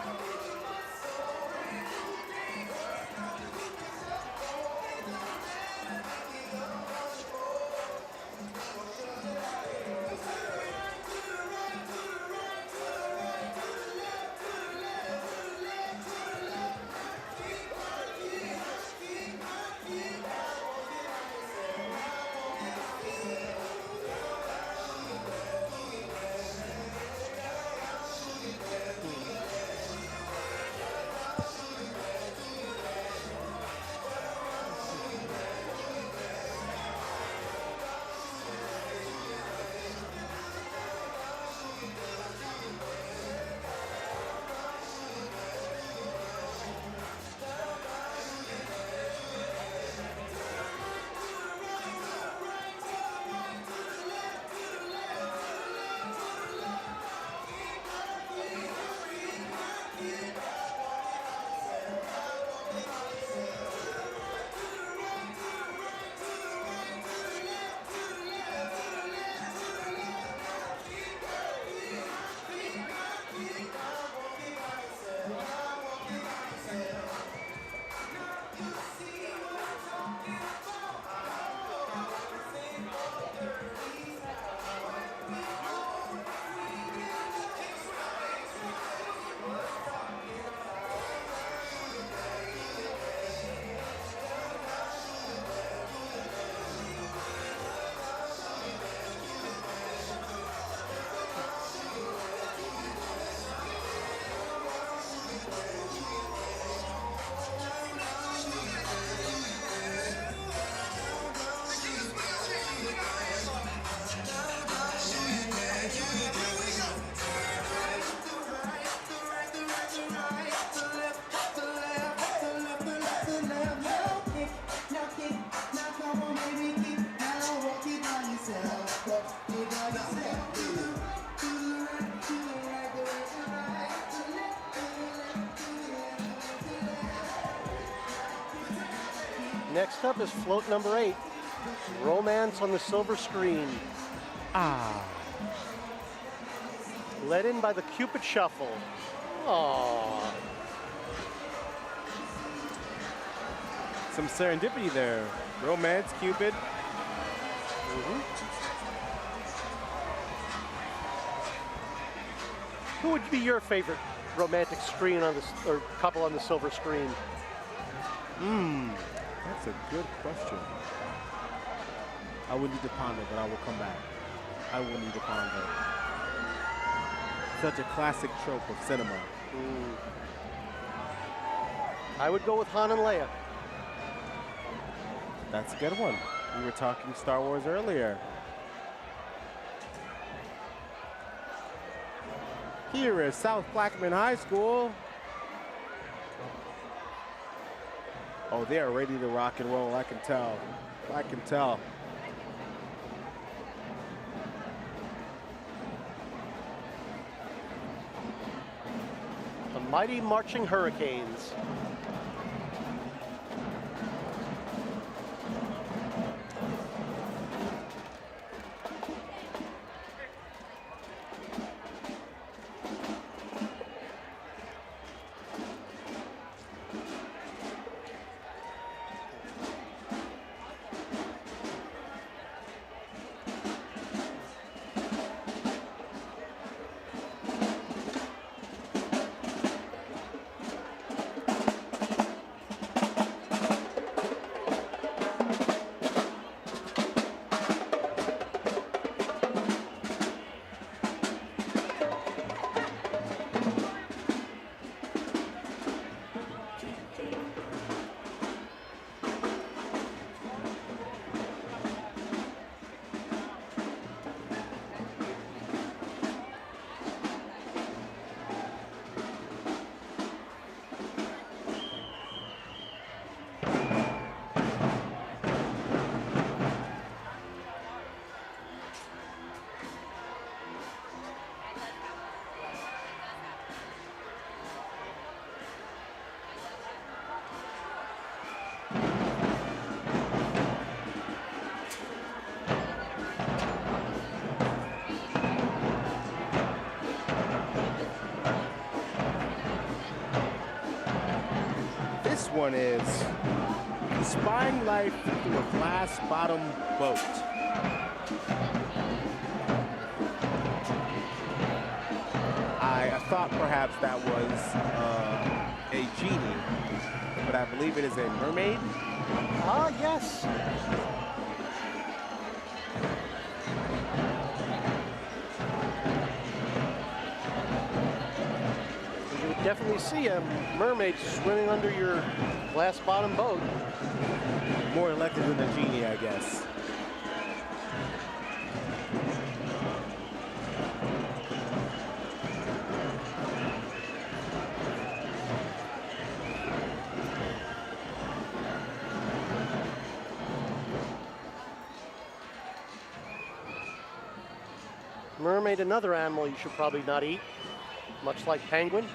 Next up is float number 8, Romance on the Silver Screen. Led in by the Cupid Shuffle. Aww. Some serendipity there. Romance, Cupid. Who would be your favorite romantic screen on this, or couple on the silver screen? That's a good question. I would need to ponder, but I will come back. I will need to ponder. Such a classic trope of cinema. I would go with Han and Leia. That's a good one. We were talking Star Wars earlier. Here is South Plaquemine High School. Oh, they are ready to rock and roll, I can tell. I can tell. The mighty marching Hurricanes. This one is Spying Life Through a Glass Bottom Boat. I thought perhaps that was a genie, but I believe it is a mermaid. Ah, yes. You would definitely see a mermaid swimming under your glass bottom boat. More elected than a genie, I guess. Mermaid, another animal you should probably not eat, much like penguin.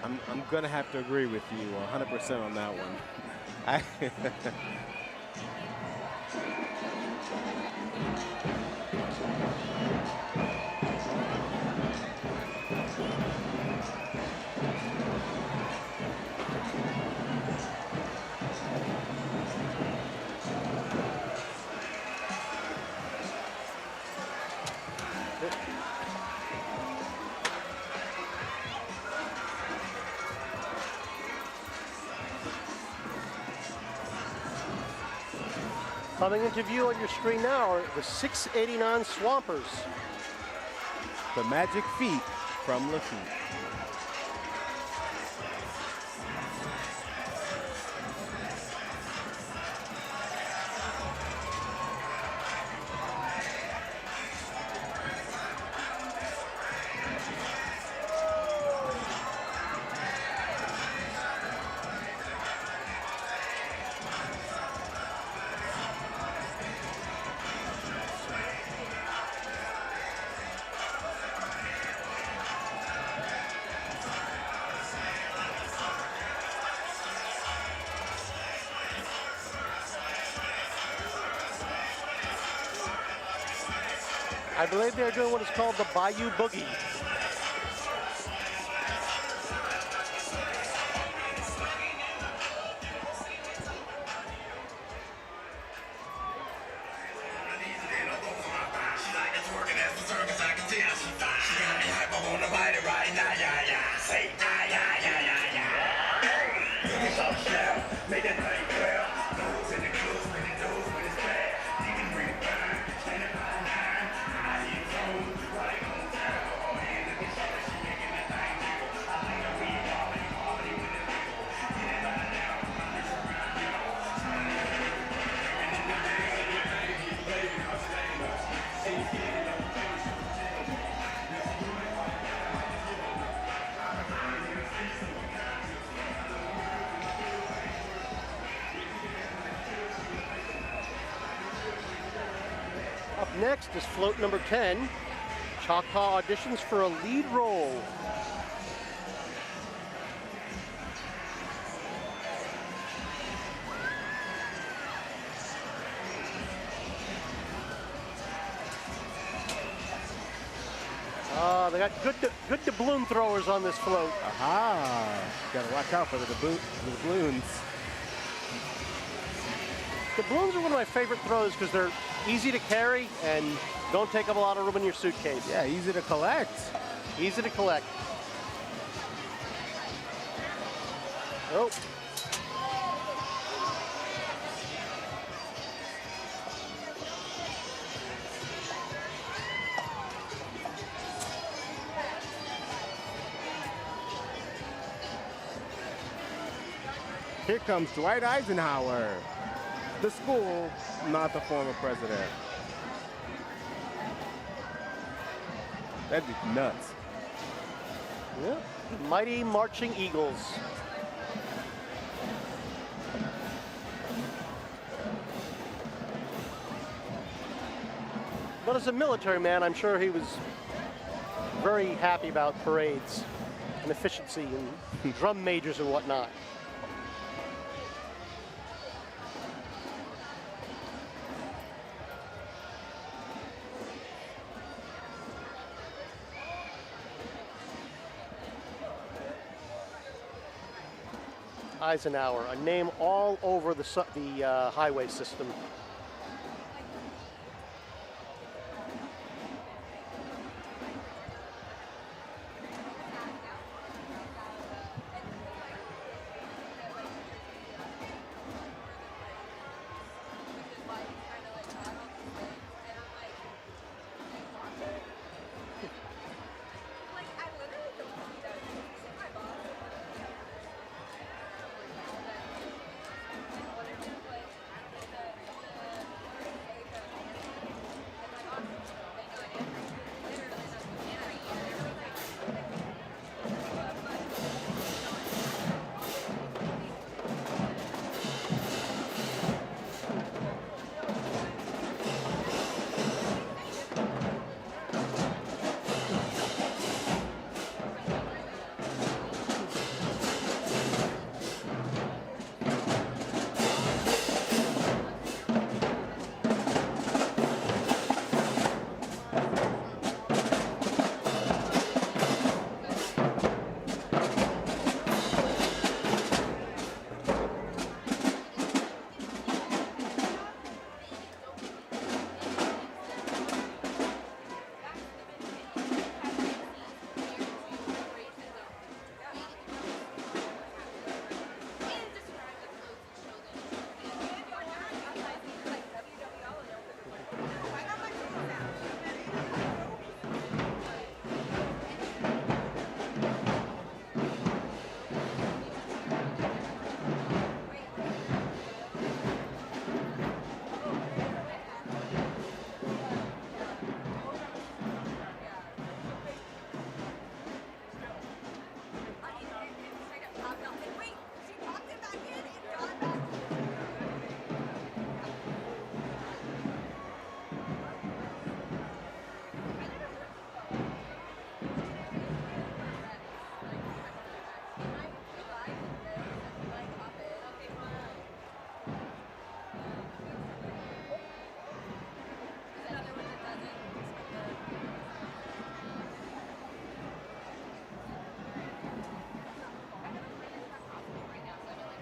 I'm gonna have to agree with you 100% on that one. Coming into view on your screen now are the 689 Swampers. The Magic Feet from Lafitte. I believe they're doing what is called the Bayou Boogie. next is float number 10. Choctaw auditions for a lead role. They got good doubloon throwers on this float. Aha! Gotta watch out for the doubloons. Doubloons are one of my favorite throws because they're easy to carry and don't take up a lot of room in your suitcase. Yeah, easy to collect. Easy to collect. Oh. Here comes Dwight Eisenhower. The school, not the former president. That'd be nuts. Yeah. Mighty Marching Eagles. But as a military man, I'm sure he was very happy about parades and efficiency and drum majors and whatnot. Eisenhower, a name all over the highway system.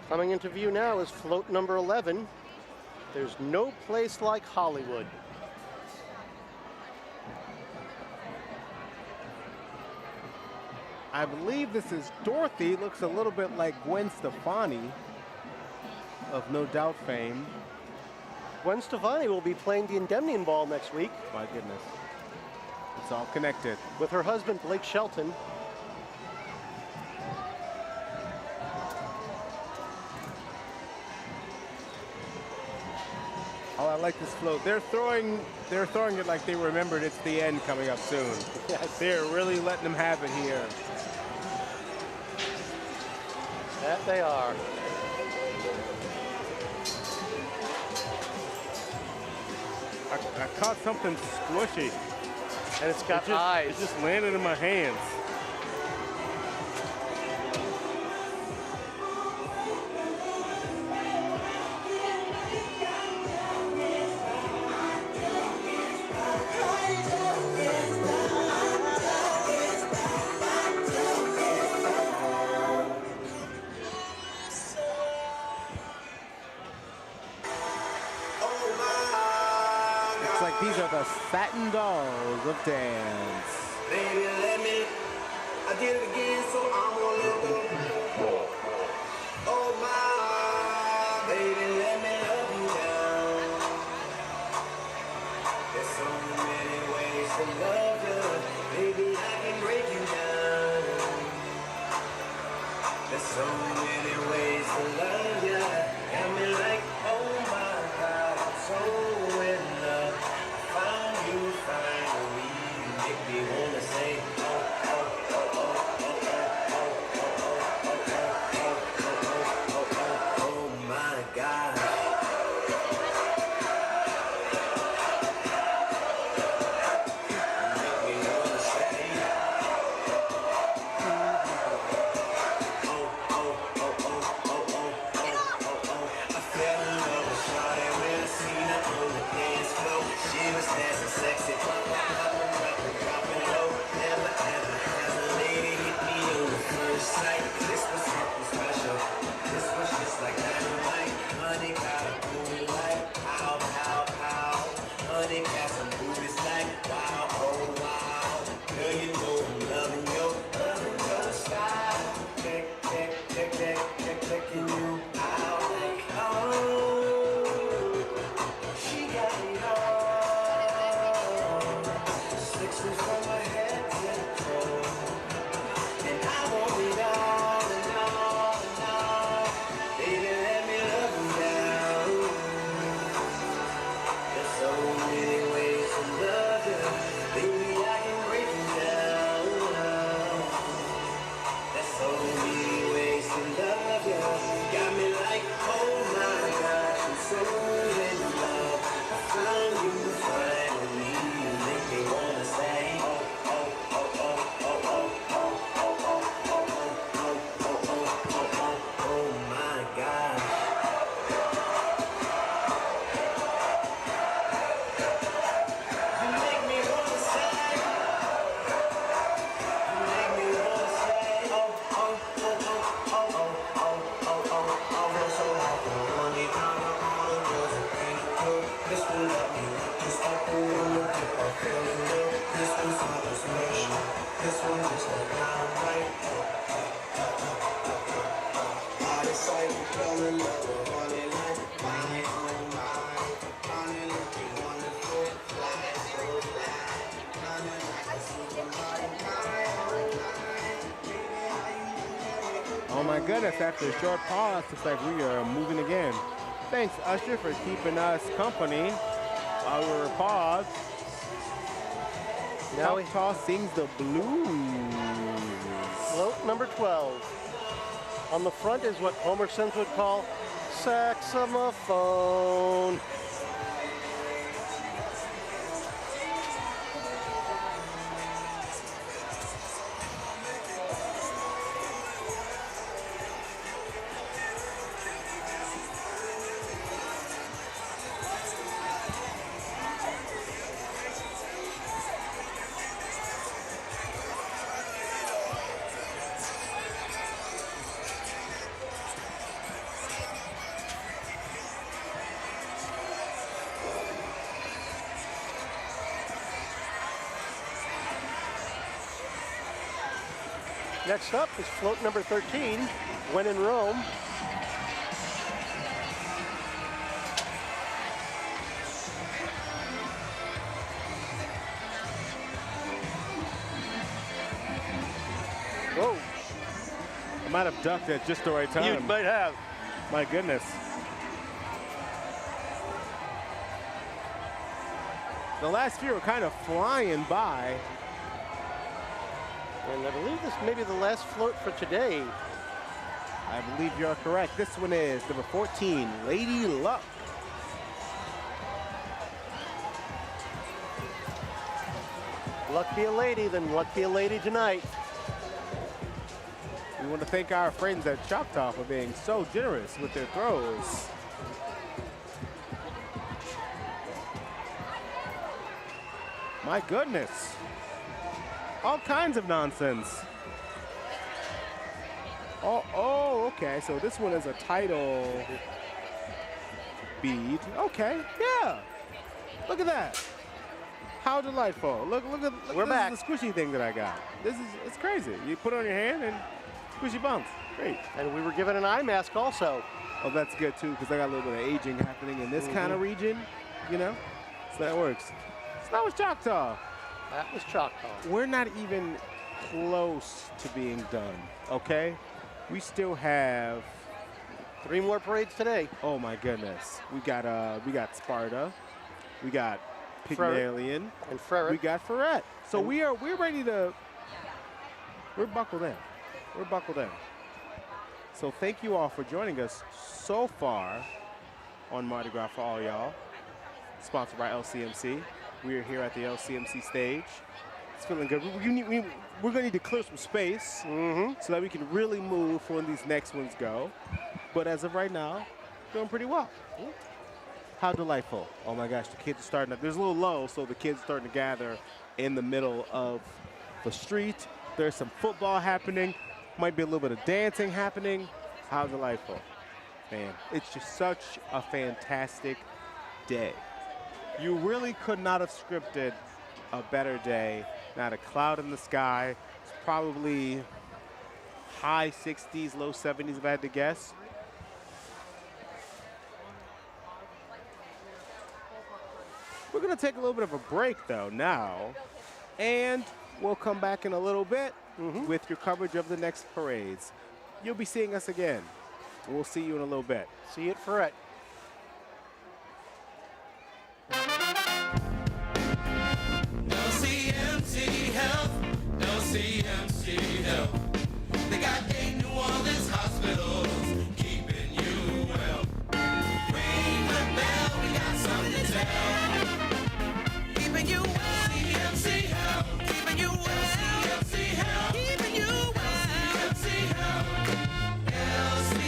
Coming into view now is float number 11. There's no place like Hollywood. I believe this is Dorothy. Looks a little bit like Gwen Stefani of No Doubt fame. Gwen Stefani will be playing the Endymion Ball next week. My goodness. It's all connected. With her husband, Blake Shelton. Oh, I like this float. They're throwing it like they remembered it's the end coming up soon. Yes. They're really letting them have it here. That they are. I caught something squishy. And it's got eyes. It just landed in my hands. Looks like these are the satin dolls of dance. Baby, let me. I did it again, so I'm gonna let me. Oh my, baby, let me love you down. There's so many ways to love you. Baby, I can break you down. There's so many ways to love you. Got me like, oh my God, I'm so in love. I found you finally. You make me wanna say, oh my God. Make me wanna say, I fell in love with Shawty when I seen her on the dance floor. She was dancing sexy, dropping low. Never ever has a lady hit me on the first sight. This was something special. This was just like dynamite. Honey got a booty like pow, pow, pow. Honey got some booties like wow, oh wow. Girl, you know I'm loving your style. Checking you out like oh, she got it all. 6 from my head to toe, and I want it all and all and all. Baby, let me love you down. There's so many ways to love you. Baby, I can break you down. There's so many ways to love you. Got me like, oh my gosh, I'm so in love. I found you finally. You make me wanna say, oh my God. You make me wanna say, Oh my goodness, after a short pause, looks like we are moving again. Thanks, Usher, for keeping us company while we were paused. Now Choctaw sings the blues. Float number 12. On the front is what Homer Simpson would call saxophone. Next up is float number 13, When in Rome. Whoa. I might have ducked at just the right time. You might have. My goodness. The last few were kind of flying by. And I believe this may be the last float for today. I believe you're correct. This one is number 14, Lady Luck. Luck be a lady, then luck be a lady tonight. We want to thank our friends at Choctaw for being so generous with their throws. My goodness. All kinds of nonsense. Oh, okay. So this one is a title bead. Okay, yeah. Look at that. How delightful. Look at We're back. This is the squishy thing that I got. It's crazy. You put it on your hand and squishy bumps. Great. And we were given an eye mask also. Oh, that's good too, because I got a little bit of aging happening in this kind of region, you know? So that works. So that was Choctaw. That was Choctaw. We're not even close to being done, okay? We still have 3 more parades today. Oh my goodness. We got Sparta. We got Pygmalion. And Ferret. We got Ferret. So we're ready to, we're buckled in. We're buckled in. So thank you all for joining us so far on Mardi Gras for all y'all. Sponsored by LCMC. We are here at the LCMC stage. It's feeling good. We're going to need to clear some space so that we can really move for when these next ones go. But as of right now, doing pretty well. How delightful. Oh my gosh, the kids are starting to, there's a little low, so the kids are starting to gather in the middle of the street. There's some football happening. Might be a little bit of dancing happening. How delightful. Man, it's just such a fantastic day. You really could not have scripted a better day. Not a cloud in the sky. It's probably high 60s, low 70s if I had to guess. We're going to take a little bit of a break, though, now. And we'll come back in a little bit with your coverage of the next parades. You'll be seeing us again. We'll see you in a little bit. See you at Ferret. LCMC Health, LCMC Health. They got 8 New Orleans hospitals, keeping you well. Ring the bell, we got something to tell. Keeping you well. LCMC Health, keeping you well. LCMC Health, keeping you well. LCMC Health, LCMC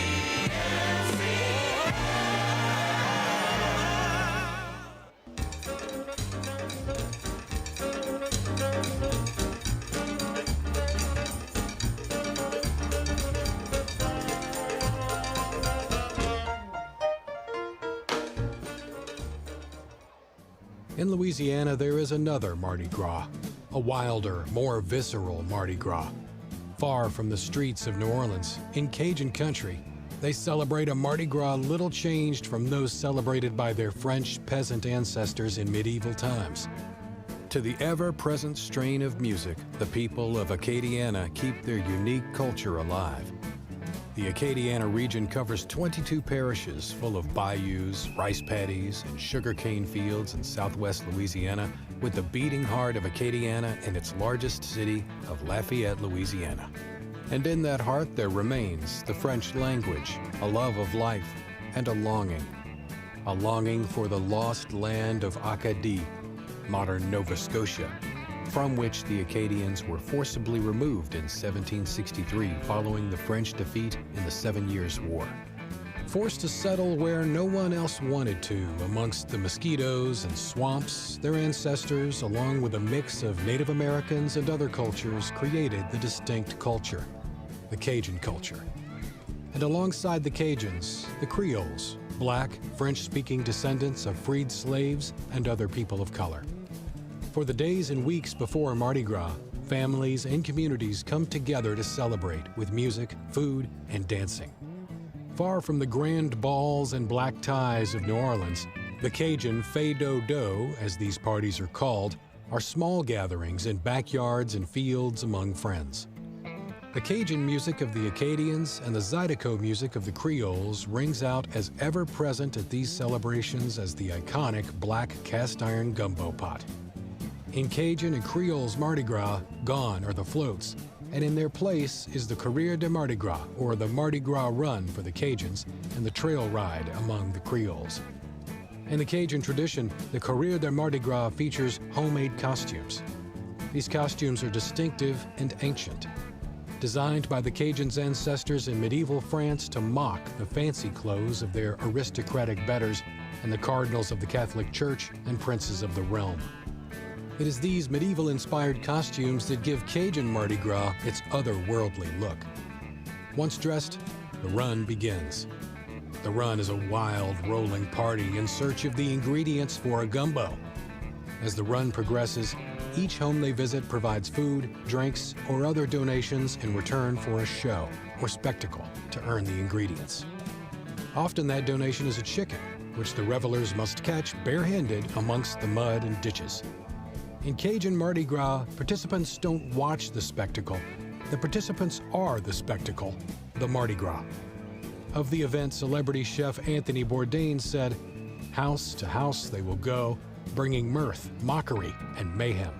In Louisiana, there is another Mardi Gras, a wilder, more visceral Mardi Gras. Far from the streets of New Orleans, in Cajun country, they celebrate a Mardi Gras little changed from those celebrated by their French peasant ancestors in medieval times. To the ever-present strain of music, the people of Acadiana keep their unique culture alive. The Acadiana region covers 22 parishes full of bayous, rice paddies, and sugarcane fields in southwest Louisiana, with the beating heart of Acadiana and its largest city of Lafayette, Louisiana. And in that heart there remains the French language, a love of life, and a longing for the lost land of Acadie, modern Nova Scotia, from which the Acadians were forcibly removed in 1763 following the French defeat in the 7 Years' War. Forced to settle where no one else wanted to, amongst the mosquitoes and swamps, their ancestors, along with a mix of Native Americans and other cultures, created the distinct culture, the Cajun culture. And alongside the Cajuns, the Creoles, black, French-speaking descendants of freed slaves and other people of color. For the days and weeks before Mardi Gras, families and communities come together to celebrate with music, food, and dancing. Far from the grand balls and black ties of New Orleans, the Cajun fais-do-do, as these parties are called, are small gatherings in backyards and fields among friends. The Cajun music of the Acadians and the Zydeco music of the Creoles rings out as ever present at these celebrations as the iconic black cast-iron gumbo pot. In Cajun and Creoles Mardi Gras, gone are the floats, and in their place is the Courrier de Mardi Gras, or the Mardi Gras Run for the Cajuns, and the trail ride among the Creoles. In the Cajun tradition, the Courrier de Mardi Gras features homemade costumes. These costumes are distinctive and ancient. Designed by the Cajuns' ancestors in medieval France to mock the fancy clothes of their aristocratic betters and the cardinals of the Catholic Church and princes of the realm. It is these medieval-inspired costumes that give Cajun Mardi Gras its otherworldly look. Once dressed, the run begins. The run is a wild, rolling party in search of the ingredients for a gumbo. As the run progresses, each home they visit provides food, drinks, or other donations in return for a show or spectacle to earn the ingredients. Often that donation is a chicken, which the revelers must catch barehanded amongst the mud and ditches. In Cajun Mardi Gras, participants don't watch the spectacle. The participants are the spectacle, the Mardi Gras. Of the event, celebrity chef Anthony Bourdain said, "House to house they will go, bringing mirth, mockery, and mayhem."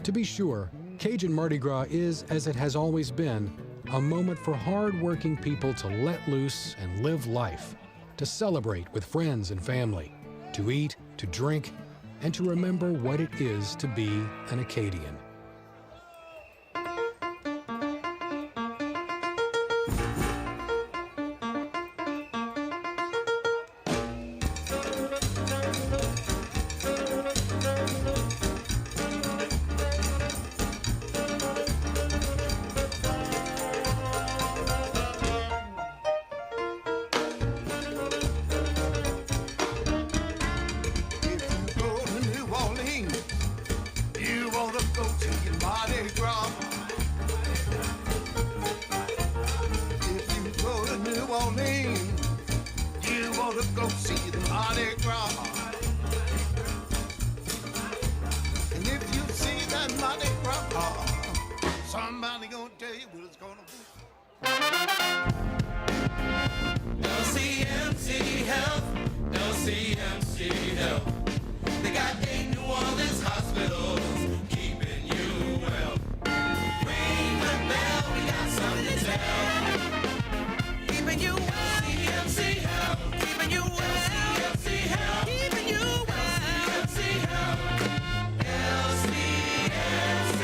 To be sure, Cajun Mardi Gras is, as it has always been, a moment for hard-working people to let loose and live life, to celebrate with friends and family, to eat, to drink, and to remember what it is to be an Acadian. LCMC Health, LCMC Health. They got 8 New Orleans hospitals keeping you well. Ring the bell, we got something to tell. Keeping you well. LCMC Health, keeping you well. LCMC Health, keeping you well. LCMC Health, LCMC Health.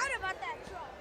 forgot about that truck.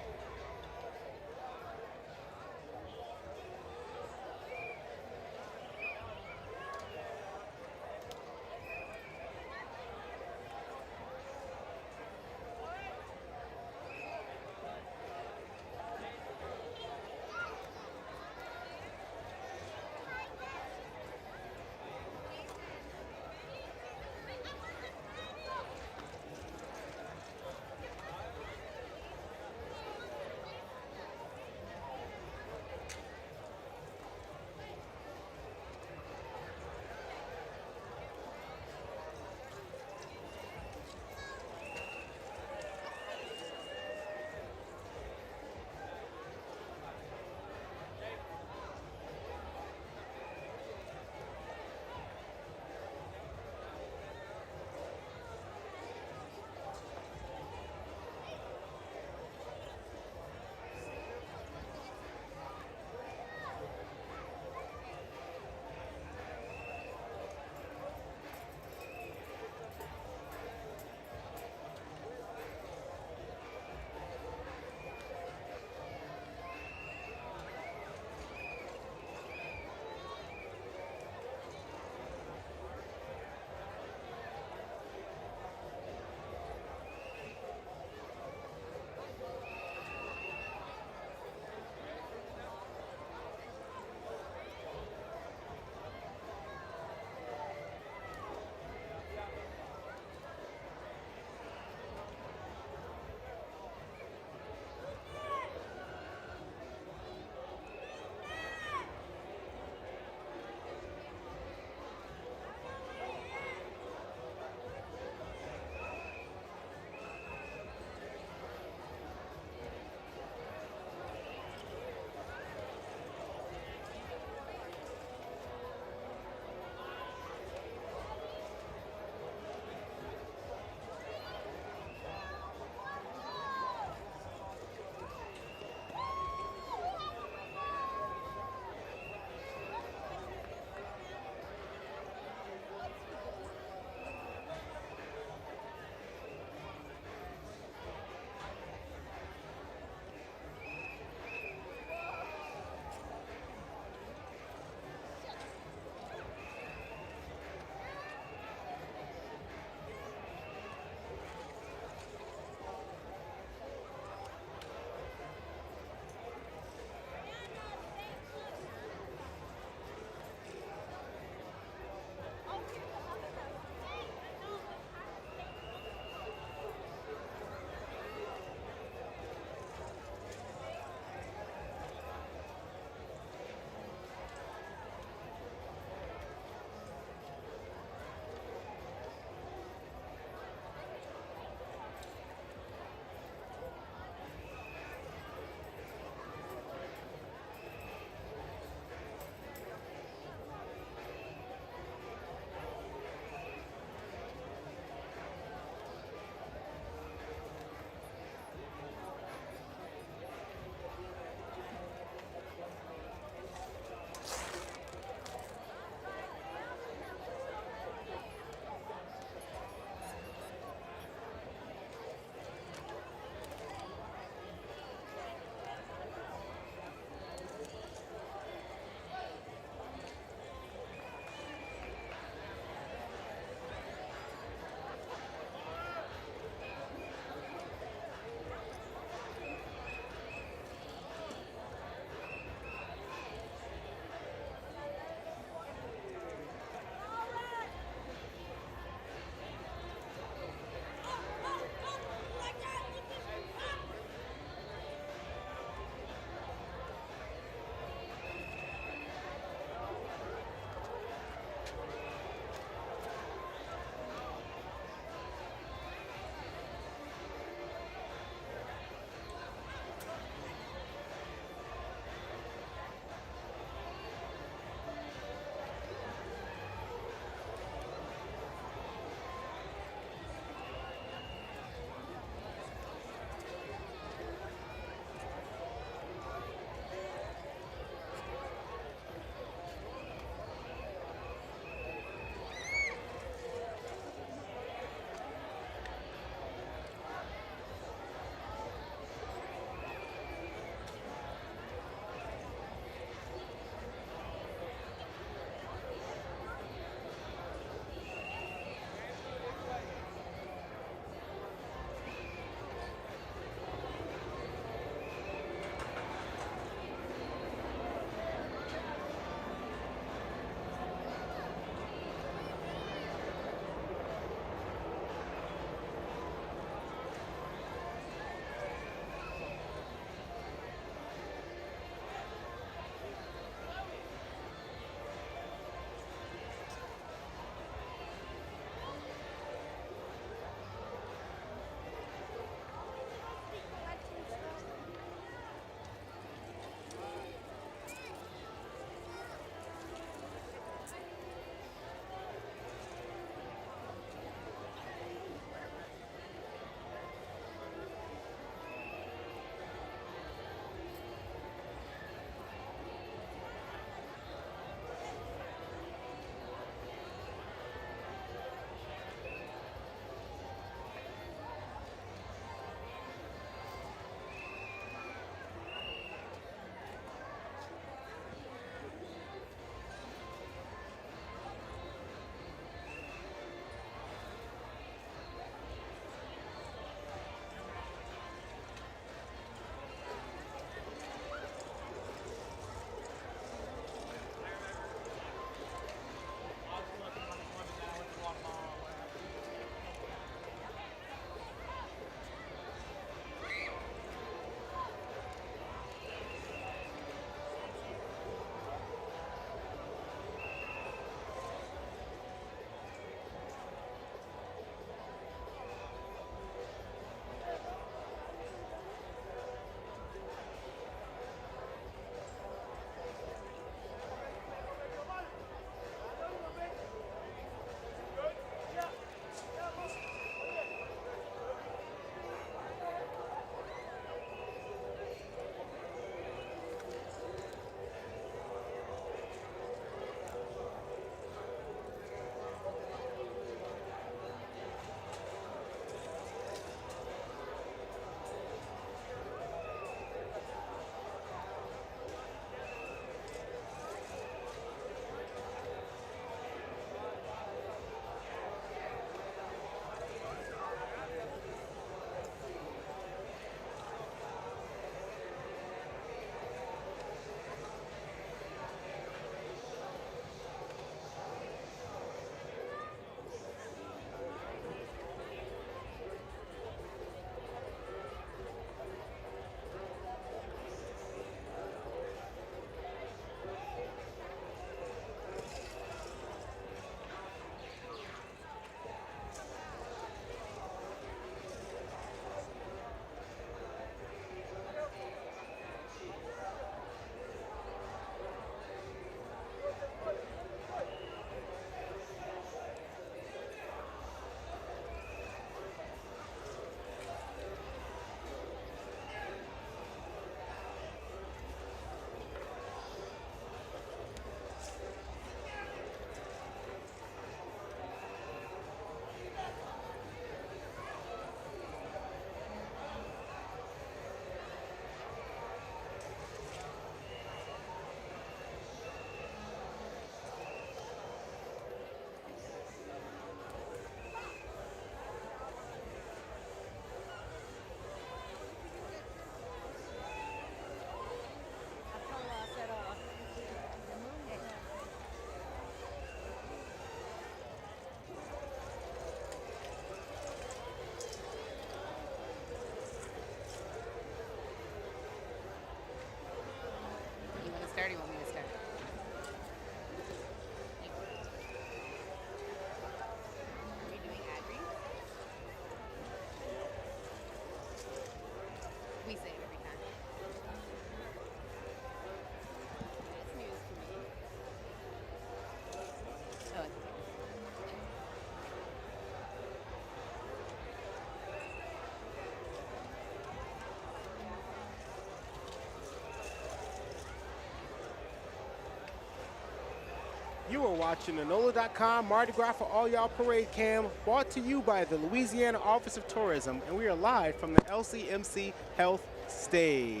You are watching the NOLA.com Mardi Gras for All Y'all Parade Cam, brought to you by the Louisiana Office of Tourism, and we are live from the LCMC Health Stage.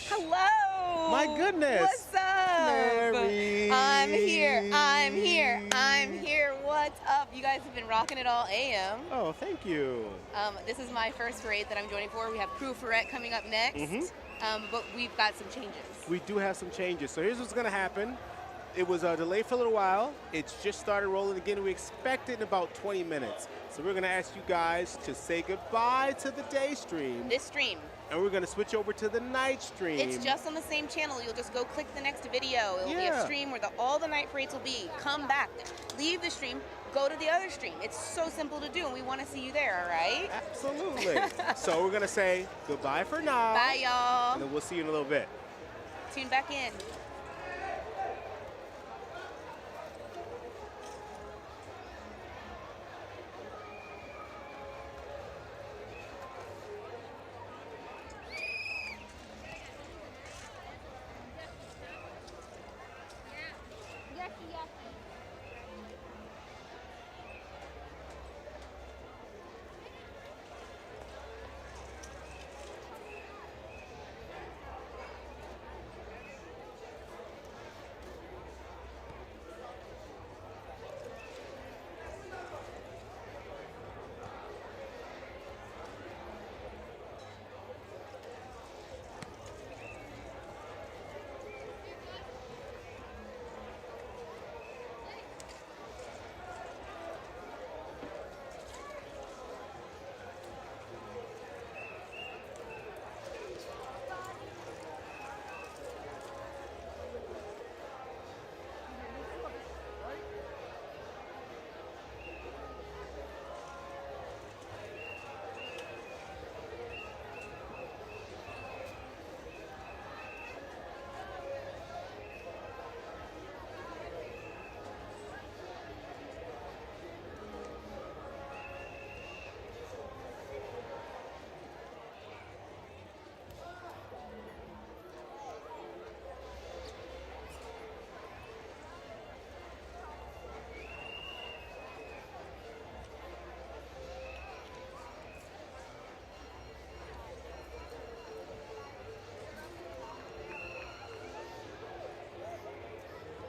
Hello. My goodness. What's up? Mary. I'm here. What's up? You guys have been rocking it all AM. Oh, thank you. This is my first parade that I'm joining for. We have Krewe of Choctaw coming up next, but we've got some changes. We do have some changes. So here's what's going to happen. It was delayed for a little while. It's just started rolling again. We expect it in about 20 minutes. So we're going to ask you guys to say goodbye to the day stream. This stream. And we're going to switch over to the night stream. It's just on the same channel. You'll just go click the next video. It'll be a stream where all the night parades will be. Come back. Leave the stream. Go to the other stream. It's so simple to do, and we want to see you there, all right? Absolutely. So we're going to say goodbye for now. Bye, y'all. And then we'll see you in a little bit. Tune back in.